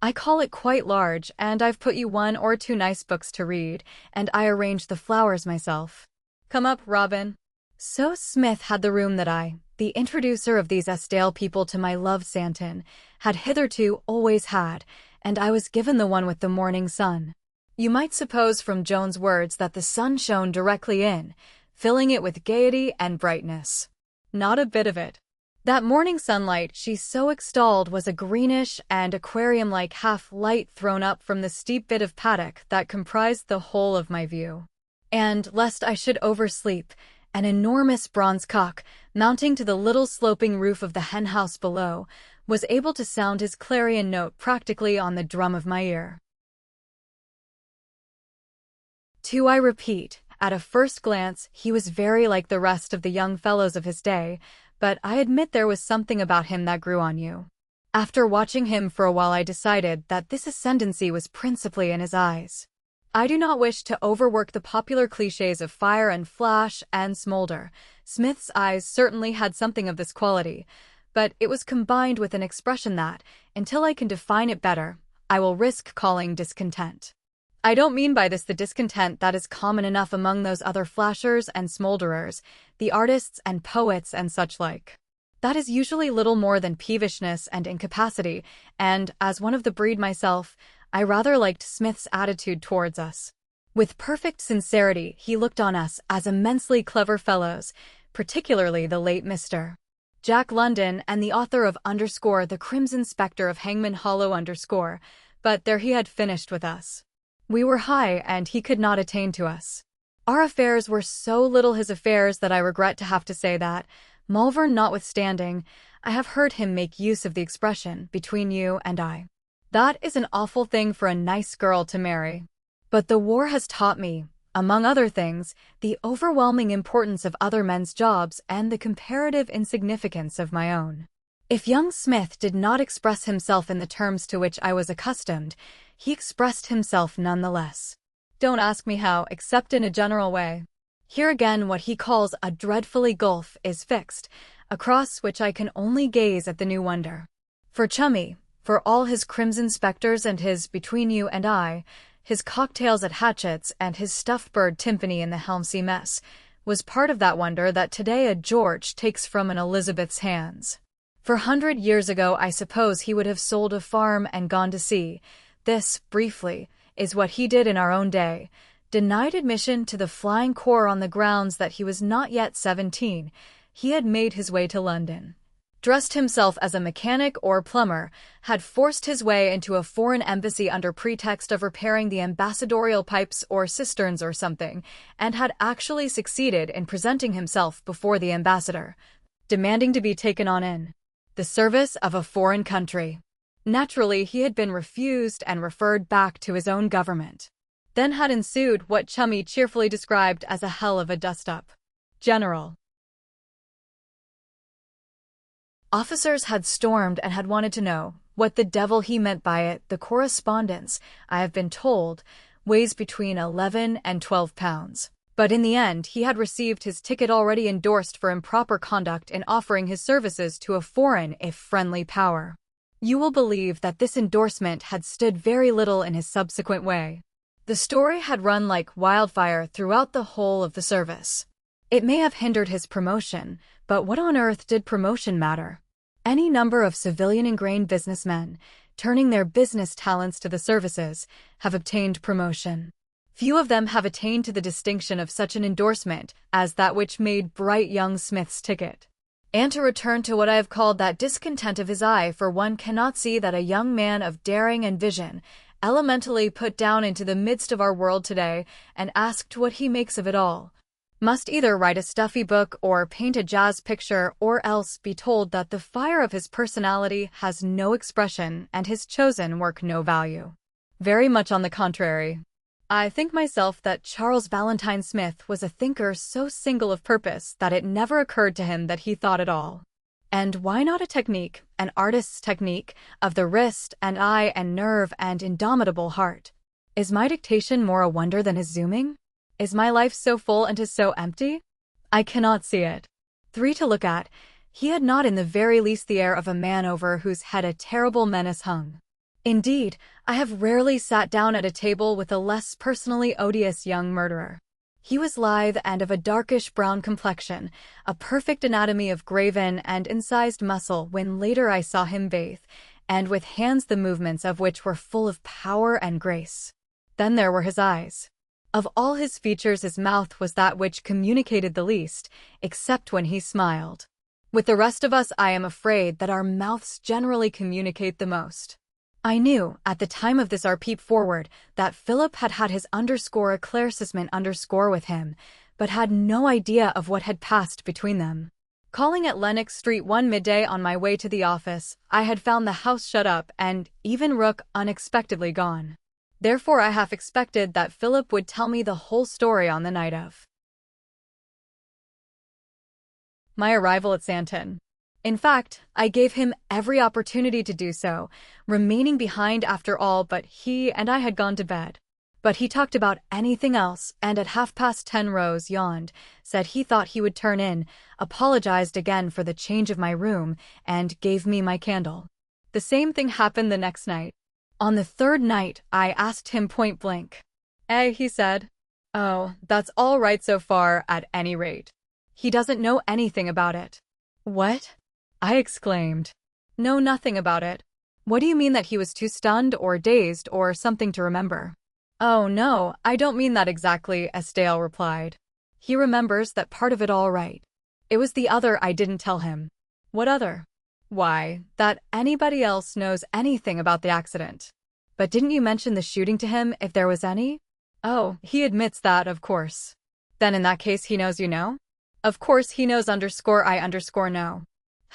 I call it quite large, and I've put you 1 or 2 nice books to read, and I arranged the flowers myself. Come up, Robin. So Smith had the room that I, the introducer of these Esdale people to my love Santon, had hitherto always had, and I was given the one with the morning sun. You might suppose from Joan's words that the sun shone directly in, filling it with gaiety and brightness. Not a bit of it. That morning sunlight she so extolled was a greenish and aquarium-like half-light thrown up from the steep bit of paddock that comprised the whole of my view. And, lest I should oversleep, an enormous bronze cock, mounting to the little sloping roof of the henhouse below, was able to sound his clarion note practically on the drum of my ear. I repeat, at a first glance, he was very like the rest of the young fellows of his day, but I admit there was something about him that grew on you. After watching him for a while I decided that this ascendancy was principally in his eyes. I do not wish to overwork the popular clichés of fire and flash and smolder. Smith's eyes certainly had something of this quality, but it was combined with an expression that, until I can define it better, I will risk calling discontent. I don't mean by this the discontent that is common enough among those other flashers and smolderers, the artists and poets and such like. That is usually little more than peevishness and incapacity, and, as one of the breed myself, I rather liked Smith's attitude towards us. With perfect sincerity, he looked on us as immensely clever fellows, particularly the late Mr. Jack London and the author of _The Crimson Spectre of Hangman Hollow _, but there he had finished with us. We were high and he could not attain to us. Our affairs were so little his affairs that I regret to have to say that, Malvern notwithstanding, I have heard him make use of the expression, between you and I. That is an awful thing for a nice girl to marry. But the war has taught me, among other things, the overwhelming importance of other men's jobs and the comparative insignificance of my own. If young Smith did not express himself in the terms to which I was accustomed, he expressed himself nonetheless. Don't ask me how, except in a general way. Here again what he calls a dreadfully gulf is fixed, across which I can only gaze at the new wonder. For Chummy, for all his crimson specters and his between you and I, his cocktails at Hatchett's and his stuffed bird timpani in the Helmsy mess, was part of that wonder that today a George takes from an Elizabeth's hands. For 100 years ago I suppose he would have sold a farm and gone to sea. This, briefly, is what he did in our own day. Denied admission to the Flying Corps on the grounds that he was not yet 17, he had made his way to London. Dressed himself as a mechanic or plumber, had forced his way into a foreign embassy under pretext of repairing the ambassadorial pipes or cisterns or something, and had actually succeeded in presenting himself before the ambassador, demanding to be taken on in the service of a foreign country. Naturally, he had been refused and referred back to his own government. Then had ensued what Chummy cheerfully described as a hell of a dust-up. General. Officers had stormed and had wanted to know what the devil he meant by it. The correspondence, I have been told, weighs between 11 and 12 pounds. But in the end, he had received his ticket already endorsed for improper conduct in offering his services to a foreign, if friendly, power. You will believe that this endorsement had stood very little in his subsequent way. The story had run like wildfire throughout the whole of the service. It may have hindered his promotion, but what on earth did promotion matter? Any number of civilian-ingrained businessmen, turning their business talents to the services, have obtained promotion. Few of them have attained to the distinction of such an endorsement as that which made bright young Smith's ticket. And to return to what I have called that discontent of his eye, for one cannot see that a young man of daring and vision, elementally put down into the midst of our world today and asked what he makes of it all, must either write a stuffy book or paint a jazz picture, or else be told that the fire of his personality has no expression and his chosen work no value. Very much on the contrary. I think myself that Charles Valentine Smith was a thinker so single of purpose that it never occurred to him that he thought at all. And why not a technique, an artist's technique, of the wrist and eye and nerve and indomitable heart? Is my dictation more a wonder than his zooming? Is my life so full and is so empty? I cannot see it. 3 to look at, he had not in the very least the air of a man over whose head a terrible menace hung. Indeed, I have rarely sat down at a table with a less personally odious young murderer. He was lithe and of a darkish brown complexion, a perfect anatomy of graven and incised muscle when later I saw him bathe, and with hands the movements of which were full of power and grace. Then there were his eyes. Of all his features his mouth was that which communicated the least, except when he smiled. With the rest of us I am afraid that our mouths generally communicate the most. I knew, at the time of this our peep forward, that Philip had had his eclaircissement with him, but had no idea of what had passed between them. Calling at Lennox Street one midday on my way to the office, I had found the house shut up and even Rook unexpectedly gone. Therefore I half expected that Philip would tell me the whole story on the night of my arrival at Santon. In fact, I gave him every opportunity to do so, remaining behind after all but he and I had gone to bed. But he talked about anything else, and at 10:30 rose, yawned, said he thought he would turn in, apologized again for the change of my room, and gave me my candle. The same thing happened the next night. On the third night, I asked him point blank. He said. Oh, that's all right so far, at any rate. He doesn't know anything about it. What? I exclaimed. No, nothing about it. What do you mean, that he was too stunned or dazed or something to remember? Oh, no, I don't mean that exactly, Estelle replied. He remembers that part of it all right. It was the other I didn't tell him. What other? Why, that anybody else knows anything about the accident. But didn't you mention the shooting to him, if there was any? Oh, he admits that, of course. Then in that case he knows you know? Of course he knows _I know.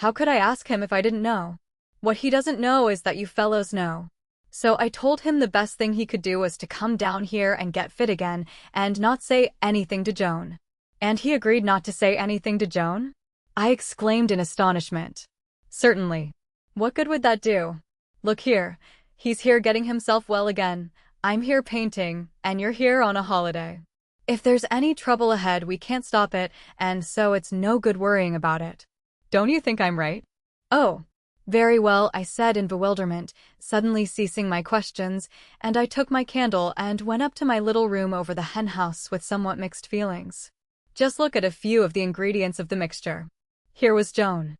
How could I ask him if I didn't know? What he doesn't know is that you fellows know. So I told him the best thing he could do was to come down here and get fit again and not say anything to Joan. And he agreed not to say anything to Joan? I exclaimed in astonishment. Certainly. What good would that do? Look here. He's here getting himself well again. I'm here painting, and you're here on a holiday. If there's any trouble ahead, we can't stop it, and so it's no good worrying about it. Don't you think I'm right? Oh, very well, I said in bewilderment, suddenly ceasing my questions, and I took my candle and went up to my little room over the henhouse with somewhat mixed feelings. Just look at a few of the ingredients of the mixture. Here was Joan.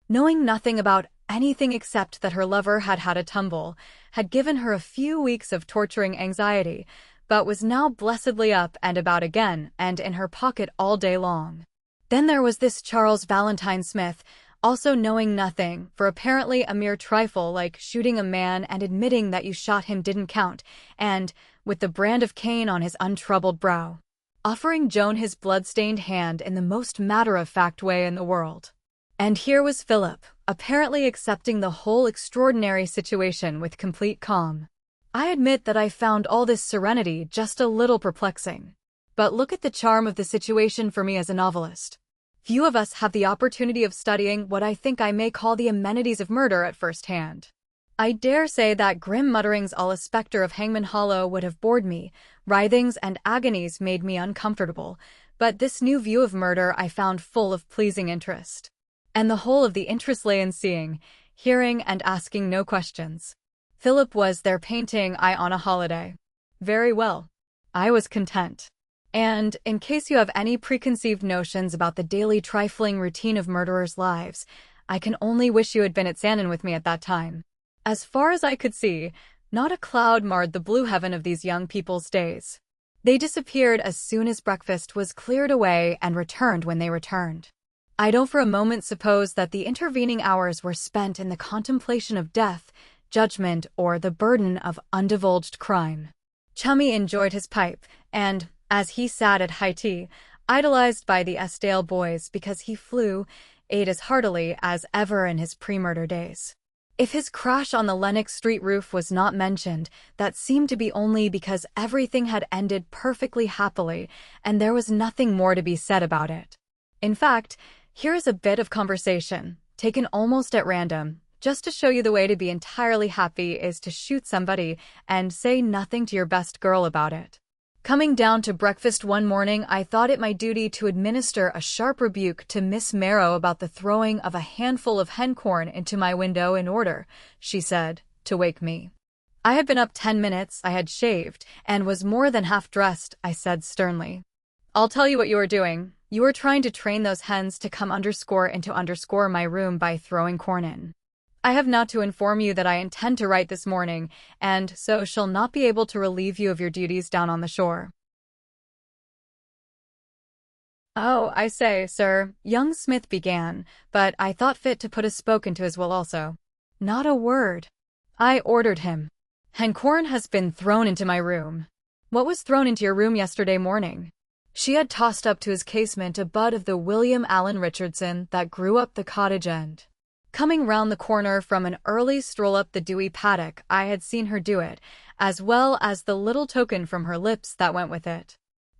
Knowing nothing about anything except that her lover had had a tumble, had given her a few weeks of torturing anxiety, but was now blessedly up and about again and in her pocket all day long. Then there was this Charles Valentine Smith, also knowing nothing, for apparently a mere trifle like shooting a man and admitting that you shot him didn't count, and, with the brand of Cain on his untroubled brow, offering Joan his blood-stained hand in the most matter-of-fact way in the world. And here was Philip, apparently accepting the whole extraordinary situation with complete calm. I admit that I found all this serenity just a little perplexing. But look at the charm of the situation for me as a novelist. Few of us have the opportunity of studying what I think I may call the amenities of murder at first hand. I dare say that grim mutterings a la spectre of Hangman Hollow would have bored me, writhings and agonies made me uncomfortable, but this new view of murder I found full of pleasing interest. And the whole of the interest lay in seeing, hearing, and asking no questions. Philip was there painting, I on a holiday. Very well. I was content. And, in case you have any preconceived notions about the daily trifling routine of murderers' lives, I can only wish you had been at Sandon with me at that time. As far as I could see, not a cloud marred the blue heaven of these young people's days. They disappeared as soon as breakfast was cleared away and returned when they returned. I don't for a moment suppose that the intervening hours were spent in the contemplation of death, judgment, or the burden of undivulged crime. Chummy enjoyed his pipe, and, as he sat at high tea, idolized by the Eskdale boys because he ate as heartily as ever in his pre-murder days. If his crash on the Lenox Street roof was not mentioned, that seemed to be only because everything had ended perfectly happily, and there was nothing more to be said about it. In fact, here is a bit of conversation, taken almost at random, just to show you the way to be entirely happy is to shoot somebody and say nothing to your best girl about it. Coming down to breakfast one morning, I thought it my duty to administer a sharp rebuke to Miss Marrow about the throwing of a handful of hencorn into my window in order, she said, to wake me. I had been up 10 minutes, I had shaved, and was more than half dressed, I said sternly. I'll tell you what you are doing. You are trying to train those hens to come into my room by throwing corn in. I have now to inform you that I intend to write this morning, and so shall not be able to relieve you of your duties down on the shore. Oh, I say, sir, young Smith began, but I thought fit to put a spoke into his will also. Not a word. I ordered him. Hencorn has been thrown into my room. What was thrown into your room yesterday morning? She had tossed up to his casement a bud of the William Allen Richardson that grew up the cottage end. Coming round the corner from an early stroll up the dewy paddock, I had seen her do it, as well as the little token from her lips that went with it.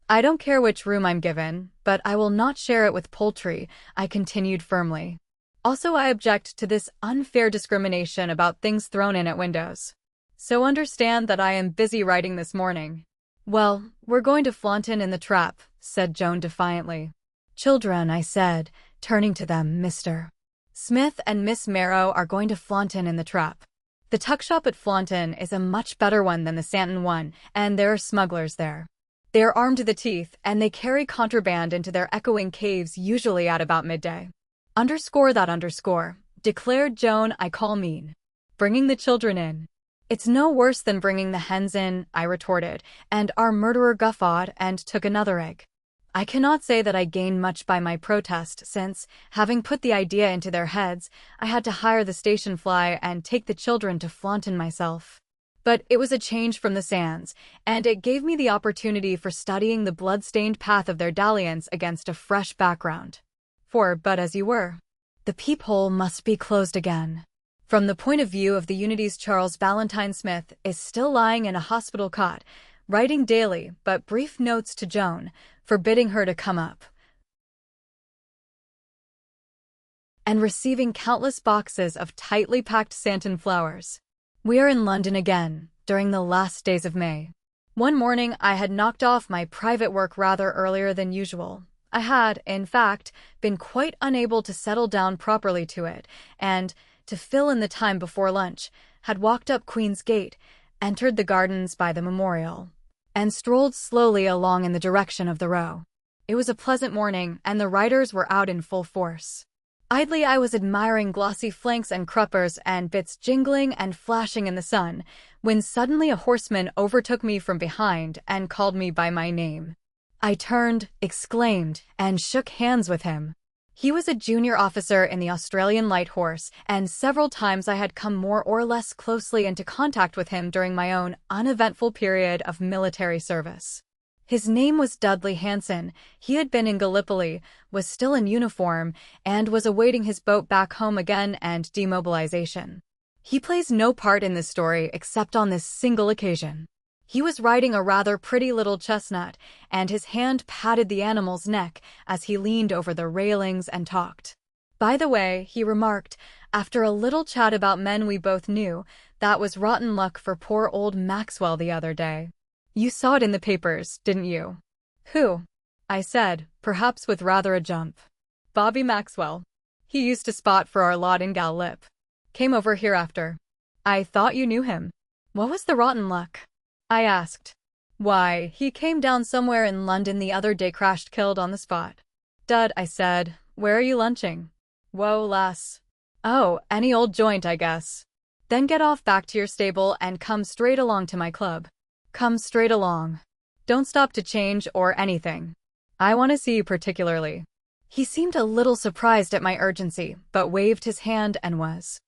I don't care which room I'm given, but I will not share it with poultry, I continued firmly. Also, I object to this unfair discrimination about things thrown in at windows. So understand that I am busy writing this morning. Well, we're going to Flaunton in the trap, said Joan defiantly. Children, I said, turning to them, Mr. Smith and Miss Marrow are going to Flaunton in the trap. The tuck shop at Flaunton is a much better one than the Santon one, and there are smugglers there. They are armed to the teeth, and they carry contraband into their echoing caves usually at about midday. Underscore that underscore, declared Joan, I call mean. Bringing the children in. It's no worse than bringing the hens in, I retorted, and our murderer guffawed and took another egg. I cannot say that I gained much by my protest since, having put the idea into their heads, I had to hire the station fly and take the children to Flaunton myself. But it was a change from the sands, and it gave me the opportunity for studying the blood-stained path of their dalliance against a fresh background. But as you were, the peephole must be closed again. From the point of view of the Unity's Charles Valentine Smith is still lying in a hospital cot, writing daily but brief notes to Joan, forbidding her to come up, and receiving countless boxes of tightly packed Santon flowers. We are in London again, during the last days of May. One morning, I had knocked off my private work rather earlier than usual. I had, in fact, been quite unable to settle down properly to it, and, to fill in the time before lunch, had walked up Queen's Gate, entered the gardens by the memorial, and strolled slowly along in the direction of the Row. It was a pleasant morning, and the riders were out in full force. Idly I was admiring glossy flanks and cruppers and bits jingling and flashing in the sun, when suddenly a horseman overtook me from behind and called me by my name. I turned, exclaimed, and shook hands with him. He was a junior officer in the Australian Light Horse, and several times I had come more or less closely into contact with him during my own uneventful period of military service. His name was Dudley Hanson. He had been in Gallipoli, was still in uniform, and was awaiting his boat back home again and demobilization. He plays no part in this story except on this single occasion. He was riding a rather pretty little chestnut, and his hand patted the animal's neck as he leaned over the railings and talked. By the way, he remarked, after a little chat about men we both knew, that was rotten luck for poor old Maxwell the other day. You saw it in the papers, didn't you? Who? I said, perhaps with rather a jump. Bobby Maxwell. He used to spot for our lot in Gal-Lip. Came over here after. I thought you knew him. What was the rotten luck? I asked. Why, he came down somewhere in London the other day, crashed killed on the spot. Dud, I said, where are you lunching? Whoa, lass. Oh, any old joint, I guess. Then get off back to your stable and come straight along to my club. Come straight along. Don't stop to change or anything. I want to see you particularly. He seemed a little surprised at my urgency, but waved his hand and was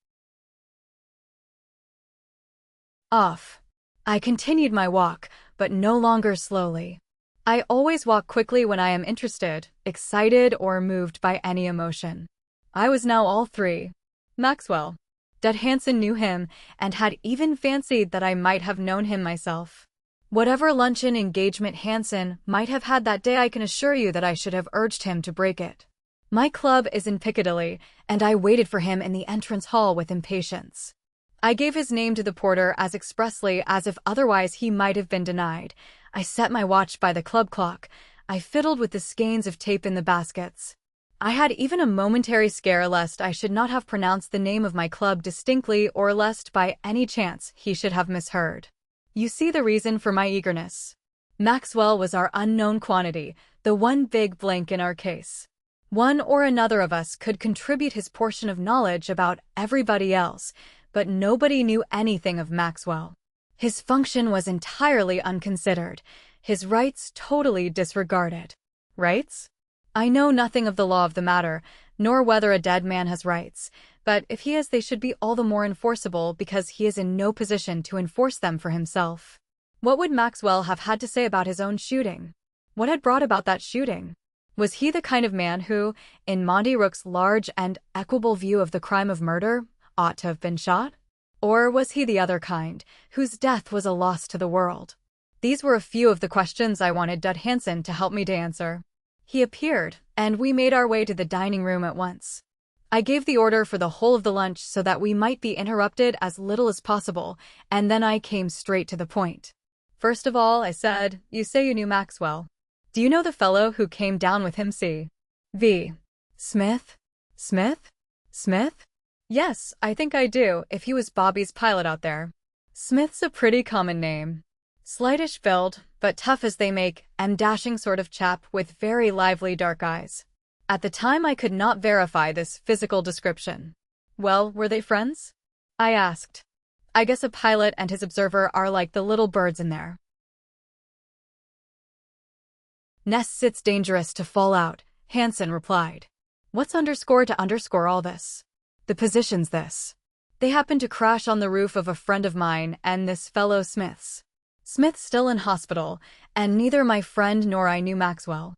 off. I continued my walk, but no longer slowly. I always walk quickly when I am interested, excited, or moved by any emotion. I was now all three. Maxwell. Dud Hanson knew him, and had even fancied that I might have known him myself. Whatever luncheon engagement Hanson might have had that day, I can assure you that I should have urged him to break it. My club is in Piccadilly, and I waited for him in the entrance hall with impatience. I gave his name to the porter as expressly as if otherwise he might have been denied. I set my watch by the club clock. I fiddled with the skeins of tape in the baskets. I had even a momentary scare lest I should not have pronounced the name of my club distinctly, or lest by any chance he should have misheard. You see the reason for my eagerness. Maxwell was our unknown quantity, the one big blank in our case. One or another of us could contribute his portion of knowledge about everybody else, but nobody knew anything of Maxwell. His function was entirely unconsidered, his rights totally disregarded. Rights? I know nothing of the law of the matter, nor whether a dead man has rights, but if he has, they should be all the more enforceable because he is in no position to enforce them for himself. What would Maxwell have had to say about his own shooting? What had brought about that shooting? Was he the kind of man who, in Monty Rook's large and equable view of the crime of murder, ought to have been shot? Or was he the other kind, whose death was a loss to the world? These were a few of the questions I wanted Dud Hanson to help me to answer. He appeared, and we made our way to the dining room at once. I gave the order for the whole of the lunch so that we might be interrupted as little as possible, and then I came straight to the point. First of all, I said, you say you knew Maxwell. Do you know the fellow who came down with him, C.V. Smith? Smith? Smith? Yes, I think I do, if he was Bobby's pilot out there. Smith's a pretty common name. Slightish build, but tough as they make, and dashing sort of chap with very lively dark eyes. At the time I could not verify this physical description. Well, were they friends? I asked. I guess a pilot and his observer are like the little birds in their nests. It's dangerous to fall out, Hanson replied. What's underscore to underscore all this? The position's this. They happened to crash on the roof of a friend of mine and this fellow Smith's. Smith's still in hospital, and neither my friend nor I knew Maxwell.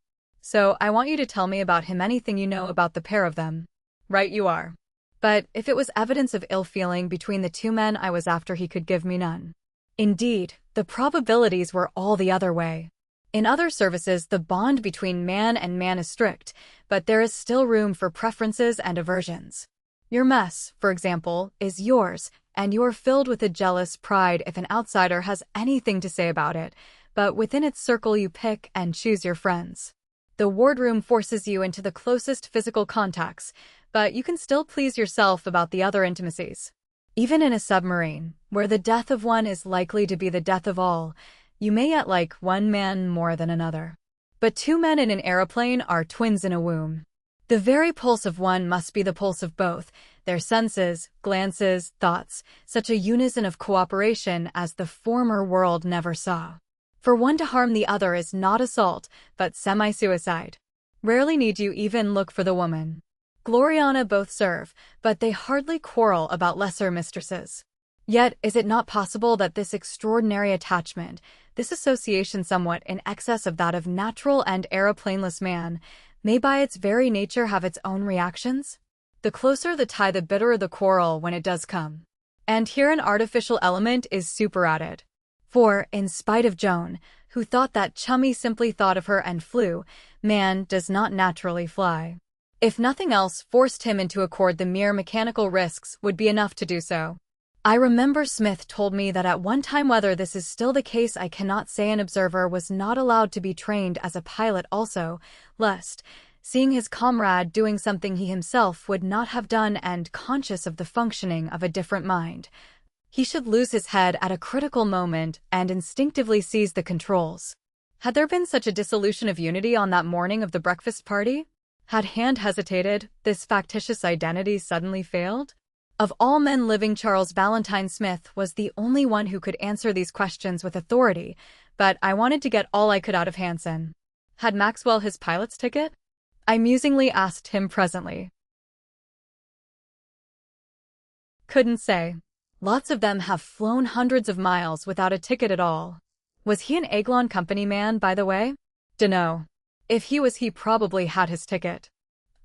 So I want you to tell me about him, anything you know about the pair of them. Right you are. But if it was evidence of ill feeling between the two men I was after, he could give me none. Indeed, the probabilities were all the other way. In other services, the bond between man and man is strict, but there is still room for preferences and aversions. Your mess, for example, is yours, and you're filled with a jealous pride if an outsider has anything to say about it, but within its circle you pick and choose your friends. The wardroom forces you into the closest physical contacts, but you can still please yourself about the other intimacies. Even in a submarine, where the death of one is likely to be the death of all, you may yet like one man more than another. But two men in an aeroplane are twins in a womb. The very pulse of one must be the pulse of both, their senses, glances, thoughts, such a unison of cooperation as the former world never saw. For one to harm the other is not assault, but semi-suicide. Rarely need you even look for the woman. Gloriana both serve, but they hardly quarrel about lesser mistresses. Yet, is it not possible that this extraordinary attachment, this association somewhat in excess of that of natural and aeroplaneless man, may by its very nature have its own reactions? The closer the tie, the bitterer the quarrel when it does come. And here an artificial element is superadded. For, in spite of Joan, who thought that Chummy simply thought of her and flew, man does not naturally fly. If nothing else forced him into accord, the mere mechanical risks would be enough to do so. I remember Smith told me that at one time, whether this is still the case I cannot say, an observer was not allowed to be trained as a pilot also, lest, seeing his comrade doing something he himself would not have done and conscious of the functioning of a different mind, he should lose his head at a critical moment and instinctively seize the controls. Had there been such a dissolution of unity on that morning of the breakfast party? Had Hand hesitated, this factitious identity suddenly failed? Of all men living, Charles Valentine Smith was the only one who could answer these questions with authority, but I wanted to get all I could out of Hansen. Had Maxwell his pilot's ticket? I musingly asked him presently. Couldn't say. Lots of them have flown hundreds of miles without a ticket at all. Was he an Aiglon Company man, by the way? Dunno. If he was, he probably had his ticket.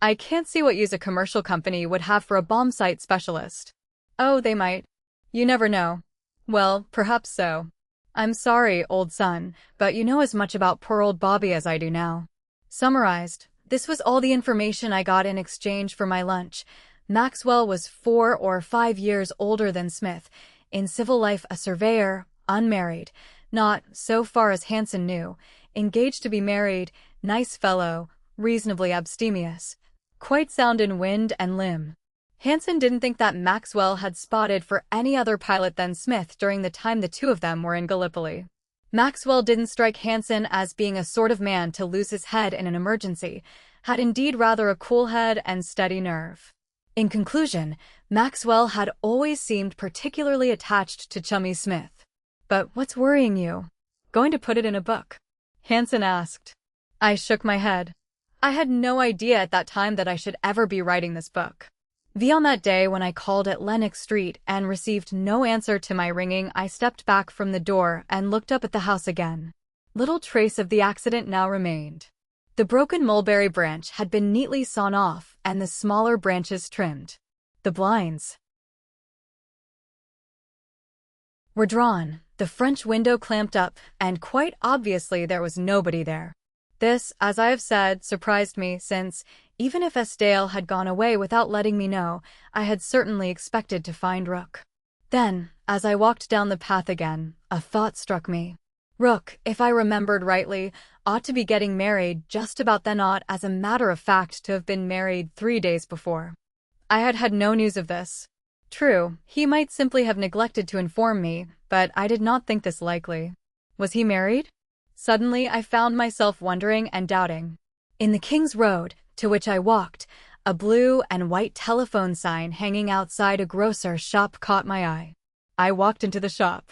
I can't see what use a commercial company would have for a bomb site specialist. Oh, they might. You never know. Well, perhaps so. I'm sorry, old son, but you know as much about poor old Bobby as I do now. Summarized, this was all the information I got in exchange for my lunch. Maxwell was 4 or 5 years older than Smith, in civil life a surveyor, unmarried, not, so far as Hansen knew, engaged to be married, nice fellow, reasonably abstemious. Quite sound in wind and limb. Hansen didn't think that Maxwell had spotted for any other pilot than Smith during the time the two of them were in Gallipoli. Maxwell didn't strike Hansen as being a sort of man to lose his head in an emergency, had indeed rather a cool head and steady nerve. In conclusion, Maxwell had always seemed particularly attached to Chummy Smith. But what's worrying you? Going to put it in a book? Hansen asked. I shook my head. I had no idea at that time that I should ever be writing this book. On that day when I called at Lennox Street and received no answer to my ringing, I stepped back from the door and looked up at the house again. Little trace of the accident now remained. The broken mulberry branch had been neatly sawn off and the smaller branches trimmed. The blinds were drawn, the French window clamped up, and quite obviously there was nobody there. This, as I have said, surprised me, since, even if Estienne had gone away without letting me know, I had certainly expected to find Rook. Then, as I walked down the path again, a thought struck me. Rook, if I remembered rightly, ought to be getting married just about then, ought, as a matter of fact, to have been married 3 days before. I had had no news of this. True, he might simply have neglected to inform me, but I did not think this likely. Was he married? Suddenly I found myself wondering and doubting. In the King's Road, to which I walked, a blue and white telephone sign hanging outside a grocer's shop caught my eye. I walked into the shop.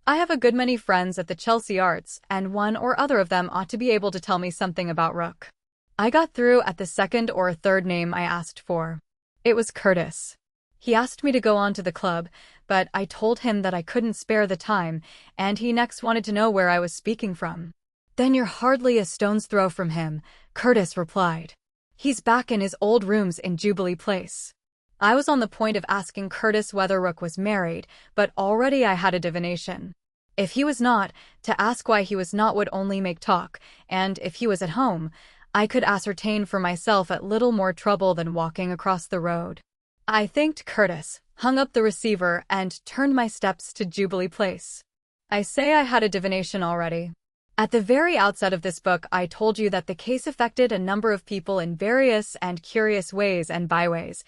I have a good many friends at the Chelsea Arts, and one or other of them ought to be able to tell me something about Rook. I got through at the second or third name I asked for. It was Curtis. He asked me to go on to the club, but I told him that I couldn't spare the time, and he next wanted to know where I was speaking from. Then you're hardly a stone's throw from him, Curtis replied. He's back in his old rooms in Jubilee Place. I was on the point of asking Curtis whether Rook was married, but already I had a divination. If he was not, to ask why he was not would only make talk, and if he was at home, I could ascertain for myself at little more trouble than walking across the road. I thanked Curtis, hung up the receiver, and turned my steps to Jubilee Place. I say I had a divination already. At the very outset of this book, I told you that the case affected a number of people in various and curious ways and byways,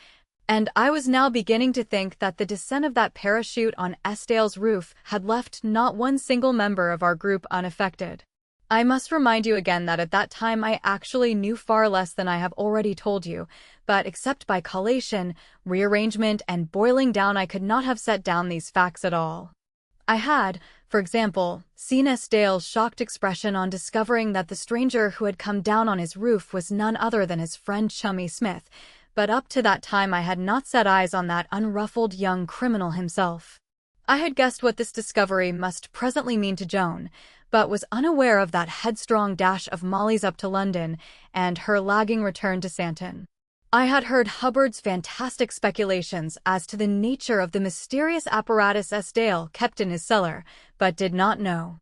and I was now beginning to think that the descent of that parachute on Esdale's roof had left not one single member of our group unaffected. I must remind you again that at that time I actually knew far less than I have already told you, but except by collation, rearrangement, and boiling down, I could not have set down these facts at all. I had, for example, seen Esdale's shocked expression on discovering that the stranger who had come down on his roof was none other than his friend Chummy Smith, but up to that time I had not set eyes on that unruffled young criminal himself. I had guessed what this discovery must presently mean to Joan, but was unaware of that headstrong dash of Molly's up to London and her lagging return to Santon. I had heard Hubbard's fantastic speculations as to the nature of the mysterious apparatus Esdale kept in his cellar, but did not know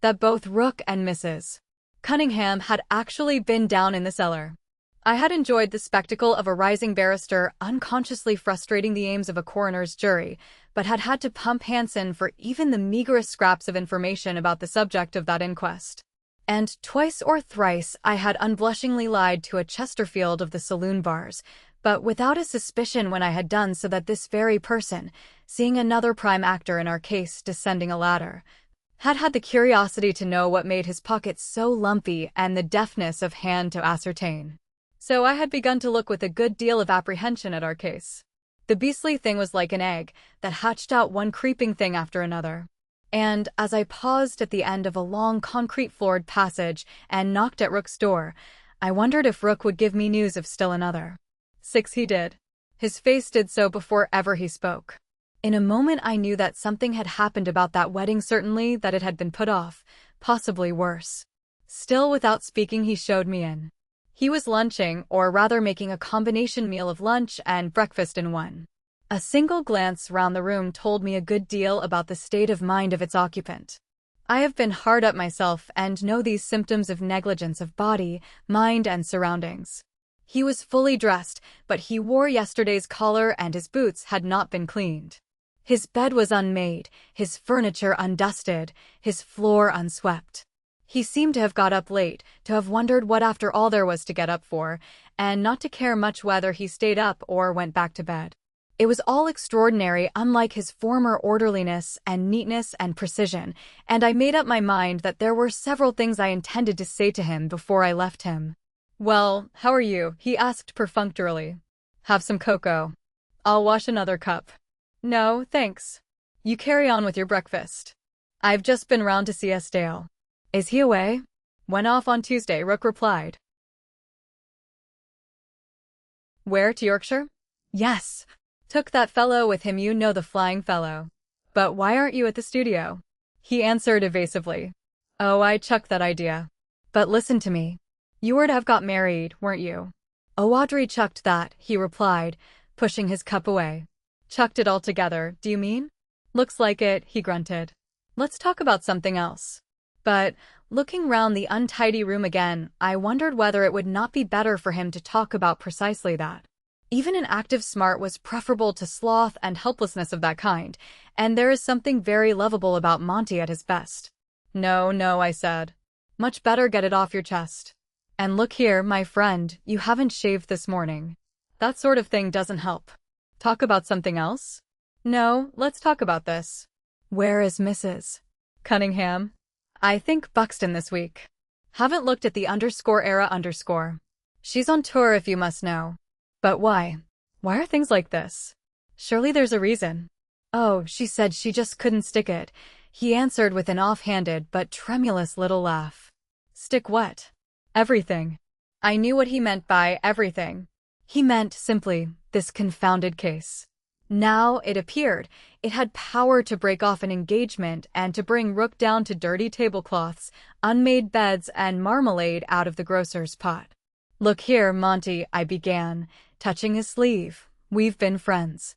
that both Rook and Mrs. Cunningham had actually been down in the cellar. I had enjoyed the spectacle of a rising barrister unconsciously frustrating the aims of a coroner's jury, but had had to pump Hanson for even the meagerest scraps of information about the subject of that inquest. And twice or thrice I had unblushingly lied to a Chesterfield of the saloon bars, but without a suspicion when I had done so that this very person, seeing another prime actor in our case descending a ladder, had had the curiosity to know what made his pockets so lumpy and the deftness of hand to ascertain. So I had begun to look with a good deal of apprehension at our case. The beastly thing was like an egg that hatched out one creeping thing after another. And as I paused at the end of a long concrete-floored passage and knocked at Rook's door, I wondered if Rook would give me news of still another. 6 he did. His face did so before ever he spoke. In a moment I knew that something had happened about that wedding, certainly that it had been put off, possibly worse. Still without speaking he showed me in. He was lunching, or rather making a combination meal of lunch and breakfast in one. A single glance round the room told me a good deal about the state of mind of its occupant. I have been hard up myself and know these symptoms of negligence of body, mind, and surroundings. He was fully dressed, but he wore yesterday's collar and his boots had not been cleaned. His bed was unmade, his furniture undusted, his floor unswept. He seemed to have got up late, to have wondered what after all there was to get up for, and not to care much whether he stayed up or went back to bed. It was all extraordinary, unlike his former orderliness and neatness and precision, and I made up my mind that there were several things I intended to say to him before I left him. "Well, how are you?" he asked perfunctorily. "Have some cocoa. I'll wash another cup." "No, thanks. You carry on with your breakfast. I've just been round to see Esdale." "Is he away?" "Went off on Tuesday," Rook replied. "Where, to Yorkshire?" "Yes. Took that fellow with him, you know, the flying fellow." "But why aren't you at the studio?" he answered evasively. "Oh, I chucked that idea. But listen to me. You were to have got married, weren't you?" "Oh, Audrey chucked that," he replied, pushing his cup away. "Chucked it altogether, do you mean?" "Looks like it," he grunted. "Let's talk about something else." But, looking round the untidy room again, I wondered whether it would not be better for him to talk about precisely that. Even an active smart was preferable to sloth and helplessness of that kind, and there is something very lovable about Monty at his best. "No, no," I said. "Much better get it off your chest. And look here, my friend, you haven't shaved this morning. That sort of thing doesn't help. Talk about something else?" "No, let's talk about this. Where is Mrs. Cunningham?" "I think Buxton this week. Haven't looked at the _era_. She's on tour, if you must know." "But why? Why are things like this? Surely there's a reason." "Oh, she said she just couldn't stick it," he answered with an offhanded but tremulous little laugh. "Stick what?" "Everything." I knew what he meant by everything. He meant, simply, this confounded case. Now, it appeared, it had power to break off an engagement and to bring Rook down to dirty tablecloths, unmade beds, and marmalade out of the grocer's pot. "Look here, Monty," I began, touching his sleeve. "We've been friends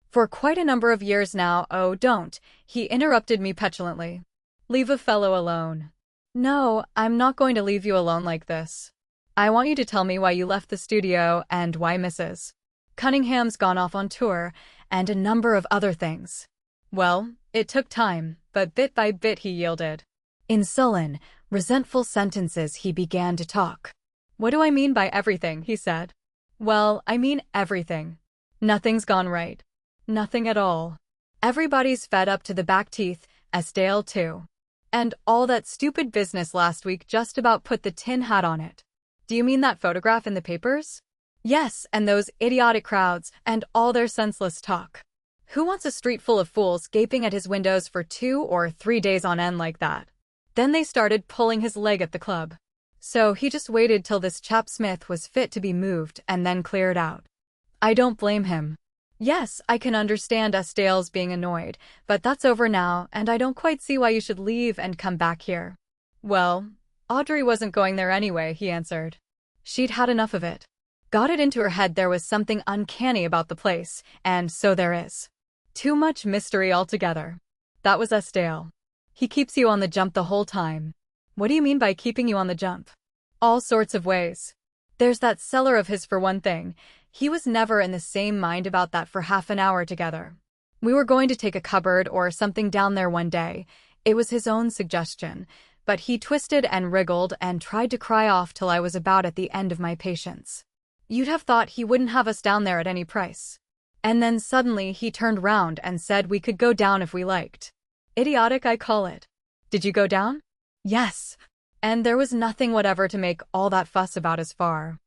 for quite a number of years now." "Oh, don't," he interrupted me petulantly. "Leave a fellow alone." "No, I'm not going to leave you alone like this. I want you to tell me why you left the studio and why Mrs. Cunningham's gone off on tour, and a number of other things. Well, it took time, but bit by bit he yielded. In sullen, resentful sentences he began to talk. "What do I mean by everything?" he said. "Well, I mean everything. Nothing's gone right. Nothing at all. Everybody's fed up to the back teeth, Estelle too. And all that stupid business last week just about put the tin hat on it." "Do you mean that photograph in the papers?" "Yes, and those idiotic crowds, and all their senseless talk. Who wants a street full of fools gaping at his windows for 2 or 3 days on end like that?" Then they started pulling his leg at the club. So he just waited till this chap Smith was fit to be moved and then cleared out. I don't blame him. Yes, I can understand Estelle's being annoyed, but that's over now, and I don't quite see why you should leave and come back here. "Well, Audrey wasn't going there anyway," he answered. "She'd had enough of it. Got it into her head there was something uncanny about the place, and so there is. Too much mystery altogether." That was Estelle. "He keeps you on the jump the whole time." "What do you mean by keeping you on the jump?" "All sorts of ways. There's that cellar of his for one thing. He was never in the same mind about that for half an hour together. We were going to take a cupboard or something down there one day. It was his own suggestion, but he twisted and wriggled and tried to cry off till I was about at the end of my patience. You'd have thought he wouldn't have us down there at any price. And then suddenly he turned round and said we could go down if we liked. Idiotic, I call it. Did you go down?" "Yes. And there was nothing whatever to make all that fuss about as far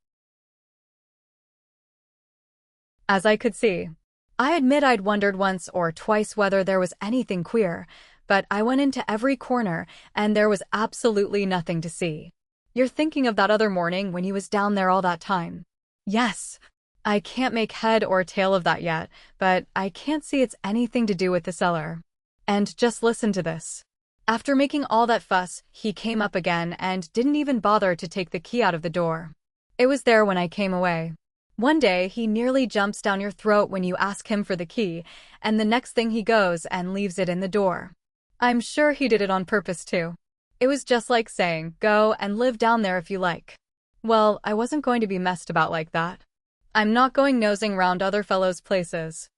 as I could see. I admit I'd wondered once or twice whether there was anything queer, but I went into every corner and there was absolutely nothing to see." "You're thinking of that other morning when he was down there all that time?" "Yes. I can't make head or tail of that yet, but I can't see it's anything to do with the cellar. And just listen to this. After making all that fuss, he came up again and didn't even bother to take the key out of the door. It was there when I came away. One day he nearly jumps down your throat when you ask him for the key, and the next thing he goes and leaves it in the door. I'm sure he did it on purpose too. It was just like saying, 'Go and live down there if you like.' Well, I wasn't going to be messed about like that. I'm not going nosing round other fellows' places.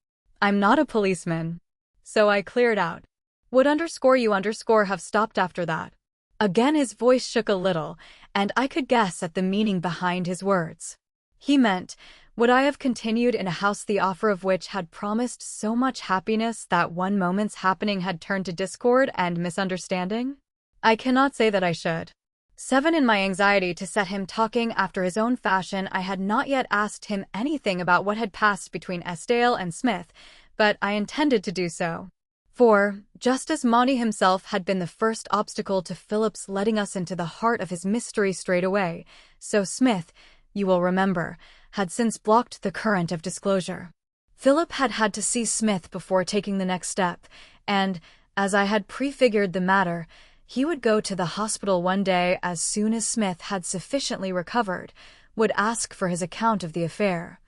I'm not a policeman." So I cleared out. "Would you have stopped after that?" Again his voice shook a little, and I could guess at the meaning behind his words. He meant, would I have continued in a house the offer of which had promised so much happiness that one moment's happening had turned to discord and misunderstanding? I cannot say that I should. 7 in my anxiety to set him talking after his own fashion, I had not yet asked him anything about what had passed between Estelle and Smith, but I intended to do so. For, just as Monty himself had been the first obstacle to Philip's letting us into the heart of his mystery straight away, so Smith, you will remember, had since blocked the current of disclosure. Philip had had to see Smith before taking the next step, and, as I had prefigured the matter, he would go to the hospital one day as soon as Smith had sufficiently recovered, would ask for his account of the affair,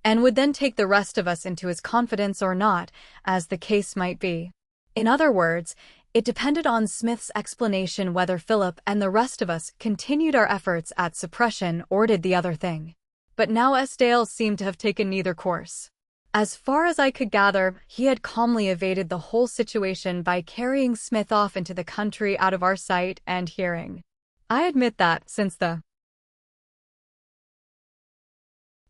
and would then take the rest of us into his confidence or not, as the case might be. In other words, it depended on Smith's explanation whether Philip and the rest of us continued our efforts at suppression or did the other thing. But now Estelle seemed to have taken neither course. As far as I could gather, he had calmly evaded the whole situation by carrying Smith off into the country out of our sight and hearing. I admit that, since the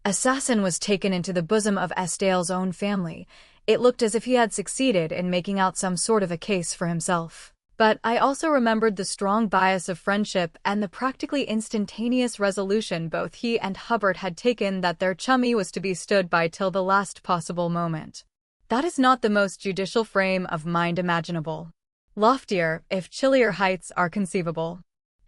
assassin was taken into the bosom of Estelle's own family, it looked as if he had succeeded in making out some sort of a case for himself. But I also remembered the strong bias of friendship and the practically instantaneous resolution both he and Hubbard had taken that their chummy was to be stood by till the last possible moment. That is not the most judicial frame of mind imaginable. Loftier, if chillier heights are conceivable.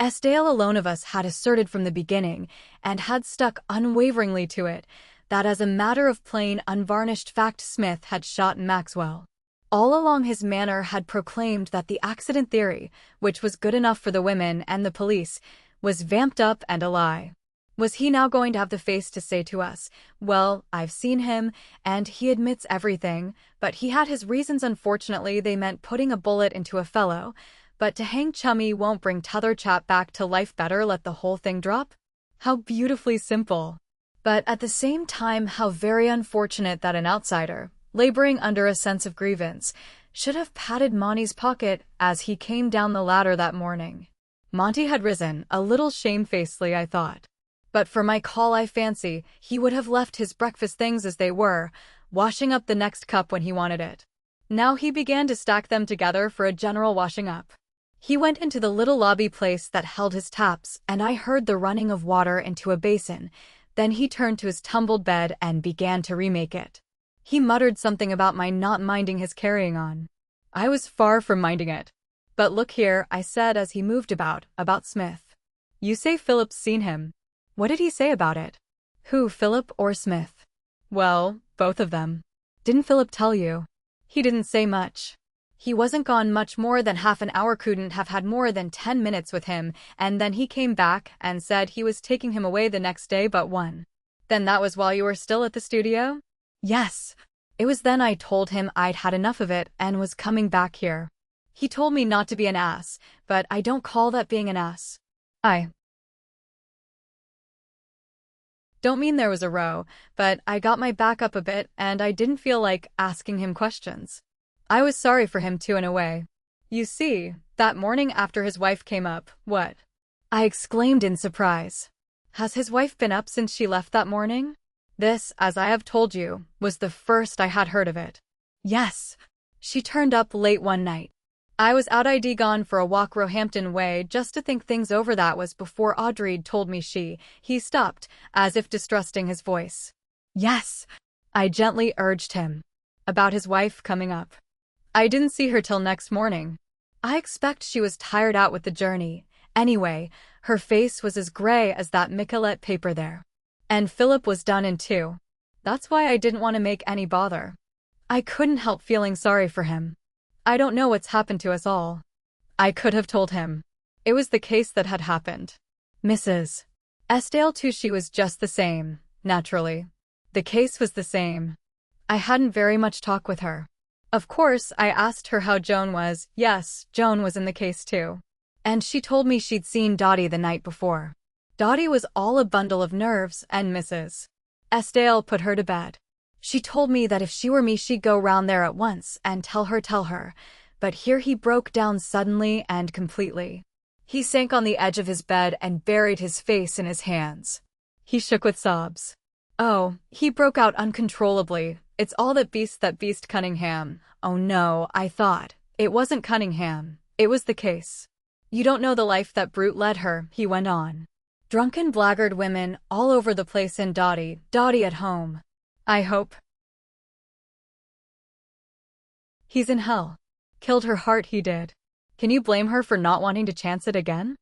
Estelle alone of us had asserted from the beginning, and had stuck unwaveringly to it, that as a matter of plain, unvarnished fact Smith had shot Maxwell. All along his manner had proclaimed that the accident theory, which was good enough for the women and the police, was vamped up and a lie. Was he now going to have the face to say to us, "Well, I've seen him, and he admits everything, but he had his reasons. Unfortunately, they meant putting a bullet into a fellow, but to hang chummy won't bring t'other chap back to life, better let the whole thing drop"? How beautifully simple! But at the same time how very unfortunate that an outsider, laboring under a sense of grievance, should have patted Monty's pocket as he came down the ladder that morning. Monty had risen, a little shamefacedly, I thought. But for my call, I fancy he would have left his breakfast things as they were, washing up the next cup when he wanted it. Now he began to stack them together for a general washing up. He went into the little lobby place that held his taps, and I heard the running of water into a basin. Then he turned to his tumbled bed and began to remake it. He muttered something about my not minding his carrying on. I was far from minding it. But look here, I said as he moved about Smith. You say Philip's seen him. What did he say about it? Who, Philip or Smith? Well, both of them. Didn't Philip tell you? He didn't say much. He wasn't gone much more than half an hour, couldn't have had more than 10 minutes with him, and then he came back and said he was taking him away the next day but one. Then that was while you were still at the studio? Yes. It was then I told him I'd had enough of it and was coming back here. He told me not to be an ass, but I don't call that being an ass. I don't mean there was a row, but I got my back up a bit and I didn't feel like asking him questions. I was sorry for him too in a way. You see, that morning after his wife came up, what? I exclaimed in surprise. Has his wife been up since she left that morning? This, as I have told you, was the first I had heard of it. Yes. She turned up late one night. I was out, I'd gone for a walk Roehampton way just to think things over. That was before Audrey'd told me he stopped, as if distrusting his voice. Yes, I gently urged him. About his wife coming up. I didn't see her till next morning. I expect she was tired out with the journey. Anyway, her face was as gray as that Miquelette paper there. And Philip was done in too. That's why I didn't want to make any bother. I couldn't help feeling sorry for him. I don't know what's happened to us all. I could have told him. It was the case that had happened. Mrs. Esdale too, she was just the same, naturally. The case was the same. I hadn't very much talk with her. Of course, I asked her how Joan was. Yes, Joan was in the case too. And she told me she'd seen Dottie the night before. Dottie was all a bundle of nerves, and Mrs. Esdale put her to bed. She told me that if she were me she'd go round there at once and tell her. But here he broke down suddenly and completely. He sank on the edge of his bed and buried his face in his hands. He shook with sobs. Oh, he broke out uncontrollably. It's all that beast Cunningham. Oh no, I thought. It wasn't Cunningham. It was the case. You don't know the life that brute led her, he went on. Drunken blackguard women all over the place, and Dottie at home. I hope he's in hell. Killed her heart, he did. Can you blame her for not wanting to chance it again?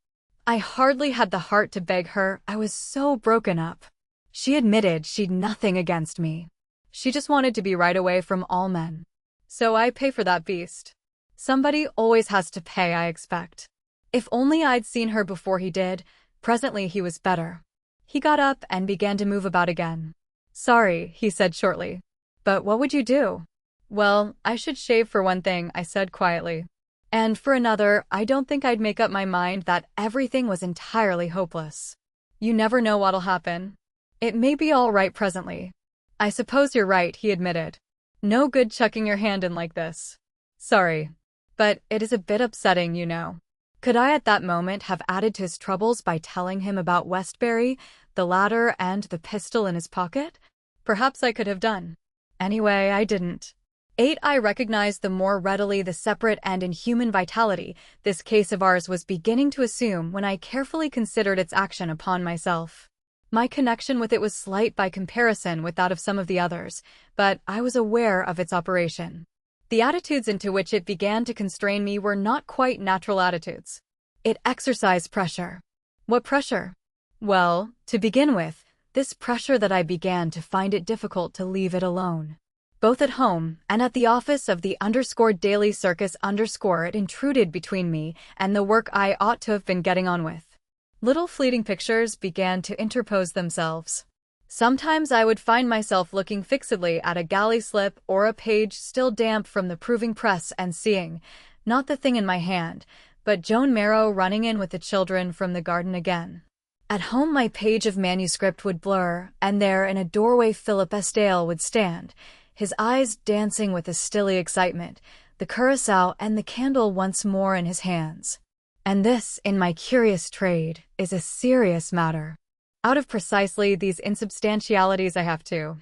I hardly had the heart to beg her, I was so broken up. She admitted she'd nothing against me. She just wanted to be right away from all men. So I pay for that beast. Somebody always has to pay, I expect. If only I'd seen her before he did. Presently he was better. He got up and began to move about again. Sorry, he said shortly. But what would you do? Well, I should shave for one thing, I said quietly. And for another, I don't think I'd make up my mind that everything was entirely hopeless. You never know what'll happen. It may be all right presently. I suppose you're right, he admitted. No good chucking your hand in like this. Sorry. But it is a bit upsetting, you know. Could I at that moment have added to his troubles by telling him about Westbury, the ladder, and the pistol in his pocket? Perhaps I could have done. Anyway, I didn't. 8. I recognized the more readily the separate and inhuman vitality this case of ours was beginning to assume when I carefully considered its action upon myself. My connection with it was slight by comparison with that of some of the others, but I was aware of its operation. The attitudes into which it began to constrain me were not quite natural attitudes. It exercised pressure. What pressure? Well, to begin with, this pressure that I began to find it difficult to leave it alone. Both at home and at the office of the Daily Circus it intruded between me and the work I ought to have been getting on with. Little fleeting pictures began to interpose themselves. Sometimes I would find myself looking fixedly at a galley slip or a page still damp from the proving press and seeing, not the thing in my hand, but Joan Marrow running in with the children from the garden again. At home my page of manuscript would blur, and there in a doorway Philip Esdale would stand, his eyes dancing with a stilly excitement, the curacao and the candle once more in his hands. And this, in my curious trade, is a serious matter. Out of precisely these insubstantialities I have to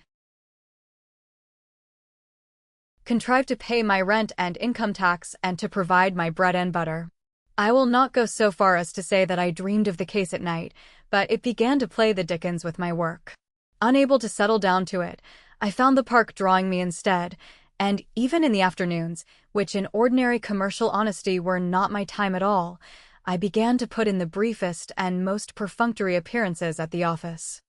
contrive to pay my rent and income tax and to provide my bread and butter. I will not go so far as to say that I dreamed of the case at night, but it began to play the dickens with my work. Unable to settle down to it, I found the park drawing me instead, and even in the afternoons, which in ordinary commercial honesty were not my time at all, I began to put in the briefest and most perfunctory appearances at the office.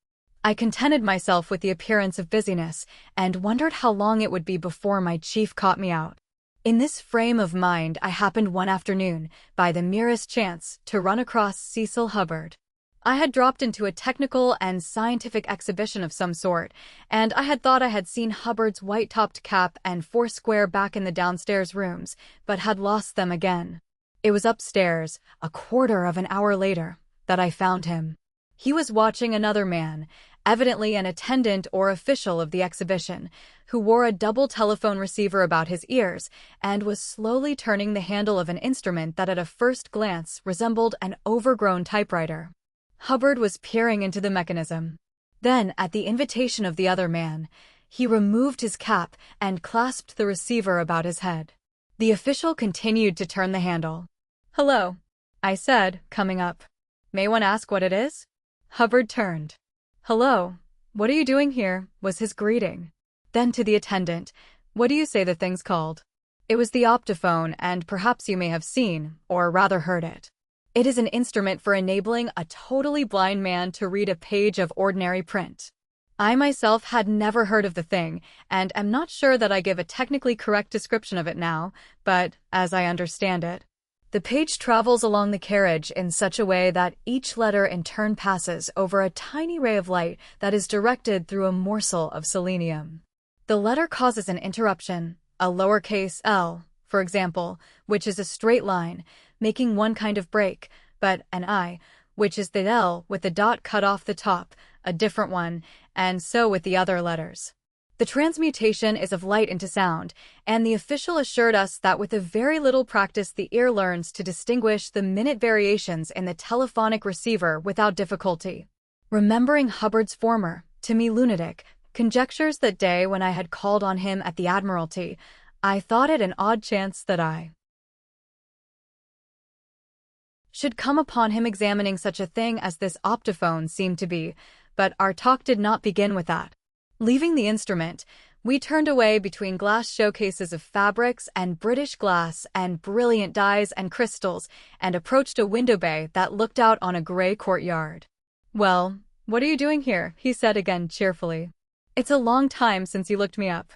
I contented myself with the appearance of busyness, and wondered how long it would be before my chief caught me out. In this frame of mind I happened one afternoon, by the merest chance, to run across Cecil Hubbard. I had dropped into a technical and scientific exhibition of some sort, and I had thought I had seen Hubbard's white-topped cap and foursquare back in the downstairs rooms, but had lost them again. It was upstairs, a quarter of an hour later, that I found him. He was watching another man, evidently an attendant or official of the exhibition, who wore a double telephone receiver about his ears and was slowly turning the handle of an instrument that at a first glance resembled an overgrown typewriter. Hubbard was peering into the mechanism. Then, at the invitation of the other man, he removed his cap and clasped the receiver about his head. The official continued to turn the handle. "Hello," I said, coming up. "May one ask what it is?" Hubbard turned. "Hello, what are you doing here?" was his greeting. Then to the attendant, "What do you say the thing's called?" It was the optophone, and perhaps you may have seen, or rather heard it. It is an instrument for enabling a totally blind man to read a page of ordinary print. I myself had never heard of the thing, and am not sure that I give a technically correct description of it now, but, as I understand it, the page travels along the carriage in such a way that each letter in turn passes over a tiny ray of light that is directed through a morsel of selenium. The letter causes an interruption, a lowercase l, for example, which is a straight line, making one kind of break, but an I, which is the L with the dot cut off the top, a different one, and so with the other letters. The transmutation is of light into sound, and the official assured us that with a very little practice the ear learns to distinguish the minute variations in the telephonic receiver without difficulty. Remembering Hubbard's former, to me lunatic, conjectures that day when I had called on him at the Admiralty, I thought it an odd chance that I should come upon him examining such a thing as this optophone seemed to be, but our talk did not begin with that. Leaving the instrument, we turned away between glass showcases of fabrics and British glass and brilliant dyes and crystals, and approached a window bay that looked out on a grey courtyard. "Well, what are you doing here?" he said again cheerfully. "It's a long time since you looked me up."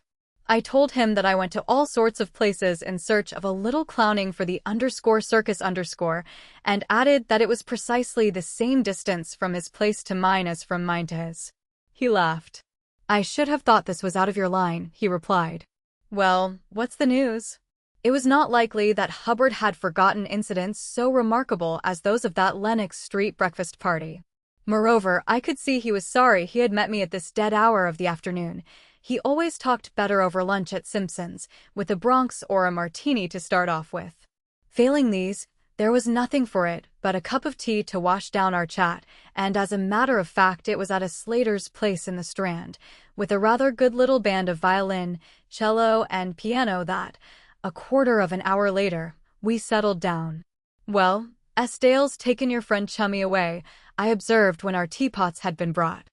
I told him that I went to all sorts of places in search of a little clowning for the _circus_, and added that it was precisely the same distance from his place to mine as from mine to his. He laughed. "I should have thought this was out of your line," he replied. "Well, what's the news?" It was not likely that Hubbard had forgotten incidents so remarkable as those of that Lenox Street breakfast party. Moreover, I could see he was sorry he had met me at this dead hour of the afternoon. He always talked better over lunch at Simpson's, with a Bronx or a martini to start off with. Failing these, there was nothing for it but a cup of tea to wash down our chat, and as a matter of fact it was at a Slater's place in the Strand, with a rather good little band of violin, cello, and piano that, a quarter of an hour later, we settled down. "Well, Dale's taken your friend Chummy away," I observed when our teapots had been brought.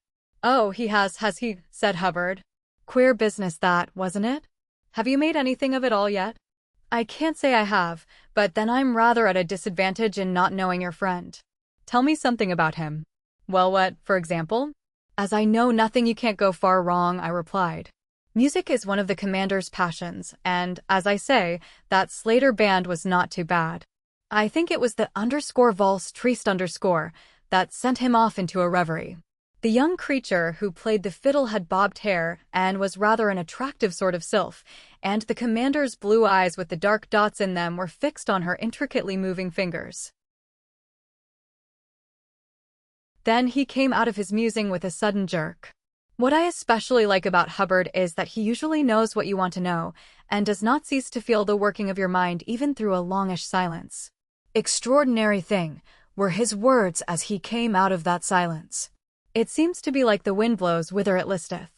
"Oh, he has he?" said Hubbard. "Queer business that, wasn't it? Have you made anything of it all yet?" "I can't say I have, but then I'm rather at a disadvantage in not knowing your friend." "Tell me something about him." "Well, what, for example?" "As I know nothing you can't go far wrong," I replied. "Music is one of the commander's passions, and, as I say, that Slater band was not too bad. I think it was the _valse triste_ that sent him off into a reverie." The young creature who played the fiddle had bobbed hair and was rather an attractive sort of sylph, and the commander's blue eyes with the dark dots in them were fixed on her intricately moving fingers. Then he came out of his musing with a sudden jerk. What I especially like about Hubbard is that he usually knows what you want to know, and does not cease to feel the working of your mind even through a longish silence. Extraordinary thing were his words as he came out of that silence. It seems to be like the wind blows whither it listeth.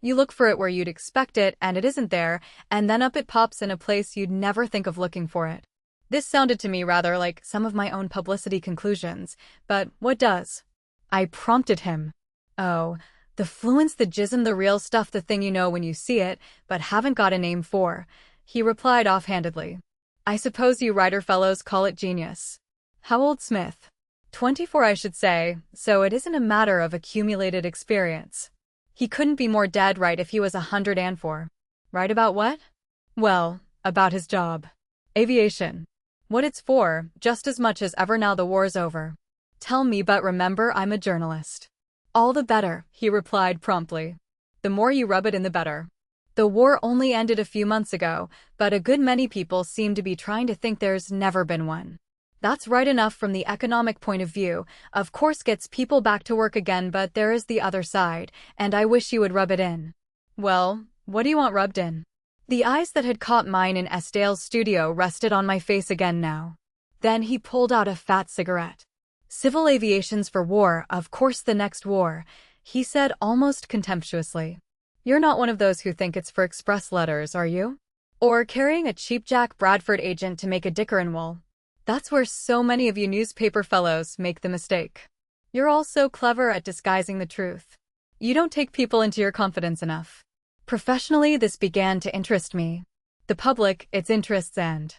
You look for it where you'd expect it, and it isn't there, and then up it pops in a place you'd never think of looking for it. This sounded to me rather like some of my own publicity conclusions, but what does? I prompted him. Oh, the fluence, the jism, the real stuff, the thing you know when you see it, but haven't got a name for, he replied offhandedly. I suppose you writer fellows call it genius. How old, Smith? 24, I should say, so it isn't a matter of accumulated experience. He couldn't be more dead right if he was 104. Right about what? Well, about his job. Aviation. What it's for, just as much as ever now the war's over. Tell me, but remember I'm a journalist. All the better, he replied promptly. The more you rub it in, the better. The war only ended a few months ago, but a good many people seem to be trying to think there's never been one. That's right enough from the economic point of view, of course gets people back to work again, but there is the other side, and I wish you would rub it in. Well, what do you want rubbed in? The eyes that had caught mine in Estale's studio rested on my face again now. Then he pulled out a fat cigarette. Civil aviation's for war, of course the next war, he said almost contemptuously. You're not one of those who think it's for express letters, are you? Or carrying a cheapjack Bradford agent to make a dicker in wool? That's where so many of you newspaper fellows make the mistake. You're all so clever at disguising the truth. You don't take people into your confidence enough. Professionally, this began to interest me. The public, its interests and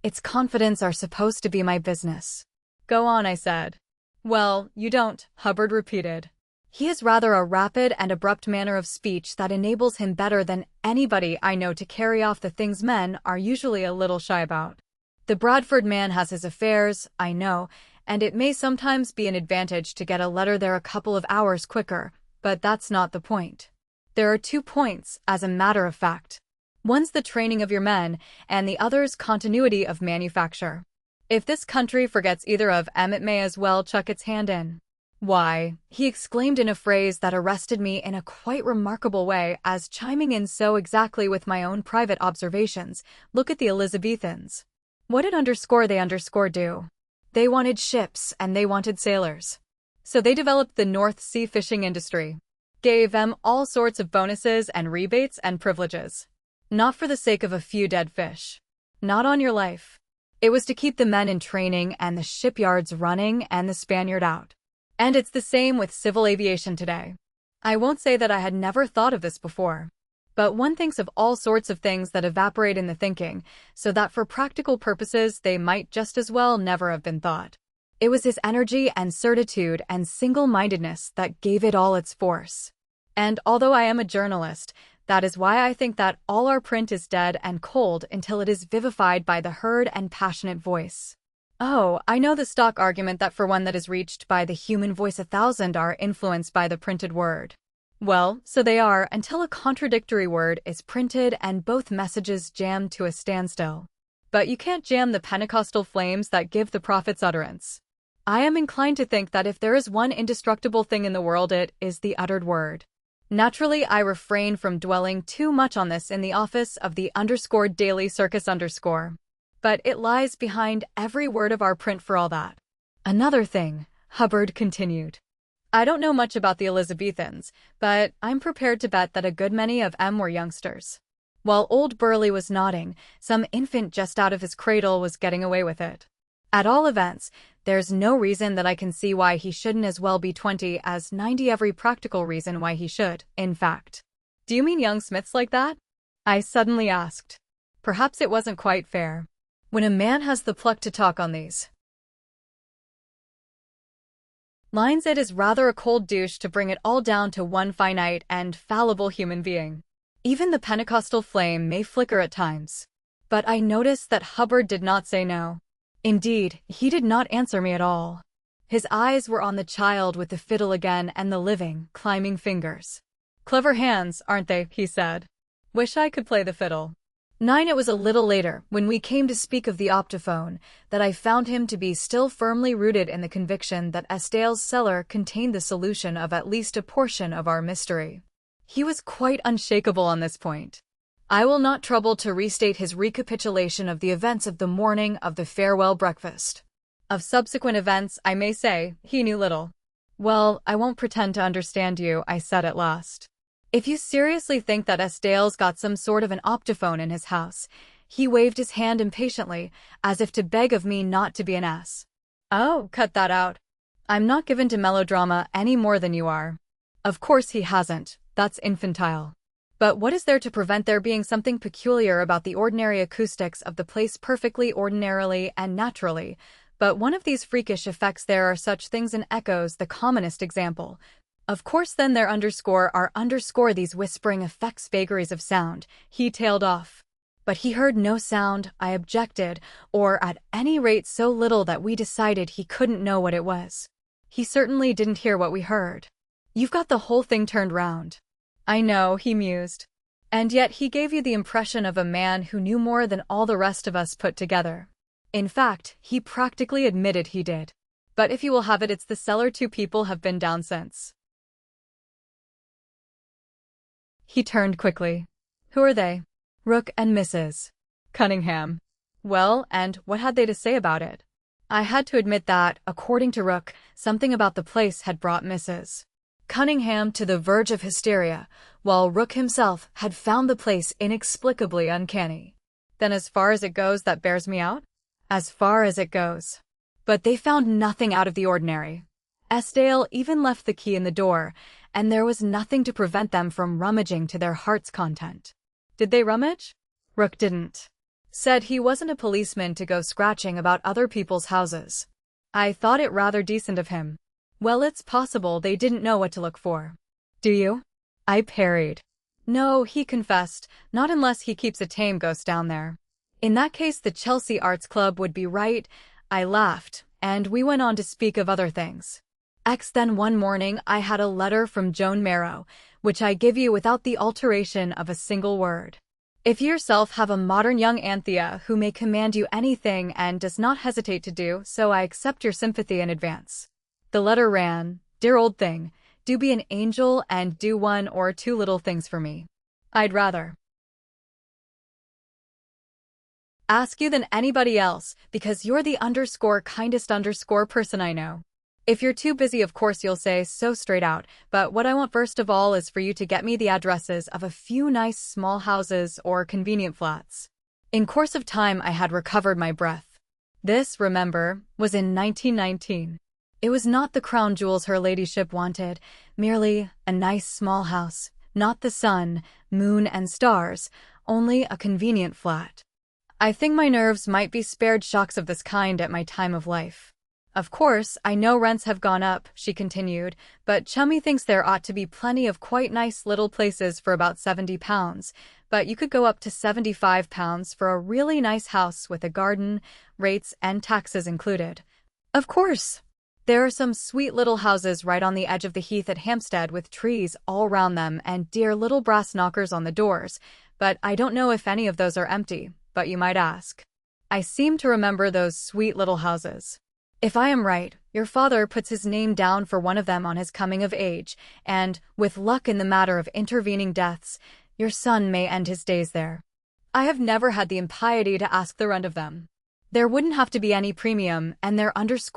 its confidence are supposed to be my business. Go on, I said. Well, you don't, Hubbard repeated. He has rather a rapid and abrupt manner of speech that enables him better than anybody I know to carry off the things men are usually a little shy about. The Bradford man has his affairs, I know, and it may sometimes be an advantage to get a letter there a couple of hours quicker, but that's not the point. There are 2 points, as a matter of fact. One's the training of your men, and the other's continuity of manufacture. If this country forgets either of 'em, it may as well chuck its hand in. Why, he exclaimed in a phrase that arrested me in a quite remarkable way as chiming in so exactly with my own private observations, look at the Elizabethans. What did they underscore do? They wanted ships and they wanted sailors. So they developed the North Sea fishing industry. Gave them all sorts of bonuses and rebates and privileges. Not for the sake of a few dead fish. Not on your life. It was to keep the men in training and the shipyards running and the Spaniard out. And it's the same with civil aviation today. I won't say that I had never thought of this before. But one thinks of all sorts of things that evaporate in the thinking, so that for practical purposes they might just as well never have been thought. It was his energy and certitude and single-mindedness that gave it all its force. And although I am a journalist, that is why I think that all our print is dead and cold until it is vivified by the heard and passionate voice. Oh, I know the stock argument that for one that is reached by the human voice 1,000 are influenced by the printed word. Well, so they are until a contradictory word is printed and both messages jammed to a standstill. But you can't jam the Pentecostal flames that give the prophets utterance. I am inclined to think that if there is one indestructible thing in the world, it is the uttered word. Naturally, I refrain from dwelling too much on this in the office of the _Daily Circus _ but it lies behind every word of our print for all that. Another thing, Hubbard continued. I don't know much about the Elizabethans, but I'm prepared to bet that a good many of 'em were youngsters. While old Burleigh was nodding, some infant just out of his cradle was getting away with it. At all events, there's no reason that I can see why he shouldn't as well be 20 as 90, every practical reason why he should, in fact. Do you mean young Smiths like that? I suddenly asked. Perhaps it wasn't quite fair. When a man has the pluck to talk on these lines, it is rather a cold douche to bring it all down to one finite and fallible human being. Even the Pentecostal flame may flicker at times. But I noticed that Hubbard did not say no. Indeed, he did not answer me at all. His eyes were on the child with the fiddle again and the living, climbing fingers. Clever hands, aren't they? He said. Wish I could play the fiddle. 9. It was a little later, when we came to speak of the optophone, that I found him to be still firmly rooted in the conviction that Estiale's cellar contained the solution of at least a portion of our mystery. He was quite unshakable on this point. I will not trouble to restate his recapitulation of the events of the morning of the farewell breakfast. Of subsequent events, I may say, he knew little. Well, I won't pretend to understand you, I said at last. If you seriously think that Estiale's got some sort of an optophone in his house, he waved his hand impatiently, as if to beg of me not to be an ass. Oh, cut that out. I'm not given to melodrama any more than you are. Of course he hasn't, that's infantile. But what is there to prevent there being something peculiar about the ordinary acoustics of the place perfectly ordinarily and naturally? But one of these freakish effects there are such things in echoes, the commonest example. Of course then there are these whispering effects, vagaries of sound, he tailed off. But he heard no sound, I objected, or at any rate so little that we decided he couldn't know what it was. He certainly didn't hear what we heard. You've got the whole thing turned round. I know, he mused. And yet he gave you the impression of a man who knew more than all the rest of us put together. In fact, he practically admitted he did. But if you will have it, it's the cellar. 2 people have been down since. He turned quickly. Who are they? Rook and Mrs. Cunningham. Well, and what had they to say about it? I had to admit that, according to Rook, something about the place had brought Mrs. Cunningham to the verge of hysteria, while Rook himself had found the place inexplicably uncanny. Then as far as it goes, that bears me out? As far as it goes. But they found nothing out of the ordinary. Estiale even left the key in the door, and there was nothing to prevent them from rummaging to their heart's content. Did they rummage? Rook didn't. Said he wasn't a policeman to go scratching about other people's houses. I thought it rather decent of him. Well, it's possible they didn't know what to look for. Do you? I parried. No, he confessed, not unless he keeps a tame ghost down there. In that case, the Chelsea Arts Club would be right. I laughed, and we went on to speak of other things. Then one morning I had a letter from Joan Marrow, which I give you without the alteration of a single word. If you yourself have a modern young Anthea who may command you anything and does not hesitate to do so, I accept your sympathy in advance. The letter ran, Dear old thing, do be an angel and do 1 or 2 little things for me. I'd rather ask you than anybody else, because you're the kindest person I know. If you're too busy, of course you'll say so straight out, but what I want first of all is for you to get me the addresses of a few nice small houses or convenient flats. In course of time I had recovered my breath. This, remember, was in 1919. It was not the crown jewels her ladyship wanted, merely a nice small house, not the sun, moon, and stars, only a convenient flat. I think my nerves might be spared shocks of this kind at my time of life. Of course, I know rents have gone up, she continued, but Chummy thinks there ought to be plenty of quite nice little places for about £70, but you could go up to £75 for a really nice house with a garden, rates and taxes included. Of course. There are some sweet little houses right on the edge of the heath at Hampstead with trees all round them and dear little brass knockers on the doors, but I don't know if any of those are empty, but you might ask. I seem to remember those sweet little houses. If I am right, your father puts his name down for one of them on his coming of age, and, with luck in the matter of intervening deaths, your son may end his days there. I have never had the impiety to ask the rent of them. There wouldn't have to be any premium, and there must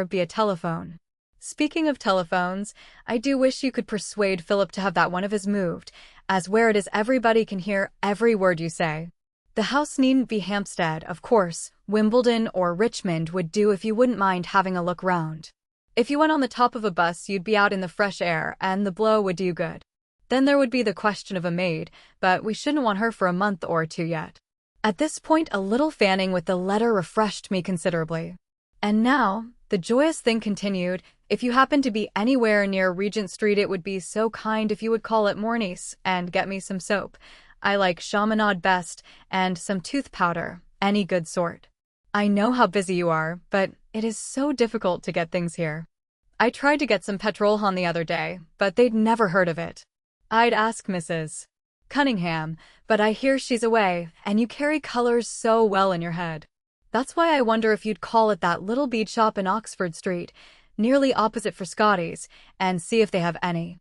be a telephone. Speaking of telephones, I do wish you could persuade Philip to have that one of his moved, as where it is everybody can hear every word you say. The house needn't be Hampstead, of course. Wimbledon or Richmond would do if you wouldn't mind having a look round. If you went on the top of a bus, you'd be out in the fresh air, and the blow would do good. Then there would be the question of a maid, but we shouldn't want her for a month or 2 yet. At this point, a little fanning with the letter refreshed me considerably. And now, the joyous thing continued, if you happen to be anywhere near Regent Street, it would be so kind if you would call at Morney's and get me some soap. I like Chaminade best, and some tooth powder, any good sort. I know how busy you are, but it is so difficult to get things here. I tried to get some petrol on the other day, but they'd never heard of it. I'd ask Mrs. Cunningham, but I hear she's away, and you carry colors so well in your head. That's why I wonder if you'd call at that little bead shop in Oxford Street, nearly opposite Frascati's, and see if they have any.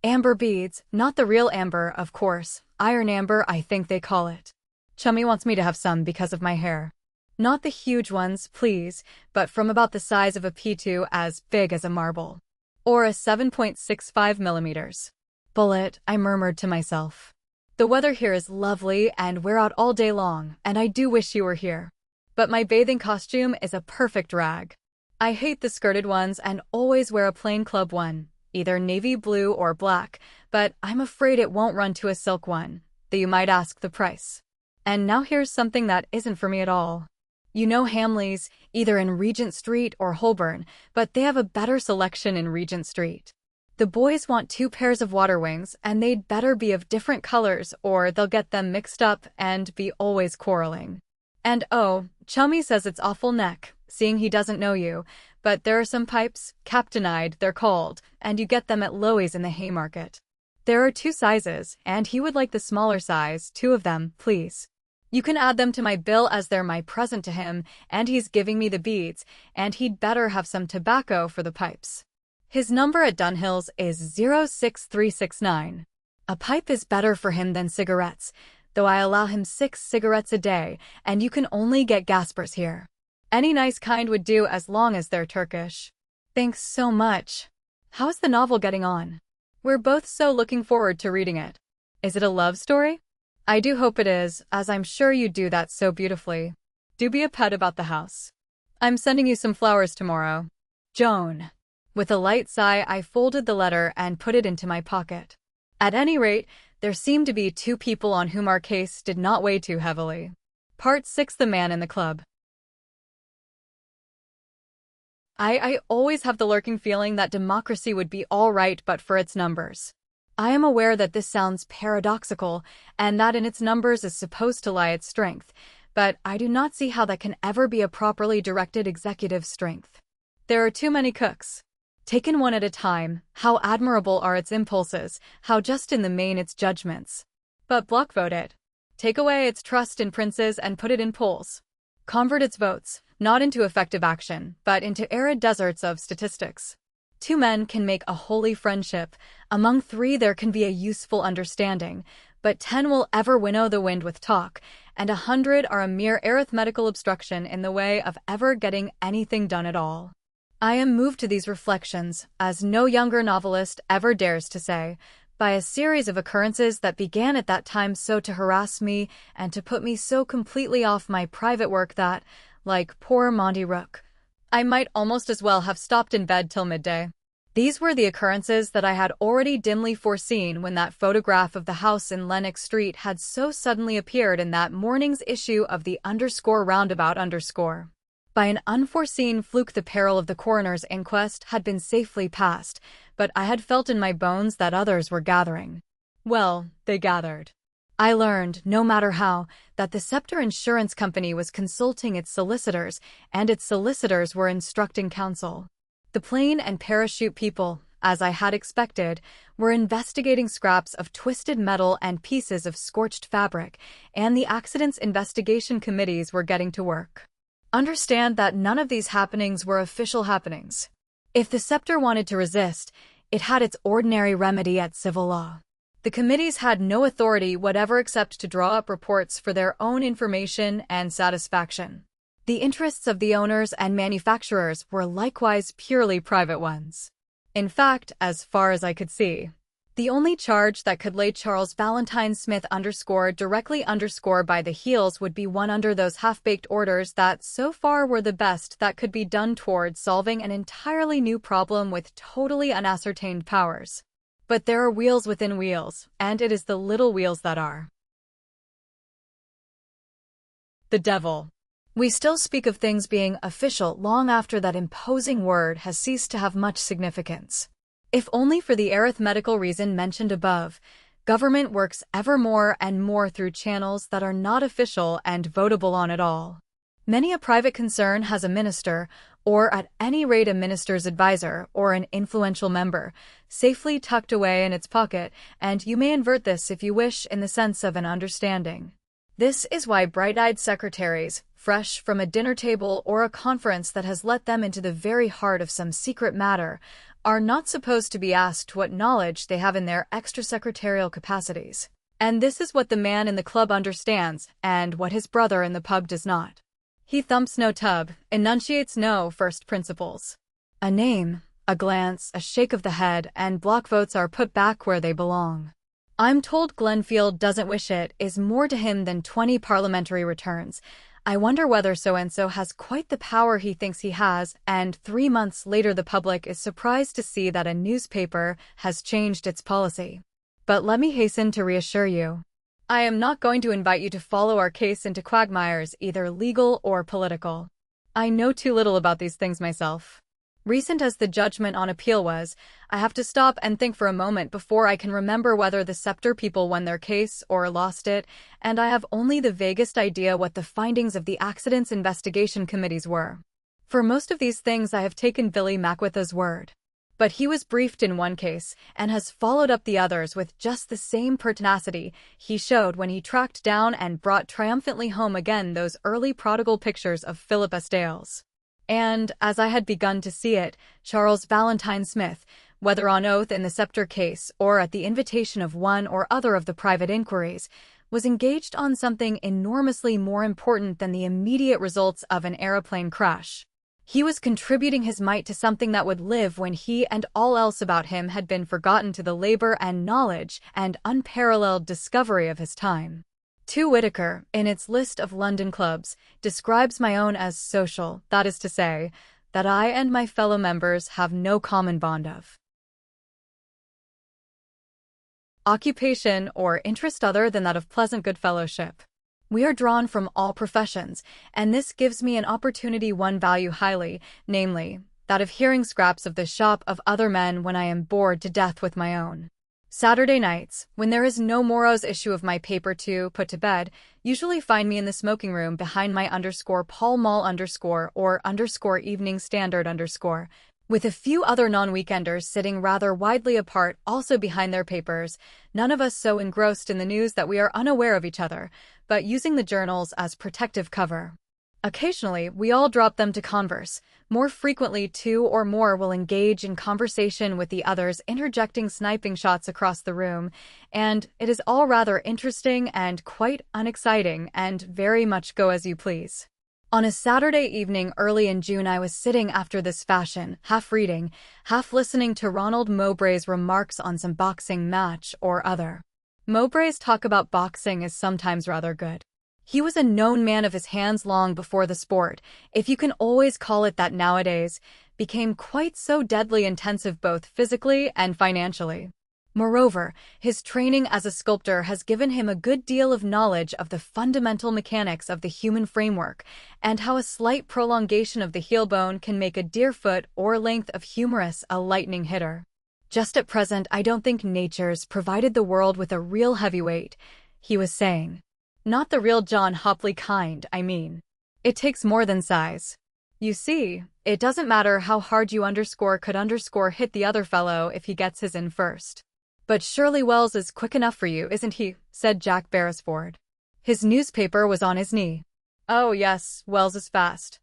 Amber beads, not the real amber, of course. Iron amber, I think they call it. Chummy wants me to have some because of my hair. Not the huge ones, please, but from about the size of a P2, as big as a marble. Or a 7.65 millimeters. Bullet, I murmured to myself. The weather here is lovely and we're out all day long, and I do wish you were here. But my bathing costume is a perfect rag. I hate the skirted ones and always wear a plain club one, either navy blue or black, but I'm afraid it won't run to a silk one, though you might ask the price. And now here's something that isn't for me at all. You know Hamleys, either in Regent Street or Holborn, but they have a better selection in Regent Street. The boys want 2 pairs of water wings, and they'd better be of different colors or they'll get them mixed up and be always quarreling. And oh, Chummy says it's awful neck, seeing he doesn't know you, but there are some pipes, Captainide they're called, and you get them at Loewy's in the Haymarket. There are 2 sizes, and he would like the smaller size, 2 of them, please. You can add them to my bill as they're my present to him, and he's giving me the beads, and he'd better have some tobacco for the pipes. His number at Dunhill's is 06369. A pipe is better for him than cigarettes, though I allow him 6 cigarettes a day, and you can only get Gaspers here. Any nice kind would do as long as they're Turkish. Thanks so much. How's the novel getting on? We're both so looking forward to reading it. Is it a love story? I do hope it is, as I'm sure you do that so beautifully. Do be a pet about the house. I'm sending you some flowers tomorrow. Joan. With a light sigh, I folded the letter and put it into my pocket. At any rate, there seemed to be 2 people on whom our case did not weigh too heavily. Part 6: The Man in the Club. I always have the lurking feeling that democracy would be all right but for its numbers. I am aware that this sounds paradoxical, and that in its numbers is supposed to lie its strength, but I do not see how that can ever be a properly directed executive strength. There are too many cooks. Taken one at a time, how admirable are its impulses, how just in the main its judgments. But blockvote it. Take away its trust in princes and put it in polls. Convert its votes, not into effective action, but into arid deserts of statistics. 2 men can make a holy friendship, among 3 there can be a useful understanding, but 10 will ever winnow the wind with talk, and 100 are a mere arithmetical obstruction in the way of ever getting anything done at all. I am moved to these reflections, as no younger novelist ever dares to say, by a series of occurrences that began at that time so to harass me and to put me so completely off my private work that, like poor Monty Rook, I might almost as well have stopped in bed till midday. These were the occurrences that I had already dimly foreseen when that photograph of the house in Lennox Street had so suddenly appeared in that morning's issue of the _roundabout_. By an unforeseen fluke the peril of the coroner's inquest had been safely passed, but I had felt in my bones that others were gathering. Well, they gathered. I learned, no matter how, that the Scepter Insurance Company was consulting its solicitors, and its solicitors were instructing counsel. The plane and parachute people, as I had expected, were investigating scraps of twisted metal and pieces of scorched fabric, and the accidents investigation committees were getting to work. Understand that none of these happenings were official happenings. If the Scepter wanted to resist, it had its ordinary remedy at civil law. The committees had no authority whatever except to draw up reports for their own information and satisfaction. The interests of the owners and manufacturers were likewise purely private ones. In fact, as far as I could see, the only charge that could lay Charles Valentine Smith directly by the heels would be one under those half-baked orders that so far were the best that could be done toward solving an entirely new problem with totally unascertained powers. But there are wheels within wheels, and it is the little wheels that are. The devil. We still speak of things being official long after that imposing word has ceased to have much significance. If only for the arithmetical reason mentioned above, government works ever more and more through channels that are not official and votable on at all. Many a private concern has a minister, or at any rate a minister's advisor, or an influential member, safely tucked away in its pocket, and you may invert this if you wish in the sense of an understanding. This is why bright-eyed secretaries, fresh from a dinner table or a conference that has let them into the very heart of some secret matter, are not supposed to be asked what knowledge they have in their extra-secretarial capacities. And this is what the man in the club understands, and what his brother in the pub does not. He thumps no tub, enunciates no first principles. A name, a glance, a shake of the head, and block votes are put back where they belong. "I'm told Glenfield doesn't wish it" is more to him than 20 parliamentary returns. "I wonder whether so-and-so has quite the power he thinks he has," and 3 months later the public is surprised to see that a newspaper has changed its policy. But let me hasten to reassure you. I am not going to invite you to follow our case into quagmires, either legal or political. I know too little about these things myself. Recent as the judgment on appeal was, I have to stop and think for a moment before I can remember whether the Scepter people won their case or lost it, and I have only the vaguest idea what the findings of the accidents investigation committees were. For most of these things I have taken Billy Mackwitha's word. But he was briefed in one case, and has followed up the others with just the same pertinacity he showed when he tracked down and brought triumphantly home again those early prodigal pictures of Philip Esdales. And, as I had begun to see it, Charles Valentine Smith, whether on oath in the Scepter case or at the invitation of one or other of the private inquiries, was engaged on something enormously more important than the immediate results of an aeroplane crash. He was contributing his mite to something that would live when he and all else about him had been forgotten, to the labor and knowledge and unparalleled discovery of his time. 2 Whitaker, in its list of London clubs, describes my own as social, that is to say, that I and my fellow members have no common bond of occupation or interest other than that of pleasant good fellowship. We are drawn from all professions, and this gives me an opportunity one value highly, namely, that of hearing scraps of the shop of other men when I am bored to death with my own. Saturday nights, when there is no morrow's issue of my paper to put to bed, usually find me in the smoking room behind my Pall Mall or Evening Standard with a few other non-weekenders sitting rather widely apart also behind their papers, none of us so engrossed in the news that we are unaware of each other, but using the journals as protective cover. Occasionally, we all drop them to converse. More frequently, 2 or more will engage in conversation with the others, interjecting sniping shots across the room, and it is all rather interesting and quite unexciting and very much go as you please. On a Saturday evening early in June I was sitting after this fashion, half reading, half listening to Ronald Mowbray's remarks on some boxing match or other. Mowbray's talk about boxing is sometimes rather good. He was a known man of his hands long before the sport, if you can always call it that nowadays, became quite so deadly intensive both physically and financially. Moreover, his training as a sculptor has given him a good deal of knowledge of the fundamental mechanics of the human framework, and how a slight prolongation of the heel bone can make a deer foot or length of humerus a lightning hitter. Just at present I don't think nature's provided the world with a real heavyweight, he was saying. Not the real John Hopley kind, I mean. It takes more than size. You see, it doesn't matter how hard you could hit the other fellow if he gets his in first. But surely Wells is quick enough for you, isn't he? Said Jack Beresford. His newspaper was on his knee. Oh yes, Wells is fast.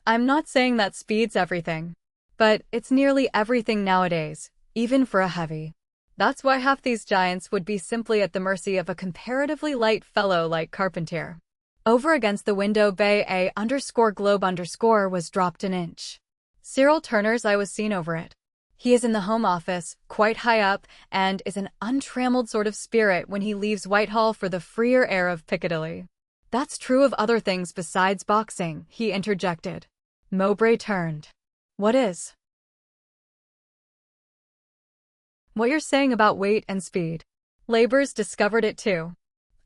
I'm not saying that speed's everything. But it's nearly everything nowadays, even for a heavy. That's why half these giants would be simply at the mercy of a comparatively light fellow like Carpentier. Over against the window bay A_globe_ was dropped an inch. Cyril Turner's eye was seen over it. He is in the Home Office, quite high up, and is an untrammeled sort of spirit when he leaves Whitehall for the freer air of Piccadilly. That's true of other things besides boxing, he interjected. Mowbray turned. What is? What you're saying about weight and speed. Labor's discovered it too.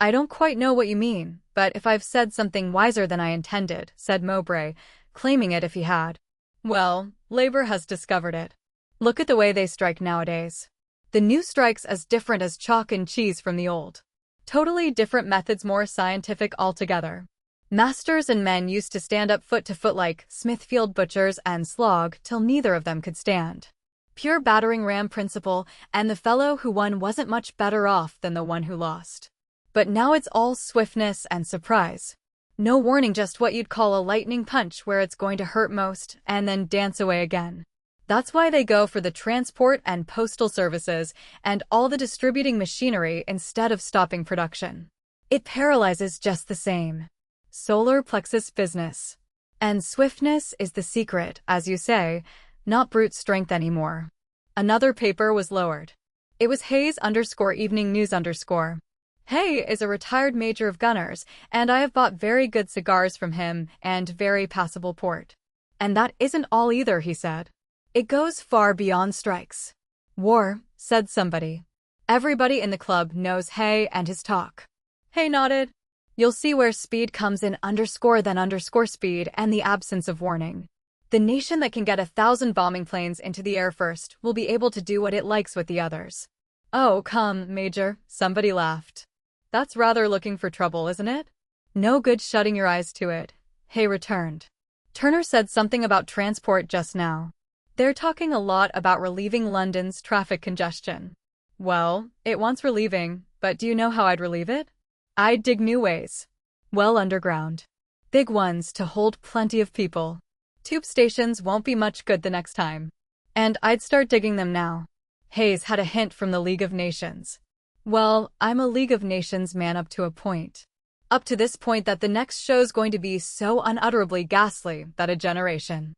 I don't quite know what you mean, but if I've said something wiser than I intended, said Mowbray, claiming it if he had. Well, Labor has discovered it. Look at the way they strike nowadays. The new strike's as different as chalk and cheese from the old. Totally different methods, more scientific altogether. Masters and men used to stand up foot to foot like Smithfield butchers and slog till neither of them could stand. Pure battering ram principle, and the fellow who won wasn't much better off than the one who lost. But now it's all swiftness and surprise. No warning, just what you'd call a lightning punch where it's going to hurt most, and then dance away again. That's why they go for the transport and postal services and all the distributing machinery instead of stopping production. It paralyzes just the same. Solar plexus business. And swiftness is the secret, as you say, not brute strength anymore. Another paper was lowered. It was Hayes_Evening News_. Hay is a retired major of gunners, and I have bought very good cigars from him and very passable port. And that isn't all either, he said. It goes far beyond strikes. War, said somebody. Everybody in the club knows Hay and his talk. Hay nodded. You'll see where speed comes in _speed and the absence of warning. The nation that can get 1,000 bombing planes into the air first will be able to do what it likes with the others. Oh, come, Major, somebody laughed. That's rather looking for trouble, isn't it? No good shutting your eyes to it, Hay returned. Turner said something about transport just now. They're talking a lot about relieving London's traffic congestion. Well, it wants relieving, but do you know how I'd relieve it? I'd dig new ways. Well, underground. Big ones to hold plenty of people. Tube stations won't be much good the next time. And I'd start digging them now. Hayes had a hint from the League of Nations. Well, I'm a League of Nations man up to a point. Up to this point that the next show's going to be so unutterably ghastly that a generation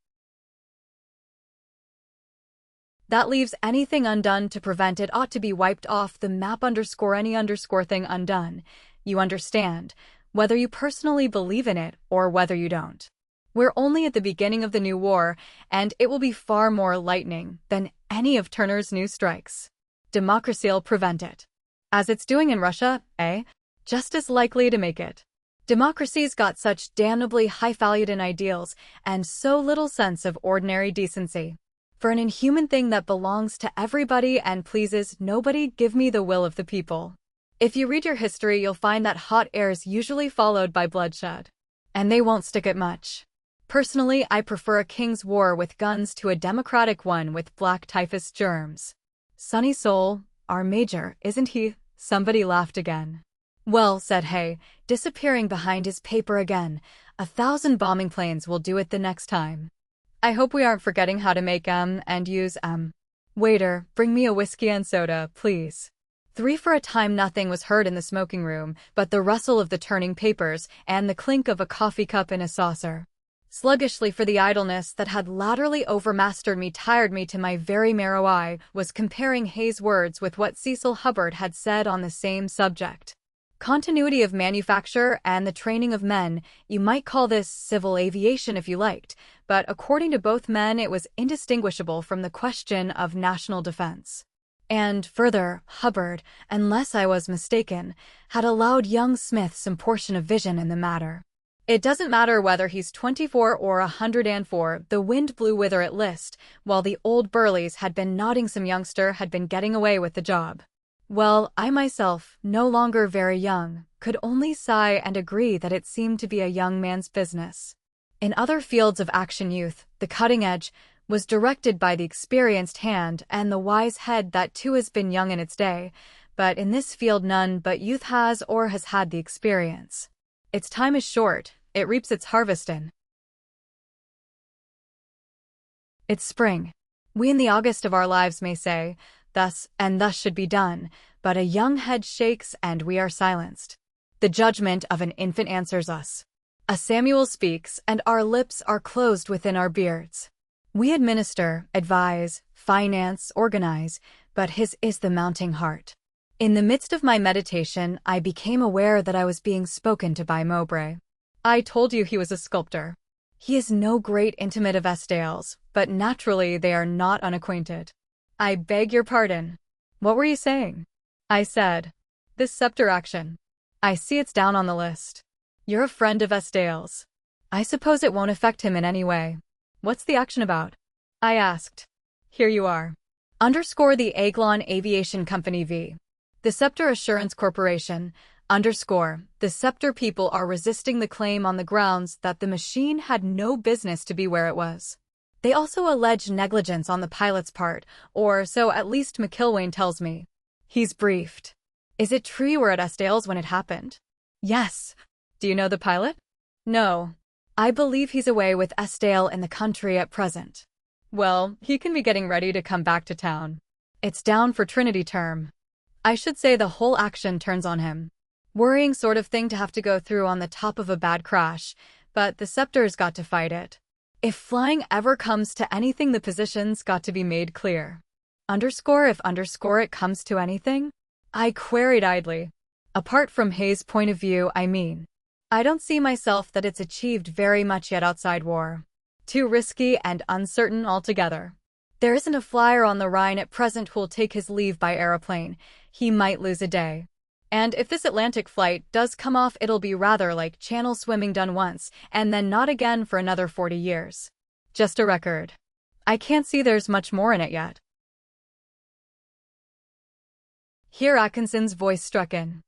that leaves anything undone to prevent it ought to be wiped off the map _any_thing undone. You understand, whether you personally believe in it or whether you don't. We're only at the beginning of the new war, and it will be far more lightning than any of Turner's new strikes. Democracy'll prevent it. As it's doing in Russia, eh? Just as likely to make it. Democracy's got such damnably high-valued in ideals and so little sense of ordinary decency. For an inhuman thing that belongs to everybody and pleases nobody, give me the will of the people. If you read your history, you'll find that hot air's usually followed by bloodshed. And they won't stick it much. Personally, I prefer a king's war with guns to a democratic one with black typhus germs. Sunny soul, our major, isn't he? Somebody laughed again. Well, said Hay, disappearing behind his paper again, 1,000 bombing planes will do it the next time. I hope we aren't forgetting how to make and use Waiter, bring me a whiskey and soda, please. 3 for a time. Nothing was heard in the smoking room but the rustle of the turning papers and the clink of a coffee cup in a saucer. Sluggishly, for the idleness that had latterly overmastered me tired me to my very marrow, I was comparing Hay's words with what Cecil Hubbard had said on the same subject. Continuity of manufacture and the training of men, you might call this civil aviation if you liked, but according to both men it was indistinguishable from the question of national defense. And further, Hubbard, unless I was mistaken, had allowed young Smith some portion of vision in the matter. It doesn't matter whether he's 24 or 104, the wind blew whither it list, while the old Burleys had been nodding some youngster had been getting away with the job. Well, I myself, no longer very young, could only sigh and agree that it seemed to be a young man's business. In other fields of action youth, the cutting edge, was directed by the experienced hand and the wise head that too has been young in its day, but in this field none but youth has or has had the experience. Its time is short, it reaps its harvest in. It's spring. We in the August of our lives may say, thus and thus should be done, but a young head shakes and we are silenced. The judgment of an infant answers us. A Samuel speaks and our lips are closed within our beards. We administer, advise, finance, organize, but his is the mounting heart. In the midst of my meditation, I became aware that I was being spoken to by Mowbray. I told you he was a sculptor. He is no great intimate of Estiles, but naturally they are not unacquainted. I beg your pardon. What were you saying? I said, this scepter action. I see it's down on the list. You're a friend of Estiles. I suppose it won't affect him in any way. What's the action about? I asked. Here you are. _ the Aiglon Aviation Company v. The Scepter Assurance Corporation, Underscore, the Scepter people are resisting the claim on the grounds that the machine had no business to be where it was. They also allege negligence on the pilot's part, or so at least McIlwain tells me. He's briefed. Is it true you were at Estiles when it happened? Yes. Do you know the pilot? No. I believe he's away with Estiles in the country at present. Well, he can be getting ready to come back to town. It's down for Trinity term. I should say the whole action turns on him. Worrying sort of thing to have to go through on the top of a bad crash, but the Scepter's got to fight it. If flying ever comes to anything, the position's got to be made clear. Underscore if underscore it comes to anything? I queried idly. Apart from Hayes' point of view, I mean. I don't see myself that it's achieved very much yet outside war. Too risky and uncertain altogether. There isn't a flyer on the Rhine at present who'll take his leave by aeroplane. He might lose a day. And if this Atlantic flight does come off, it'll be rather like channel swimming done once, and then not again for another 40 years. Just a record. I can't see there's much more in it yet. Here Atkinson's voice struck in.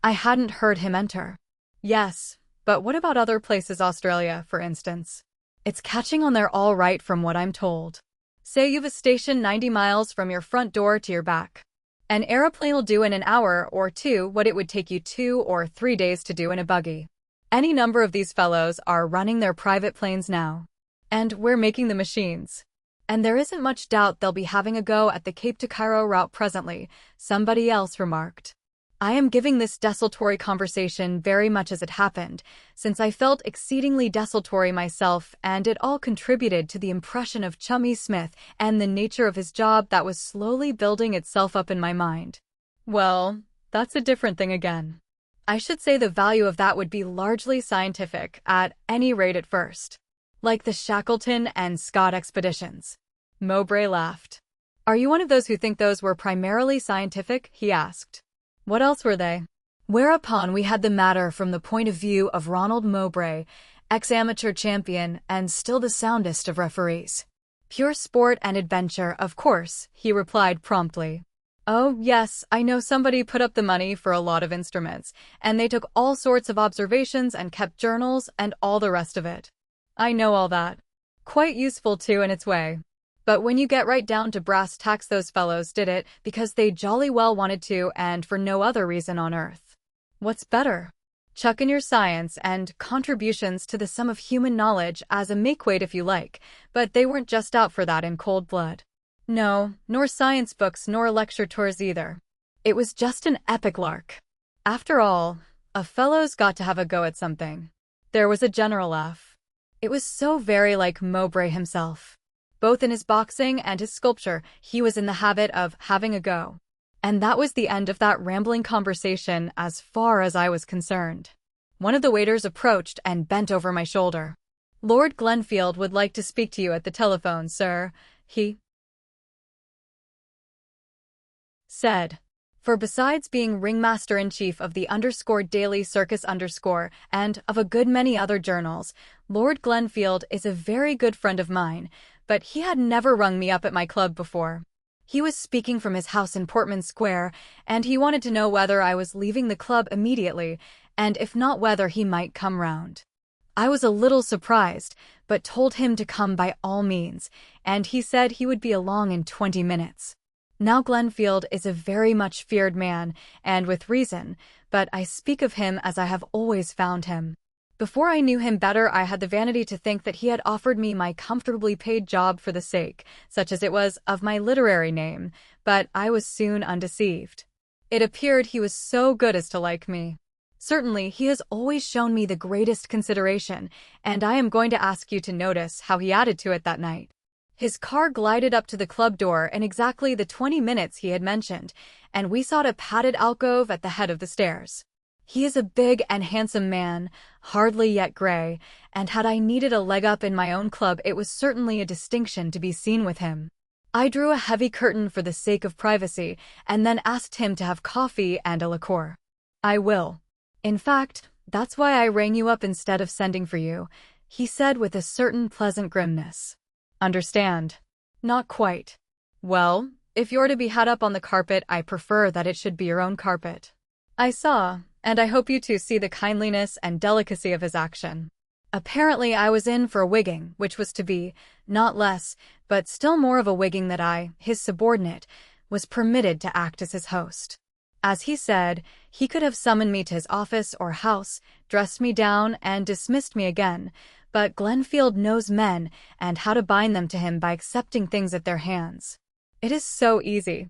I hadn't heard him enter. Yes, but what about other places, Australia, for instance? It's catching on there all right from what I'm told. Say you've a station 90 miles from your front door to your back. An aeroplane will do in an hour or two what it would take you 2 or 3 days to do in a buggy. Any number of these fellows are running their private planes now. And we're making the machines. And there isn't much doubt they'll be having a go at the Cape to Cairo route presently, somebody else remarked. I am giving this desultory conversation very much as it happened, since I felt exceedingly desultory myself, and it all contributed to the impression of Chummy Smith and the nature of his job that was slowly building itself up in my mind. Well, that's a different thing again. I should say the value of that would be largely scientific, at any rate at first. Like the Shackleton and Scott expeditions. Mowbray laughed. Are you one of those who think those were primarily scientific? He asked. What else were they? Whereupon we had the matter from the point of view of Ronald Mowbray, ex-amateur champion and still the soundest of referees. Pure sport and adventure, of course, he replied promptly. Oh, yes, I know somebody put up the money for a lot of instruments, and they took all sorts of observations and kept journals and all the rest of it. I know all that. Quite useful too in its way. But when you get right down to brass tacks, those fellows did it because they jolly well wanted to and for no other reason on earth. What's better? Chuck in your science and contributions to the sum of human knowledge as a makeweight if you like, but they weren't just out for that in cold blood. No, nor science books nor lecture tours either. It was just an epic lark. After all, a fellow's got to have a go at something. There was a general laugh. It was so very like Mowbray himself. Both in his boxing and his sculpture, he was in the habit of having a go. And that was the end of that rambling conversation as far as I was concerned. One of the waiters approached and bent over my shoulder. Lord Glenfield would like to speak to you at the telephone, sir, he said. For besides being ringmaster-in-chief of the Daily Circus and of a good many other journals, Lord Glenfield is a very good friend of mine, but he had never rung me up at my club before. He was speaking from his house in Portman Square, and he wanted to know whether I was leaving the club immediately, and if not whether he might come round. I was a little surprised, but told him to come by all means, and he said he would be along in 20 minutes. Now Glenfield is a very much feared man, and with reason, but I speak of him as I have always found him. Before I knew him better, I had the vanity to think that he had offered me my comfortably paid job for the sake, such as it was, of my literary name, but I was soon undeceived. It appeared he was so good as to like me. Certainly, he has always shown me the greatest consideration, and I am going to ask you to notice how he added to it that night. His car glided up to the club door in exactly the 20 minutes he had mentioned, and we sought a padded alcove at the head of the stairs. He is a big and handsome man, hardly yet gray, and had I needed a leg up in my own club, it was certainly a distinction to be seen with him. I drew a heavy curtain for the sake of privacy, and then asked him to have coffee and a liqueur. I will. In fact, that's why I rang you up instead of sending for you, he said with a certain pleasant grimness. Understand? Not quite. Well, if you're to be had up on the carpet, I prefer that it should be your own carpet. I saw, and I hope you two see the kindliness and delicacy of his action. Apparently I was in for a wigging, which was to be, not less, but still more of a wigging that I, his subordinate, was permitted to act as his host. As he said, he could have summoned me to his office or house, dressed me down, and dismissed me again, but Glenfield knows men and how to bind them to him by accepting things at their hands. It is so easy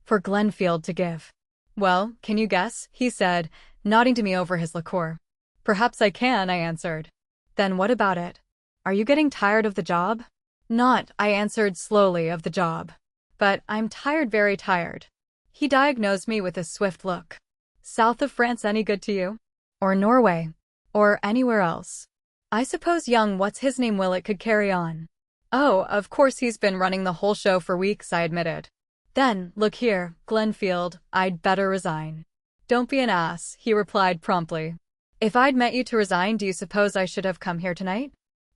for Glenfield to give. Well, can you guess? He said, nodding to me over his liqueur. Perhaps I can, I answered. Then what about it? Are you getting tired of the job? Not, I answered slowly, of the job. But I'm tired, very tired. He diagnosed me with a swift look. South of France any good to you? Or Norway? Or anywhere else? I suppose young what's-his-name Willett could carry on. Oh, of course he's been running the whole show for weeks, I admitted. Then, look here, Glenfield, I'd better resign. Don't be an ass, he replied promptly. If I'd meant you to resign, do you suppose I should have come here tonight?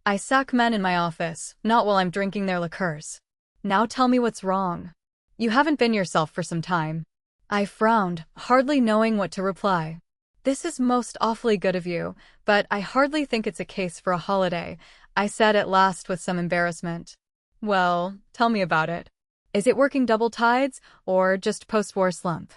I sack men in my office, not while I'm drinking their liqueurs. Now tell me what's wrong. You haven't been yourself for some time. I frowned, hardly knowing what to reply. This is most awfully good of you, but I hardly think it's a case for a holiday, I said at last with some embarrassment. Well, tell me about it. Is it working double tides, or just post-war slump?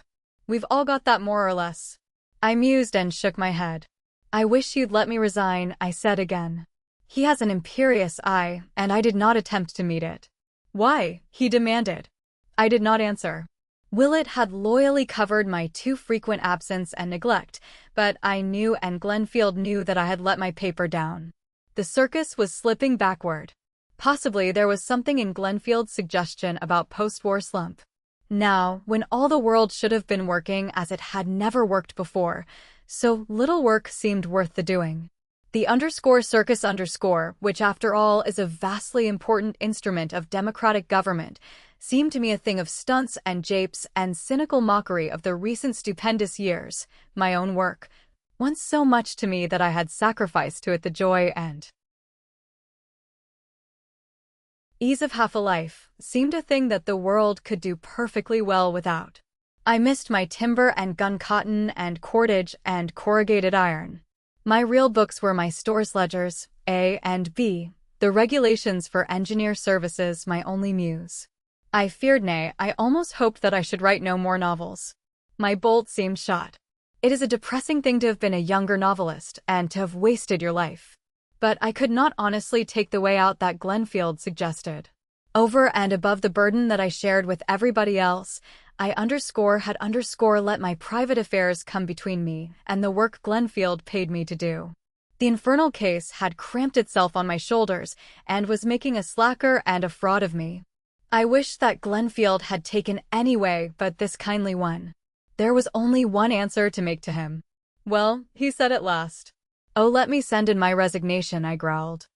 We've all got that more or less. I mused and shook my head. I wish you'd let me resign, I said again. He has an imperious eye, and I did not attempt to meet it. Why? He demanded. I did not answer. Willett had loyally covered my too frequent absence and neglect, but I knew and Glenfield knew that I had let my paper down. The circus was slipping backward. Possibly there was something in Glenfield's suggestion about post-war slump. Now, when all the world should have been working as it had never worked before, so little work seemed worth the doing. The _circus_, which after all is a vastly important instrument of democratic government, seemed to me a thing of stunts and japes and cynical mockery of the recent stupendous years, my own work, once so much to me that I had sacrificed to it the joy and ease of half a life, seemed a thing that the world could do perfectly well without. I missed my timber and gun cotton and cordage and corrugated iron. My real books were my store's ledgers, A and B, the regulations for engineer services my only muse. I feared, nay, I almost hoped that I should write no more novels. My bolt seemed shot. It is a depressing thing to have been a younger novelist and to have wasted your life. But I could not honestly take the way out that Glenfield suggested. Over and above the burden that I shared with everybody else, I had let my private affairs come between me and the work Glenfield paid me to do. The infernal case had cramped itself on my shoulders and was making a slacker and a fraud of me. I wished that Glenfield had taken any way but this kindly one. There was only one answer to make to him. Well, he said at last. Oh, let me send in my resignation, I growled.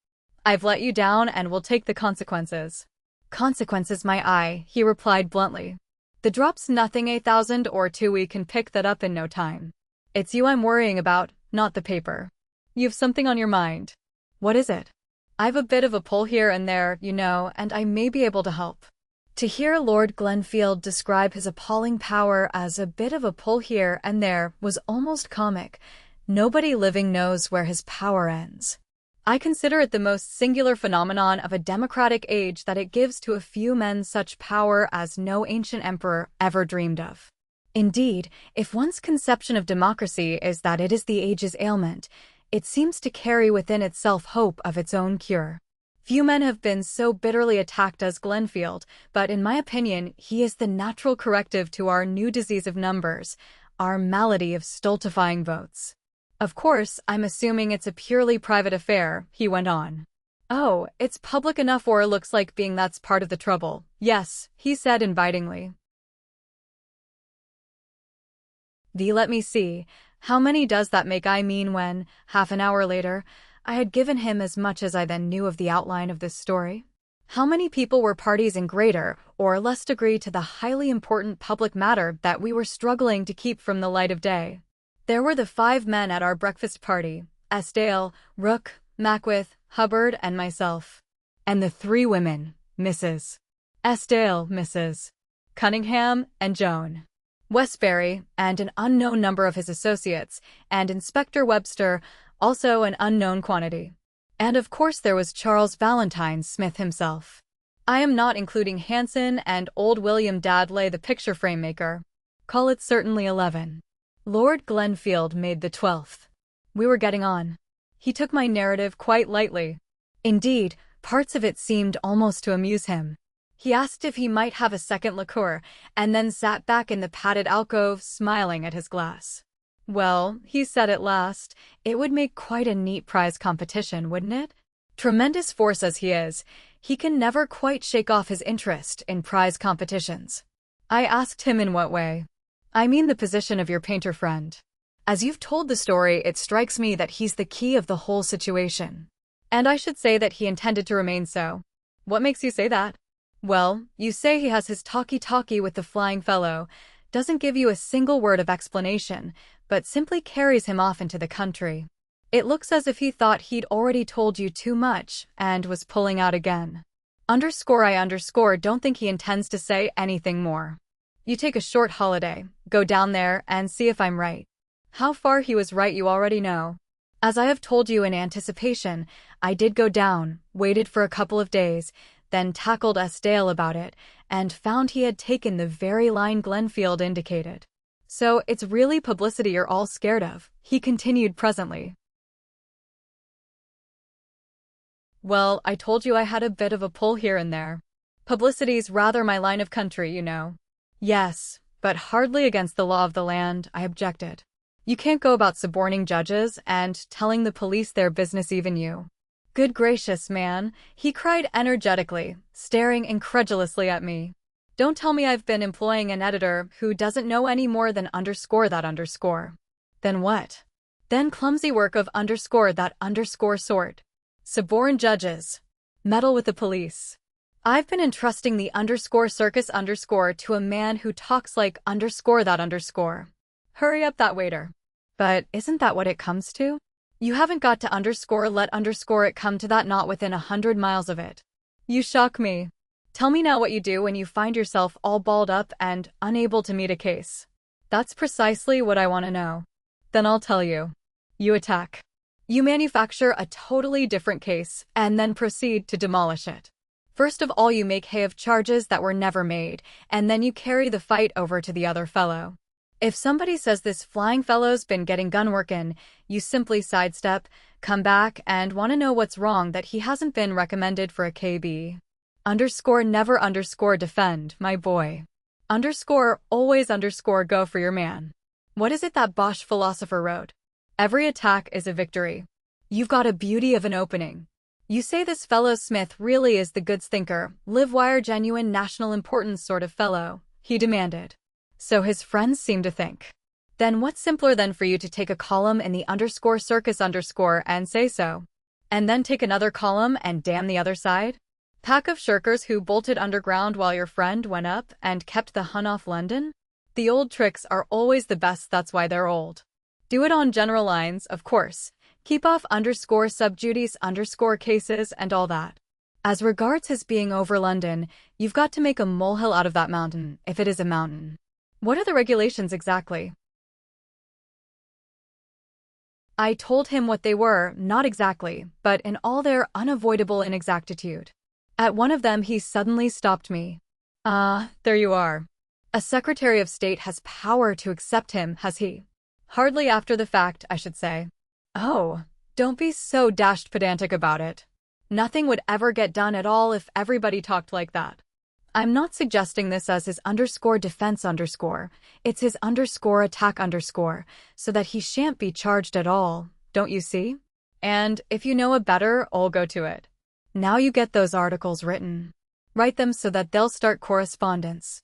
I've let you down and will take the consequences. Consequences, my eye, he replied bluntly. The drop's nothing, 1,000 or 2, we can pick that up in no time. It's you I'm worrying about, not the paper. You've something on your mind. What is it? I've a bit of a pull here and there, you know, and I may be able to help. To hear Lord Glenfield describe his appalling power as a bit of a pull here and there was almost comic. Nobody living knows where his power ends. I consider it the most singular phenomenon of a democratic age that it gives to a few men such power as no ancient emperor ever dreamed of. Indeed, if one's conception of democracy is that it is the age's ailment, it seems to carry within itself hope of its own cure. Few men have been so bitterly attacked as Glenfield, but in my opinion, he is the natural corrective to our new disease of numbers, our malady of stultifying votes. Of course, I'm assuming it's a purely private affair, he went on. Oh, it's public enough, or looks like being, that's part of the trouble. Yes, he said invitingly. Let me see, how many does that make? I mean, when, half an hour later, I had given him as much as I then knew of the outline of this story. How many people were parties in greater or less degree to the highly important public matter that we were struggling to keep from the light of day? There were the 5 men at our breakfast party, Estienne, Rook, Mackworth, Hubbard, and myself. And the 3 women, Mrs. Estienne, Mrs. Cunningham, and Joan. Westbury, and an unknown number of his associates, and Inspector Webster, also an unknown quantity. And of course there was Charles Valentine Smith himself. I am not including Hanson and old William Dadley, the picture frame maker. Call it certainly 11. Lord Glenfield made the 12th. We were getting on. He took my narrative quite lightly. Indeed, parts of it seemed almost to amuse him. He asked if he might have a second liqueur, and then sat back in the padded alcove smiling at his glass. Well, he said at last, it would make quite a neat prize competition, wouldn't it? Tremendous force as he is, he can never quite shake off his interest in prize competitions. I asked him in what way. I mean the position of your painter friend. As you've told the story, it strikes me that he's the key of the whole situation. And I should say that he intended to remain so. What makes you say that? Well, you say he has his talkie-talkie with the flying fellow, doesn't give you a single word of explanation, but simply carries him off into the country. It looks as if he thought he'd already told you too much and was pulling out again. I don't think he intends to say anything more. You take a short holiday, go down there and see if I'm right. How far he was right you already know. As I have told you in anticipation, I did go down, waited for a couple of days, then tackled Estienne about it, and found he had taken the very line Glenfield indicated. So it's really publicity you're all scared of, he continued presently. Well, I told you I had a bit of a pull here and there. Publicity's rather my line of country, you know. Yes, but hardly against the law of the land, I objected. You can't go about suborning judges and telling the police their business, even you. Good gracious, man, he cried energetically, staring incredulously at me. Don't tell me I've been employing an editor who doesn't know any more than _that_. Then what? Then clumsy work of _that_ sort. Suborn judges. Meddle with the police. I've been entrusting the _circus_ to a man who talks like _that_. Hurry up that waiter. But isn't that what it comes to? You haven't got to let it come to that, not within 100 miles of it. You shock me. Tell me now what you do when you find yourself all balled up and unable to meet a case. That's precisely what I want to know. Then I'll tell you. You attack. You manufacture a totally different case and then proceed to demolish it. First of all, you make hay of charges that were never made, and then you carry the fight over to the other fellow. If somebody says this flying fellow's been getting gun work in, you simply sidestep, come back, and want to know what's wrong that he hasn't been recommended for a KB. Never defend, my boy. Always go for your man. What is it that Bosch philosopher wrote? Every attack is a victory. You've got a beauty of an opening. You say this fellow Smith really is the goods thinker, live-wire genuine national importance sort of fellow, he demanded. So his friends seem to think. Then what's simpler than for you to take a column in the _circus_ and say so? And then take another column and damn the other side? Pack of shirkers who bolted underground while your friend went up and kept the Hun off London? The old tricks are always the best, that's why they're old. Do it on general lines, of course. Keep off _sub judice cases and all that. As regards his being over London, you've got to make a molehill out of that mountain, if it is a mountain. What are the regulations exactly? I told him what they were, not exactly, but in all their unavoidable inexactitude. At one of them he suddenly stopped me. There you are. A Secretary of State has power to accept him, has he? Hardly after the fact, I should say. Oh, don't be so dashed pedantic about it. Nothing would ever get done at all if everybody talked like that. I'm not suggesting this as his _defense_. It's his _attack_, so that he shan't be charged at all, don't you see? And if you know a better, I'll go to it. Now you get those articles written. Write them so that they'll start correspondence.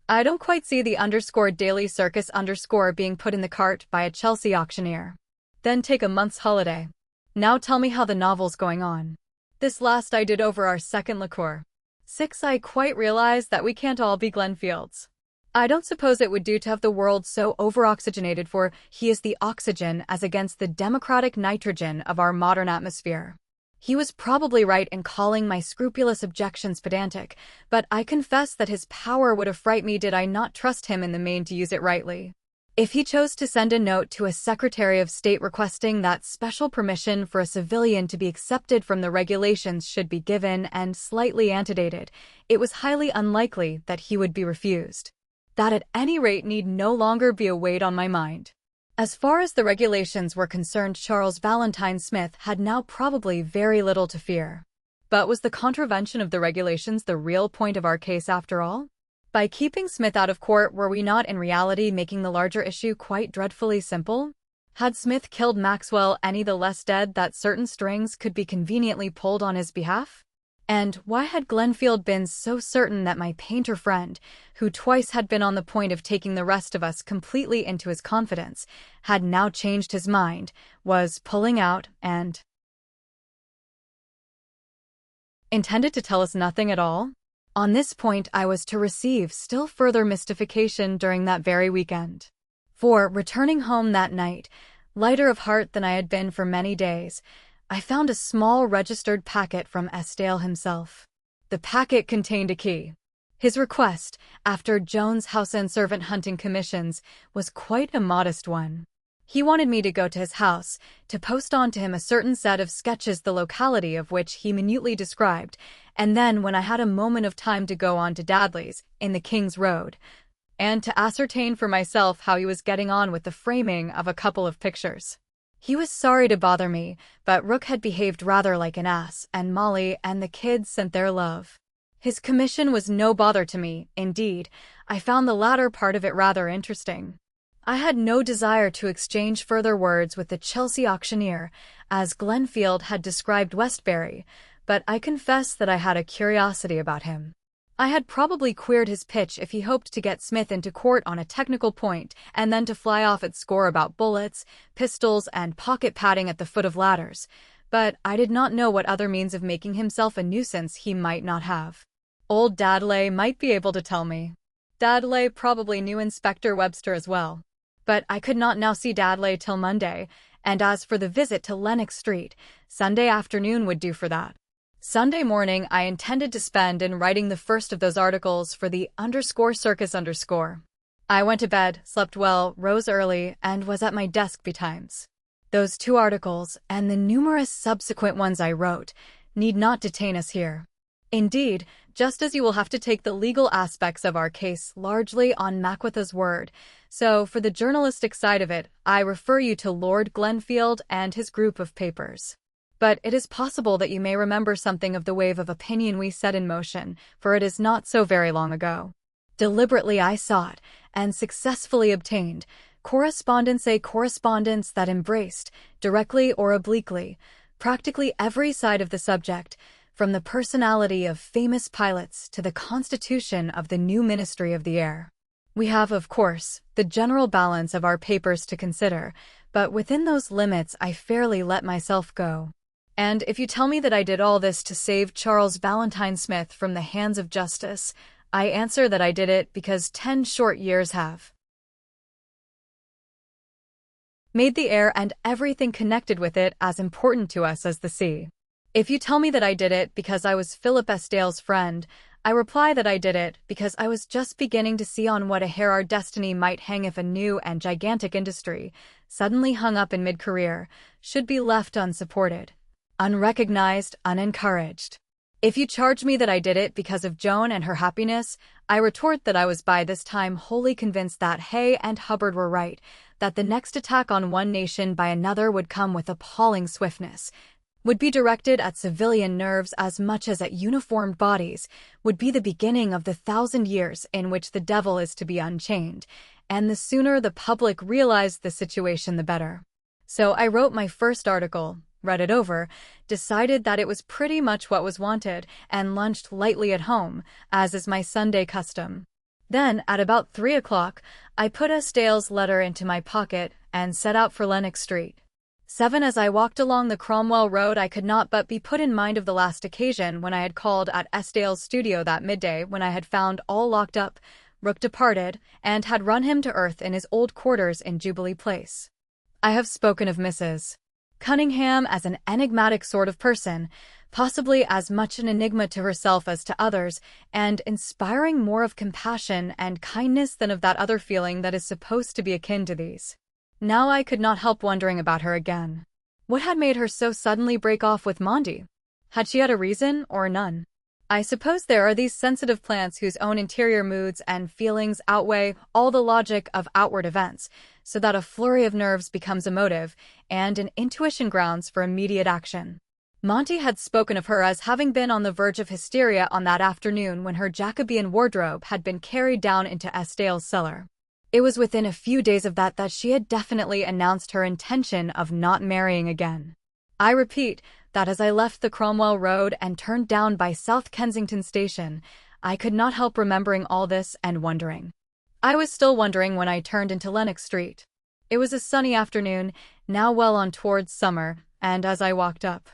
I don't quite see the _daily circus_ being put in the cart by a Chelsea auctioneer. Then take a month's holiday. Now tell me how the novel's going on. This last I did over our second liqueur. 6. I quite realize that we can't all be Glenfields. I don't suppose it would do to have the world so over-oxygenated, for he is the oxygen as against the democratic nitrogen of our modern atmosphere. He was probably right in calling my scrupulous objections pedantic, but I confess that his power would affright me did I not trust him in the main to use it rightly. If he chose to send a note to a Secretary of State requesting that special permission for a civilian to be accepted from the regulations should be given and slightly antedated, it was highly unlikely that he would be refused. That at any rate need no longer be a weight on my mind. As far as the regulations were concerned, Charles Valentine Smith had now probably very little to fear. But was the contravention of the regulations the real point of our case after all? By keeping Smith out of court, were we not in reality making the larger issue quite dreadfully simple? Had Smith killed Maxwell any the less dead that certain strings could be conveniently pulled on his behalf? And why had Glenfield been so certain that my painter friend, who twice had been on the point of taking the rest of us completely into his confidence, had now changed his mind, was pulling out, and intended to tell us nothing at all? On this point I was to receive still further mystification during that very weekend. For, returning home that night, lighter of heart than I had been for many days, I found a small registered packet from Estienne himself. The packet contained a key. His request, after Jones' house and servant hunting commissions, was quite a modest one. He wanted me to go to his house, to post on to him a certain set of sketches the locality of which he minutely described, and then, when I had a moment of time, to go on to Dadley's, in the King's Road, and to ascertain for myself how he was getting on with the framing of a couple of pictures. He was sorry to bother me, but Rook had behaved rather like an ass, and Molly and the kids sent their love. His commission was no bother to me. Indeed, I found the latter part of it rather interesting. I had no desire to exchange further words with the Chelsea auctioneer, as Glenfield had described Westbury, but I confess that I had a curiosity about him. I had probably queered his pitch if he hoped to get Smith into court on a technical point and then to fly off at score about bullets, pistols, and pocket padding at the foot of ladders, but I did not know what other means of making himself a nuisance he might not have. Old Dadley might be able to tell me. Dadley probably knew Inspector Webster as well. But I could not now see Dadley till Monday, and as for the visit to Lennox Street, Sunday afternoon would do for that. Sunday morning I intended to spend in writing the first of those articles for the _circus_. I went to bed, slept well, rose early, and was at my desk betimes. Those 2 articles, and the numerous subsequent ones I wrote, need not detain us here. Indeed, just as you will have to take the legal aspects of our case largely on Mackworth's word, so for the journalistic side of it, I refer you to Lord Glenfield and his group of papers. But it is possible that you may remember something of the wave of opinion we set in motion, for it is not so very long ago. Deliberately I sought, and successfully obtained, correspondence that embraced, directly or obliquely, practically every side of the subject, from the personality of famous pilots to the constitution of the new Ministry of the Air. We have, of course, the general balance of our papers to consider, but within those limits I fairly let myself go. And if you tell me that I did all this to save Charles Valentine Smith from the hands of justice, I answer that I did it because 10 short years have made the air and everything connected with it as important to us as the sea. If you tell me that I did it because I was Philip Estienne's friend, I reply that I did it because I was just beginning to see on what a hair our destiny might hang if a new and gigantic industry, suddenly hung up in mid-career, should be left unsupported, unrecognized, unencouraged. If you charge me that I did it because of Joan and her happiness, I retort that I was by this time wholly convinced that Hay and Hubbard were right, that the next attack on one nation by another would come with appalling swiftness, would be directed at civilian nerves as much as at uniformed bodies, would be the beginning of the 1,000 years in which the devil is to be unchained, and the sooner the public realized the situation the better. So I wrote my first article, read it over, decided that it was pretty much what was wanted, and lunched lightly at home, as is my Sunday custom. Then, at about 3 o'clock, I put Estienne's letter into my pocket and set out for Lennox Street. 7 As I walked along the Cromwell Road, I could not but be put in mind of the last occasion when I had called at Estienne's studio that midday, when I had found all locked up, Rook departed, and had run him to earth in his old quarters in Jubilee Place. I have spoken of Mrs. Cunningham as an enigmatic sort of person, possibly as much an enigma to herself as to others, and inspiring more of compassion and kindness than of that other feeling that is supposed to be akin to these. Now I could not help wondering about her again. What had made her so suddenly break off with Monty? Had she had a reason or none? I suppose there are these sensitive plants whose own interior moods and feelings outweigh all the logic of outward events, so that a flurry of nerves becomes emotive, and an intuition grounds for immediate action. Monty had spoken of her as having been on the verge of hysteria on that afternoon when her Jacobean wardrobe had been carried down into Estile's cellar. It was within a few days of that she had definitely announced her intention of not marrying again. I repeat that as I left the Cromwell Road and turned down by South Kensington Station, I could not help remembering all this and wondering. I was still wondering when I turned into Lennox Street. It was a sunny afternoon, now well on towards summer, and as I walked up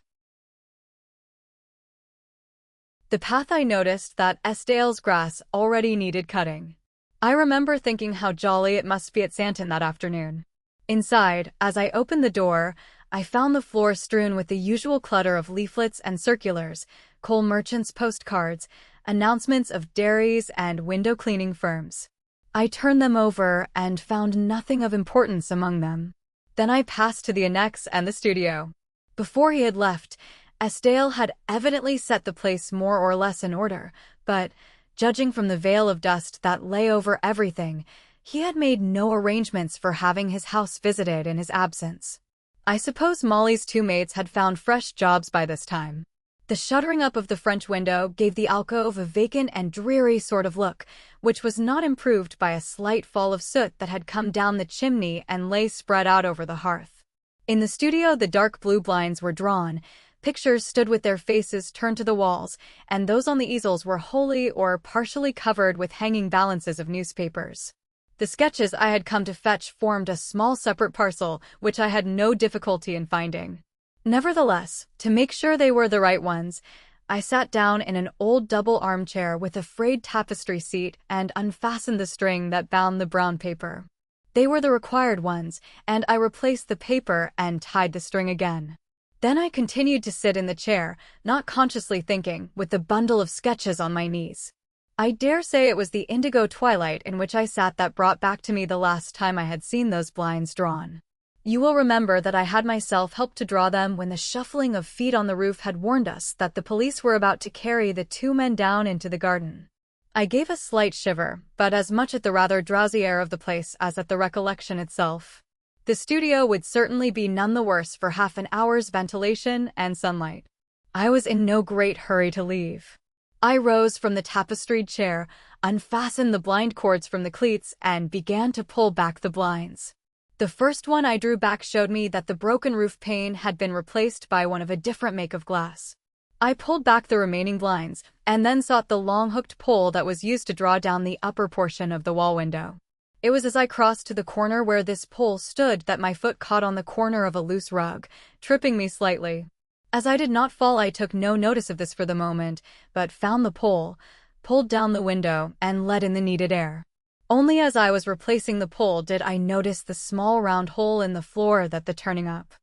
the path I noticed that Estile's grass already needed cutting. I remember thinking how jolly it must be at Santon that afternoon. Inside, as I opened the door, I found the floor strewn with the usual clutter of leaflets and circulars, coal merchants' postcards, announcements of dairies and window-cleaning firms. I turned them over and found nothing of importance among them. Then I passed to the annex and the studio. Before he had left, Estile had evidently set the place more or less in order, but, judging from the veil of dust that lay over everything, he had made no arrangements for having his house visited in his absence. I suppose Molly's two maids had found fresh jobs by this time. The shuttering up of the French window gave the alcove a vacant and dreary sort of look, which was not improved by a slight fall of soot that had come down the chimney and lay spread out over the hearth. In the studio the dark blue blinds were drawn, pictures stood with their faces turned to the walls, and those on the easels were wholly or partially covered with hanging balances of newspapers. The sketches I had come to fetch formed a small separate parcel, which I had no difficulty in finding. Nevertheless, to make sure they were the right ones, I sat down in an old double armchair with a frayed tapestry seat and unfastened the string that bound the brown paper. They were the required ones, and I replaced the paper and tied the string again. Then I continued to sit in the chair, not consciously thinking, with the bundle of sketches on my knees. I dare say it was the indigo twilight in which I sat that brought back to me the last time I had seen those blinds drawn. You will remember that I had myself helped to draw them when the shuffling of feet on the roof had warned us that the police were about to carry the two men down into the garden. I gave a slight shiver, but as much at the rather drowsy air of the place as at the recollection itself. The studio would certainly be none the worse for half an hour's ventilation and sunlight. I was in no great hurry to leave. I rose from the tapestried chair, unfastened the blind cords from the cleats, and began to pull back the blinds. The first one I drew back showed me that the broken roof pane had been replaced by one of a different make of glass. I pulled back the remaining blinds, and then sought the long hooked pole that was used to draw down the upper portion of the wall window. It was as I crossed to the corner where this pole stood that my foot caught on the corner of a loose rug, tripping me slightly. As I did not fall, I took no notice of this for the moment, but found the pole, pulled down the window, and let in the needed air. Only as I was replacing the pole did I notice the small round hole in the floor that the turning up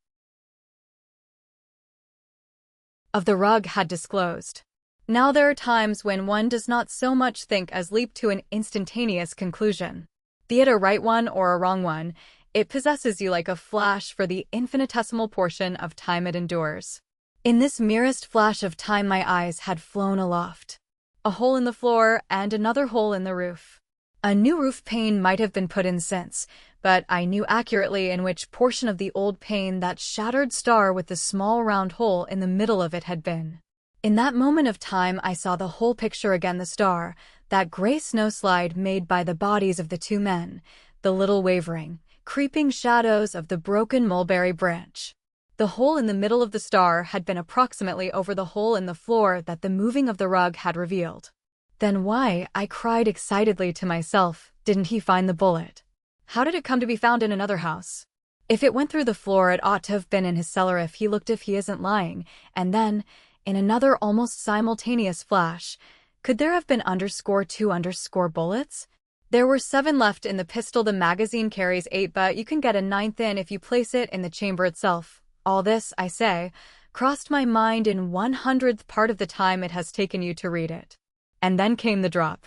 of the rug had disclosed. Now there are times when one does not so much think as leap to an instantaneous conclusion. Be it a right one or a wrong one, it possesses you like a flash for the infinitesimal portion of time it endures. In this merest flash of time my eyes had flown aloft. A hole in the floor and another hole in the roof. A new roof pane might have been put in since, but I knew accurately in which portion of the old pane that shattered star with the small round hole in the middle of it had been. In that moment of time I saw the whole picture again, the star, that gray snowslide made by the bodies of the two men, the little wavering, creeping shadows of the broken mulberry branch. The hole in the middle of the star had been approximately over the hole in the floor that the moving of the rug had revealed. Then why, I cried excitedly to myself, didn't he find the bullet? How did it come to be found in another house? If it went through the floor, it ought to have been in his cellar if he looked, if he isn't lying. And then, in another almost simultaneous flash, could there have been _2 bullets? There were 7 left in the pistol. The magazine carries 8, but you can get a 9th in if you place it in the chamber itself. All this, I say, crossed my mind in 100th part of the time it has taken you to read it. And then came the drop.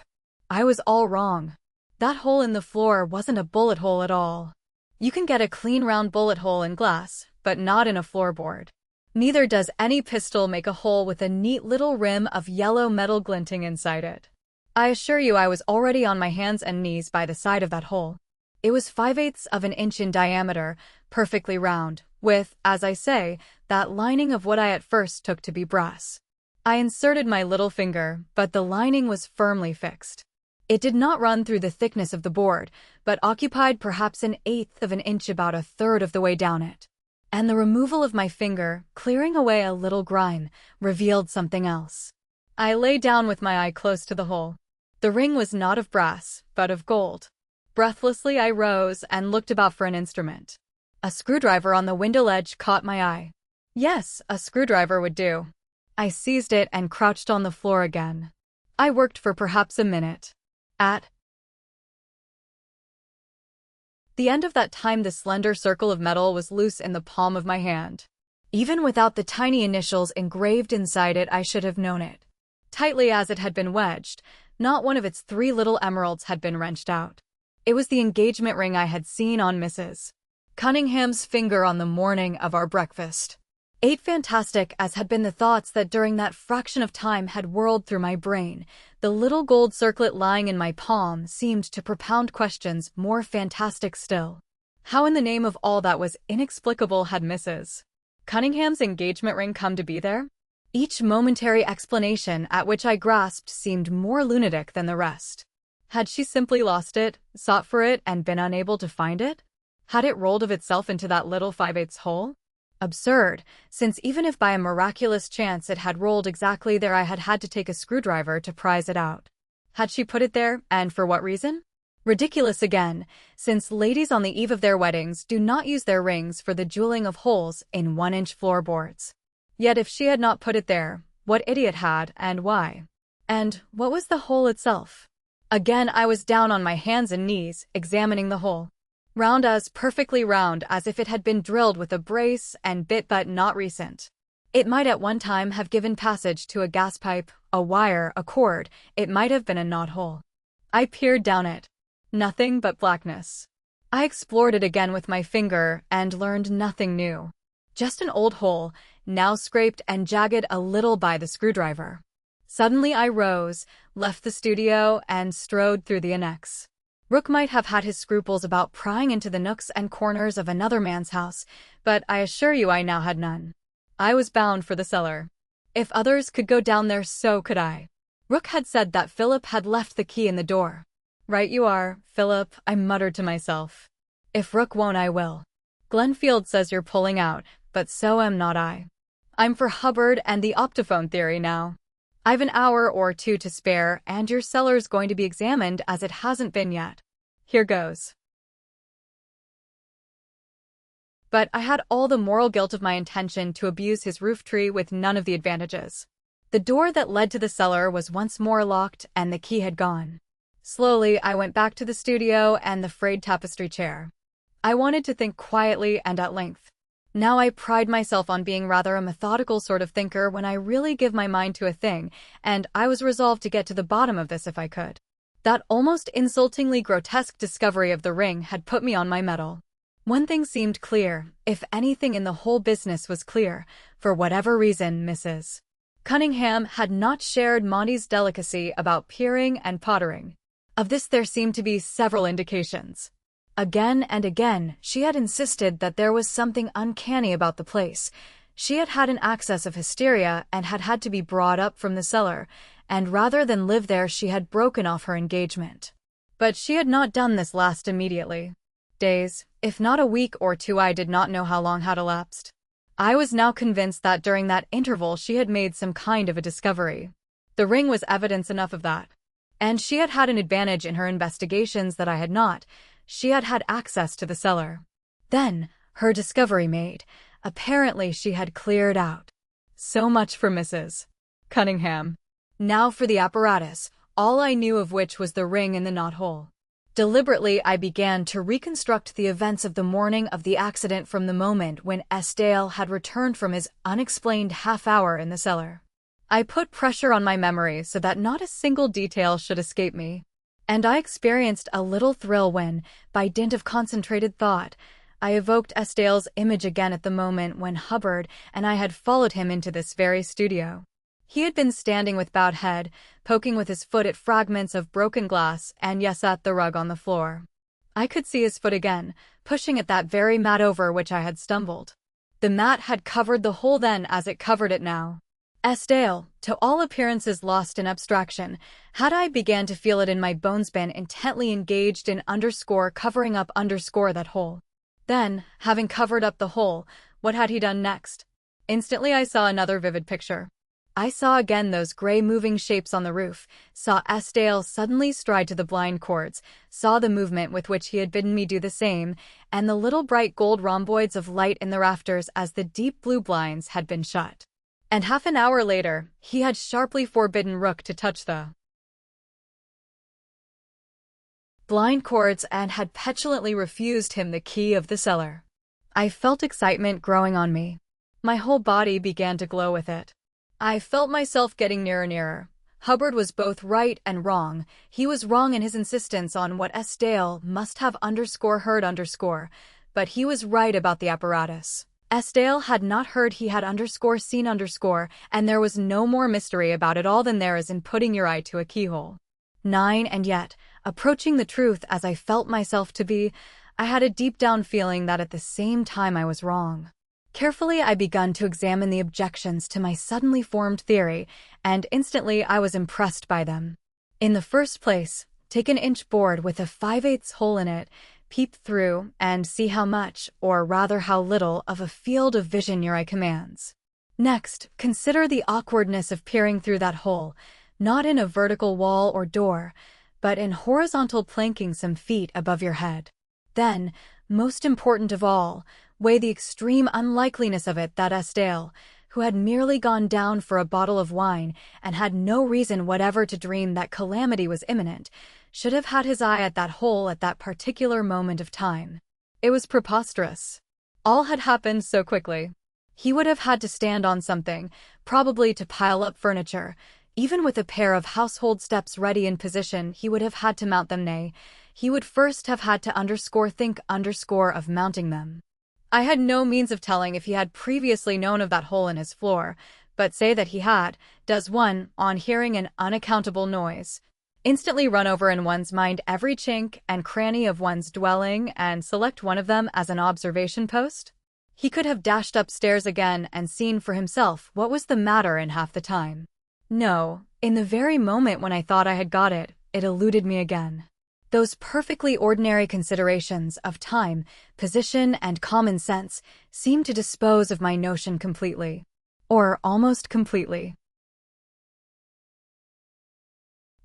I was all wrong. That hole in the floor wasn't a bullet hole at all. You can get a clean round bullet hole in glass, but not in a floorboard. Neither does any pistol make a hole with a neat little rim of yellow metal glinting inside it. I assure you I was already on my hands and knees by the side of that hole. It was 5/8 of an inch in diameter, perfectly round, with, as I say, that lining of what I at first took to be brass. I inserted my little finger, but the lining was firmly fixed. It did not run through the thickness of the board, but occupied perhaps 1/8 of an inch, about 1/3 of the way down it. And the removal of my finger, clearing away a little grime, revealed something else. I lay down with my eye close to the hole. The ring was not of brass, but of gold. Breathlessly I rose and looked about for an instrument. A screwdriver on the window ledge caught my eye. Yes, a screwdriver would do. I seized it and crouched on the floor again. I worked for perhaps a minute. At the end of that time, the slender circle of metal was loose in the palm of my hand. Even without the tiny initials engraved inside it, I should have known it. Tightly as it had been wedged, not one of its 3 little emeralds had been wrenched out. It was the engagement ring I had seen on Mrs. Cunningham's finger on the morning of our breakfast. Fantastic as had been the thoughts that during that fraction of time had whirled through my brain, the little gold circlet lying in my palm seemed to propound questions more fantastic still. How in the name of all that was inexplicable had Mrs. Cunningham's engagement ring come to be there? Each momentary explanation at which I grasped seemed more lunatic than the rest. Had she simply lost it, sought for it, and been unable to find it? Had it rolled of itself into that little 5/8 hole? Absurd, since even if by a miraculous chance it had rolled exactly there, I had had to take a screwdriver to prise it out. Had she put it there, and for what reason? Ridiculous again, since ladies on the eve of their weddings do not use their rings for the jeweling of holes in 1-inch floorboards. Yet if she had not put it there, what idiot had, and why? And what was the hole itself? Again I was down on my hands and knees, examining the hole. Round as perfectly round as if it had been drilled with a brace and bit, but not recent. It might at one time have given passage to a gas pipe, a wire, a cord. It might have been a knot hole. I peered down it. Nothing but blackness. I explored it again with my finger and learned nothing new. Just an old hole, now scraped and jagged a little by the screwdriver. Suddenly I rose, left the studio, and strode through the annex. Rook might have had his scruples about prying into the nooks and corners of another man's house, but I assure you I now had none. I was bound for the cellar. If others could go down there, so could I. Rook had said that Philip had left the key in the door. Right you are, Philip, I muttered to myself. If Rook won't, I will. Glenfield says you're pulling out, but so am not I. I'm for Hubbard and the optophone theory now. I've an hour or 2 to spare, and your cellar's going to be examined as it hasn't been yet. Here goes. But I had all the moral guilt of my intention to abuse his roof tree with none of the advantages. The door that led to the cellar was once more locked, and the key had gone. Slowly, I went back to the studio and the frayed tapestry chair. I wanted to think quietly and at length. Now I pride myself on being rather a methodical sort of thinker when I really give my mind to a thing, and I was resolved to get to the bottom of this if I could. That almost insultingly grotesque discovery of the ring had put me on my mettle. One thing seemed clear, if anything in the whole business was clear, for whatever reason Mrs. Cunningham had not shared Monty's delicacy about peering and pottering. Of this there seemed to be several indications. Again and again, she had insisted that there was something uncanny about the place. She had had an access of hysteria and had had to be brought up from the cellar, and rather than live there she had broken off her engagement. But she had not done this last immediately. Days, if not a week or 2, I did not know how long had elapsed. I was now convinced that during that interval she had made some kind of a discovery. The ring was evidence enough of that. And she had had an advantage in her investigations that I had not. She had had access to the cellar. Then, her discovery made, apparently she had cleared out. So much for Mrs. Cunningham. Now for the apparatus, all I knew of which was the ring in the knot hole. Deliberately, I began to reconstruct the events of the morning of the accident from the moment when Estienne had returned from his unexplained half-hour in the cellar. I put pressure on my memory so that not a single detail should escape me. And I experienced a little thrill when, by dint of concentrated thought, I evoked Estienne's image again at the moment when Hubbard and I had followed him into this very studio. He had been standing with bowed head, poking with his foot at fragments of broken glass and yes, at the rug on the floor. I could see his foot again, pushing at that very mat over which I had stumbled. The mat had covered the hole then as it covered it now. Estienne, to all appearances lost in abstraction, had I began to feel it in my bones, been intently engaged in covering up that hole. Then, having covered up the hole, what had he done next? Instantly I saw another vivid picture. I saw again those gray moving shapes on the roof, saw Estienne suddenly stride to the blind cords, saw the movement with which he had bidden me do the same, and the little bright gold rhomboids of light in the rafters as the deep blue blinds had been shut. And half an hour later, he had sharply forbidden Rook to touch the blind cords and had petulantly refused him the key of the cellar. I felt excitement growing on me. My whole body began to glow with it. I felt myself getting nearer. Hubbard was both right and wrong. He was wrong in his insistence on what Estienne must have heard, but he was right about the apparatus. Estienne had not heard, he had seen, and there was no more mystery about it all than there is in putting your eye to a keyhole. 9, and yet, approaching the truth as I felt myself to be, I had a deep down feeling that at the same time I was wrong. Carefully I begun to examine the objections to my suddenly formed theory, and instantly I was impressed by them. In the first place, take an inch board with a 5/8 hole in it, peep through, and see how much, or rather how little, of a field of vision your eye commands. Next, consider the awkwardness of peering through that hole, not in a vertical wall or door, but in horizontal planking some feet above your head. Then, most important of all, weigh the extreme unlikeliness of it that Estienne, who had merely gone down for a bottle of wine and had no reason whatever to dream that calamity was imminent, should have had his eye at that hole at that particular moment of time. It was preposterous. All had happened so quickly. He would have had to stand on something, probably to pile up furniture. Even with a pair of household steps ready in position, he would have had to mount them, nay, he would first have had to think of mounting them. I had no means of telling if he had previously known of that hole in his floor, but say that he had, does one, on hearing an unaccountable noise, instantly run over in one's mind every chink and cranny of one's dwelling and select one of them as an observation post? He could have dashed upstairs again and seen for himself what was the matter in half the time. No, in the very moment when I thought I had got it, it eluded me again. Those perfectly ordinary considerations of time, position, and common sense seemed to dispose of my notion completely. Or almost completely.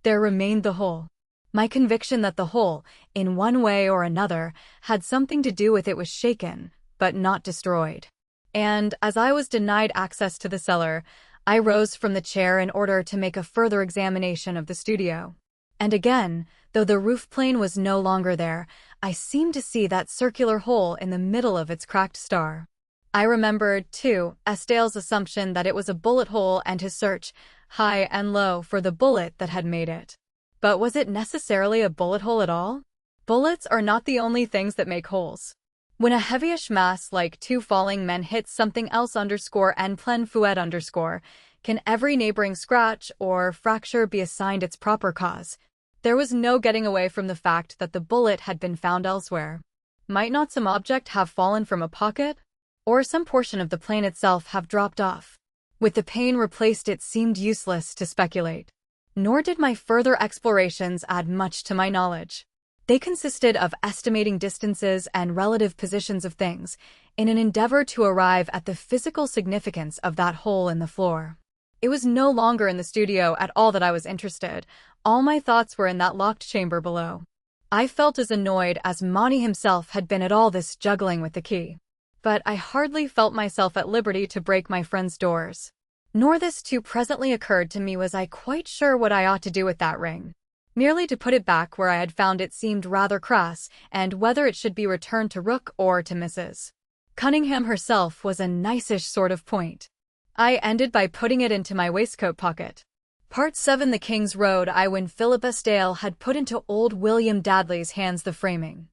There remained the hole. My conviction that the hole, in one way or another, had something to do with it was shaken, but not destroyed. And, as I was denied access to the cellar, I rose from the chair in order to make a further examination of the studio. And again, though the roof plane was no longer there, I seemed to see that circular hole in the middle of its cracked star. I remembered, too, Estienne's assumption that it was a bullet hole and his search, high and low, for the bullet that had made it. But was it necessarily a bullet hole at all? Bullets are not the only things that make holes. When a heavyish mass like two falling men hits something else en plein fouet can every neighboring scratch or fracture be assigned its proper cause? There was no getting away from the fact that the bullet had been found elsewhere. Might not some object have fallen from a pocket? Or some portion of the plane itself have dropped off? With the pane replaced, it seemed useless to speculate. Nor did my further explorations add much to my knowledge. They consisted of estimating distances and relative positions of things, in an endeavor to arrive at the physical significance of that hole in the floor. It was no longer in the studio at all that I was interested. All my thoughts were in that locked chamber below. I felt as annoyed as Monty himself had been at all this juggling with the key. But I hardly felt myself at liberty to break my friend's doors. Nor this too presently occurred to me, was I quite sure what I ought to do with that ring. Merely to put it back where I had found it seemed rather crass, and whether it should be returned to Rook or to Mrs. Cunningham herself was a nice-ish sort of point. I ended by putting it into my waistcoat pocket. Part 7 The King's Road I When Philip Estienne had put into old William Dadley's hands the framing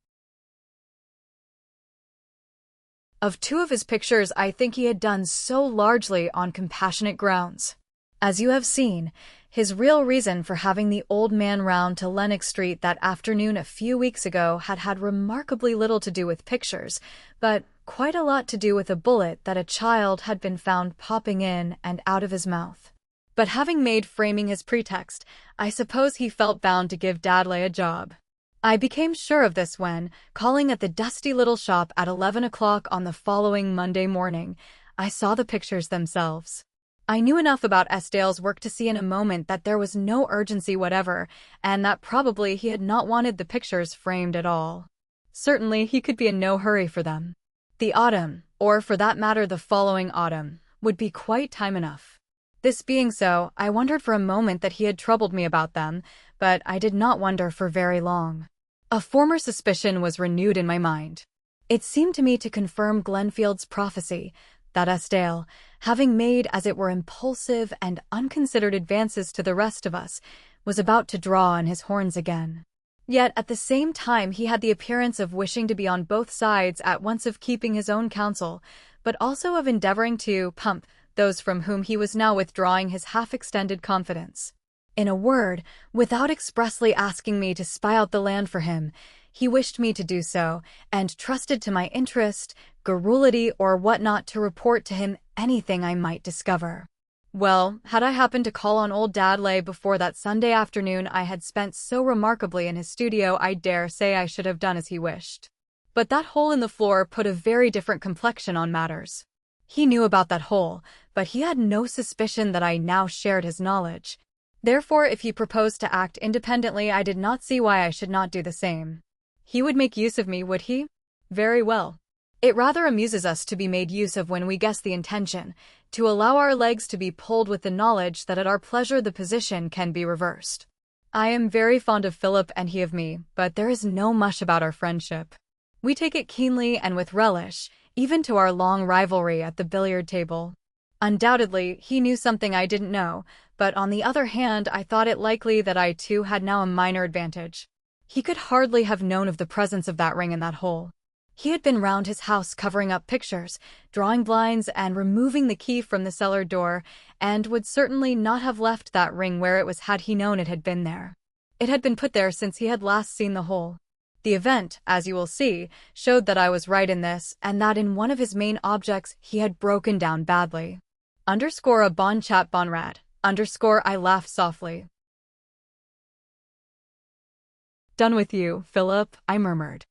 of 2 of his pictures, I think he had done so largely on compassionate grounds. As you have seen, his real reason for having the old man round to Lennox Street that afternoon a few weeks ago had remarkably little to do with pictures, but quite a lot to do with a bullet that a child had been found popping in and out of his mouth. But having made framing his pretext, I suppose he felt bound to give Dadley a job. I became sure of this when, calling at the dusty little shop at 11 o'clock on the following Monday morning, I saw the pictures themselves. I knew enough about Estienne's work to see in a moment that there was no urgency whatever, and that probably he had not wanted the pictures framed at all. Certainly he could be in no hurry for them. The autumn, or for that matter the following autumn, would be quite time enough. This being so, I wondered for a moment that he had troubled me about them, but I did not wonder for very long. A former suspicion was renewed in my mind. It seemed to me to confirm Glenfield's prophecy, that Estienne, having made as it were impulsive and unconsidered advances to the rest of us, was about to draw on his horns again. Yet at the same time he had the appearance of wishing to be on both sides at once of keeping his own counsel, but also of endeavoring to pump those from whom he was now withdrawing his half-extended confidence. In a word, without expressly asking me to spy out the land for him, he wished me to do so, and trusted to my interest, garrulity, or what-not to report to him anything I might discover. Well, had I happened to call on old Dadley before that Sunday afternoon I had spent so remarkably in his studio, I dare say I should have done as he wished. But that hole in the floor put a very different complexion on matters. He knew about that hole, but he had no suspicion that I now shared his knowledge. Therefore, if he proposed to act independently, I did not see why I should not do the same. He would make use of me, would he? Very well. It rather amuses us to be made use of when we guess the intention, to allow our legs to be pulled with the knowledge that at our pleasure the position can be reversed. I am very fond of Philip and he of me, but there is no mush about our friendship. We take it keenly and with relish, even to our long rivalry at the billiard table. Undoubtedly, he knew something I didn't know, but on the other hand I thought it likely that I too had now a minor advantage. He could hardly have known of the presence of that ring in that hole. He had been round his house covering up pictures, drawing blinds, and removing the key from the cellar door, and would certainly not have left that ring where it was had he known it had been there. It had been put there since he had last seen the hole. The event, as you will see, showed that I was right in this, and that in one of his main objects he had broken down badly. Underscore a bon chat bon rat. Underscore I laughed softly. Done with you, Philip, I murmured.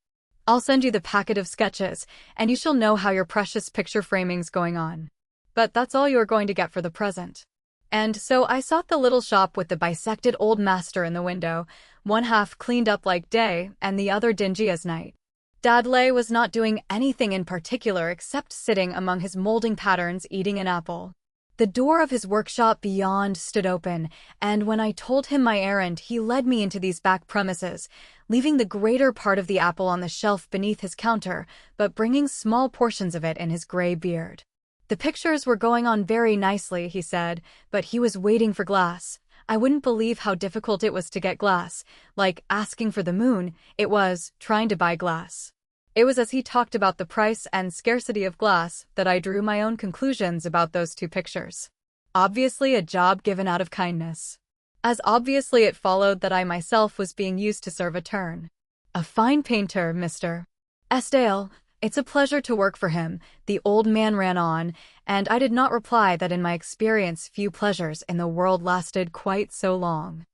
I'll send you the packet of sketches, and you shall know how your precious picture framing's going on. But that's all you are going to get for the present. And so I sought the little shop with the bisected old master in the window, one half cleaned up like day, and the other dingy as night. Dadley was not doing anything in particular except sitting among his molding patterns eating an apple. The door of his workshop beyond stood open, and when I told him my errand, he led me into these back premises, leaving the greater part of the apple on the shelf beneath his counter, but bringing small portions of it in his gray beard. The pictures were going on very nicely, he said, but he was waiting for glass. I wouldn't believe how difficult it was to get glass. Like asking for the moon, it was trying to buy glass. It was as he talked about the price and scarcity of glass that I drew my own conclusions about those 2 pictures. Obviously a job given out of kindness. As obviously it followed that I myself was being used to serve a turn. A fine painter, Mr. Estienne. It's a pleasure to work for him, the old man ran on, and I did not reply that in my experience few pleasures in the world lasted quite so long.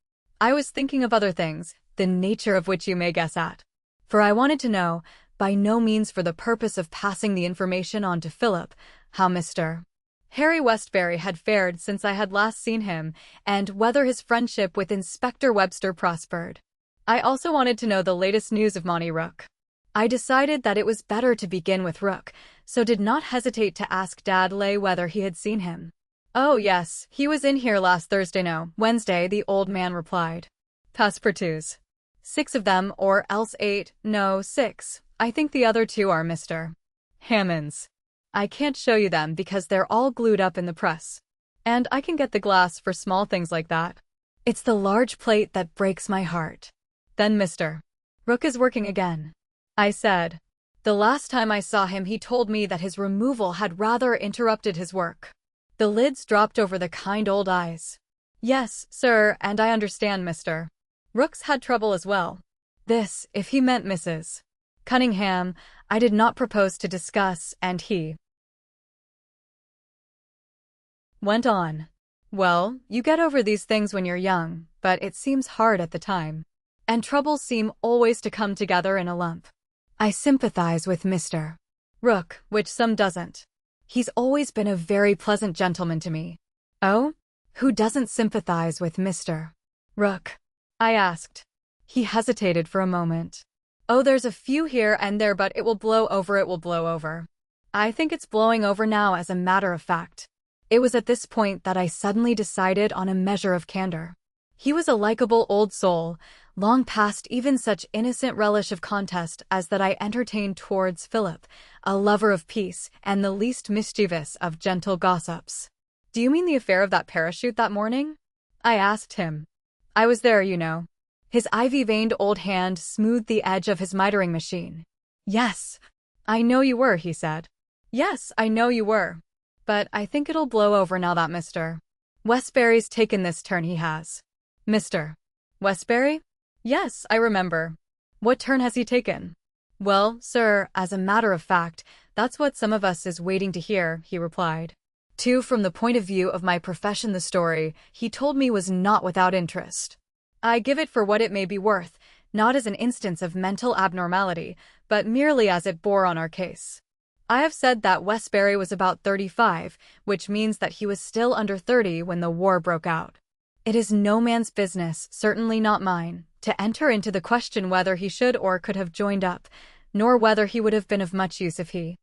I was thinking of other things, the nature of which you may guess at. For I wanted to know, by no means for the purpose of passing the information on to Philip, how Mr. Harry Westbury had fared since I had last seen him, and whether his friendship with Inspector Webster prospered. I also wanted to know the latest news of Monty Rook. I decided that it was better to begin with Rook, so did not hesitate to ask Dadley whether he had seen him. Oh yes, he was in here last Thursday, no, Wednesday, the old man replied. Passepartouts. 6 of them, or else 8, no, 6. I think the other 2 are Mr. Hammond's. I can't show you them because they're all glued up in the press. And I can get the glass for small things like that. It's the large plate that breaks my heart. Then Mr. Rook is working again, I said. The last time I saw him, he told me that his removal had rather interrupted his work. The lids dropped over the kind old eyes. Yes, sir, and I understand Mr. Rook's had trouble as well. This, if he meant Mrs. Cunningham, I did not propose to discuss, and he went on. Well, you get over these things when you're young, but it seems hard at the time. And troubles seem always to come together in a lump. I sympathize with Mr. Rook, which some doesn't. He's always been a very pleasant gentleman to me. Oh? Who doesn't sympathize with Mr. Rook? I asked. He hesitated for a moment. Oh, there's a few here and there, but it will blow over. I think it's blowing over now, as a matter of fact. It was at this point that I suddenly decided on a measure of candor. He was a likable old soul, long past even such innocent relish of contest as that I entertained towards Philip, a lover of peace and the least mischievous of gentle gossips. Do you mean the affair of that parachute that morning? I asked him. I was there, you know. His ivy-veined old hand smoothed the edge of his mitering machine. Yes, I know you were, he said. Yes, I know you were. But I think it'll blow over now that Mr. Westbury's taken this turn he has. Mr. Westbury? Yes, I remember. What turn has he taken? Well, sir, as a matter of fact, that's what some of us is waiting to hear, he replied. Too, from the point of view of my profession, the story he told me was not without interest. I give it for what it may be worth, not as an instance of mental abnormality, but merely as it bore on our case. I have said that Westbury was about 35, which means that he was still under 30 when the war broke out. It is no man's business, certainly not mine, to enter into the question whether he should or could have joined up, nor whether he would have been of much use if he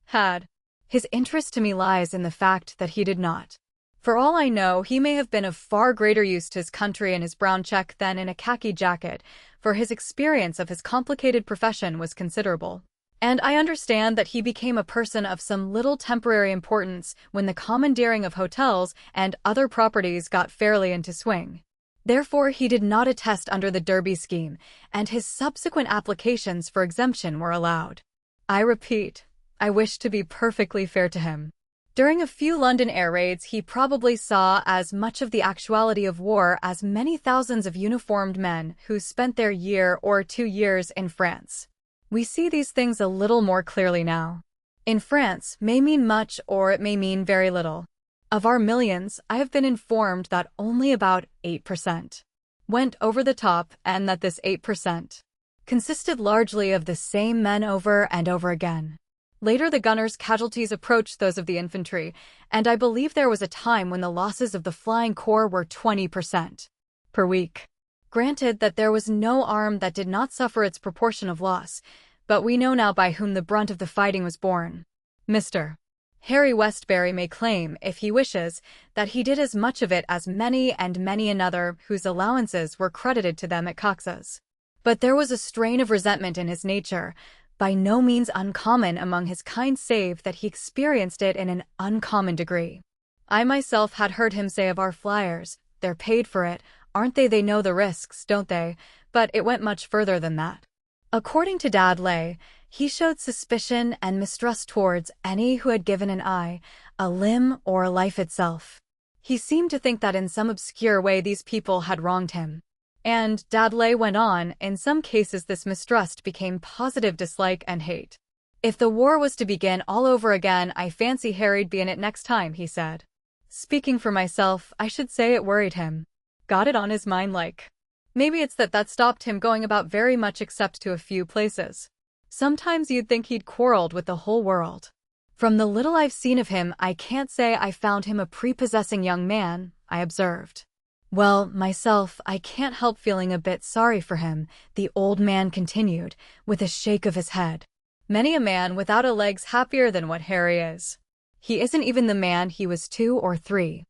had. His interest to me lies in the fact that he did not. For all I know, he may have been of far greater use to his country in his brown check than in a khaki jacket, for his experience of his complicated profession was considerable. And I understand that he became a person of some little temporary importance when the commandeering of hotels and other properties got fairly into swing. Therefore, he did not attest under the Derby scheme, and his subsequent applications for exemption were allowed. I repeat, I wish to be perfectly fair to him. During a few London air raids, he probably saw as much of the actuality of war as many thousands of uniformed men who spent their year or 2 years in France. We see these things a little more clearly now. In France may mean much or it may mean very little. Of our millions, I have been informed that only about 8% went over the top, and that this 8% consisted largely of the same men over and over again. Later, the gunners' casualties approached those of the infantry, and I believe there was a time when the losses of the Flying Corps were 20% per week. Granted that there was no arm that did not suffer its proportion of loss, but we know now by whom the brunt of the fighting was borne. Mr. Harry Westbury may claim, if he wishes, that he did as much of it as many and many another whose allowances were credited to them at Cox's. But there was a strain of resentment in his nature, by no means uncommon among his kind, save that he experienced it in an uncommon degree. I myself had heard him say of our flyers, "They're paid for it, aren't they? They know the risks, don't they?" But it went much further than that. According to Dad Lay, he showed suspicion and mistrust towards any who had given an eye, a limb, or life itself. He seemed to think that in some obscure way these people had wronged him. And, Dad Lay went on, in some cases this mistrust became positive dislike and hate. If the war was to begin all over again, I fancy Harry'd be in it next time, he said. Speaking for myself, I should say it worried him. Got it on his mind like. Maybe it's that stopped him going about very much except to a few places. Sometimes you'd think he'd quarreled with the whole world. From the little I've seen of him, I can't say I found him a prepossessing young man, I observed. Well, myself, I can't help feeling a bit sorry for him, the old man continued, with a shake of his head. Many a man without a leg's happier than what Harry is. He isn't even the man he was 2 or 3.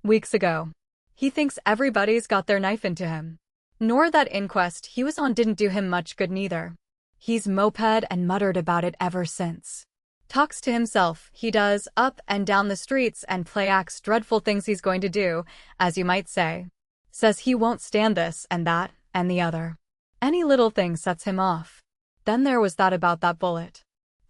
Weeks ago. He thinks everybody's got their knife into him. Nor that inquest he was on didn't do him much good neither. He's moped and muttered about it ever since. Talks to himself, he does, up and down the streets and play-acts dreadful things he's going to do, as you might say. Says he won't stand this and that and the other. Any little thing sets him off. Then there was that about that bullet.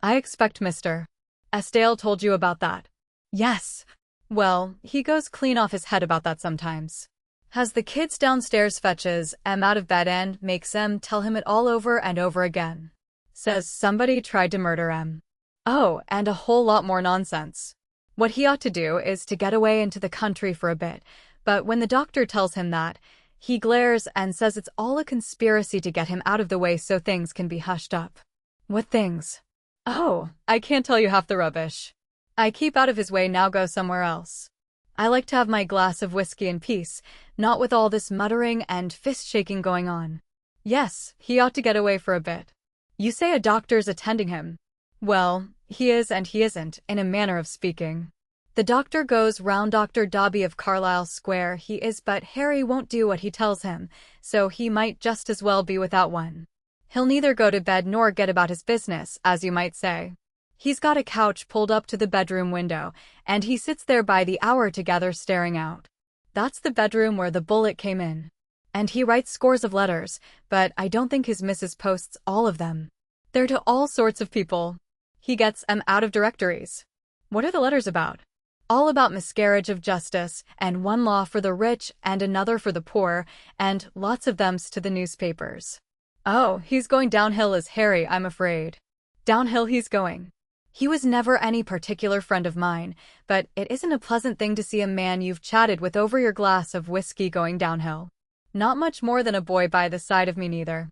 I expect Mr. Estelle told you about that. Yes. Well, he goes clean off his head about that sometimes. Has the kids downstairs fetches em out of bed and makes em tell him it all over and over again. Says somebody tried to murder em. Oh, and a whole lot more nonsense. What he ought to do is to get away into the country for a bit, but when the doctor tells him that, he glares and says it's all a conspiracy to get him out of the way so things can be hushed up. What things? Oh, I can't tell you half the rubbish. I keep out of his way now, go somewhere else. I like to have my glass of whiskey in peace, not with all this muttering and fist-shaking going on. Yes, he ought to get away for a bit. You say a doctor's attending him. Well, he is and he isn't, in a manner of speaking. The doctor goes round Dr. Dobby of Carlisle Square, he is, but Harry won't do what he tells him, so he might just as well be without one. He'll neither go to bed nor get about his business, as you might say. He's got a couch pulled up to the bedroom window, and he sits there by the hour together staring out. That's the bedroom where the bullet came in. And he writes scores of letters, but I don't think his missus posts all of them. They're to all sorts of people. He gets 'em out of directories. What are the letters about? All about miscarriage of justice, and one law for the rich and another for the poor, and lots of them's to the newspapers. Oh, he's going downhill as Harry, I'm afraid. Downhill he's going. He was never any particular friend of mine, but it isn't a pleasant thing to see a man you've chatted with over your glass of whiskey going downhill. Not much more than a boy by the side of me neither.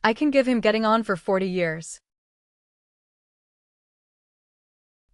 I can give him getting on for 40 years.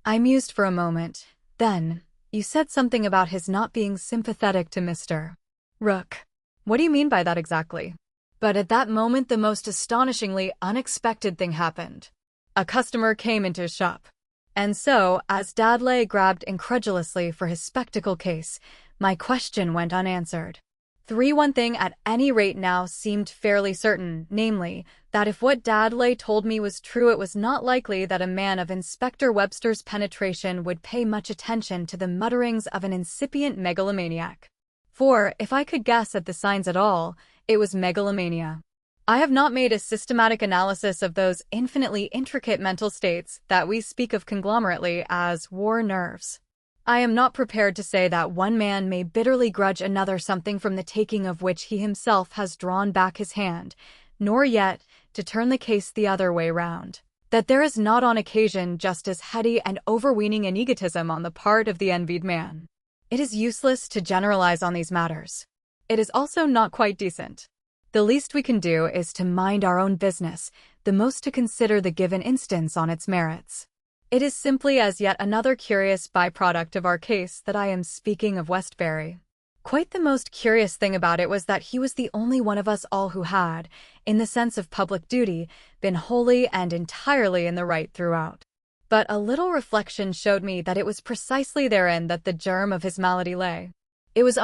I mused for a moment. Then, you said something about his not being sympathetic to Mr. Rook. What do you mean by that exactly? But at that moment the most astonishingly unexpected thing happened. A customer came into his shop. And so, as Dudley grabbed incredulously for his spectacle case, my question went unanswered. One thing at any rate now seemed fairly certain, namely, that if what Dudley told me was true, it was not likely that a man of Inspector Webster's penetration would pay much attention to the mutterings of an incipient megalomaniac. For, if I could guess at the signs at all, it was megalomania. I have not made a systematic analysis of those infinitely intricate mental states that we speak of conglomerately as war nerves. I am not prepared to say that one man may bitterly grudge another something from the taking of which he himself has drawn back his hand, nor yet, to turn the case the other way round, that there is not on occasion just as heady and overweening an egotism on the part of the envied man. It is useless to generalize on these matters. It is also not quite decent. The least we can do is to mind our own business, the most to consider the given instance on its merits. It is simply as yet another curious byproduct of our case that I am speaking of Westbury. Quite the most curious thing about it was that he was the only one of us all who had, in the sense of public duty, been wholly and entirely in the right throughout. But a little reflection showed me that it was precisely therein that the germ of his malady lay. It was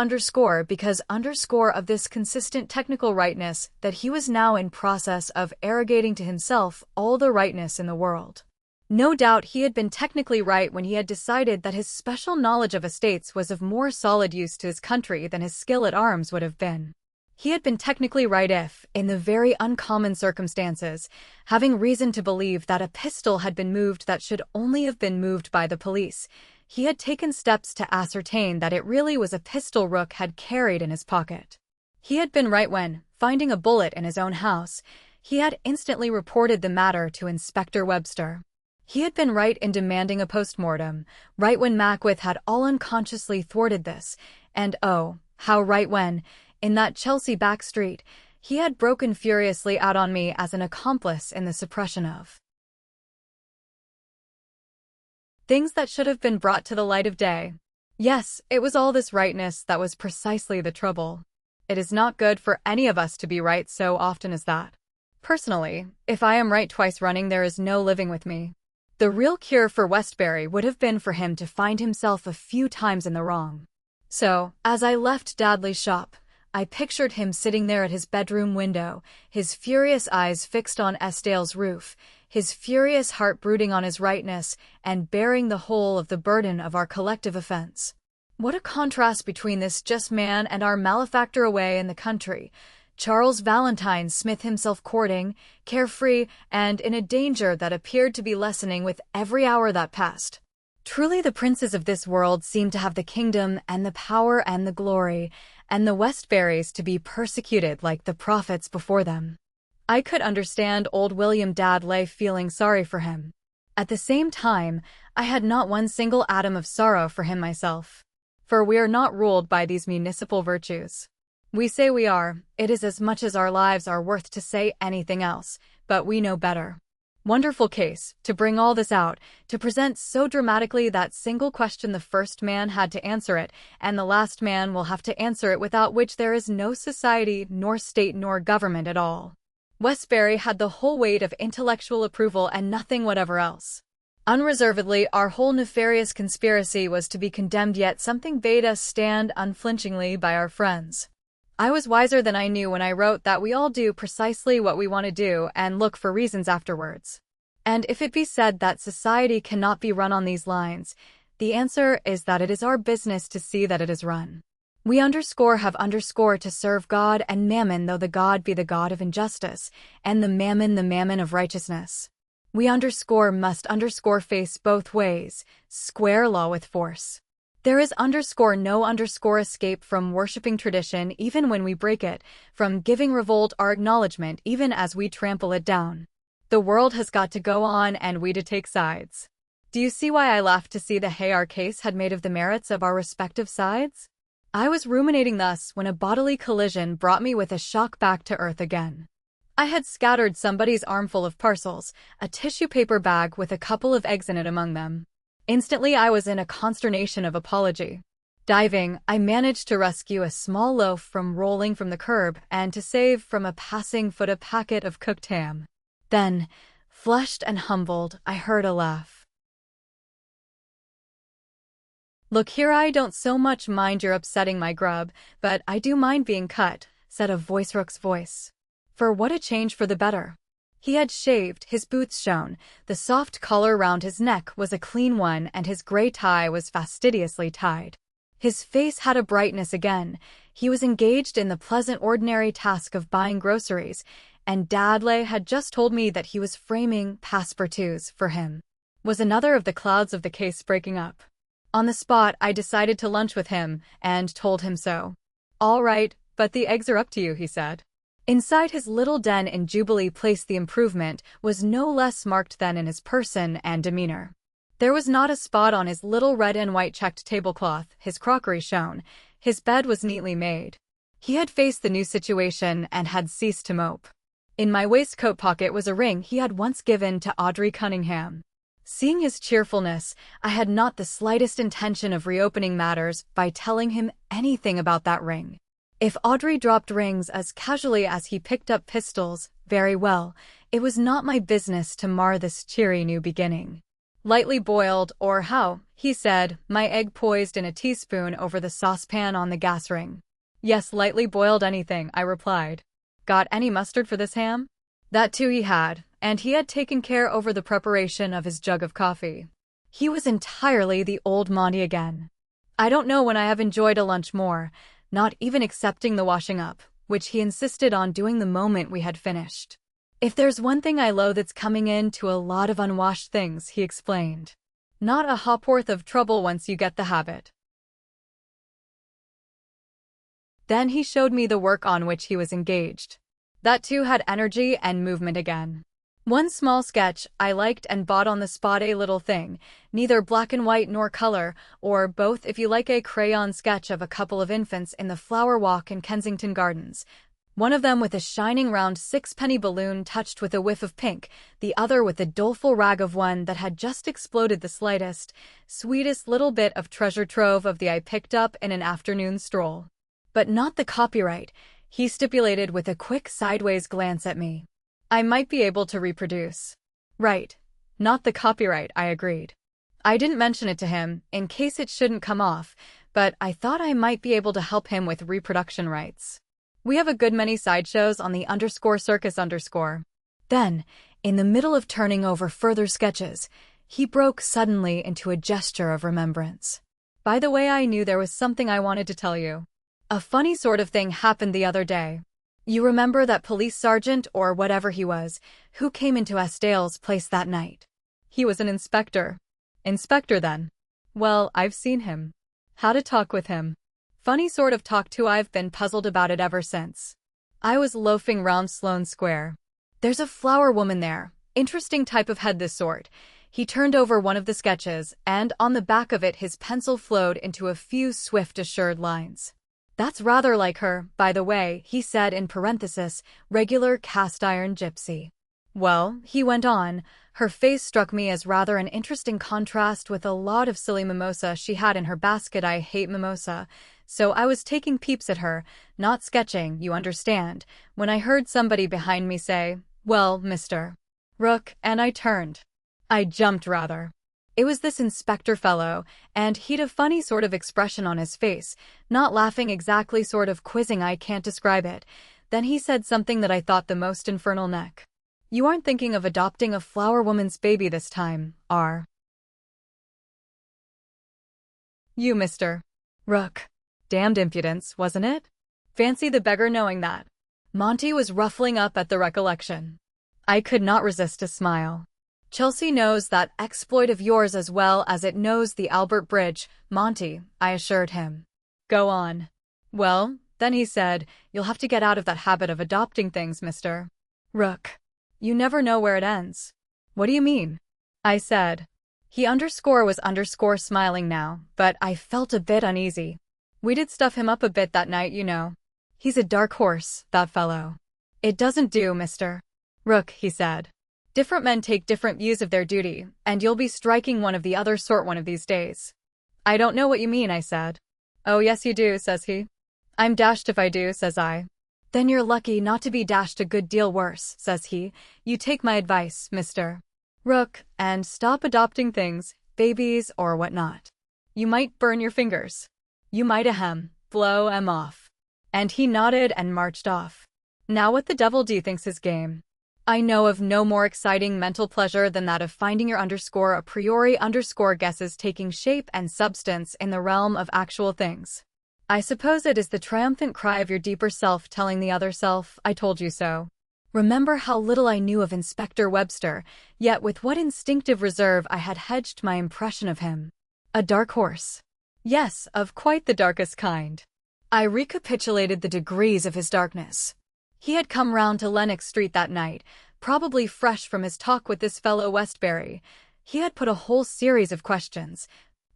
because of this consistent technical rightness that he was now in process of arrogating to himself all the rightness in the world. No doubt he had been technically right when he had decided that his special knowledge of estates was of more solid use to his country than his skill at arms would have been. He had been technically right if, in the very uncommon circumstances, having reason to believe that a pistol had been moved that should only have been moved by the police, he had taken steps to ascertain that it really was a pistol Rook had carried in his pocket. He had been right when, finding a bullet in his own house, he had instantly reported the matter to Inspector Webster. He had been right in demanding a post-mortem, right when Mackworth had all unconsciously thwarted this, and oh, how right when, in that Chelsea back street, he had broken furiously out on me as an accomplice in the suppression of things that should have been brought to the light of day. Yes, it was all this rightness that was precisely the trouble. It is not good for any of us to be right so often as that. Personally, if I am right twice running, there is no living with me. The real cure for Westbury would have been for him to find himself a few times in the wrong. So, as I left Dudley's shop, I pictured him sitting there at his bedroom window, his furious eyes fixed on Estale's roof, his furious heart brooding on his rightness and bearing the whole of the burden of our collective offense. What a contrast between this just man and our malefactor away in the country, Charles Valentine Smith himself courting, carefree, and in a danger that appeared to be lessening with every hour that passed. Truly the princes of this world seem to have the kingdom and the power and the glory, and the Westburys to be persecuted like the prophets before them. I could understand old William Dudley feeling sorry for him. At the same time, I had not one single atom of sorrow for him myself. For we are not ruled by these municipal virtues. We say we are, it is as much as our lives are worth to say anything else, but we know better. Wonderful case, to bring all this out, to present so dramatically that single question the first man had to answer it, and the last man will have to answer it without which there is no society, nor state, nor government at all. Westbury had the whole weight of intellectual approval and nothing whatever else. Unreservedly, our whole nefarious conspiracy was to be condemned, yet something bade us stand unflinchingly by our friends. I was wiser than I knew when I wrote that we all do precisely what we want to do and look for reasons afterwards. And if it be said that society cannot be run on these lines, the answer is that it is our business to see that it is run. We have to serve God and mammon, though the God be the God of injustice, and the mammon of righteousness. We must face both ways, square law with force. There is no escape from worshipping tradition even when we break it, from giving revolt our acknowledgement even as we trample it down. The world has got to go on and we to take sides. Do you see why I laughed to see the hay our case had made of the merits of our respective sides? I was ruminating thus when a bodily collision brought me with a shock back to earth again. I had scattered somebody's armful of parcels, a tissue paper bag with a couple of eggs in it among them. Instantly I was in a consternation of apology. Diving, I managed to rescue a small loaf from rolling from the curb and to save from a passing foot a packet of cooked ham. Then, flushed and humbled, I heard a laugh. "Look here, I don't so much mind your upsetting my grub, but I do mind being cut," said a Rook's voice. For what a change for the better. He had shaved, his boots shone, the soft collar round his neck was a clean one and his grey tie was fastidiously tied. His face had a brightness again, he was engaged in the pleasant ordinary task of buying groceries, and Dudley had just told me that he was framing passepartouts for him. Was another of the clouds of the case breaking up? On the spot I decided to lunch with him, and told him so. "All right, but the eggs are up to you," he said. Inside his little den in Jubilee Place the improvement was no less marked than in his person and demeanor. There was not a spot on his little red and white checked tablecloth, his crockery shone, his bed was neatly made. He had faced the new situation and had ceased to mope. In my waistcoat pocket was a ring he had once given to Audrey Cunningham. Seeing his cheerfulness, I had not the slightest intention of reopening matters by telling him anything about that ring. If Audrey dropped rings as casually as he picked up pistols, very well, it was not my business to mar this cheery new beginning. "Lightly boiled, or how?" he said, my egg poised in a teaspoon over the saucepan on the gas ring. "Yes, lightly boiled anything," I replied. "Got any mustard for this ham?" That too he had, and he had taken care over the preparation of his jug of coffee. He was entirely the old Monty again. I don't know when I have enjoyed a lunch more, not even excepting the washing up, which he insisted on doing the moment we had finished. "If there's one thing I loathe, it's coming into a lot of unwashed things," he explained. "Not a ha'porth of trouble once you get the habit." Then he showed me the work on which he was engaged. That too had energy and movement again. One small sketch I liked and bought on the spot, a little thing, neither black and white nor color, or both if you like, a crayon sketch of a couple of infants in the flower walk in Kensington Gardens, one of them with a shining round sixpenny balloon touched with a whiff of pink, the other with the doleful rag of one that had just exploded the slightest, sweetest little bit of treasure trove of the I picked up in an afternoon stroll. "But not the copyright," he stipulated with a quick sideways glance at me. "I might be able to reproduce." "Right. Not the copyright," I agreed. I didn't mention it to him, in case it shouldn't come off, but I thought I might be able to help him with reproduction rights. We have a good many sideshows on the _circus _. Then, in the middle of turning over further sketches, he broke suddenly into a gesture of remembrance. By the way, I knew there was something I wanted to tell you. A funny sort of thing happened the other day. You remember that police sergeant, or whatever he was, who came into Esdale's place that night? He was an inspector. Inspector then? Well, I've seen him. Had a talk with him. Funny sort of talk too. I've been puzzled about it ever since. I was loafing round Sloane Square. There's a flower woman there. Interesting type of head, this sort. He turned over one of the sketches, and on the back of it his pencil flowed into a few swift, assured lines. That's rather like her, by the way, he said in parenthesis, regular cast-iron gypsy. Well, he went on, her face struck me as rather an interesting contrast with a lot of silly mimosa she had in her basket. I hate mimosa, so I was taking peeps at her, not sketching, you understand, when I heard somebody behind me say, "Well, Mr. Rook," and I turned. I jumped rather. It was this inspector fellow, and he'd a funny sort of expression on his face, not laughing exactly, sort of quizzing, I can't describe it. Then he said something that I thought the most infernal neck. You aren't thinking of adopting a flower woman's baby this time, are you, Mr. Rook? Damned impudence, wasn't it? Fancy the beggar knowing that. Monty was ruffling up at the recollection. I could not resist a smile. Chelsea knows that exploit of yours as well as it knows the Albert Bridge, Monty, I assured him. Go on. Well, then he said, you'll have to get out of that habit of adopting things, Mr. Rook. You never know where it ends. What do you mean? I said. He was smiling now, but I felt a bit uneasy. We did stuff him up a bit that night, you know. He's a dark horse, that fellow. It doesn't do, Mr. Rook, he said. Different men take different views of their duty, and you'll be striking one of the other sort one of these days. I don't know what you mean, I said. Oh, yes you do, says he. I'm dashed if I do, says I. Then you're lucky not to be dashed a good deal worse, says he. You take my advice, Mr. Rook, and stop adopting things, babies or whatnot. You might burn your fingers. You might blow 'em off. And he nodded and marched off. Now what the devil do you think's his game? I know of no more exciting mental pleasure than that of finding your a priori guesses taking shape and substance in the realm of actual things. I suppose it is the triumphant cry of your deeper self telling the other self, I told you so. Remember how little I knew of Inspector Webster, yet with what instinctive reserve I had hedged my impression of him. A dark horse. Yes, of quite the darkest kind. I recapitulated the degrees of his darkness. He had come round to Lennox Street that night, probably fresh from his talk with this fellow Westbury. He had put a whole series of questions,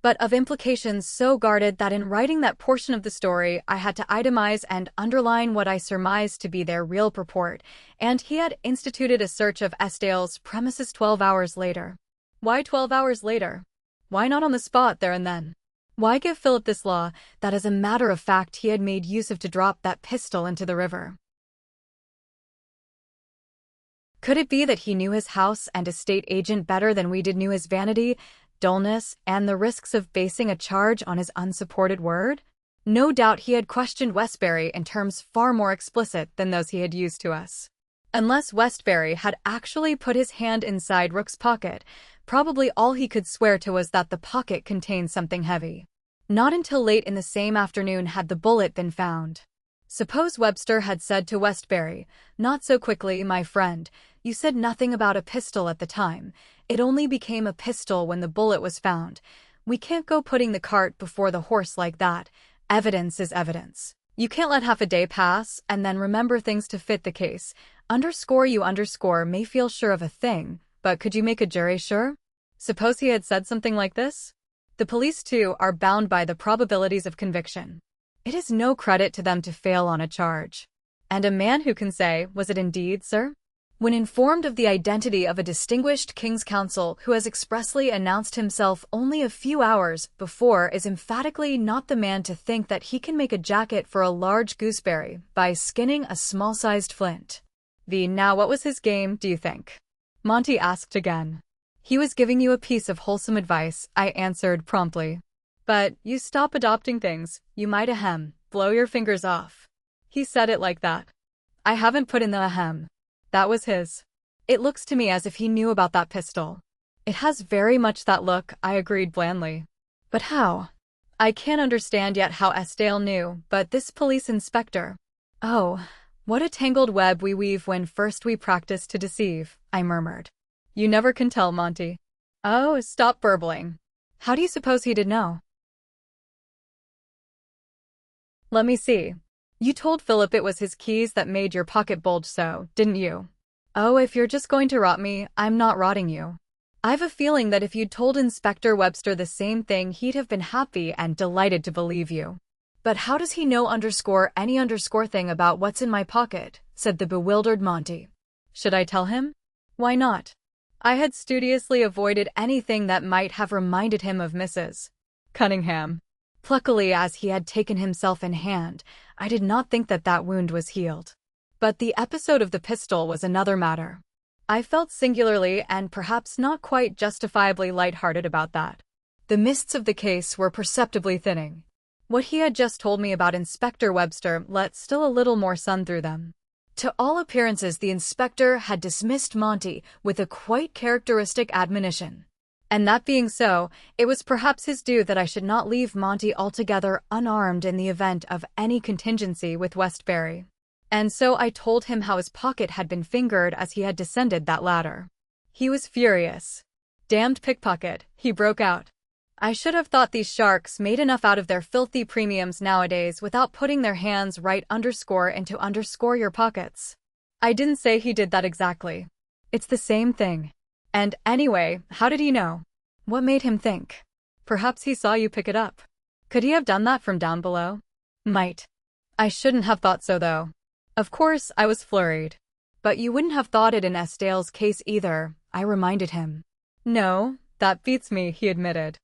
but of implications so guarded that in writing that portion of the story I had to itemize and underline what I surmised to be their real purport, and he had instituted a search of Esdale's premises 12 hours later. Why 12 hours later? Why not on the spot there and then? Why give Philip this law that as a matter of fact he had made use of to drop that pistol into the river? Could it be that he knew his house and estate agent better than we knew his vanity, dullness, and the risks of basing a charge on his unsupported word? No doubt he had questioned Westbury in terms far more explicit than those he had used to us. Unless Westbury had actually put his hand inside Rook's pocket, probably all he could swear to was that the pocket contained something heavy. Not until late in the same afternoon had the bullet been found. Suppose Webster had said to Westbury, "Not so quickly, my friend. You said nothing about a pistol at the time. It only became a pistol when the bullet was found. We can't go putting the cart before the horse like that. Evidence is evidence. You can't let half a day pass and then remember things to fit the case. You may feel sure of a thing, but could you make a jury sure?" Suppose he had said something like this? The police, too, are bound by the probabilities of conviction. It is no credit to them to fail on a charge. And a man who can say, "Was it indeed, sir?" when informed of the identity of a distinguished King's Counsel who has expressly announced himself only a few hours before, is emphatically not the man to think that he can make a jacket for a large gooseberry by skinning a small-sized flint. Now what was his game, do you think? Monty asked again. He was giving you a piece of wholesome advice, I answered promptly. But you stop adopting things, you might blow your fingers off. He said it like that. I haven't put in the ahem. That was his. It looks to me as if he knew about that pistol. It has very much that look, I agreed blandly. But how? I can't understand yet how Estelle knew, but this police inspector. Oh, what a tangled web we weave when first we practice to deceive, I murmured. You never can tell, Monty. Oh, stop burbling. How do you suppose he did know? Let me see. You told Philip it was his keys that made your pocket bulge so, didn't you? Oh, if you're just going to rot me, I'm not rotting you. I've a feeling that if you'd told Inspector Webster the same thing, he'd have been happy and delighted to believe you. But how does he know any thing about what's in my pocket? Said the bewildered Monty. Should I tell him? Why not? I had studiously avoided anything that might have reminded him of Mrs. Cunningham. Pluckily, as he had taken himself in hand, I did not think that wound was healed. But the episode of the pistol was another matter. I felt singularly and perhaps not quite justifiably lighthearted about that. The mists of the case were perceptibly thinning. What he had just told me about Inspector Webster let still a little more sun through them. To all appearances, the inspector had dismissed Monty with a quite characteristic admonition. And that being so, it was perhaps his due that I should not leave Monty altogether unarmed in the event of any contingency with Westbury. And so I told him how his pocket had been fingered as he had descended that ladder. He was furious. Damned pickpocket, he broke out. I should have thought these sharks made enough out of their filthy premiums nowadays without putting their hands right into your pockets. I didn't say he did that exactly. It's the same thing. And anyway, how did he know? What made him think? Perhaps he saw you pick it up. Could he have done that from down below? Might. I shouldn't have thought so though. Of course, I was flurried. But you wouldn't have thought it in Estelle's case either, I reminded him. No, that beats me, he admitted.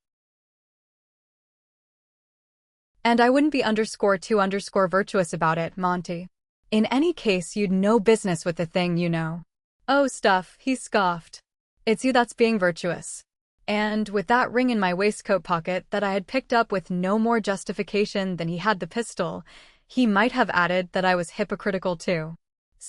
And I wouldn't be _2_ virtuous about it, Monty. In any case, you'd no business with the thing, you know. Oh, stuff, he scoffed. It's you that's being virtuous. And with that ring in my waistcoat pocket that I had picked up with no more justification than he had the pistol, he might have added that I was hypocritical too.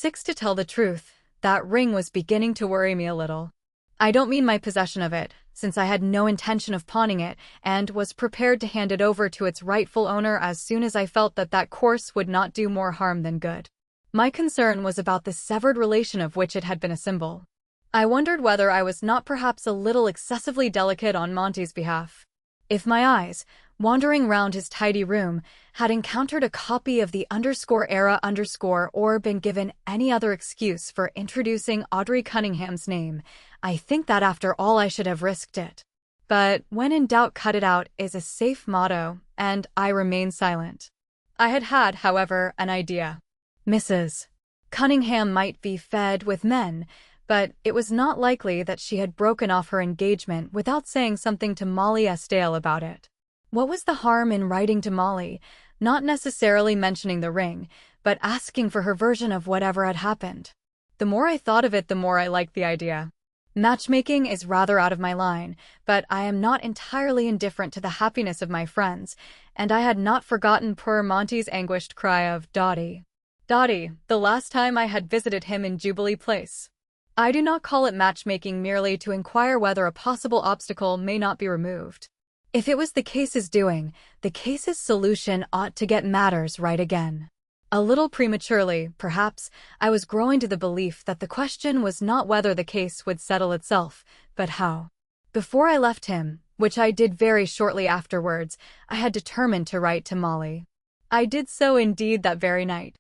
To tell the truth, that ring was beginning to worry me a little. I don't mean my possession of it, since I had no intention of pawning it and was prepared to hand it over to its rightful owner as soon as I felt that course would not do more harm than good. My concern was about the severed relation of which it had been a symbol. I wondered whether I was not perhaps a little excessively delicate on Monty's behalf. If my eyes, wandering round his tidy room, had encountered a copy of the _era_ or been given any other excuse for introducing Audrey Cunningham's name, I think that after all I should have risked it. But when in doubt, cut it out is a safe motto, and I remained silent. I had, however, an idea. Mrs. Cunningham might be fed with men, but it was not likely that she had broken off her engagement without saying something to Molly Estelle about it. What was the harm in writing to Molly, not necessarily mentioning the ring, but asking for her version of whatever had happened? The more I thought of it, the more I liked the idea. Matchmaking is rather out of my line, but I am not entirely indifferent to the happiness of my friends, and I had not forgotten poor Monty's anguished cry of Dottie. Dottie, the last time I had visited him in Jubilee Place. I do not call it matchmaking merely to inquire whether a possible obstacle may not be removed. If it was the case's doing, the case's solution ought to get matters right again. A little prematurely, perhaps, I was growing to the belief that the question was not whether the case would settle itself, but how. Before I left him, which I did very shortly afterwards, I had determined to write to Molly. I did so indeed that very night.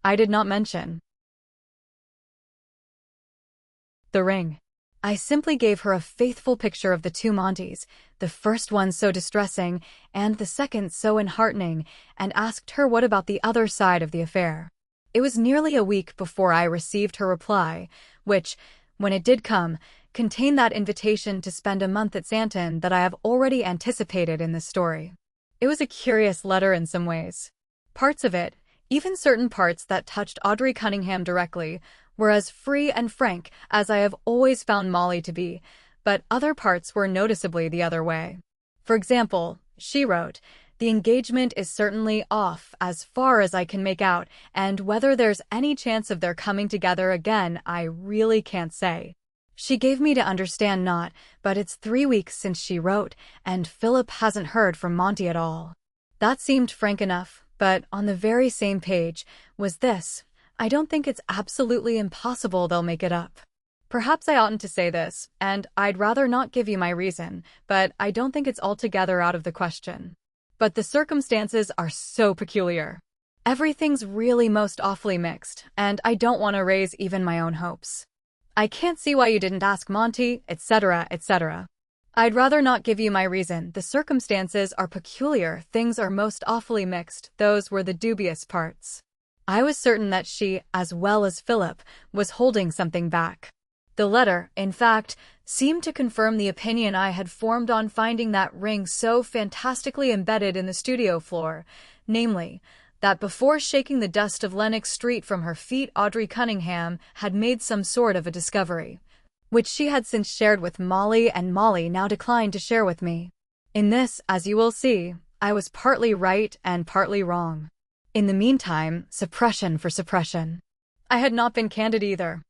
I did not mention the ring. I simply gave her a faithful picture of the two Montys, the first one so distressing and the second so enheartening, and asked her what about the other side of the affair. It was nearly a week before I received her reply, which, when it did come, contained that invitation to spend a month at Santon that I have already anticipated in this story. It was a curious letter in some ways. Parts of it, even certain parts that touched Audrey Cunningham directly, were as free and frank as I have always found Molly to be, but other parts were noticeably the other way. For example, She wrote, "The engagement is certainly off as far as I can make out, and whether there's any chance of their coming together again, I really can't say." She gave me to understand not, but it's 3 weeks since she wrote, and Philip hasn't heard from Monty at all. That seemed frank enough, but on the very same page was this: "I don't think it's absolutely impossible they'll make it up." Perhaps I oughtn't to say this, and I'd rather not give you my reason, but I don't think it's altogether out of the question. But the circumstances are so peculiar. Everything's really most awfully mixed, and I don't want to raise even my own hopes. I can't see why you didn't ask Monty, etc., etc. I'd rather not give you my reason. The circumstances are peculiar, things are most awfully mixed, those were the dubious parts. I was certain that she, as well as Philip, was holding something back. The letter, in fact, seemed to confirm the opinion I had formed on finding that ring so fantastically embedded in the studio floor, namely, that before shaking the dust of Lenox Street from her feet, Audrey Cunningham had made some sort of a discovery, which she had since shared with Molly, and Molly now declined to share with me. In this, as you will see, I was partly right and partly wrong. In the meantime, suppression for suppression. I had not been candid either.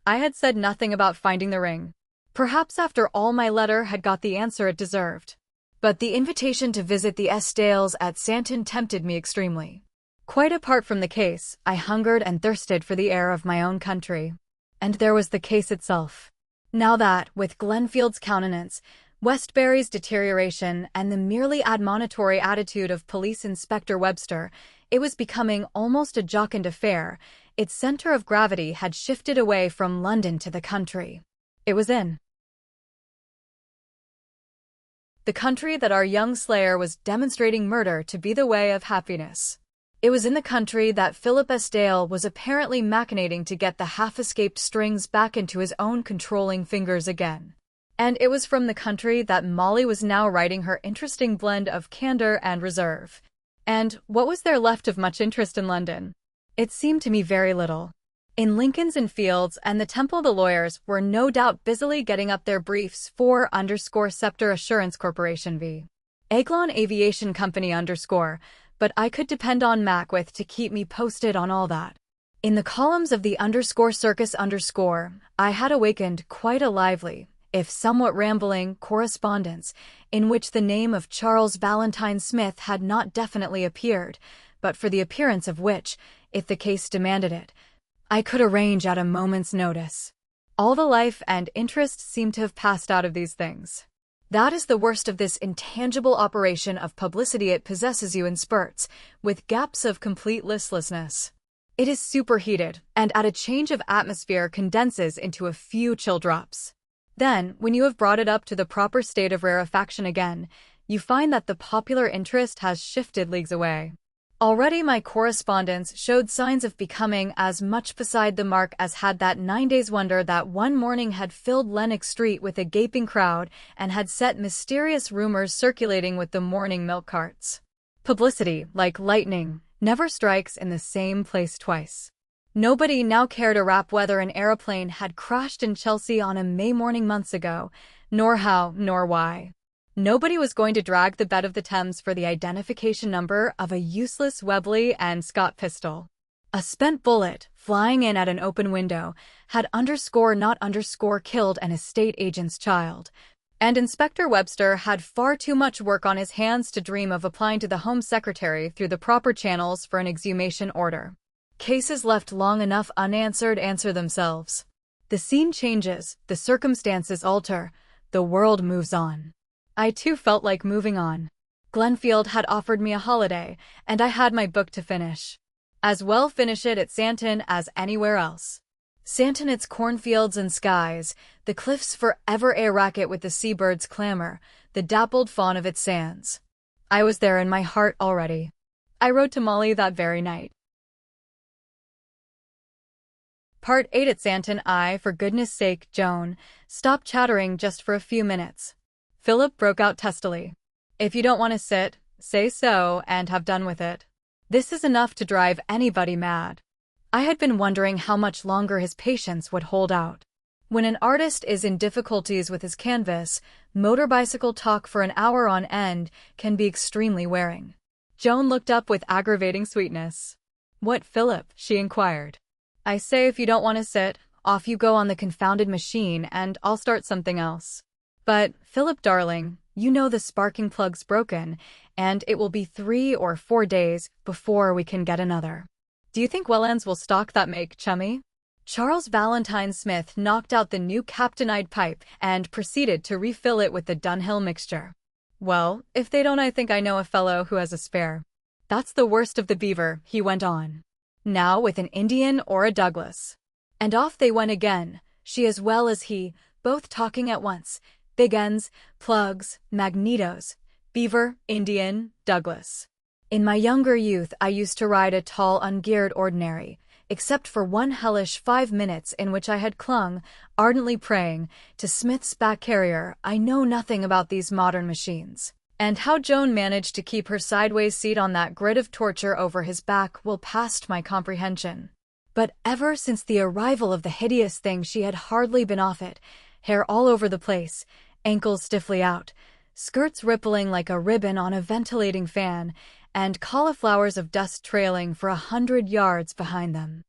I had said nothing about finding the ring. Perhaps after all my letter had got the answer it deserved. But the invitation to visit the Estelles at Santon tempted me extremely. Quite apart from the case, I hungered and thirsted for the air of my own country. And there was the case itself. Now that, with Glenfield's countenance, Westbury's deterioration, and the merely admonitory attitude of Police Inspector Webster, it was becoming almost a jocund affair, its center of gravity had shifted away from London to the country. It was in the country that our young slayer was demonstrating murder to be the way of happiness. It was in the country that Philip Estelle was apparently machinating to get the half-escaped strings back into his own controlling fingers again. And it was from the country that Molly was now writing her interesting blend of candor and reserve. And what was there left of much interest in London? It seemed to me very little. In Lincoln's Inn Fields and the Temple, the lawyers were no doubt busily getting up their briefs for _Scepter Assurance Corporation v. Eglon Aviation Company _, but I could depend on Mackwith to keep me posted on all that. In the columns of the _Circus _, I had awakened quite a lively, if somewhat rambling, correspondence, in which the name of Charles Valentine Smith had not definitely appeared, but for the appearance of which, if the case demanded it, I could arrange at a moment's notice. All the life and interest seemed to have passed out of these things. That is the worst of this intangible operation of publicity. It possesses you in spurts, with gaps of complete listlessness. It is superheated, and at a change of atmosphere condenses into a few chill drops. Then, when you have brought it up to the proper state of rarefaction again, you find that the popular interest has shifted leagues away. Already my correspondence showed signs of becoming as much beside the mark as had that 9 days' wonder that one morning had filled Lenox Street with a gaping crowd and had set mysterious rumors circulating with the morning milk carts. Publicity, like lightning, never strikes in the same place twice. Nobody now cared a rap whether an aeroplane had crashed in Chelsea on a May morning months ago, nor how, nor why. Nobody was going to drag the bed of the Thames for the identification number of a useless Webley and Scott pistol. A spent bullet, flying in at an open window, had _not killed an estate agent's child. And Inspector Webster had far too much work on his hands to dream of applying to the Home Secretary through the proper channels for an exhumation order. Cases left long enough unanswered answer themselves. The scene changes, the circumstances alter, the world moves on. I too felt like moving on. Glenfield had offered me a holiday, and I had my book to finish. As well finish it at Santon as anywhere else. Santon, its cornfields and skies, the cliffs forever a racket with the seabirds' clamor, the dappled fawn of its sands. I was there in my heart already. I wrote to Molly that very night. Part 8 at Santon. For goodness sake, Joan, stop chattering just for a few minutes. Philip broke out testily. If you don't want to sit, say so and have done with it. This is enough to drive anybody mad. I had been wondering how much longer his patience would hold out. When an artist is in difficulties with his canvas, motorbicycle talk for an hour on end can be extremely wearing. Joan looked up with aggravating sweetness. "What, Philip?" she inquired. "I say if you don't want to sit, off you go on the confounded machine and I'll start something else." "But, Philip darling, you know the sparking plug's broken, and it will be 3 or 4 days before we can get another. Do you think Wellands will stock that make, chummy?" Charles Valentine Smith knocked out the new Captainide pipe and proceeded to refill it with the Dunhill mixture. "Well, if they don't, I think I know a fellow who has a spare. That's the worst of the beaver," he went on. "Now with an Indian or a Douglas." And off they went again, she as well as he, both talking at once. Big ends, plugs, magnetos, beaver, Indian, Douglas. "In my younger youth I used to ride a tall ungeared ordinary, except for one hellish 5 minutes in which I had clung, ardently praying, to Smith's back carrier. I know nothing about these modern machines. And how Joan managed to keep her sideways seat on that grid of torture over his back will past my comprehension. But ever since the arrival of the hideous thing she had hardly been off it, hair all over the place, ankles stiffly out, skirts rippling like a ribbon on a ventilating fan, and cauliflowers of dust trailing for 100 yards behind them.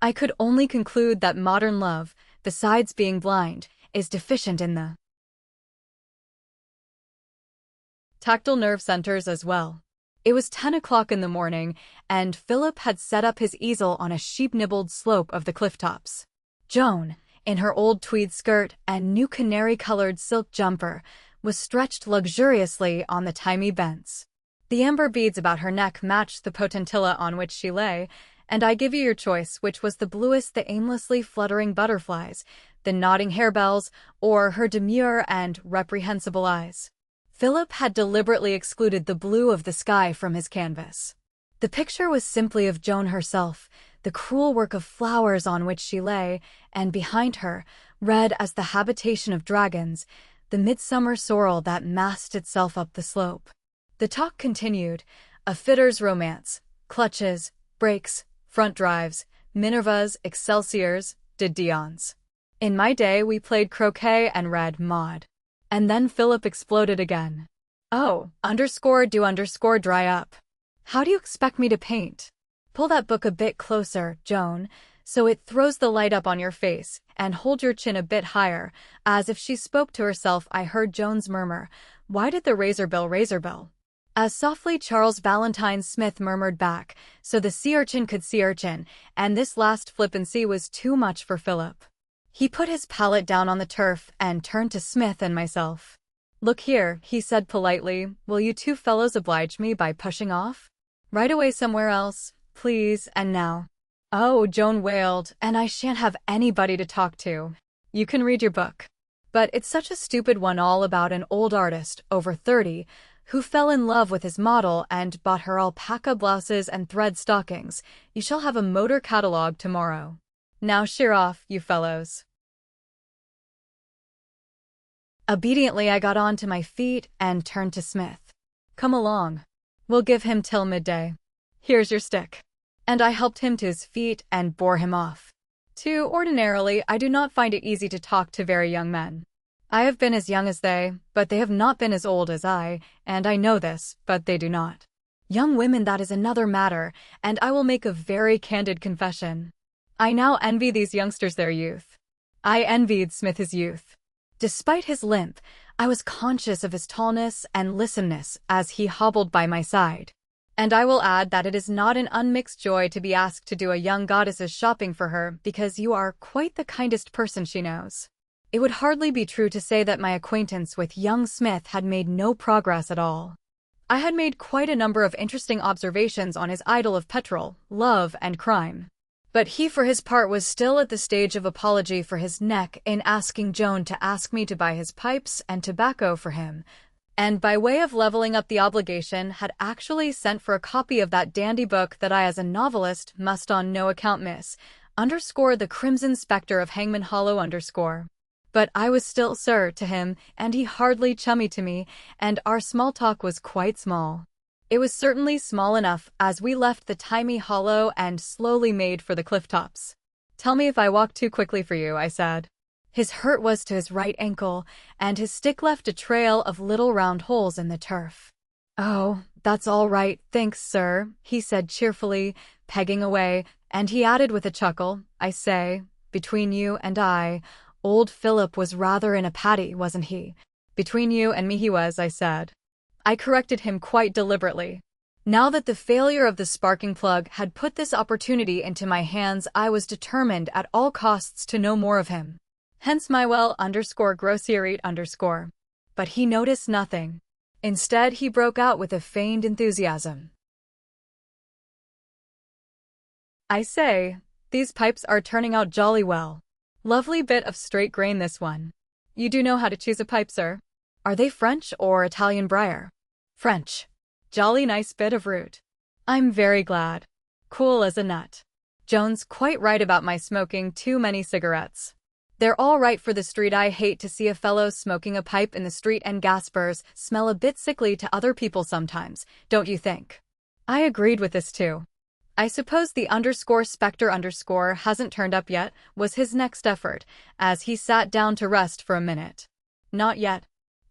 I could only conclude that modern love, besides being blind, is deficient in the tactile nerve centers as well. It was 10 o'clock in the morning, and Philip had set up his easel on a sheep-nibbled slope of the cliff tops. Joan, in her old tweed skirt and new canary-colored silk jumper, was stretched luxuriously on the thymy bents. The amber beads about her neck matched the potentilla on which she lay, and I give you your choice, which was the bluest, the aimlessly fluttering butterflies, the nodding harebells, or her demure and reprehensible eyes. Philip had deliberately excluded the blue of the sky from his canvas. The picture was simply of Joan herself, the cruel work of flowers on which she lay, and behind her, red as the habitation of dragons, the midsummer sorrel that massed itself up the slope. The talk continued, a fitter's romance, clutches, brakes, front drives, Minervas, Excelsiors, de Dion's. In my day we played croquet and read Maud. And then Philip exploded again. "Oh, do dry up. How do you expect me to paint? Pull that book a bit closer, Joan, so it throws the light up on your face, and hold your chin a bit higher." As if she spoke to herself, I heard Joan's murmur, "Why did the razor bill?" As softly Charles Valentine Smith murmured back, "So the sea urchin could sea urchin," and this last flippancy was too much for Philip. He put his palette down on the turf and turned to Smith and myself. "Look here," he said politely, "will you two fellows oblige me by pushing off? Right away somewhere else, please, and now." "Oh," Joan wailed, "and I shan't have anybody to talk to. You can read your book. But it's such a stupid one, all about an old artist, over 30, who fell in love with his model and bought her alpaca blouses and thread stockings. You shall have a motor catalogue tomorrow. Now sheer off, you fellows." Obediently I got on to my feet and turned to Smith. "Come along. We'll give him till midday. Here's your stick." And I helped him to his feet and bore him off. Ordinarily, I do not find it easy to talk to very young men. I have been as young as they, but they have not been as old as I, and I know this, but they do not. Young women, that is another matter, and I will make a very candid confession. I now envy these youngsters their youth. I envied Smith his youth. Despite his limp, I was conscious of his tallness and lissomeness as he hobbled by my side. And I will add that it is not an unmixed joy to be asked to do a young goddess's shopping for her, because you are quite the kindest person she knows. It would hardly be true to say that my acquaintance with young Smith had made no progress at all. I had made quite a number of interesting observations on his idyll of petrol, love, and crime. But he, for his part, was still at the stage of apology for his neck in asking Joan to ask me to buy his pipes and tobacco for him, and by way of leveling up the obligation had actually sent for a copy of that dandy book that I as a novelist must on no account miss, _The Crimson Spectre of Hangman Hollow _. But I was still sir to him, and he hardly chummy to me, and our small talk was quite small. It was certainly small enough as we left the thymy hollow and slowly made for the cliff tops. "Tell me if I walk too quickly for you," I said. His hurt was to his right ankle, and his stick left a trail of little round holes in the turf. "Oh, that's all right, thanks, sir," he said cheerfully, pegging away, and he added with a chuckle, "I say, between you and I, old Philip was rather in a patty, wasn't he?" "Between you and me he was," I said. I corrected him quite deliberately. Now that the failure of the sparking plug had put this opportunity into my hands, I was determined at all costs to know more of him. Hence my well_grossierite_. But he noticed nothing. Instead, he broke out with a feigned enthusiasm. "I say, these pipes are turning out jolly well. Lovely bit of straight grain this one. You do know how to choose a pipe, sir? Are they French or Italian briar?" "French. Jolly nice bit of root." "I'm very glad. Cool as a nut." Jones quite right about my smoking too many cigarettes. They're all right for the street. I hate to see a fellow smoking a pipe in the street, and gaspers smell a bit sickly to other people sometimes, don't you think? I agreed with this too. "I suppose the _Spectre_ hasn't turned up yet," was his next effort, as he sat down to rest for a minute. "Not yet.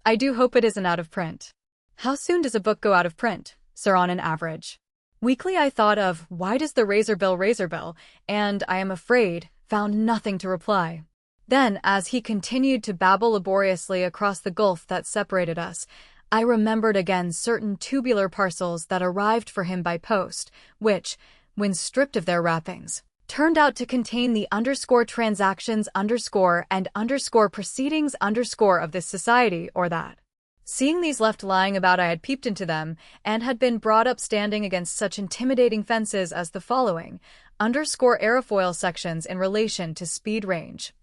I do hope it isn't out of print." "How soon does a book go out of print, sir, on an average?" Weakly I thought of, why does the razor bill, and, I am afraid, found nothing to reply. Then, as he continued to babble laboriously across the gulf that separated us, I remembered again certain tubular parcels that arrived for him by post, which, when stripped of their wrappings, turned out to contain the _transactions_ and _proceedings_ of this society or that. Seeing these left lying about, I had peeped into them, and had been brought up standing against such intimidating fences as the following: _aerofoil sections in relation to speed range,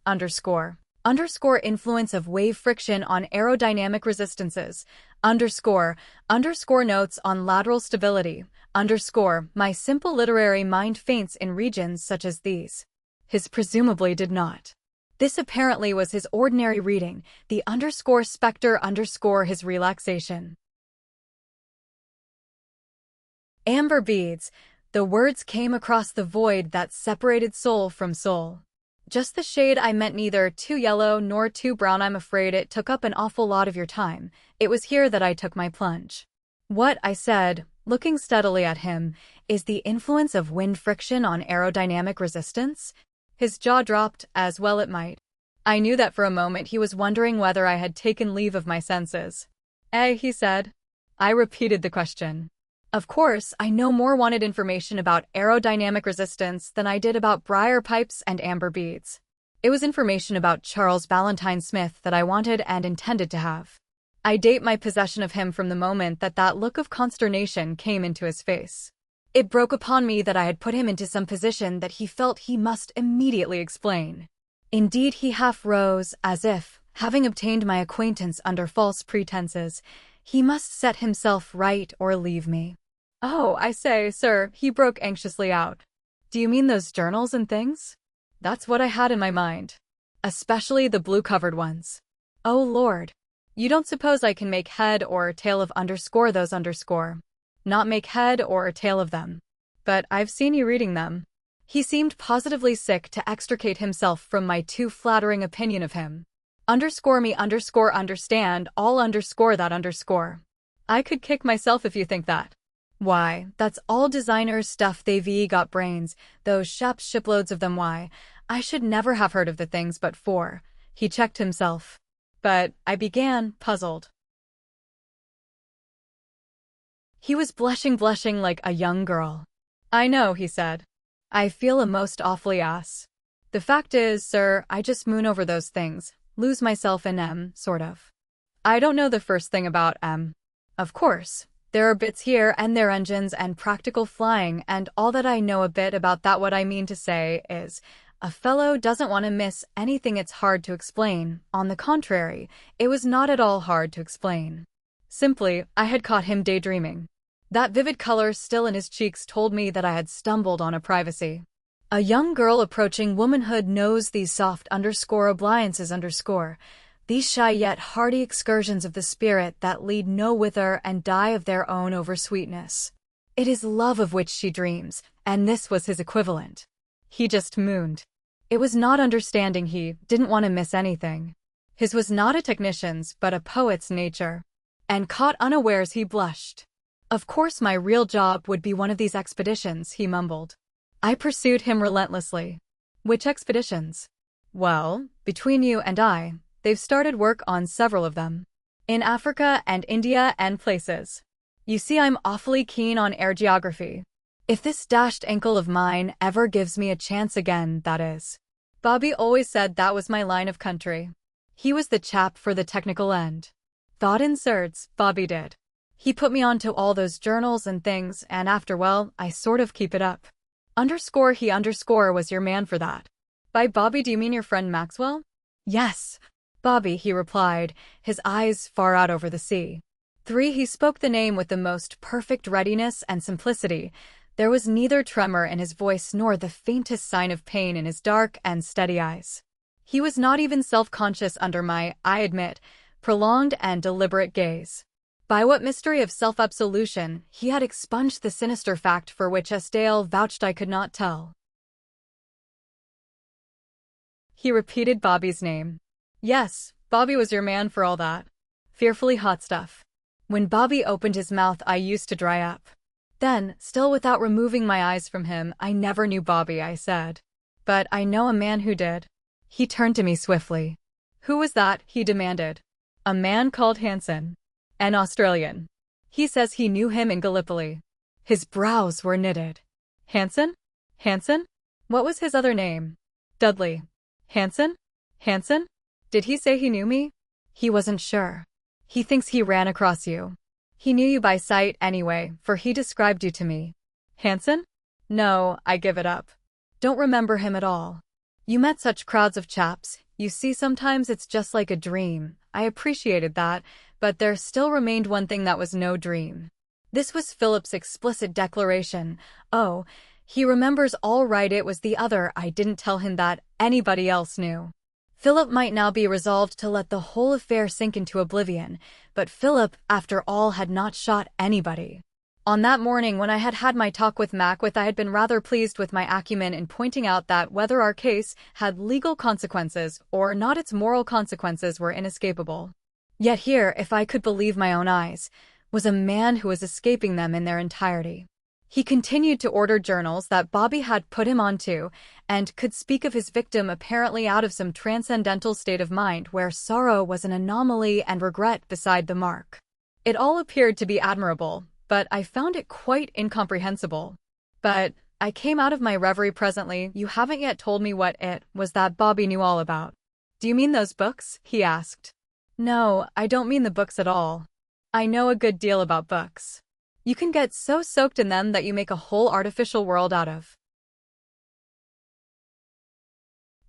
influence of wave friction on aerodynamic resistances, notes on lateral stability, my simple literary mind faints in regions such as these. His presumably did not. This apparently was his ordinary reading, the _Spectre_ his relaxation. Amber beads. The words came across the void that separated soul from soul. Just the shade I meant, neither too yellow nor too brown. I'm afraid it took up an awful lot of your time. It was here that I took my plunge. "What," I said, looking steadily at him, "is the influence of wind friction on aerodynamic resistance?" His jaw dropped, as well it might. I knew that for a moment he was wondering whether I had taken leave of my senses. He said. I repeated the question. Of course, I no more wanted information about aerodynamic resistance than I did about briar pipes and amber beads. It was information about Charles Valentine Smith that I wanted and intended to have. I date my possession of him from the moment that that look of consternation came into his face. It broke upon me that I had put him into some position that he felt he must immediately explain. Indeed, he half rose, as if, having obtained my acquaintance under false pretenses, he must set himself right or leave me. "Oh, I say, sir," he broke anxiously out. "Do you mean those journals and things?" That's what I had in my mind. Especially the blue-covered ones. Oh, Lord. You don't suppose I can make head or tail of those Not make head or tail of them. But I've seen you reading them. He seemed positively sick to extricate himself from my too flattering opinion of him. Understand all that . I could kick myself if you think that. Why, that's all designers' stuff. They've got brains, those shiploads of them. Why, I should never have heard of the things but for. He checked himself. But, I began, puzzled. He was blushing like a young girl. "I know," he said. "I feel a most awfully ass. The fact is, sir, I just moon over those things, lose myself in 'em, sort of. I don't know the first thing about 'em. Of course, there are bits here and there, engines and practical flying and all that. I know a bit about that. What I mean to say is, a fellow doesn't want to miss anything. It's hard to explain. On the contrary, it was not at all hard to explain. Simply, I had caught him daydreaming. That vivid color still in his cheeks told me that I had stumbled on a privacy. A young girl approaching womanhood knows these soft obliances these shy yet hearty excursions of the spirit that lead no whither and die of their own over-sweetness. It is love of which she dreams, and this was his equivalent. He just mooned. It was not understanding he didn't want to miss anything. His was not a technician's but a poet's nature. And caught unawares he blushed. Of course my real job would be one of these expeditions, he mumbled. I pursued him relentlessly. Which expeditions? Well, between you and I, they've started work on several of them. In Africa and India and places. You see, I'm awfully keen on air geography. If this dashed ankle of mine ever gives me a chance again, that is. Bobby always said that was my line of country. He was the chap for the technical end. Thought inserts, Bobby did. He put me onto all those journals and things, and after, well, I sort of keep it up. He was your man for that. By Bobby, do you mean your friend Maxwell? Yes. Bobby, he replied, his eyes far out over the sea. He spoke the name with the most perfect readiness and simplicity. There was neither tremor in his voice nor the faintest sign of pain in his dark and steady eyes. He was not even self-conscious under my, I admit, prolonged and deliberate gaze. By what mystery of self-absolution he had expunged the sinister fact for which Estienne vouched I could not tell. He repeated Bobby's name. Yes, Bobby was your man for all that. Fearfully hot stuff. When Bobby opened his mouth, I used to dry up. Then, still without removing my eyes from him, I never knew Bobby, I said. But I know a man who did. He turned to me swiftly. Who was that? He demanded. A man called Hansen. An Australian. He says he knew him in Gallipoli. His brows were knitted. Hansen? Hansen? What was his other name? Dudley. Hansen? Hansen? Did he say he knew me? He wasn't sure. He thinks he ran across you. He knew you by sight anyway, for he described you to me. Hansen? No, I give it up. Don't remember him at all. You met such crowds of chaps. You see, sometimes it's just like a dream. I appreciated that, but there still remained one thing that was no dream. This was Philip's explicit declaration. Oh, he remembers all right, it was the other. I didn't tell him that anybody else knew. Philip might now be resolved to let the whole affair sink into oblivion, but Philip, after all, had not shot anybody. On that morning when I had had my talk with Mac, I had been rather pleased with my acumen in pointing out that whether our case had legal consequences or not, its moral consequences were inescapable. Yet here, if I could believe my own eyes, was a man who was escaping them in their entirety. He continued to order journals that Bobby had put him onto, and could speak of his victim apparently out of some transcendental state of mind where sorrow was an anomaly and regret beside the mark. It all appeared to be admirable, but I found it quite incomprehensible. But I came out of my reverie presently. You haven't yet told me what it was that Bobby knew all about. Do you mean those books? He asked. No, I don't mean the books at all. I know a good deal about books. You can get so soaked in them that you make a whole artificial world out of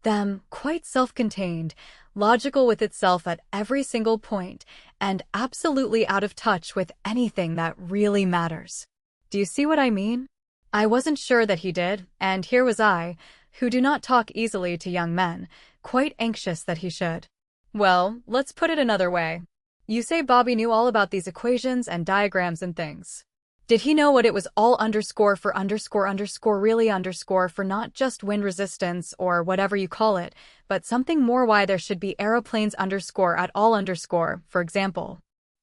them, quite self-contained, logical with itself at every single point, and absolutely out of touch with anything that really matters. Do you see what I mean? I wasn't sure that he did, and here was I, who do not talk easily to young men, quite anxious that he should. Well, let's put it another way. You say Bobby knew all about these equations and diagrams and things. Did he know what it was all underscore for really underscore for not just wind resistance or whatever you call it, but something more, why there should be aeroplanes underscore at all underscore, for example?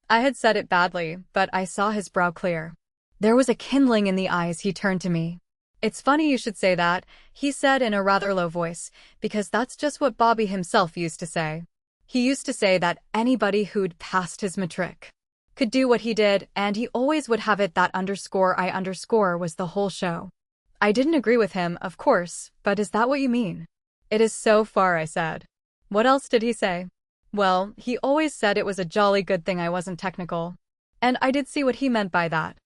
I had said it badly, but I saw his brow clear. There was a kindling in the eyes. He turned to me. It's funny you should say that, he said in a rather low voice, because that's just what Bobby himself used to say. He used to say that anybody who'd passed his matric could do what he did, and he always would have it that underscore I underscore was the whole show. I didn't agree with him, of course, but is that what you mean? It is so far, I said. What else did he say? Well, he always said it was a jolly good thing I wasn't technical. And I did see what he meant by that.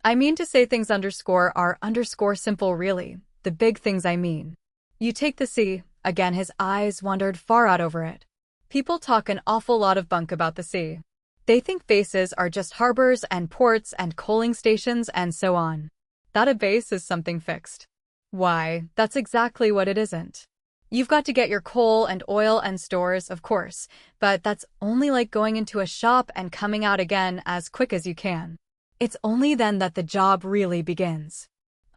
I mean to say things underscore are underscore simple really, the big things I mean. You take the sea, again his eyes wandered far out over it. People talk an awful lot of bunk about the sea. They think bases are just harbors and ports and coaling stations and so on. That a base is something fixed. Why, that's exactly what it isn't. You've got to get your coal and oil and stores, of course, but that's only like going into a shop and coming out again as quick as you can. It's only then that the job really begins.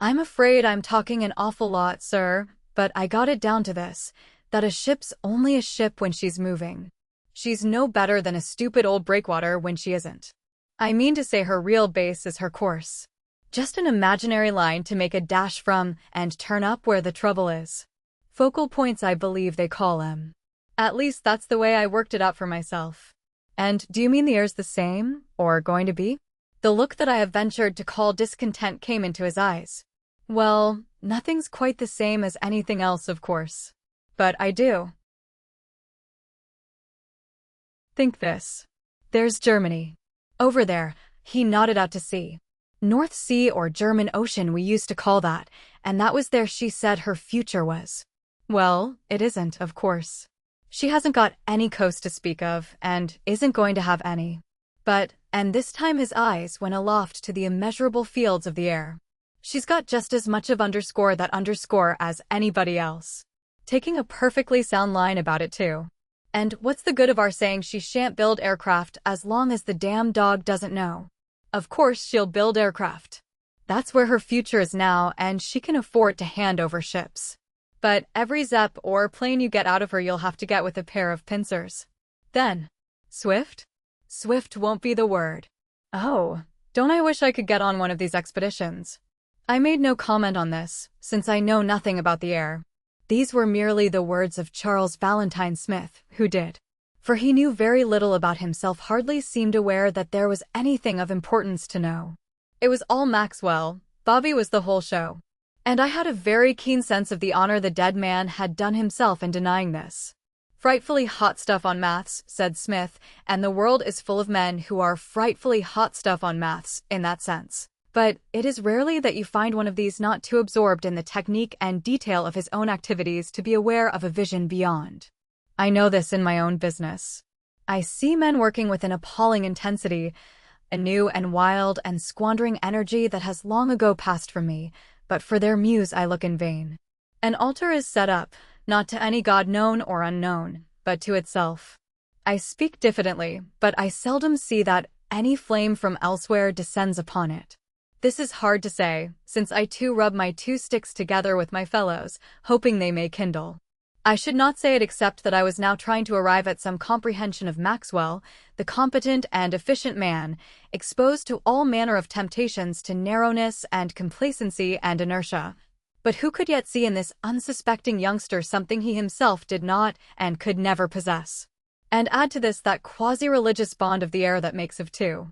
I'm afraid I'm talking an awful lot, sir, But I got it down to this, that a ship's only a ship when she's moving. She's no better than a stupid old breakwater when she isn't. I mean to say her real base is her course. Just an imaginary line to make a dash from and turn up where the trouble is. Focal points, I believe they call them. At least that's the way I worked it out for myself. And do you mean the air's the same, or going to be? The look that I have ventured to call discontent came into his eyes. Well, nothing's quite the same as anything else, of course. But I do. Think this. There's Germany. Over there, he nodded out to sea. North Sea or German Ocean we used to call that, and that was there she said her future was. Well, it isn't, of course. She hasn't got any coast to speak of, and isn't going to have any. But, and this time his eyes went aloft to the immeasurable fields of the air. She's got just as much of that underscore as anybody else. Taking a perfectly sound line about it too. And what's the good of our saying she shan't build aircraft as long as the damn dog doesn't know? Of course she'll build aircraft. That's where her future is now, and she can afford to hand over ships. But every Zepp or plane you get out of her you'll have to get with a pair of pincers. Then, Swift? Swift won't be the word. Oh, don't I wish I could get on one of these expeditions? I made no comment on this, since I know nothing about the air. These were merely the words of Charles Valentine Smith, who did. For he knew very little about himself, hardly seemed aware that there was anything of importance to know. It was all Maxwell. Bobby was the whole show. And I had a very keen sense of the honor the dead man had done himself in denying this. Frightfully hot stuff on maths, said Smith, and the world is full of men who are frightfully hot stuff on maths, in that sense. But it is rarely that you find one of these not too absorbed in the technique and detail of his own activities to be aware of a vision beyond. I know this in my own business. I see men working with an appalling intensity, a new and wild and squandering energy that has long ago passed from me, but for their muse I look in vain. An altar is set up, not to any god known or unknown, but to itself. I speak diffidently, but I seldom see that any flame from elsewhere descends upon it. This is hard to say, since I too rub my two sticks together with my fellows, hoping they may kindle. I should not say it except that I was now trying to arrive at some comprehension of Maxwell, the competent and efficient man, exposed to all manner of temptations to narrowness and complacency and inertia, but who could yet see in this unsuspecting youngster something he himself did not and could never possess. And add to this that quasi-religious bond of the air that makes of two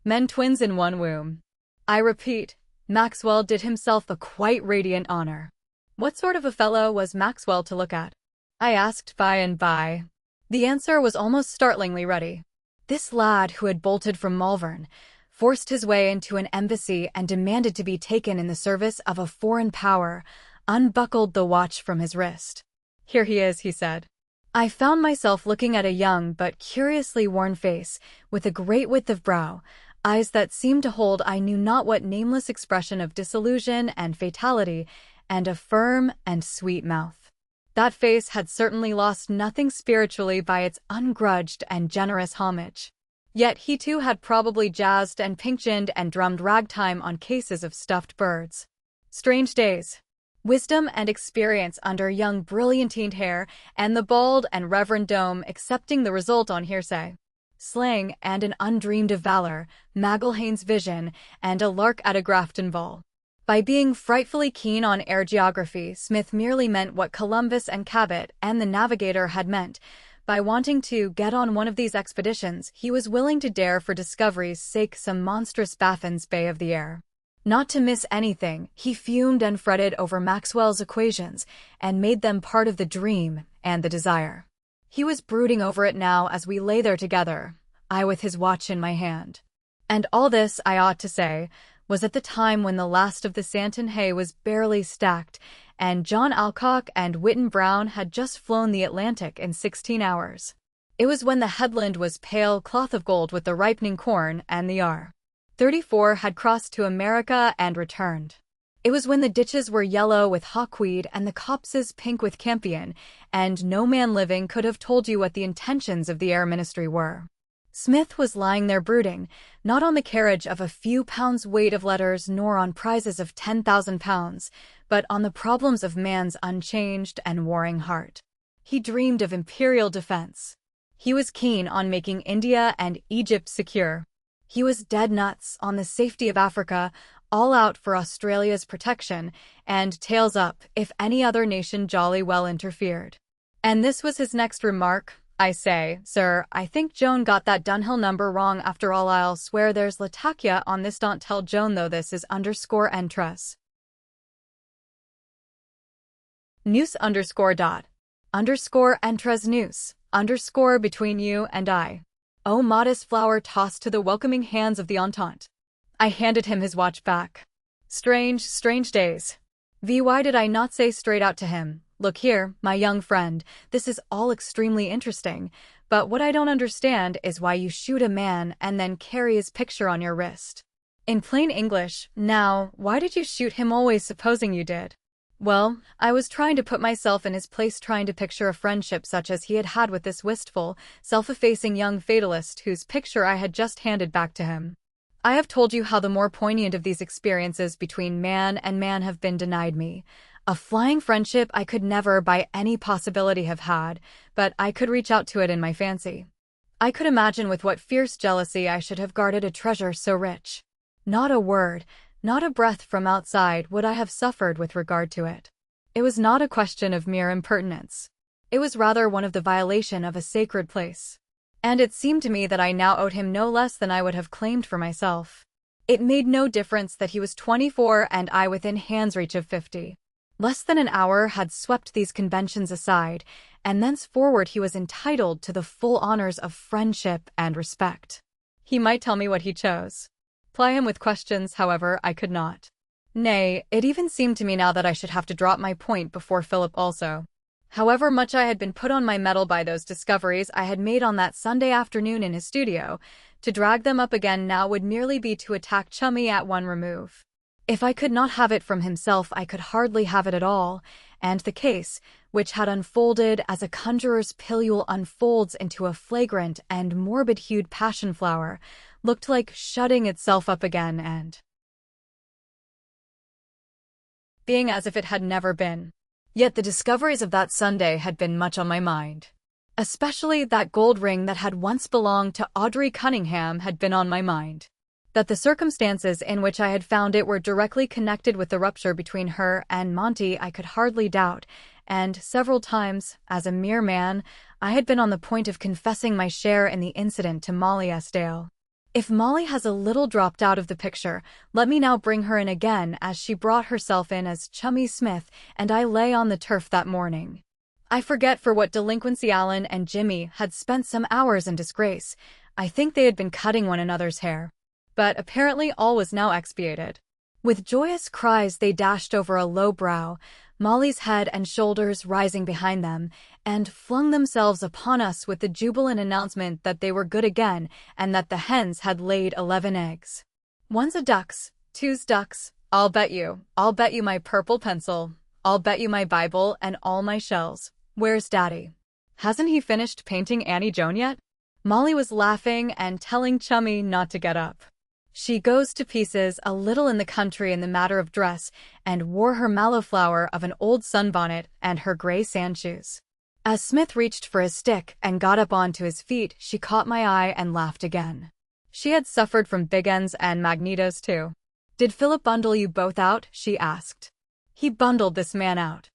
men twins in one womb. I repeat, Maxwell did himself a quite radiant honor. What sort of a fellow was Maxwell to look at? I asked by and by. The answer was almost startlingly ready. This lad who had bolted from Malvern, forced his way into an embassy and demanded to be taken in the service of a foreign power, unbuckled the watch from his wrist. Here he is, he said. I found myself looking at a young but curiously worn face, with a great width of brow, eyes that seemed to hold I knew not what nameless expression of disillusion and fatality, and a firm and sweet mouth. That face had certainly lost nothing spiritually by its ungrudged and generous homage. Yet he too had probably jazzed and pink-ginned and drummed ragtime on cases of stuffed birds. Strange days. Wisdom and experience under young brilliantine hair, and the bald and reverend dome accepting the result on hearsay. Slang and an undreamed of valor, Magalhaen's vision, and a lark at a Grafton ball. By being frightfully keen on air geography, Smith merely meant what Columbus and Cabot and the Navigator had meant. By wanting to get on one of these expeditions, he was willing to dare for discovery's sake some monstrous Baffin's Bay of the air. Not to miss anything, he fumed and fretted over Maxwell's equations, and made them part of the dream and the desire. He was brooding over it now as we lay there together, I with his watch in my hand. And all this, I ought to say, was at the time when the last of the Santon hay was barely stacked, and John Alcock and Whitten Brown had just flown the Atlantic in 16 hours. It was when the headland was pale cloth of gold with the ripening corn, and the R-34 had crossed to America and returned. It was when the ditches were yellow with hawkweed and the copses pink with campion, and no man living could have told you what the intentions of the Air Ministry were. Smith was lying there brooding, not on the carriage of a few pounds' weight of letters nor on prizes of 10,000 pounds, but on the problems of man's unchanged and warring heart. He dreamed of imperial defense. He was keen on making India and Egypt secure. He was dead nuts on the safety of Africa, all out for Australia's protection, and tails up if any other nation jolly well interfered. And this was his next remark. I say, sir, I think Joan got that Dunhill number wrong after all. I'll swear there's Latakia on this. Don't tell Joan though. This is _entres. News _entres news between you and I. Oh, modest flower tossed to the welcoming hands of the Entente. I handed him his watch back. Strange, strange days. Why did I not say straight out to him, look here, my young friend, this is all extremely interesting, but what I don't understand is why you shoot a man and then carry his picture on your wrist. In plain English, now, why did you shoot him always supposing you did? Well, I was trying to put myself in his place, trying to picture a friendship such as he had had with this wistful, self-effacing young fatalist whose picture I had just handed back to him. I have told you how the more poignant of these experiences between man and man have been denied me. A flying friendship I could never by any possibility have had, but I could reach out to it in my fancy. I could imagine with what fierce jealousy I should have guarded a treasure so rich. Not a word, not a breath from outside would I have suffered with regard to it. It was not a question of mere impertinence. It was rather one of the violation of a sacred place. And it seemed to me that I now owed him no less than I would have claimed for myself. It made no difference that he was 24 and I within hand's reach of 50. Less than an hour had swept these conventions aside, and thenceforward he was entitled to the full honors of friendship and respect. He might tell me what he chose. Ply him with questions, however, I could not. Nay, it even seemed to me now that I should have to drop my point before Philip also. However much I had been put on my mettle by those discoveries I had made on that Sunday afternoon in his studio, to drag them up again now would merely be to attack Chummy at one remove. If I could not have it from himself, I could hardly have it at all, and the case, which had unfolded as a conjurer's pilule unfolds into a flagrant and morbid-hued passion flower, looked like shutting itself up again and being as if it had never been. Yet the discoveries of that Sunday had been much on my mind. Especially that gold ring that had once belonged to Audrey Cunningham had been on my mind. That the circumstances in which I had found it were directly connected with the rupture between her and Monty I could hardly doubt, and several times, as a mere man, I had been on the point of confessing my share in the incident to Molly Esdale. If Molly has a little dropped out of the picture, let me now bring her in again as she brought herself in as Chummy Smith and I lay on the turf that morning. I forget for what delinquency Alan and Jimmy had spent some hours in disgrace. I think they had been cutting one another's hair. But apparently all was now expiated. With joyous cries they dashed over a low brow, Molly's head and shoulders rising behind them, and flung themselves upon us with the jubilant announcement that they were good again and that the hens had laid 11 eggs. One's a ducks, two's ducks, I'll bet you my purple pencil, I'll bet you my Bible and all my shells. Where's Daddy? Hasn't he finished painting Annie Joan yet? Molly was laughing and telling Chummy not to get up. She goes to pieces a little in the country in the matter of dress, and wore her mallow flower of an old sunbonnet and her grey sandshoes. As Smith reached for his stick and got up onto his feet, she caught my eye and laughed again. She had suffered from big ends and magnetos too. Did Philip bundle you both out? She asked. He bundled this man out.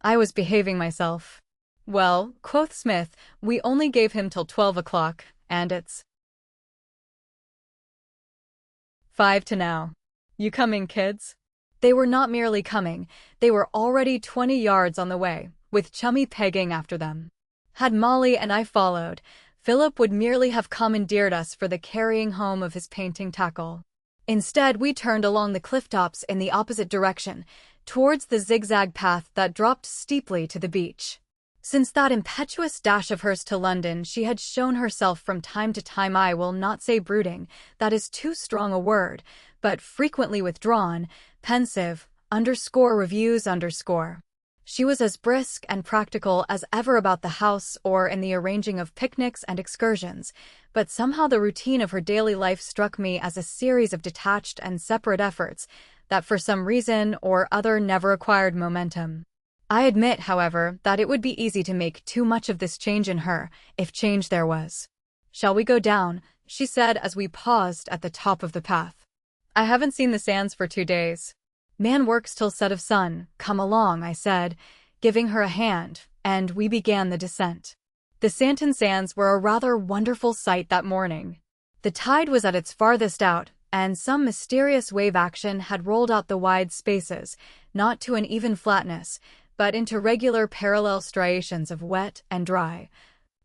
I was behaving myself. Well, quoth Smith, we only gave him till 12 o'clock, and it's 5 to now. You coming, kids? They were not merely coming, they were already 20 yards on the way, with Chummy pegging after them. Had Molly and I followed, Philip would merely have commandeered us for the carrying home of his painting tackle. Instead, we turned along the cliff tops in the opposite direction, towards the zigzag path that dropped steeply to the beach. Since that impetuous dash of hers to London, she had shown herself from time to time, I will not say brooding, that is too strong a word, but frequently withdrawn, pensive, _reviews_. She was as brisk and practical as ever about the house or in the arranging of picnics and excursions, but somehow the routine of her daily life struck me as a series of detached and separate efforts that for some reason or other never acquired momentum. I admit, however, that it would be easy to make too much of this change in her, if change there was. "Shall we go down?" she said as we paused at the top of the path. "I haven't seen the sands for 2 days." "Man works till set of sun. Come along," I said, giving her a hand, and we began the descent. The Santon Sands were a rather wonderful sight that morning. The tide was at its farthest out, and some mysterious wave action had rolled out the wide spaces, not to an even flatness, but into regular parallel striations of wet and dry.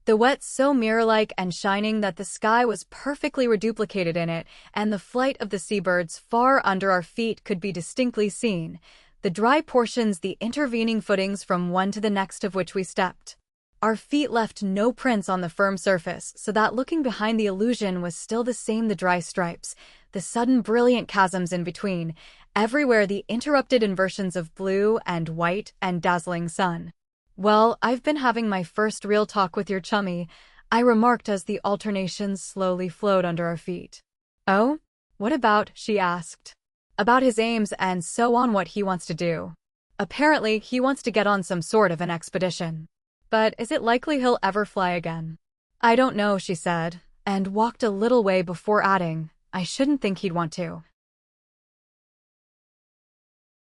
The wet so mirror-like and shining that the sky was perfectly reduplicated in it, and the flight of the seabirds far under our feet could be distinctly seen, the dry portions the intervening footings from one to the next of which we stepped. Our feet left no prints on the firm surface, so that looking behind the illusion was still the same: the dry stripes, the sudden brilliant chasms in between, everywhere the interrupted inversions of blue and white and dazzling sun. "Well, I've been having my first real talk with your chummy," I remarked as the alternations slowly flowed under our feet. "Oh? What about?" she asked. "About his aims and so on, what he wants to do. Apparently, he wants to get on some sort of an expedition. But is it likely he'll ever fly again?" "I don't know," she said, and walked a little way before adding, "I shouldn't think he'd want to."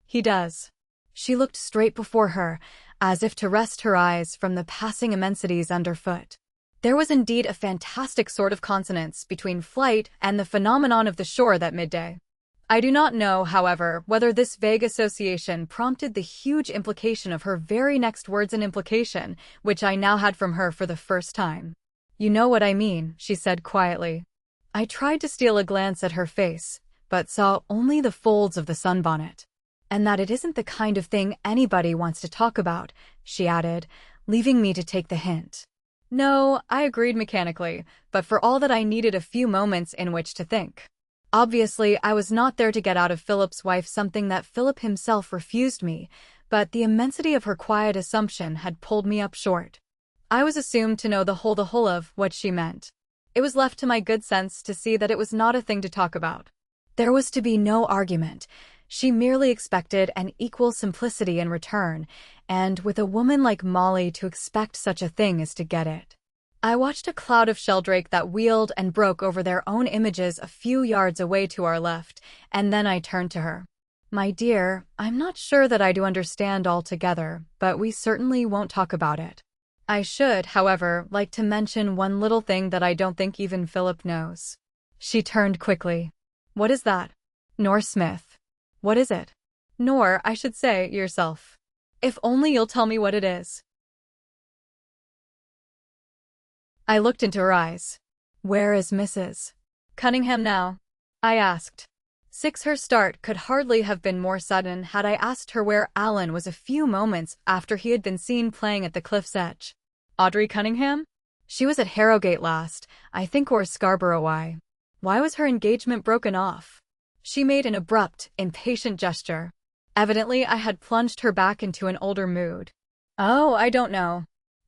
"He does." She looked straight before her, as if to rest her eyes from the passing immensities underfoot. There was indeed a fantastic sort of consonance between flight and the phenomenon of the shore that midday. I do not know, however, whether this vague association prompted the huge implication of her very next words, an implication which I now had from her for the first time. "You know what I mean," she said quietly. I tried to steal a glance at her face, but saw only the folds of the sunbonnet. "And that it isn't the kind of thing anybody wants to talk about," she added, leaving me to take the hint. "No," I agreed mechanically, but for all that I needed a few moments in which to think. Obviously, I was not there to get out of Philip's wife something that Philip himself refused me, but the immensity of her quiet assumption had pulled me up short. I was assumed to know the whole of what she meant. It was left to my good sense to see that it was not a thing to talk about. There was to be no argument. She merely expected an equal simplicity in return, and with a woman like Molly, to expect such a thing is to get it. I watched a cloud of sheldrake that wheeled and broke over their own images a few yards away to our left, and then I turned to her. "My dear, I'm not sure that I do understand altogether, but we certainly won't talk about it. I should, however, like to mention one little thing that I don't think even Philip knows." She turned quickly. "What is that?" "Nor Smith." "What is it?" "Nor, I should say, yourself. If only you'll tell me what it is." I looked into her eyes. "Where is Mrs. Cunningham now?" I asked. Her start could hardly have been more sudden had I asked her where Alan was a few moments after he had been seen playing at the cliff's edge. "Audrey Cunningham? She was at Harrogate last, I think, or Scarborough. Why? Why was her engagement broken off?" She made an abrupt, impatient gesture. Evidently, I had plunged her back into an older mood. "Oh, I don't know.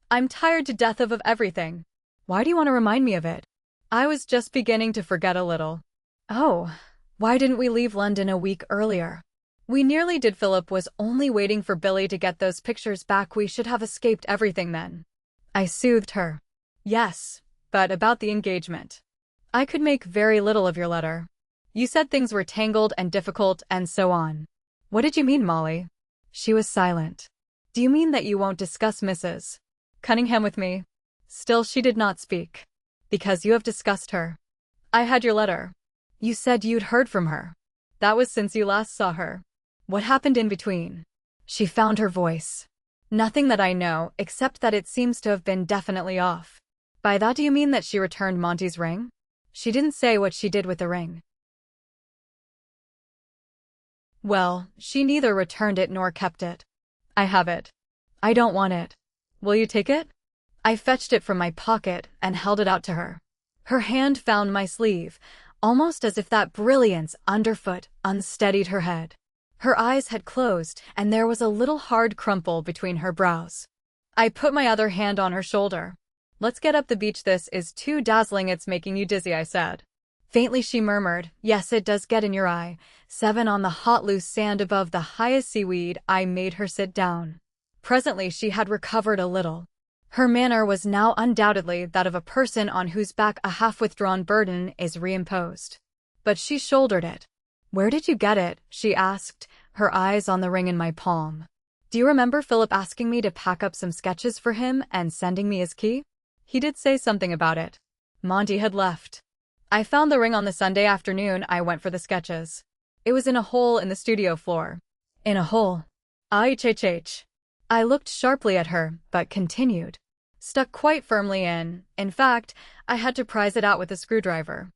I'm tired to death of everything. Why do you want to remind me of it?" I was just beginning to forget a little. "Oh, why didn't we leave London a week earlier?" "We nearly did. Philip was only waiting for Billy to get those pictures back. We should have escaped everything then." I soothed her. "Yes, but about the engagement. I could make very little of your letter. You said things were tangled and difficult and so on. What did you mean, Molly?" She was silent. "Do you mean that you won't discuss Mrs. Cunningham with me?" Still she did not speak. "Because you have discussed her. I had your letter. You said you'd heard from her. That was since you last saw her. What happened in between?" She found her voice. "Nothing that I know, except that it seems to have been definitely off." "By that do you mean that she returned Monty's ring?" "She didn't say what she did with the ring." "Well, she neither returned it nor kept it. I have it. I don't want it. Will you take it?" I fetched it from my pocket and held it out to her. Her hand found my sleeve, almost as if that brilliance underfoot unsteadied her head. Her eyes had closed, and there was a little hard crumple between her brows. I put my other hand on her shoulder. "Let's get up the beach. This is too dazzling, it's making you dizzy," I said. Faintly she murmured, "Yes, it does get in your eye." 7 on the hot loose sand above the highest seaweed. I made her sit down. Presently she had recovered a little. Her manner was now undoubtedly that of a person on whose back a half-withdrawn burden is reimposed. But she shouldered it. "Where did you get it?" she asked, her eyes on the ring in my palm. "Do you remember Philip asking me to pack up some sketches for him and sending me his key?" He did say something about it. Monty had left. I found the ring on the Sunday afternoon I went for the sketches. It was in a hole in the studio floor. In a hole? IHHH. I looked sharply at her, but continued. Stuck quite firmly in. In fact, I had to prise it out with a screwdriver.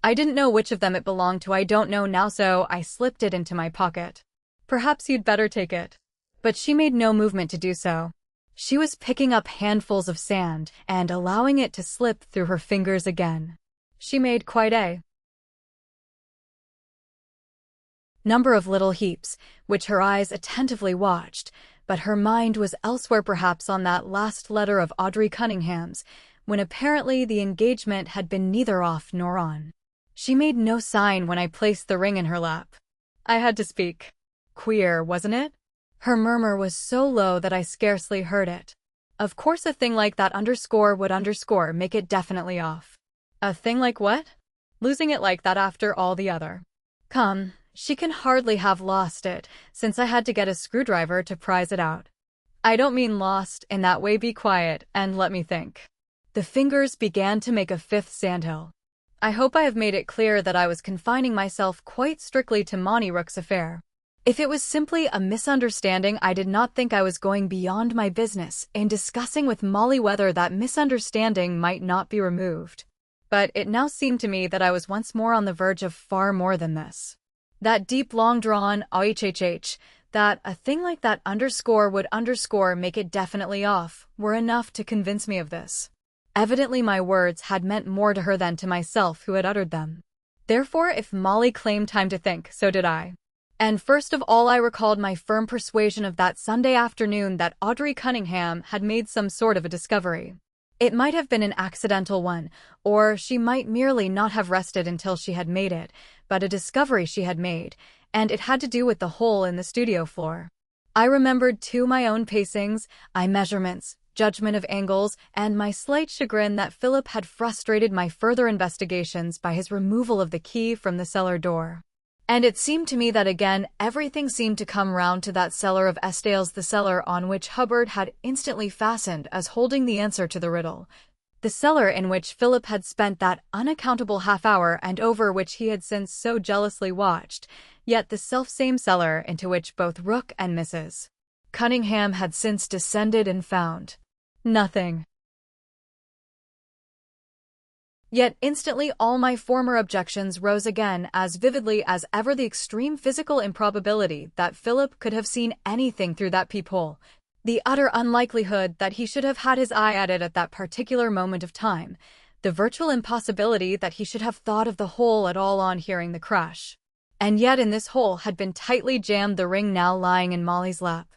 I didn't know which of them it belonged to. I don't know now, so I slipped it into my pocket. "Perhaps you'd better take it." But she made no movement to do so. She was picking up handfuls of sand and allowing it to slip through her fingers again. She made quite a number of little heaps, which her eyes attentively watched, but her mind was elsewhere, perhaps on that last letter of Audrey Cunningham's, when apparently the engagement had been neither off nor on. She made no sign when I placed the ring in her lap. I had to speak. "Queer, wasn't it?" Her murmur was so low that I scarcely heard it. "Of course a thing like that would make it definitely off." "A thing like what?" "Losing it like that after all the other." "Come, she can hardly have lost it, since I had to get a screwdriver to prise it out." "I don't mean lost in that way. Be quiet and let me think." The fingers began to make a fifth sandhill. I hope I have made it clear that I was confining myself quite strictly to Monty Rook's affair. If it was simply a misunderstanding, I did not think I was going beyond my business in discussing with Molly whether that misunderstanding might not be removed. But it now seemed to me that I was once more on the verge of far more than this. That deep, long-drawn IHHH, that "a thing like that would make it definitely off," were enough to convince me of this. Evidently my words had meant more to her than to myself who had uttered them. Therefore, if Molly claimed time to think, so did I. And first of all I recalled my firm persuasion of that Sunday afternoon that Audrey Cunningham had made some sort of a discovery. It might have been an accidental one, or she might merely not have rested until she had made it, but a discovery she had made, and it had to do with the hole in the studio floor. I remembered, too, my own pacings, eye measurements, judgment of angles, and my slight chagrin that Philip had frustrated my further investigations by his removal of the key from the cellar door. And it seemed to me that again everything seemed to come round to that cellar of Estiles, the cellar on which Hubbard had instantly fastened as holding the answer to the riddle, the cellar in which Philip had spent that unaccountable half-hour and over which he had since so jealously watched, yet the self-same cellar into which both Rook and Mrs. Cunningham had since descended and found nothing. Yet instantly all my former objections rose again as vividly as ever: the extreme physical improbability that Philip could have seen anything through that peephole, the utter unlikelihood that he should have had his eye at it at that particular moment of time, the virtual impossibility that he should have thought of the hole at all on hearing the crash. And yet in this hole had been tightly jammed the ring now lying in Molly's lap.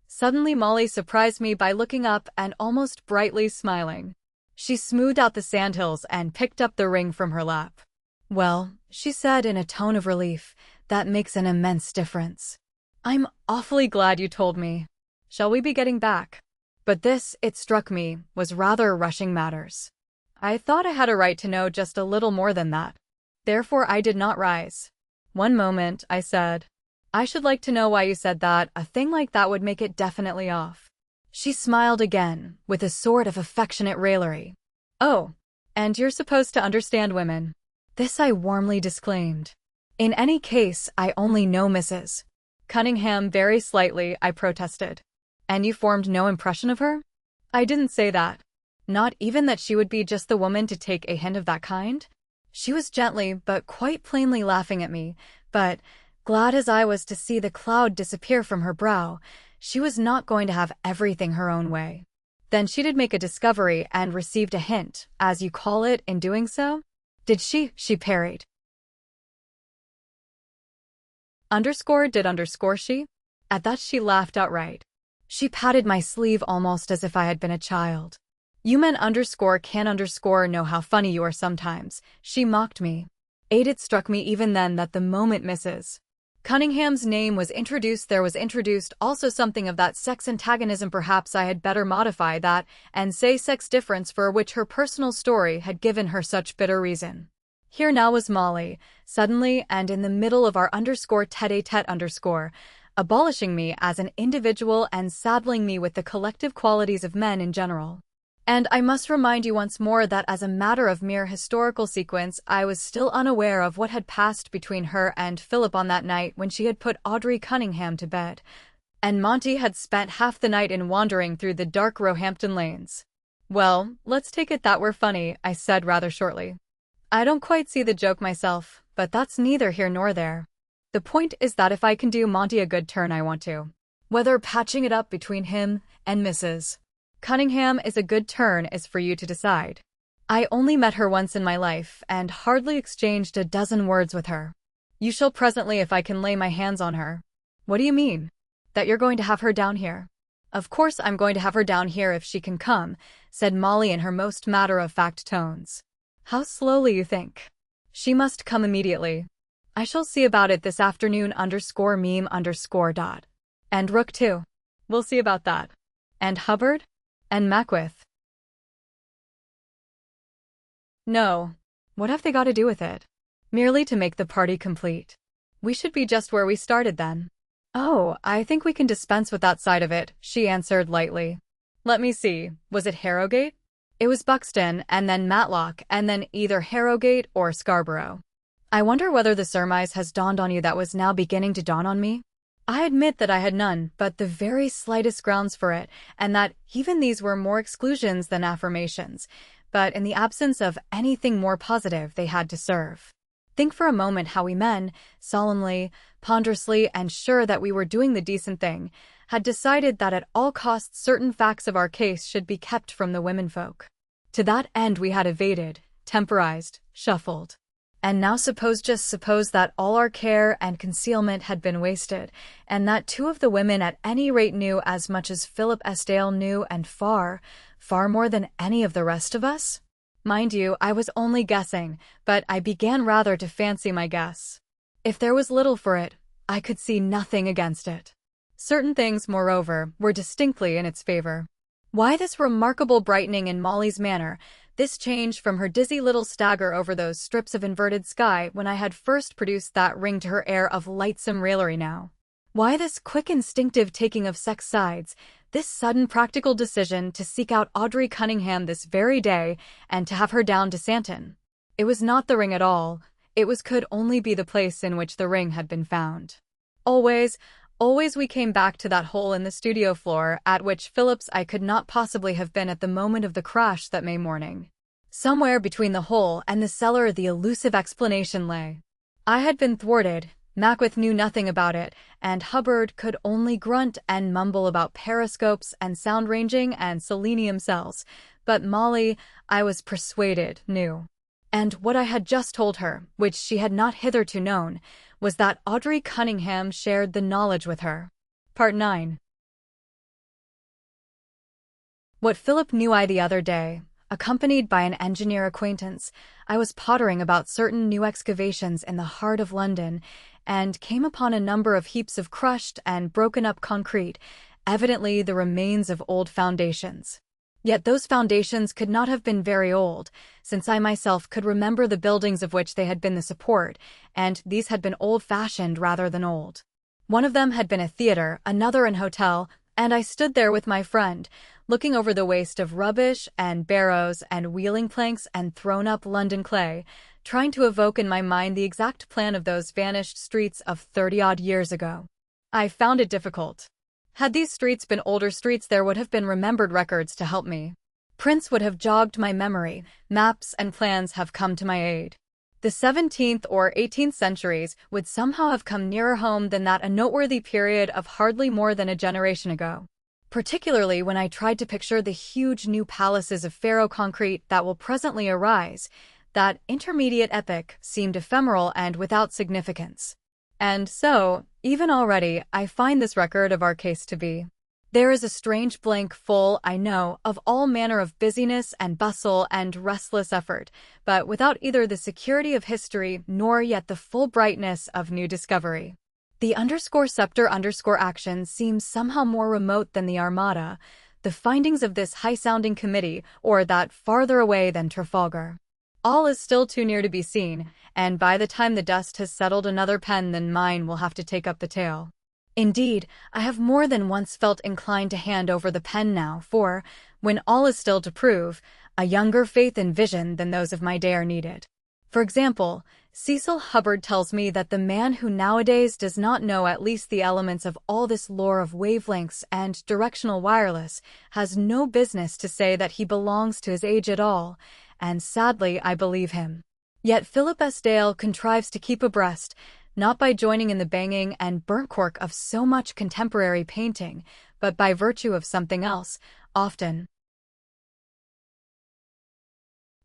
Suddenly Molly surprised me by looking up and almost brightly smiling. She smoothed out the sandhills and picked up the ring from her lap. "Well," she said in a tone of relief, "that makes an immense difference. I'm awfully glad you told me. Shall we be getting back?" But this, it struck me, was rather rushing matters. I thought I had a right to know just a little more than that. Therefore I did not rise. "One moment," I said. "I should like to know why you said that a thing like that would make it definitely off." She smiled again, with a sort of affectionate raillery. "Oh, and you're supposed to understand women." This I warmly disclaimed. "In any case, I only know Mrs. Cunningham very slightly," I protested. "And you formed no impression of her?" "I didn't say that. Not even that she would be just the woman to take a hint of that kind?" She was gently but quite plainly laughing at me, but, glad as I was to see the cloud disappear from her brow, she was not going to have everything her own way. "Then she did make a discovery and received a hint, as you call it, in doing so?" "Did she?" she parried. Underscore did underscore she? At that she laughed outright. She patted my sleeve almost as if I had been a child. You men underscore can underscore know how funny you are sometimes, she mocked me. It struck me even then that the moment Mrs. Cunningham's name was introduced, there was introduced also something of that sex antagonism. Perhaps I had better modify that and say sex difference, for which her personal story had given her such bitter reason. Here now was Molly, suddenly and in the middle of our underscore tete-a-tete underscore, abolishing me as an individual and saddling me with the collective qualities of men in general. And I must remind you once more that as a matter of mere historical sequence, I was still unaware of what had passed between her and Philip on that night when she had put Audrey Cunningham to bed, and Monty had spent half the night in wandering through the dark Roehampton lanes. Well, let's take it that we're funny, I said rather shortly. I don't quite see the joke myself, but that's neither here nor there. The point is that if I can do Monty a good turn, I want to. Whether patching it up between him and Mrs. Cunningham is a good turn is for you to decide. I only met her once in my life and hardly exchanged a dozen words with her. You shall presently if I can lay my hands on her. What do you mean? That you're going to have her down here? Of course I'm going to have her down here if she can come, said Molly in her most matter-of-fact tones. How slowly you think. She must come immediately. I shall see about it this afternoon underscore meme underscore dot. And Rook too. We'll see about that. And Hubbard? And Mackworth? No. What have they got to do with it? Merely to make the party complete. We should be just where we started then. Oh, I think we can dispense with that side of it, she answered lightly. Let me see, was it Harrogate? It was Buxton, and then Matlock, and then either Harrogate or Scarborough. I wonder whether the surmise has dawned on you that was now beginning to dawn on me? I admit that I had none but the very slightest grounds for it, and that even these were more exclusions than affirmations, but in the absence of anything more positive they had to serve. Think for a moment how we men, solemnly, ponderously, and sure that we were doing the decent thing, had decided that at all costs certain facts of our case should be kept from the womenfolk. To that end we had evaded, temporized, shuffled. And now just suppose that all our care and concealment had been wasted, and that two of the women at any rate knew as much as Philip Estienne knew, and far, far more than any of the rest of us? Mind you, I was only guessing, but I began rather to fancy my guess. If there was little for it, I could see nothing against it. Certain things, moreover, were distinctly in its favor. Why this remarkable brightening in Molly's manner, this change from her dizzy little stagger over those strips of inverted sky when I had first produced that ring to her air of lightsome raillery now? Why this quick instinctive taking of sex sides, this sudden practical decision to seek out Audrey Cunningham this very day and to have her down to Santon? It was not the ring at all, could only be the place in which the ring had been found. Always we came back to that hole in the studio floor at which Philip's I could not possibly have been at the moment of the crash that May morning. Somewhere between the hole and the cellar the elusive explanation lay. I had been thwarted, Mackworth knew nothing about it, and Hubbard could only grunt and mumble about periscopes and sound ranging and selenium cells, but Molly, I was persuaded, knew. And what I had just told her, which she had not hitherto known, was that Audrey Cunningham shared the knowledge with her. Part 9. What Philip knew I the other day, accompanied by an engineer acquaintance, I was pottering about certain new excavations in the heart of London, and came upon a number of heaps of crushed and broken-up concrete, evidently the remains of old foundations. Yet those foundations could not have been very old, since I myself could remember the buildings of which they had been the support, and these had been old-fashioned rather than old. One of them had been a theatre, another an hotel, and I stood there with my friend, looking over the waste of rubbish and barrows and wheeling planks and thrown-up London clay, trying to evoke in my mind the exact plan of those vanished streets of 30-odd years ago. I found it difficult. Had these streets been older streets, there would have been remembered records to help me. Prints would have jogged my memory, maps and plans have come to my aid. The 17th or 18th centuries would somehow have come nearer home than that a noteworthy period of hardly more than a generation ago. Particularly when I tried to picture the huge new palaces of Faro concrete that will presently arise, that intermediate epoch seemed ephemeral and without significance. And so, even already, I find this record of our case to be. There is a strange blank full, I know, of all manner of busyness and bustle and restless effort, but without either the security of history nor yet the full brightness of new discovery. The _scepter_action seems somehow more remote than the Armada, the findings of this high-sounding committee, or that farther away than Trafalgar. All is still too near to be seen, and by the time the dust has settled, another pen than mine will have to take up the tale. Indeed, I have more than once felt inclined to hand over the pen now, for, when all is still to prove, a younger faith and vision than those of my day are needed. For example, Cecil Hubbard tells me that the man who nowadays does not know at least the elements of all this lore of wavelengths and directional wireless has no business to say that he belongs to his age at all, and sadly I believe him. Yet Philip S. Dale contrives to keep abreast, not by joining in the banging and burnt cork of so much contemporary painting, but by virtue of something else, often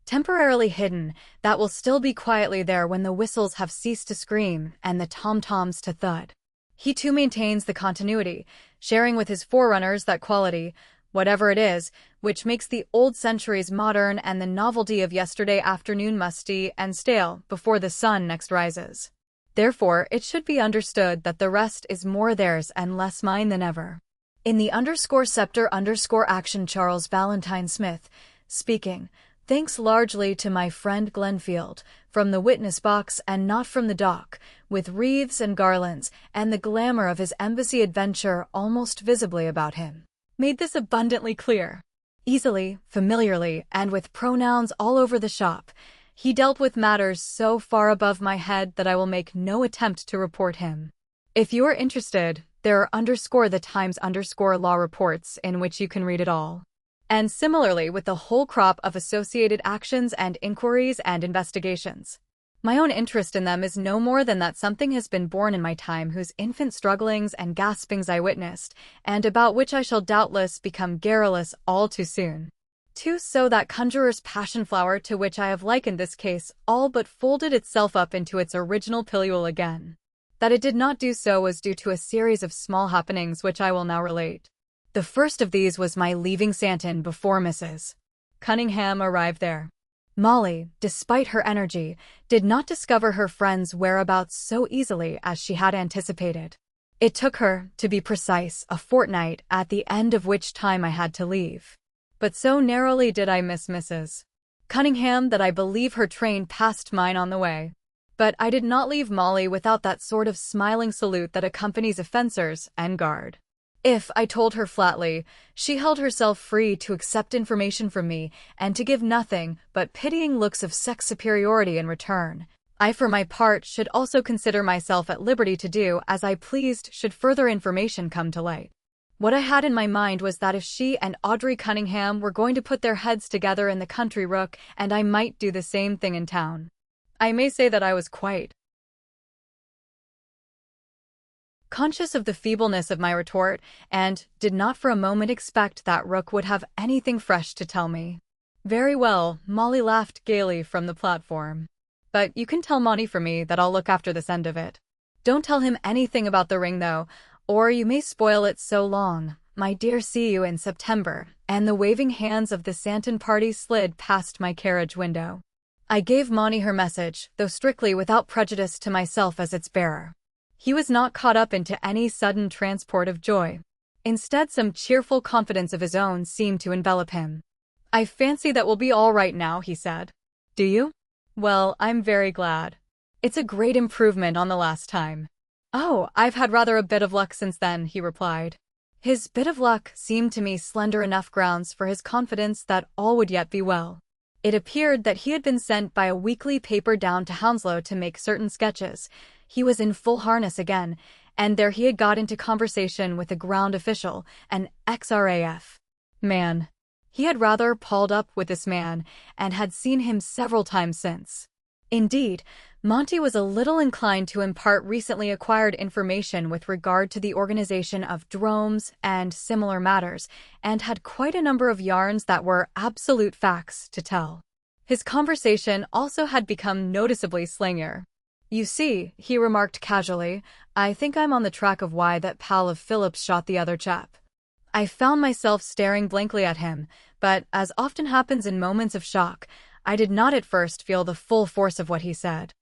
temporarily hidden, that will still be quietly there when the whistles have ceased to scream and the tom-toms to thud. He too maintains the continuity, sharing with his forerunners that quality, whatever it is, which makes the old centuries modern and the novelty of yesterday afternoon musty and stale before the sun next rises. Therefore, it should be understood that the rest is more theirs and less mine than ever. In the _scepter_action, Charles Valentine Smith, speaking, thanks largely to my friend Glenfield, from the witness box and not from the dock, with wreaths and garlands, and the glamour of his embassy adventure almost visibly about him, made this abundantly clear. Easily, familiarly, and with pronouns all over the shop, he dealt with matters so far above my head that I will make no attempt to report him. If you are interested, there are _the Times_law reports in which you can read it all. And similarly with the whole crop of associated actions and inquiries and investigations. My own interest in them is no more than that something has been born in my time whose infant strugglings and gaspings I witnessed, and about which I shall doubtless become garrulous all too soon. So that conjurer's passion flower to which I have likened this case all but folded itself up into its original pilule again. That it did not do so was due to a series of small happenings which I will now relate. The first of these was my leaving Santon before Mrs. Cunningham arrived there. Molly, despite her energy, did not discover her friend's whereabouts so easily as she had anticipated. It took her, to be precise, a fortnight, at the end of which time I had to leave. But so narrowly did I miss Mrs. Cunningham that I believe her train passed mine on the way. But I did not leave Molly without that sort of smiling salute that accompanies offenders en garde. If, I told her flatly, she held herself free to accept information from me and to give nothing but pitying looks of sex superiority in return, I for my part should also consider myself at liberty to do as I pleased should further information come to light. What I had in my mind was that if she and Audrey Cunningham were going to put their heads together in the country rook, and I might do the same thing in town. I may say that I was quite conscious of the feebleness of my retort, and did not for a moment expect that Rook would have anything fresh to tell me. Very well, Molly laughed gaily from the platform. But you can tell Monty for me that I'll look after this end of it. Don't tell him anything about the ring, though, or you may spoil it so long. My dear, see you in September, and the waving hands of the Santon party slid past my carriage window. I gave Monty her message, though strictly without prejudice to myself as its bearer. He was not caught up into any sudden transport of joy. Instead, some cheerful confidence of his own seemed to envelop him. I fancy that will be all right now, he said. Do you? Well, I'm very glad. It's a great improvement on the last time. Oh, I've had rather a bit of luck since then, he replied. His bit of luck seemed to me slender enough grounds for his confidence that all would yet be well. It appeared that he had been sent by a weekly paper down to Hounslow to make certain sketches. He was in full harness again, and there he had got into conversation with a ground official, an ex-RAF man. He had rather palled up with this man, and had seen him several times since. Indeed, Monty was a little inclined to impart recently acquired information with regard to the organization of dromes and similar matters, and had quite a number of yarns that were absolute facts to tell. His conversation also had become noticeably slangier. You see, he remarked casually, I think I'm on the track of why that pal of Philip's shot the other chap. I found myself staring blankly at him, but, as often happens in moments of shock, I did not at first feel the full force of what he said.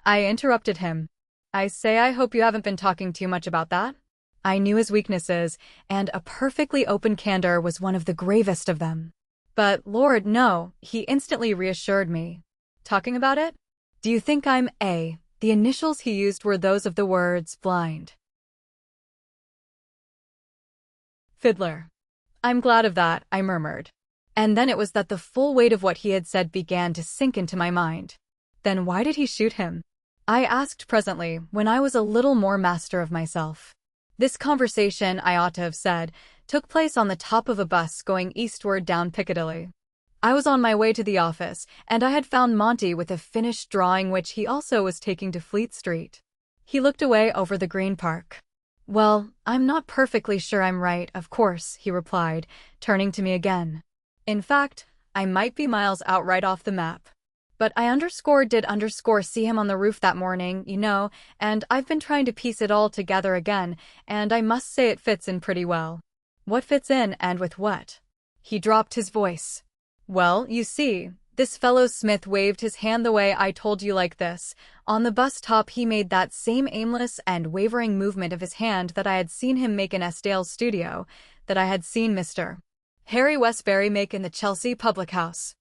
I interrupted him. I say I hope you haven't been talking too much about that? I knew his weaknesses, and a perfectly open candor was one of the gravest of them. But, Lord, no, he instantly reassured me. Talking about it? Do you think I'm A? The initials he used were those of the words blind. Fiddler. I'm glad of that, I murmured. And then it was that the full weight of what he had said began to sink into my mind. Then why did he shoot him? I asked presently, when I was a little more master of myself. This conversation, I ought to have said, took place on the top of a bus going eastward down Piccadilly. I was on my way to the office, and I had found Monty with a finished drawing which he also was taking to Fleet Street. He looked away over the Green Park. Well, I'm not perfectly sure I'm right, of course, he replied, turning to me again. In fact, I might be miles out right off the map. But I did see him on the roof that morning, you know, and I've been trying to piece it all together again, and I must say it fits in pretty well. What fits in, and with what? He dropped his voice. Well, you see, this fellow Smith waved his hand the way I told you like this. On the bus top he made that same aimless and wavering movement of his hand that I had seen him make in Estale's studio, that I had seen Mr. Harry Westbury make in the Chelsea public house.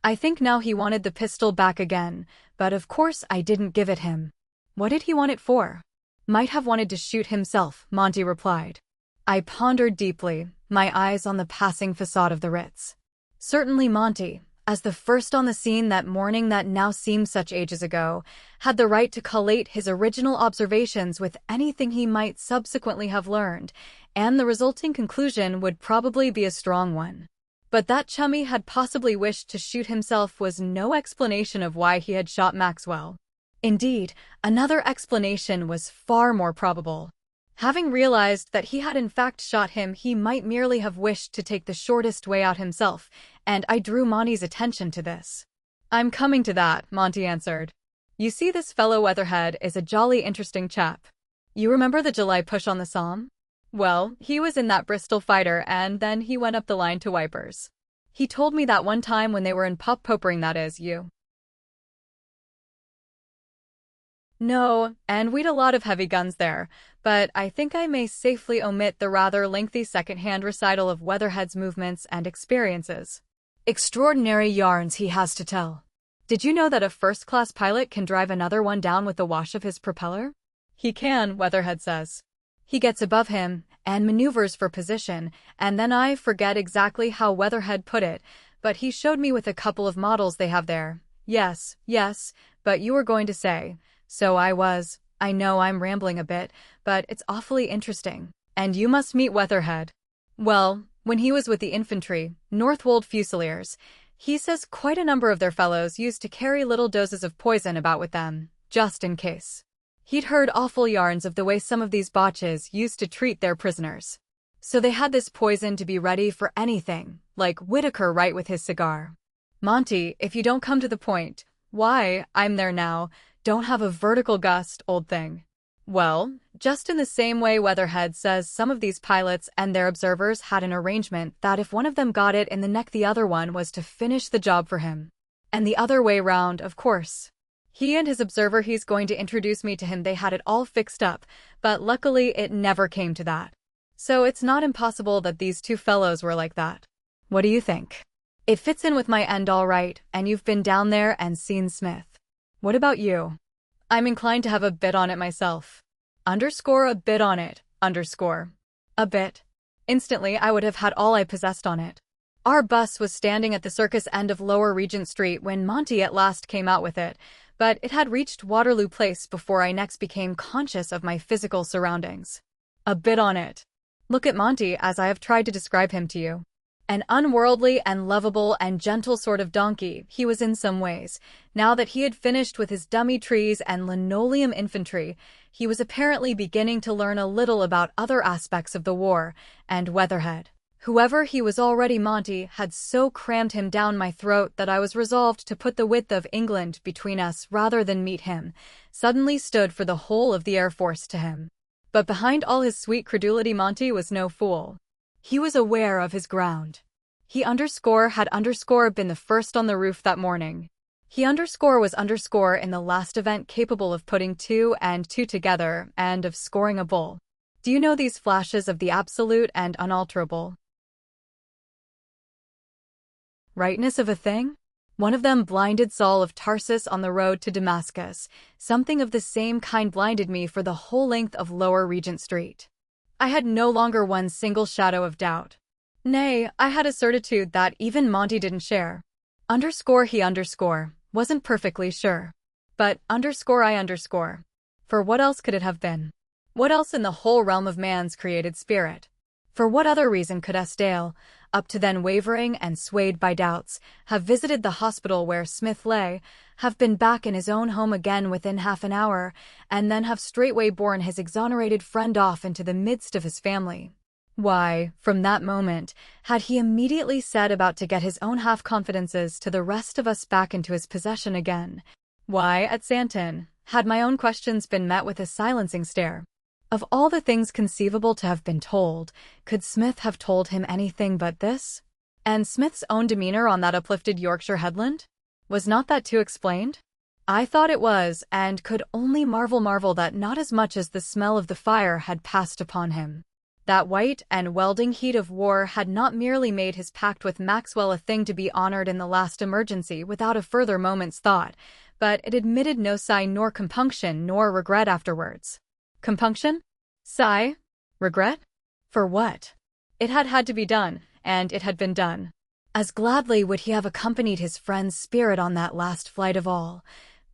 I think now he wanted the pistol back again, but of course I didn't give it him. What did he want it for? Might have wanted to shoot himself, Monty replied. I pondered deeply, my eyes on the passing facade of the Ritz. Certainly Monty, as the first on the scene that morning that now seemed such ages ago, had the right to collate his original observations with anything he might subsequently have learned, and the resulting conclusion would probably be a strong one. But that Chummy had possibly wished to shoot himself was no explanation of why he had shot Maxwell. Indeed, another explanation was far more probable. Having realized that he had in fact shot him, he might merely have wished to take the shortest way out himself, and I drew Monty's attention to this. I'm coming to that, Monty answered. You see, this fellow Weatherhead is a jolly interesting chap. You remember the July push on the Somme? Well, he was in that Bristol fighter, and then he went up the line to Wipers. He told me that one time when they were in Poperinghe, that is, you. No, and we'd a lot of heavy guns there, but I think I may safely omit the rather lengthy second-hand recital of Weatherhead's movements and experiences. Extraordinary yarns he has to tell. Did you know that a first-class pilot can drive another one down with the wash of his propeller? He can, Weatherhead says. He gets above him, and maneuvers for position, and then I forget exactly how Weatherhead put it, but he showed me with a couple of models they have there. Yes, but you were going to say... So I was. I know I'm rambling a bit, but it's awfully interesting. And you must meet Weatherhead. Well, when he was with the infantry, Northwold Fusiliers, he says quite a number of their fellows used to carry little doses of poison about with them, just in case. He'd heard awful yarns of the way some of these Boches used to treat their prisoners. So they had this poison to be ready for anything, like Whitaker right with his cigar. Monty, if you don't come to the point, why, I'm there now. Don't have a vertical gust, old thing. Well, just in the same way Weatherhead says some of these pilots and their observers had an arrangement that if one of them got it in the neck, the other one was to finish the job for him. And the other way round, of course. He and his observer he's going to introduce me to him, they had it all fixed up, but luckily it never came to that. So it's not impossible that these two fellows were like that. What do you think? It fits in with my end all right, and you've been down there and seen Smith. What about you? I'm inclined to have a bit on it myself. A bit on it. A bit. Instantly, I would have had all I possessed on it. Our bus was standing at the circus end of Lower Regent Street when Monty at last came out with it, but it had reached Waterloo Place before I next became conscious of my physical surroundings. A bit on it. Look at Monty as I have tried to describe him to you. An unworldly and lovable and gentle sort of donkey he was in some ways. Now that he had finished with his dummy trees and linoleum infantry, he was apparently beginning to learn a little about other aspects of the war, and Weatherhead, Whoever he was already, Monty had so crammed him down my throat that I was resolved to put the width of England between us rather than meet him, suddenly stood for the whole of the Air Force to him. But behind all his sweet credulity, Monty was no fool. He was aware of his ground. He had been the first on the roof that morning. He was in the last event capable of putting two and two together and of scoring a bull. Do you know these flashes of the absolute and unalterable rightness of a thing? One of them blinded Saul of Tarsus on the road to Damascus. Something of the same kind blinded me for the whole length of Lower Regent Street. I had no longer one single shadow of doubt. Nay, I had a certitude that even Monty didn't share. He wasn't perfectly sure. But for what else could it have been? What else in the whole realm of man's created spirit? For what other reason could Eskdale, up to then wavering and swayed by doubts, have visited the hospital where Smith lay, have been back in his own home again within half an hour, and then have straightway borne his exonerated friend off into the midst of his family? Why, from that moment, had he immediately set about to get his own half-confidences to the rest of us back into his possession again? Why, at Santon, had my own questions been met with a silencing stare? Of all the things conceivable to have been told, could Smith have told him anything but this? And Smith's own demeanor on that uplifted Yorkshire headland? Was not that too explained? I thought it was, and could only marvel that not as much as the smell of the fire had passed upon him. That white and welding heat of war had not merely made his pact with Maxwell a thing to be honored in the last emergency without a further moment's thought, but it admitted no sigh nor compunction nor regret afterwards. Compunction? Sigh? Regret? For what? It had to be done, and it had been done. As gladly would he have accompanied his friend's spirit on that last flight of all,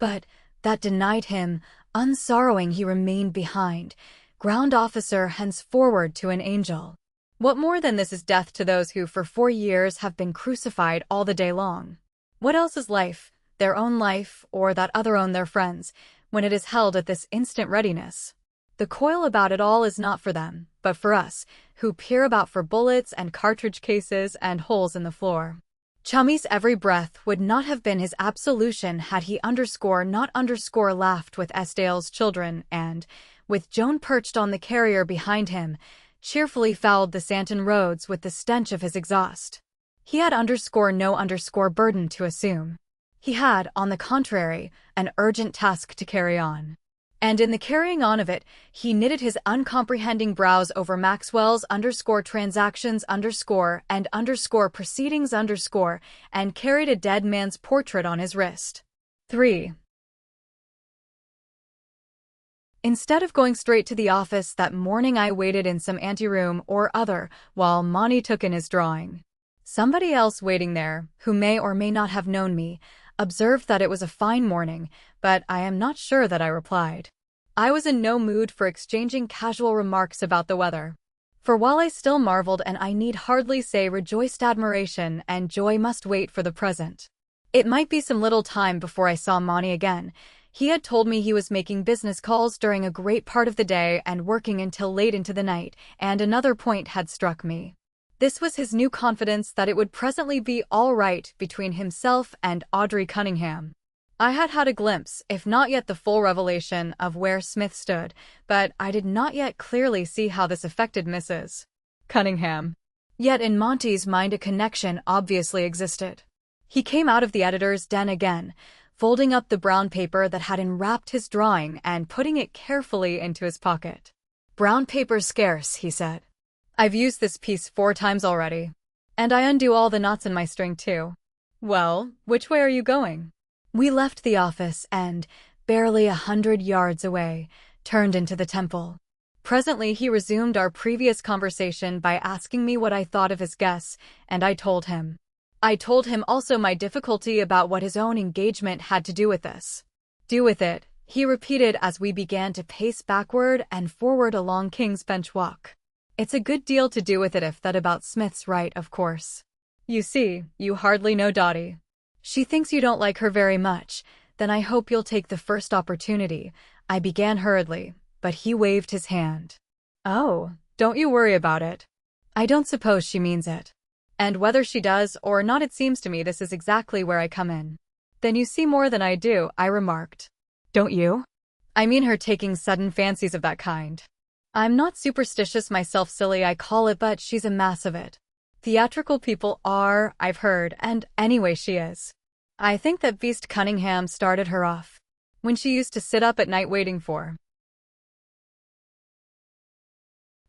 but that denied him, unsorrowing he remained behind, ground officer henceforward to an angel. What more than this is death to those who for 4 years have been crucified all the day long? What else is life, their own life, or that other own their friends, when it is held at this instant readiness? The coil about it all is not for them, but for us, who peer about for bullets and cartridge cases and holes in the floor. Chummy's every breath would not have been his absolution had he laughed with Eskdale's children and, with Joan perched on the carrier behind him, cheerfully fouled the Santon roads with the stench of his exhaust. He had no burden to assume. He had, on the contrary, an urgent task to carry on. And in the carrying on of it, he knitted his uncomprehending brows over Maxwell's transactions and proceedings and carried a dead man's portrait on his wrist. 3. Instead of going straight to the office that morning, I waited in some anteroom or other while Monty took in his drawing. Somebody else waiting there, who may or may not have known me, observed that it was a fine morning, but I am not sure that I replied. I was in no mood for exchanging casual remarks about the weather. For while I still marveled, and I need hardly say rejoiced, admiration and joy must wait for the present. It might be some little time before I saw Monty again. He had told me he was making business calls during a great part of the day and working until late into the night, and another point had struck me. This was his new confidence that it would presently be all right between himself and Audrey Cunningham. I had had a glimpse, if not yet the full revelation, of where Smith stood, but I did not yet clearly see how this affected Mrs. Cunningham. Yet in Monty's mind a connection obviously existed. He came out of the editor's den again, folding up the brown paper that had enwrapped his drawing and putting it carefully into his pocket. "Brown paper's scarce," he said. "I've used this piece 4 times already. And I undo all the knots in my string, too. Well, which way are you going?" We left the office and, barely 100 yards away, turned into the Temple. Presently he resumed our previous conversation by asking me what I thought of his guess, and I told him. I told him also my difficulty about what his own engagement had to do with this. "Do with it," he repeated as we began to pace backward and forward along King's Bench Walk. "It's a good deal to do with it if that about Smith's right, of course. You see, you hardly know Dotty. She thinks you don't like her very much. Then I hope you'll take the first opportunity," I began hurriedly, but he waved his hand. "Oh, don't you worry about it. I don't suppose she means it. And whether she does or not, it seems to me this is exactly where I come in. Then you see more than I do, I remarked. Don't you? I mean her taking sudden fancies of that kind. I'm not superstitious myself, silly I call it, but she's a mass of it. Theatrical people are, I've heard, and anyway she is. I think that beast Cunningham started her off. When she used to sit up at night waiting for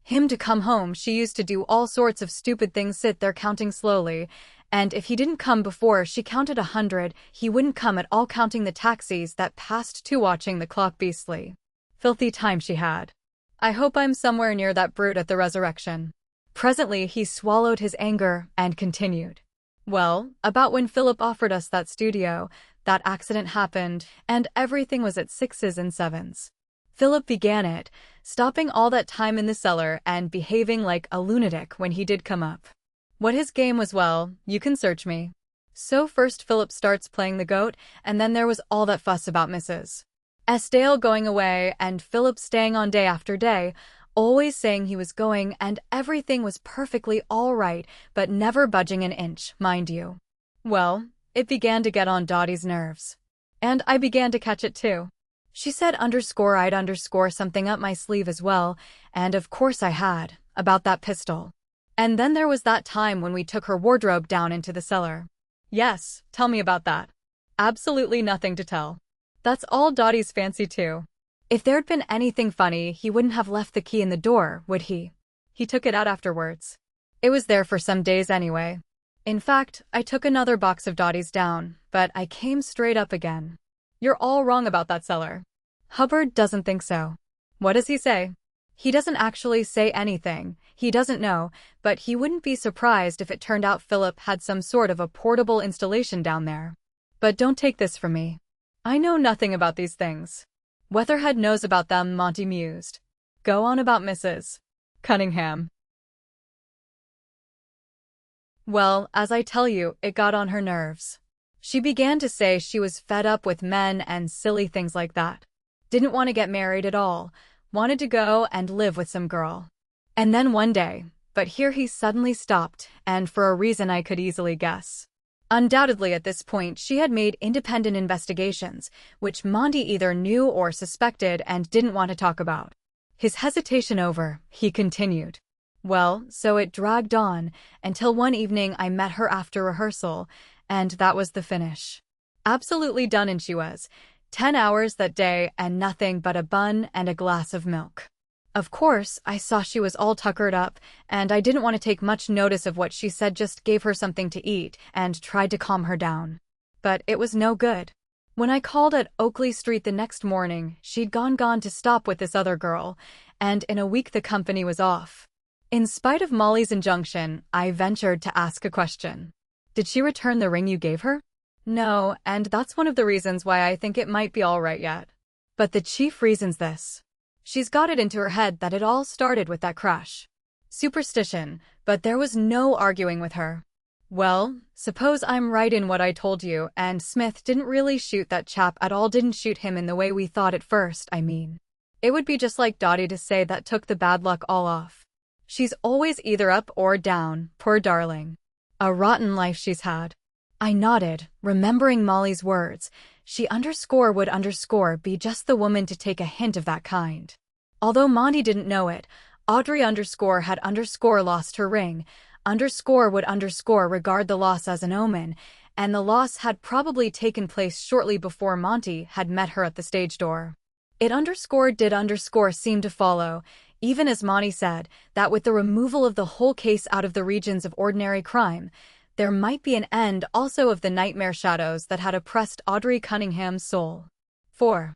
him to come home, she used to do all sorts of stupid things, sit there counting slowly, and if he didn't come before she counted 100, he wouldn't come at all, counting the taxis that passed too, watching the clock. Beastly, filthy time she had. I hope I'm somewhere near that brute at the resurrection. Presently he swallowed his anger and continued. Well, about when Philip offered us that studio, that accident happened, and everything was at 6s and 7s. Philip began it, stopping all that time in the cellar and behaving like a lunatic when he did come up. What his game was, well, you can search me. So first Philip starts playing the goat, and then there was all that fuss about Mrs. Dale going away and Philip staying on day after day, always saying he was going, and everything was perfectly all right, but never budging an inch, mind you. Well, it began to get on Dottie's nerves. And I began to catch it too. She said I'd underscore something up my sleeve as well, and of course I had, about that pistol. And then there was that time when we took her wardrobe down into the cellar. Yes, tell me about that. Absolutely nothing to tell. That's all Dottie's fancy too. If there'd been anything funny, he wouldn't have left the key in the door, would he? He took it out afterwards. It was there for some days anyway. In fact, I took another box of Dottie's down, but I came straight up again. You're all wrong about that cellar. Hubbard doesn't think so. What does he say? He doesn't actually say anything, he doesn't know, but he wouldn't be surprised if it turned out Philip had some sort of a portable installation down there. But don't take this from me. I know nothing about these things. Weatherhead knows about them, Monty mused. Go on about Mrs. Cunningham. Well, as I tell you, it got on her nerves. She began to say she was fed up with men and silly things like that. Didn't want to get married at all, wanted to go and live with some girl. And then one day, but here he suddenly stopped, and for a reason I could easily guess. Undoubtedly at this point she had made independent investigations, which Monty either knew or suspected and didn't want to talk about. His hesitation over, he continued. Well, so it dragged on, until one evening I met her after rehearsal, and that was the finish. Absolutely done in she was. 10 hours that day and nothing but a bun and a glass of milk. Of course, I saw she was all tuckered up, and I didn't want to take much notice of what she said, just gave her something to eat and tried to calm her down. But it was no good. When I called at Oakley Street the next morning, she'd gone to stop with this other girl, and in a week the company was off. In spite of Molly's injunction, I ventured to ask a question. Did she return the ring you gave her? No, and that's one of the reasons why I think it might be all right yet. But the chief reason's this. She's got it into her head that it all started with that crash. Superstition, but there was no arguing with her. Well, suppose I'm right in what I told you, and Smith didn't really shoot that chap at all, didn't shoot him in the way we thought at first, I mean. It would be just like Dottie to say that took the bad luck all off. She's always either up or down, poor darling. A rotten life she's had. I nodded, remembering Molly's words. She would be just the woman to take a hint of that kind. Although Monty didn't know it, Audrey had lost her ring, would regard the loss as an omen, and the loss had probably taken place shortly before Monty had met her at the stage door. It did seem to follow, even as Monty said, that with the removal of the whole case out of the regions of ordinary crime, there might be an end also of the nightmare shadows that had oppressed Audrey Cunningham's soul. 4.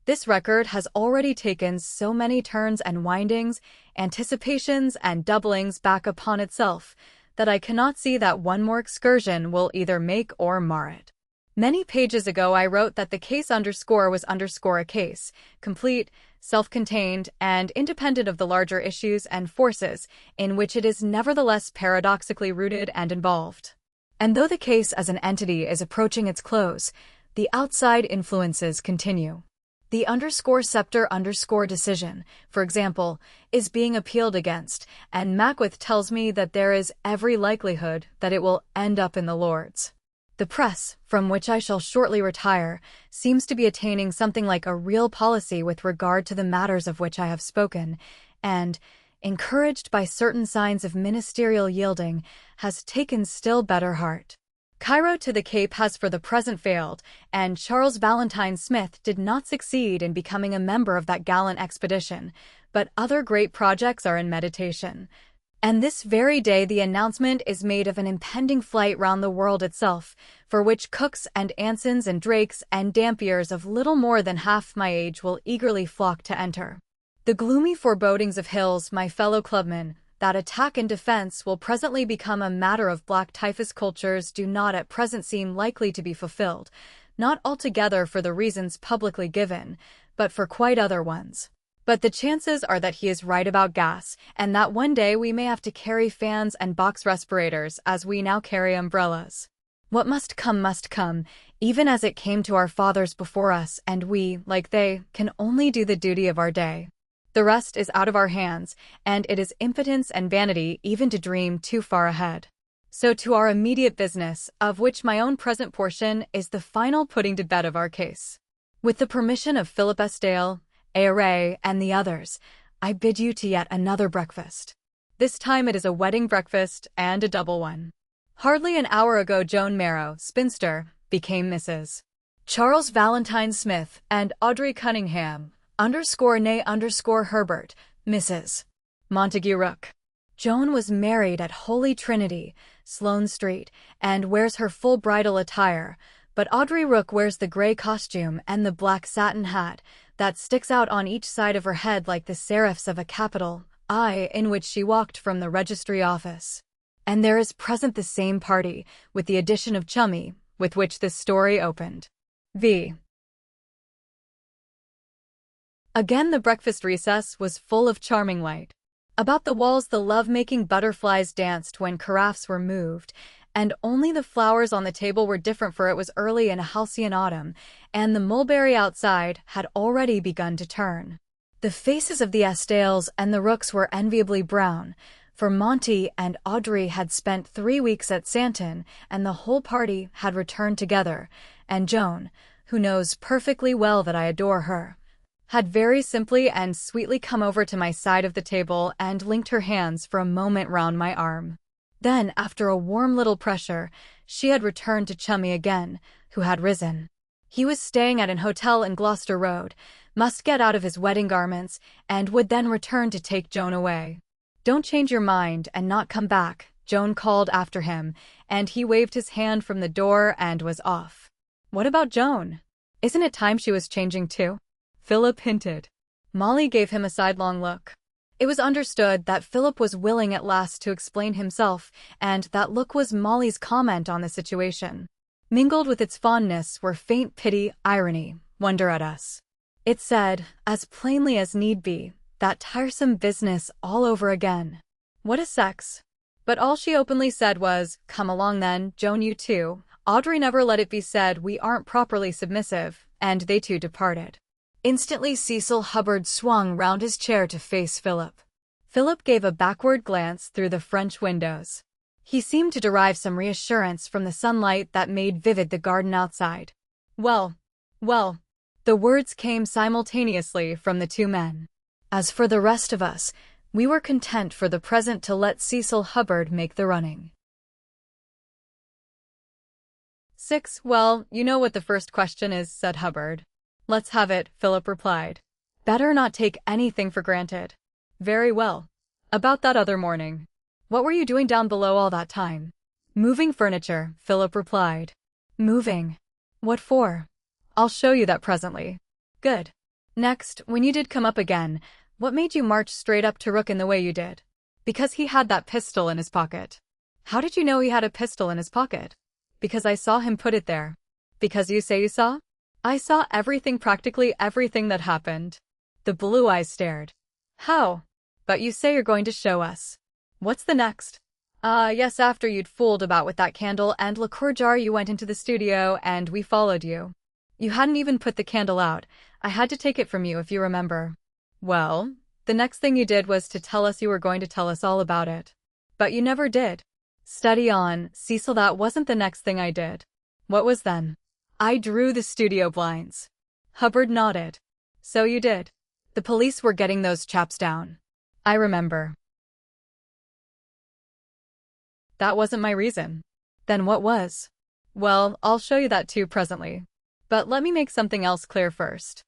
This record has already taken so many turns and windings, anticipations and doublings back upon itself, that I cannot see that one more excursion will either make or mar it. Many pages ago I wrote that the case was a case, complete, self-contained, and independent of the larger issues and forces, in which it is nevertheless paradoxically rooted and involved. And though the case as an entity is approaching its close, the outside influences continue. The underscore scepter underscore decision, for example, is being appealed against, and Mackworth tells me that there is every likelihood that it will end up in the Lords. The press, from which I shall shortly retire, seems to be attaining something like a real policy with regard to the matters of which I have spoken, and, encouraged by certain signs of ministerial yielding, has taken still better heart. Cairo to the Cape has for the present failed, and Charles Valentine Smith did not succeed in becoming a member of that gallant expedition, but other great projects are in meditation. And this very day the announcement is made of an impending flight round the world itself, for which Cooks and Ansons and Drakes and Dampiers of little more than half my age will eagerly flock to enter. The gloomy forebodings of Hills, my fellow clubmen, that attack and defense will presently become a matter of black typhus cultures do not at present seem likely to be fulfilled, not altogether for the reasons publicly given, but for quite other ones. But the chances are that he is right about gas, and that one day we may have to carry fans and box respirators as we now carry umbrellas. What must come, even as it came to our fathers before us, and we, like they, can only do the duty of our day. The rest is out of our hands, and it is impotence and vanity even to dream too far ahead. So to our immediate business, of which my own present portion is the final putting to bed of our case. With the permission of Philip Estienne, Ayre, and the others, I bid you to yet another breakfast. This time it is a wedding breakfast, and a double one. Hardly an hour ago Joan Marrow, spinster, became Mrs. Charles Valentine Smith, and Audrey Cunningham, _née Herbert, Mrs. Montague Rooke. Joan was married at Holy Trinity, Sloane Street, and wears her full bridal attire, but Audrey Rooke wears the grey costume and the black satin hat that sticks out on each side of her head like the serifs of a capital I in which she walked from the registry office. And there is present the same party, with the addition of Chummy, with which this story opened. V. Again the breakfast recess was full of charming light. About the walls the love-making butterflies danced when carafes were moved, and only the flowers on the table were different, for it was early in a halcyon autumn, and the mulberry outside had already begun to turn. The faces of the Estelles and the Rookes were enviably brown, for Monty and Audrey had spent 3 weeks at Santon, and the whole party had returned together, and Joan, who knows perfectly well that I adore her, had very simply and sweetly come over to my side of the table and linked her hands for a moment round my arm. Then, after a warm little pressure, she had returned to Chummy again, who had risen. He was staying at an hotel in Gloucester Road, must get out of his wedding garments, and would then return to take Joan away. "Don't change your mind and not come back," Joan called after him, and he waved his hand from the door and was off. "What about Joan? Isn't it time she was changing too?" Philip hinted. Molly gave him a sidelong look. It was understood that Philip was willing at last to explain himself, and that look was Molly's comment on the situation. Mingled with its fondness were faint pity, irony, wonder at us. It said, as plainly as need be, that tiresome business all over again. What a sex! But all she openly said was, "Come along then, Joan, you too." Audrey never let it be said we aren't properly submissive, and they too departed. Instantly Cecil Hubbard swung round his chair to face Philip. Philip gave a backward glance through the French windows. He seemed to derive some reassurance from the sunlight that made vivid the garden outside. Well, well, the words came simultaneously from the two men. As for the rest of us, we were content for the present to let Cecil Hubbard make the running. 6. Well, you know what the first question is, said Hubbard. Let's have it, Philip replied. Better not take anything for granted. Very well. About that other morning. What were you doing down below all that time? Moving furniture, Philip replied. Moving? What for? I'll show you that presently. Good. Next, when you did come up again, what made you march straight up to Rooke in the way you did? Because he had that pistol in his pocket. How did you know he had a pistol in his pocket? Because I saw him put it there. Because you say you saw? I saw everything, practically everything that happened. The blue eyes stared. How? But you say you're going to show us. What's the next? Yes, after you'd fooled about with that candle and liqueur jar you went into the studio and we followed you. You hadn't even put the candle out. I had to take it from you, if you remember. Well, the next thing you did was to tell us you were going to tell us all about it. But you never did. Steady on, Cecil, that wasn't the next thing I did. What was then? I drew the studio blinds. Hubbard nodded. So you did. The police were getting those chaps down. I remember. That wasn't my reason. Then what was? Well, I'll show you that too presently. But let me make something else clear first.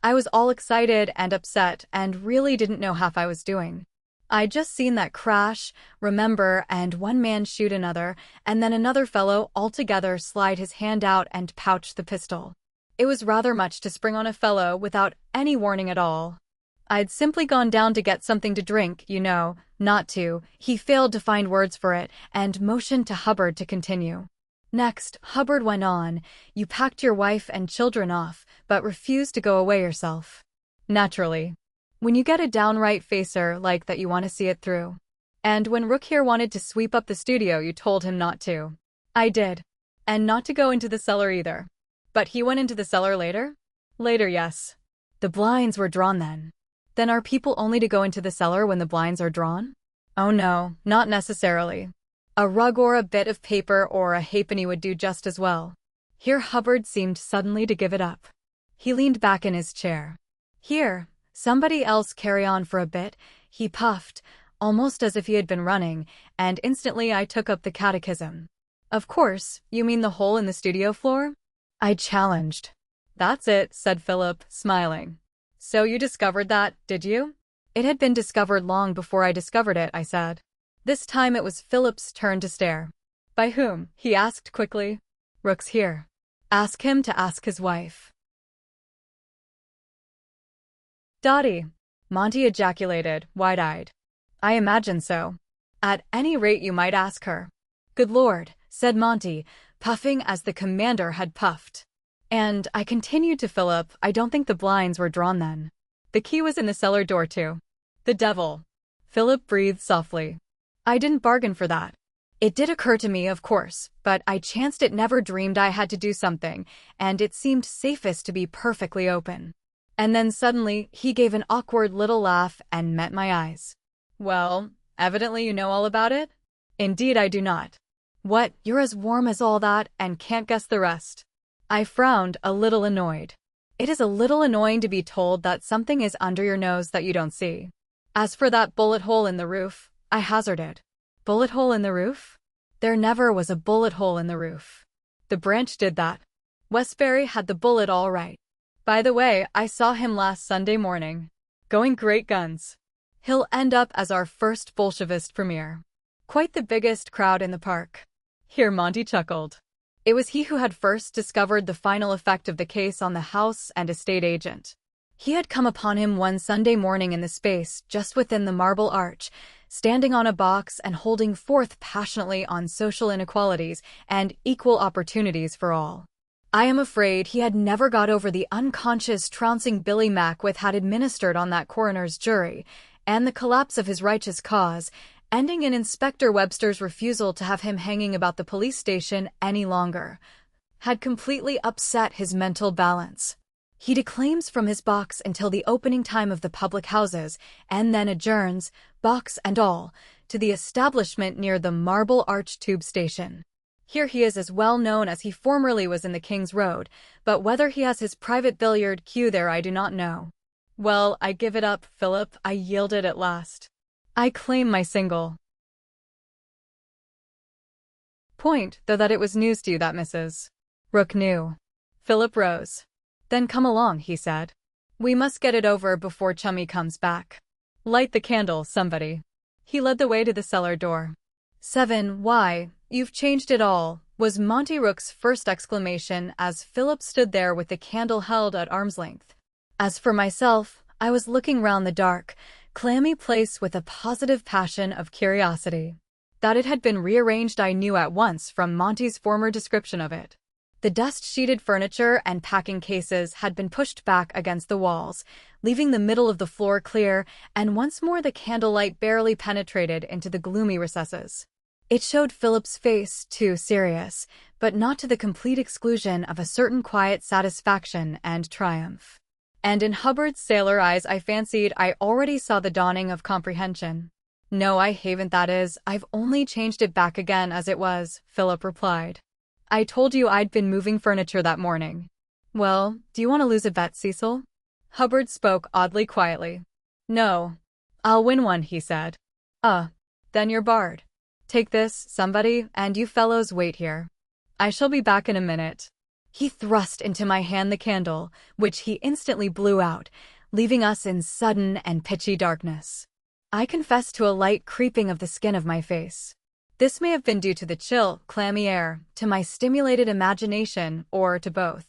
I was all excited and upset and really didn't know half I was doing. I'd just seen that crash, remember, and one man shoot another, and then another fellow altogether slide his hand out and pouch the pistol. It was rather much to spring on a fellow without any warning at all. I'd simply gone down to get something to drink, you know, not to. He failed to find words for it and motioned to Hubbard to continue. Next, Hubbard went on, you packed your wife and children off, but refused to go away yourself. Naturally. When you get a downright facer like that, you want to see it through. And when Rook here wanted to sweep up the studio, you told him not to. I did. And not to go into the cellar either. But he went into the cellar later? Later, yes. The blinds were drawn then. Then are people only to go into the cellar when the blinds are drawn? Oh no, not necessarily. A rug or a bit of paper or a halfpenny would do just as well. Here Hubbard seemed suddenly to give it up. He leaned back in his chair. Here, somebody else carry on for a bit, he puffed, almost as if he had been running, and instantly I took up the catechism. Of course, you mean the hole in the studio floor? I challenged. That's it, said Philip, smiling. So you discovered that, did you? It had been discovered long before I discovered it, I said. This time it was Philip's turn to stare. By whom? He asked quickly. Rook's here. Ask him to ask his wife. Dottie, Monty ejaculated, wide-eyed. I imagine so. At any rate, you might ask her. Good Lord, said Monty, puffing as the commander had puffed. And I continued to Philip, I don't think the blinds were drawn then. The key was in the cellar door too. The devil. Philip breathed softly. I didn't bargain for that. It did occur to me, of course, but I chanced it never dreamed I had to do something, and it seemed safest to be perfectly open. And then suddenly, he gave an awkward little laugh and met my eyes. Well, evidently you know all about it? Indeed I do not. What, you're as warm as all that and can't guess the rest? I frowned, a little annoyed. It is a little annoying to be told that something is under your nose that you don't see. As for that bullet hole in the roof, I hazarded. Bullet hole in the roof? There never was a bullet hole in the roof. The branch did that. Westbury had the bullet all right. By the way, I saw him last Sunday morning. Going great guns. He'll end up as our first Bolshevist premier. Quite the biggest crowd in the park. Here Monty chuckled. It was he who had first discovered the final effect of the case on the house and estate agent. He had come upon him one Sunday morning in the space just within the Marble Arch, standing on a box and holding forth passionately on social inequalities and equal opportunities for all. I am afraid he had never got over the unconscious trouncing Billy Mackwith had administered on that coroner's jury, and the collapse of his righteous cause, ending in Inspector Webster's refusal to have him hanging about the police station any longer, had completely upset his mental balance. He declaims from his box until the opening time of the public houses, and then adjourns, box and all, to the establishment near the Marble Arch tube station. Here he is as well known as he formerly was in the King's Road, but whether he has his private billiard cue there I do not know. Well, I give it up, Philip, I yielded at last. I claim my single point, though that it was news to you that Mrs. Rook knew. Philip rose. Then come along, he said. We must get it over before Chummy comes back. Light the candle, somebody. He led the way to the cellar door. 7. Why, you've changed it all, was Monty Rook's first exclamation as Philip stood there with the candle held at arm's length. As for myself, I was looking round the dark, clammy place with a positive passion of curiosity. That it had been rearranged I knew at once from Monty's former description of it. The dust-sheeted furniture and packing cases had been pushed back against the walls, leaving the middle of the floor clear, and once more the candlelight barely penetrated into the gloomy recesses. It showed Philip's face, too serious, but not to the complete exclusion of a certain quiet satisfaction and triumph. And in Hubbard's sailor eyes I fancied I already saw the dawning of comprehension. "No, I haven't, that is, I've only changed it back again as it was," Philip replied. "I told you I'd been moving furniture that morning." "Well, do you want to lose a bet, Cecil?" Hubbard spoke oddly quietly. "No. I'll win one," he said. Then you're barred. Take this, somebody, and you fellows wait here. I shall be back in a minute." He thrust into my hand the candle, which he instantly blew out, leaving us in sudden and pitchy darkness. I confess to a light creeping of the skin of my face. This may have been due to the chill, clammy air, to my stimulated imagination, or to both.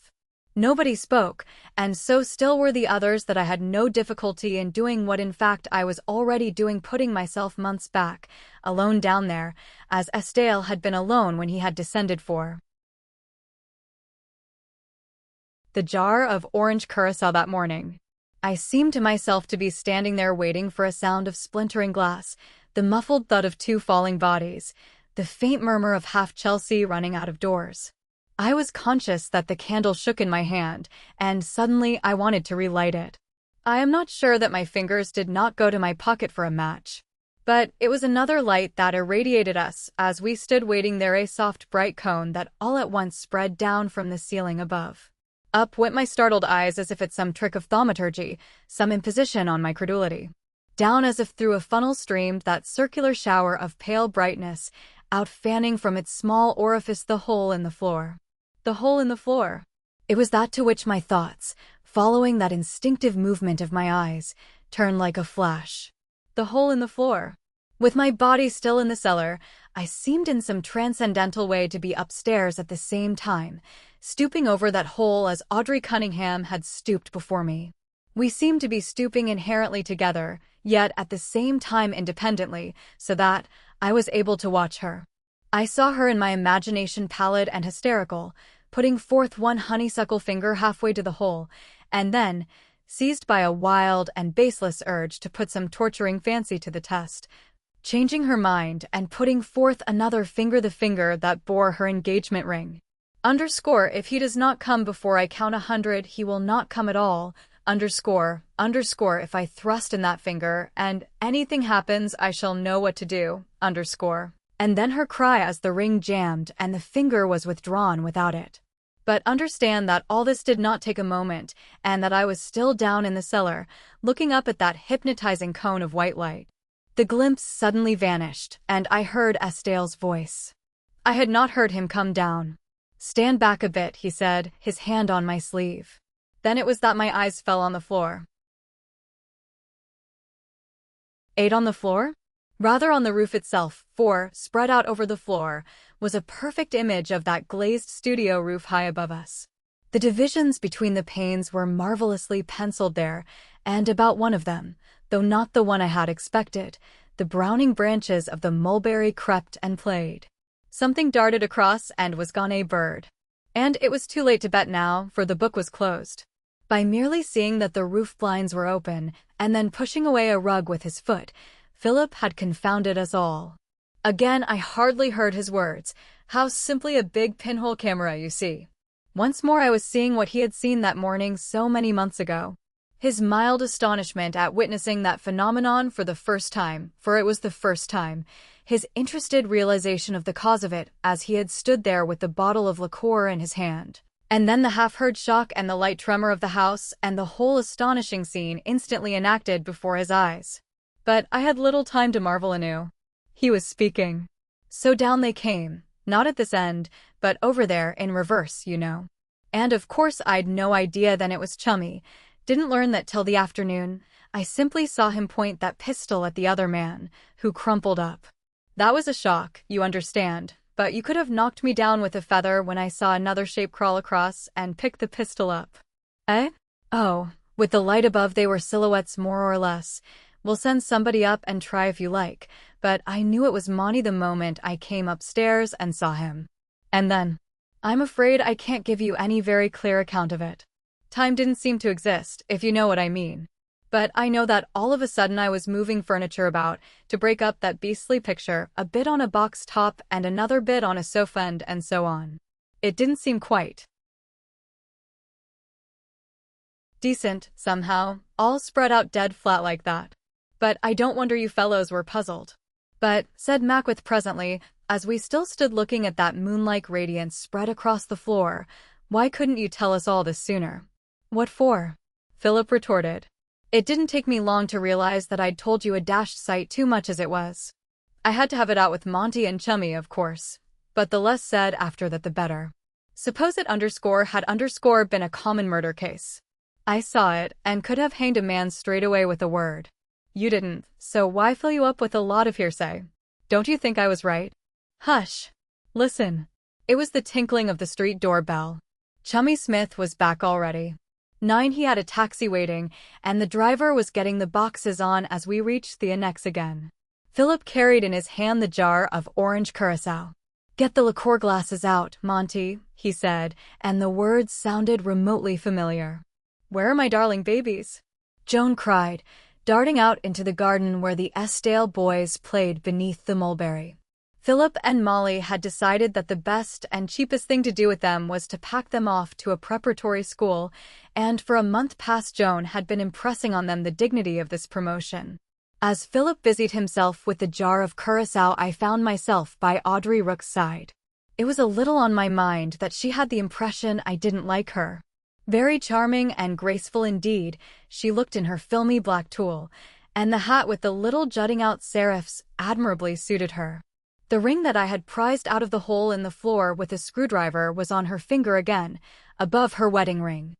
Nobody spoke, and so still were the others that I had no difficulty in doing what in fact I was already doing, putting myself months back, alone down there, as Estienne had been alone when he had descended for the jar of orange curacao that morning. I seemed to myself to be standing there waiting for a sound of splintering glass, the muffled thud of two falling bodies, the faint murmur of half Chelsea running out of doors. I was conscious that the candle shook in my hand, and suddenly I wanted to relight it. I am not sure that my fingers did not go to my pocket for a match. But it was another light that irradiated us as we stood waiting there, a soft bright cone that all at once spread down from the ceiling above. Up went my startled eyes as if at some trick of thaumaturgy, some imposition on my credulity. Down as if through a funnel streamed that circular shower of pale brightness, out fanning from its small orifice the hole in the floor. The hole in the floor. It was that to which my thoughts, following that instinctive movement of my eyes, turned like a flash. The hole in the floor. With my body still in the cellar, I seemed in some transcendental way to be upstairs at the same time, stooping over that hole as Audrey Cunningham had stooped before me. We seemed to be stooping inherently together, yet at the same time independently, so that I was able to watch her. I saw her in my imagination pallid and hysterical, putting forth one honeysuckle finger halfway to the hole, and then, seized by a wild and baseless urge to put some torturing fancy to the test, changing her mind and putting forth another finger, the finger that bore her engagement ring. Underscore, if he does not come before I count 100, he will not come at all. Underscore, if I thrust in that finger and anything happens, I shall know what to do. Underscore. And then her cry as the ring jammed and the finger was withdrawn without it. But understand that all this did not take a moment, and that I was still down in the cellar, looking up at that hypnotizing cone of white light. The glimpse suddenly vanished, and I heard Estienne's voice. I had not heard him come down. "Stand back a bit," he said, his hand on my sleeve. Then it was that my eyes fell on the floor. On the floor? Rather on the roof itself, for, spread out over the floor, was a perfect image of that glazed studio roof high above us. The divisions between the panes were marvelously penciled there, and about one of them, though not the one I had expected, the browning branches of the mulberry crept and played. Something darted across and was gone, a bird. And it was too late to bet now, for the book was closed. By merely seeing that the roof blinds were open, and then pushing away a rug with his foot, Philip had confounded us all. Again I hardly heard his words. How simply a big pinhole camera, you see. Once more I was seeing what he had seen that morning so many months ago. His mild astonishment at witnessing that phenomenon for the first time, for it was the first time, his interested realization of the cause of it as he had stood there with the bottle of liqueur in his hand. And then the half-heard shock and the light tremor of the house and the whole astonishing scene instantly enacted before his eyes. But I had little time to marvel anew. He was speaking. So down they came, not at this end, but over there in reverse, you know. And of course I'd no idea then it was Chummy. Didn't learn that till the afternoon. I simply saw him point that pistol at the other man, who crumpled up. That was a shock, you understand, but you could have knocked me down with a feather when I saw another shape crawl across and pick the pistol up. Eh? Oh, with the light above they were silhouettes more or less. We'll send somebody up and try if you like, but I knew it was Monty the moment I came upstairs and saw him. And then, I'm afraid I can't give you any very clear account of it. Time didn't seem to exist, if you know what I mean. But I know that all of a sudden I was moving furniture about to break up that beastly picture, a bit on a box top and another bit on a sofa and so on. It didn't seem quite decent, somehow, all spread out dead flat like that. But I don't wonder you fellows were puzzled. But, said Mackworth presently, as we still stood looking at that moon-like radiance spread across the floor, why couldn't you tell us all this sooner? What for? Philip retorted. It didn't take me long to realize that I'd told you a dashed sight too much as it was. I had to have it out with Monty and Chummy, of course. But the less said after that the better. Suppose it had been a common murder case. I saw it, and could have hanged a man straight away with a word. You didn't, so why fill you up with a lot of hearsay? Don't you think I was right? Hush. Listen. It was the tinkling of the street doorbell. Chummy Smith was back already. 9, he had a taxi waiting, and the driver was getting the boxes on as we reached the annex again. Philip carried in his hand the jar of orange curacao. Get the liqueur glasses out, Monty, he said, and the words sounded remotely familiar. Where are my darling babies? Joan cried, darting out into the garden where the Eskdale boys played beneath the mulberry. Philip and Molly had decided that the best and cheapest thing to do with them was to pack them off to a preparatory school, and for a month past Joan had been impressing on them the dignity of this promotion. As Philip busied himself with the jar of curacao, I found myself by Audrey Rook's side. It was a little on my mind that she had the impression I didn't like her. Very charming and graceful indeed, she looked in her filmy black tulle, and the hat with the little jutting-out serifs admirably suited her. The ring that I had prized out of the hole in the floor with a screwdriver was on her finger again, above her wedding ring.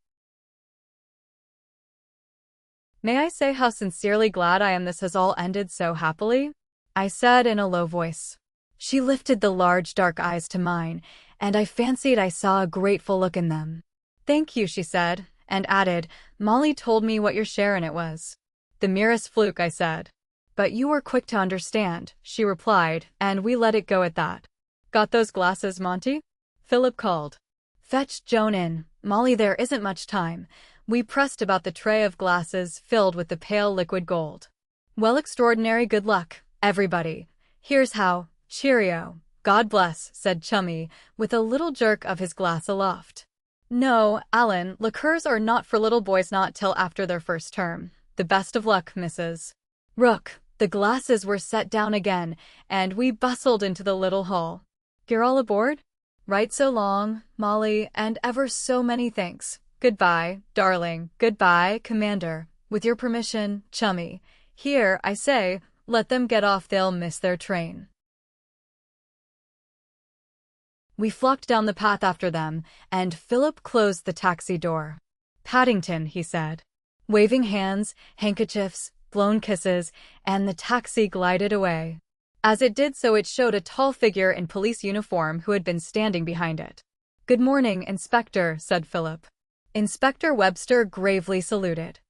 May I say how sincerely glad I am this has all ended so happily? I said in a low voice. She lifted the large dark eyes to mine, and I fancied I saw a grateful look in them. Thank you, she said, and added, Molly told me what your share in it was. The merest fluke, I said. But you were quick to understand, she replied, and we let it go at that. Got those glasses, Monty? Philip called. Fetch Joan in, Molly, there isn't much time. We pressed about the tray of glasses filled with the pale liquid gold. Well, extraordinary good luck, everybody. Here's how, cheerio. God bless, said Chummy, with a little jerk of his glass aloft. No, Alan, liqueurs are not for little boys not till after their first term. The best of luck, Mrs. Rook. The glasses were set down again, and we bustled into the little hall. You're all aboard? Right so long, Molly, and ever so many thanks. Goodbye, darling. Goodbye, Commander. With your permission, Chummy. Here, I say, let them get off, they'll miss their train. We flocked down the path after them, and Philip closed the taxi door. Paddington, he said. Waving hands, handkerchiefs, blown kisses, and the taxi glided away. As it did so, it showed a tall figure in police uniform who had been standing behind it. Good morning, Inspector, said Philip. Inspector Webster gravely saluted.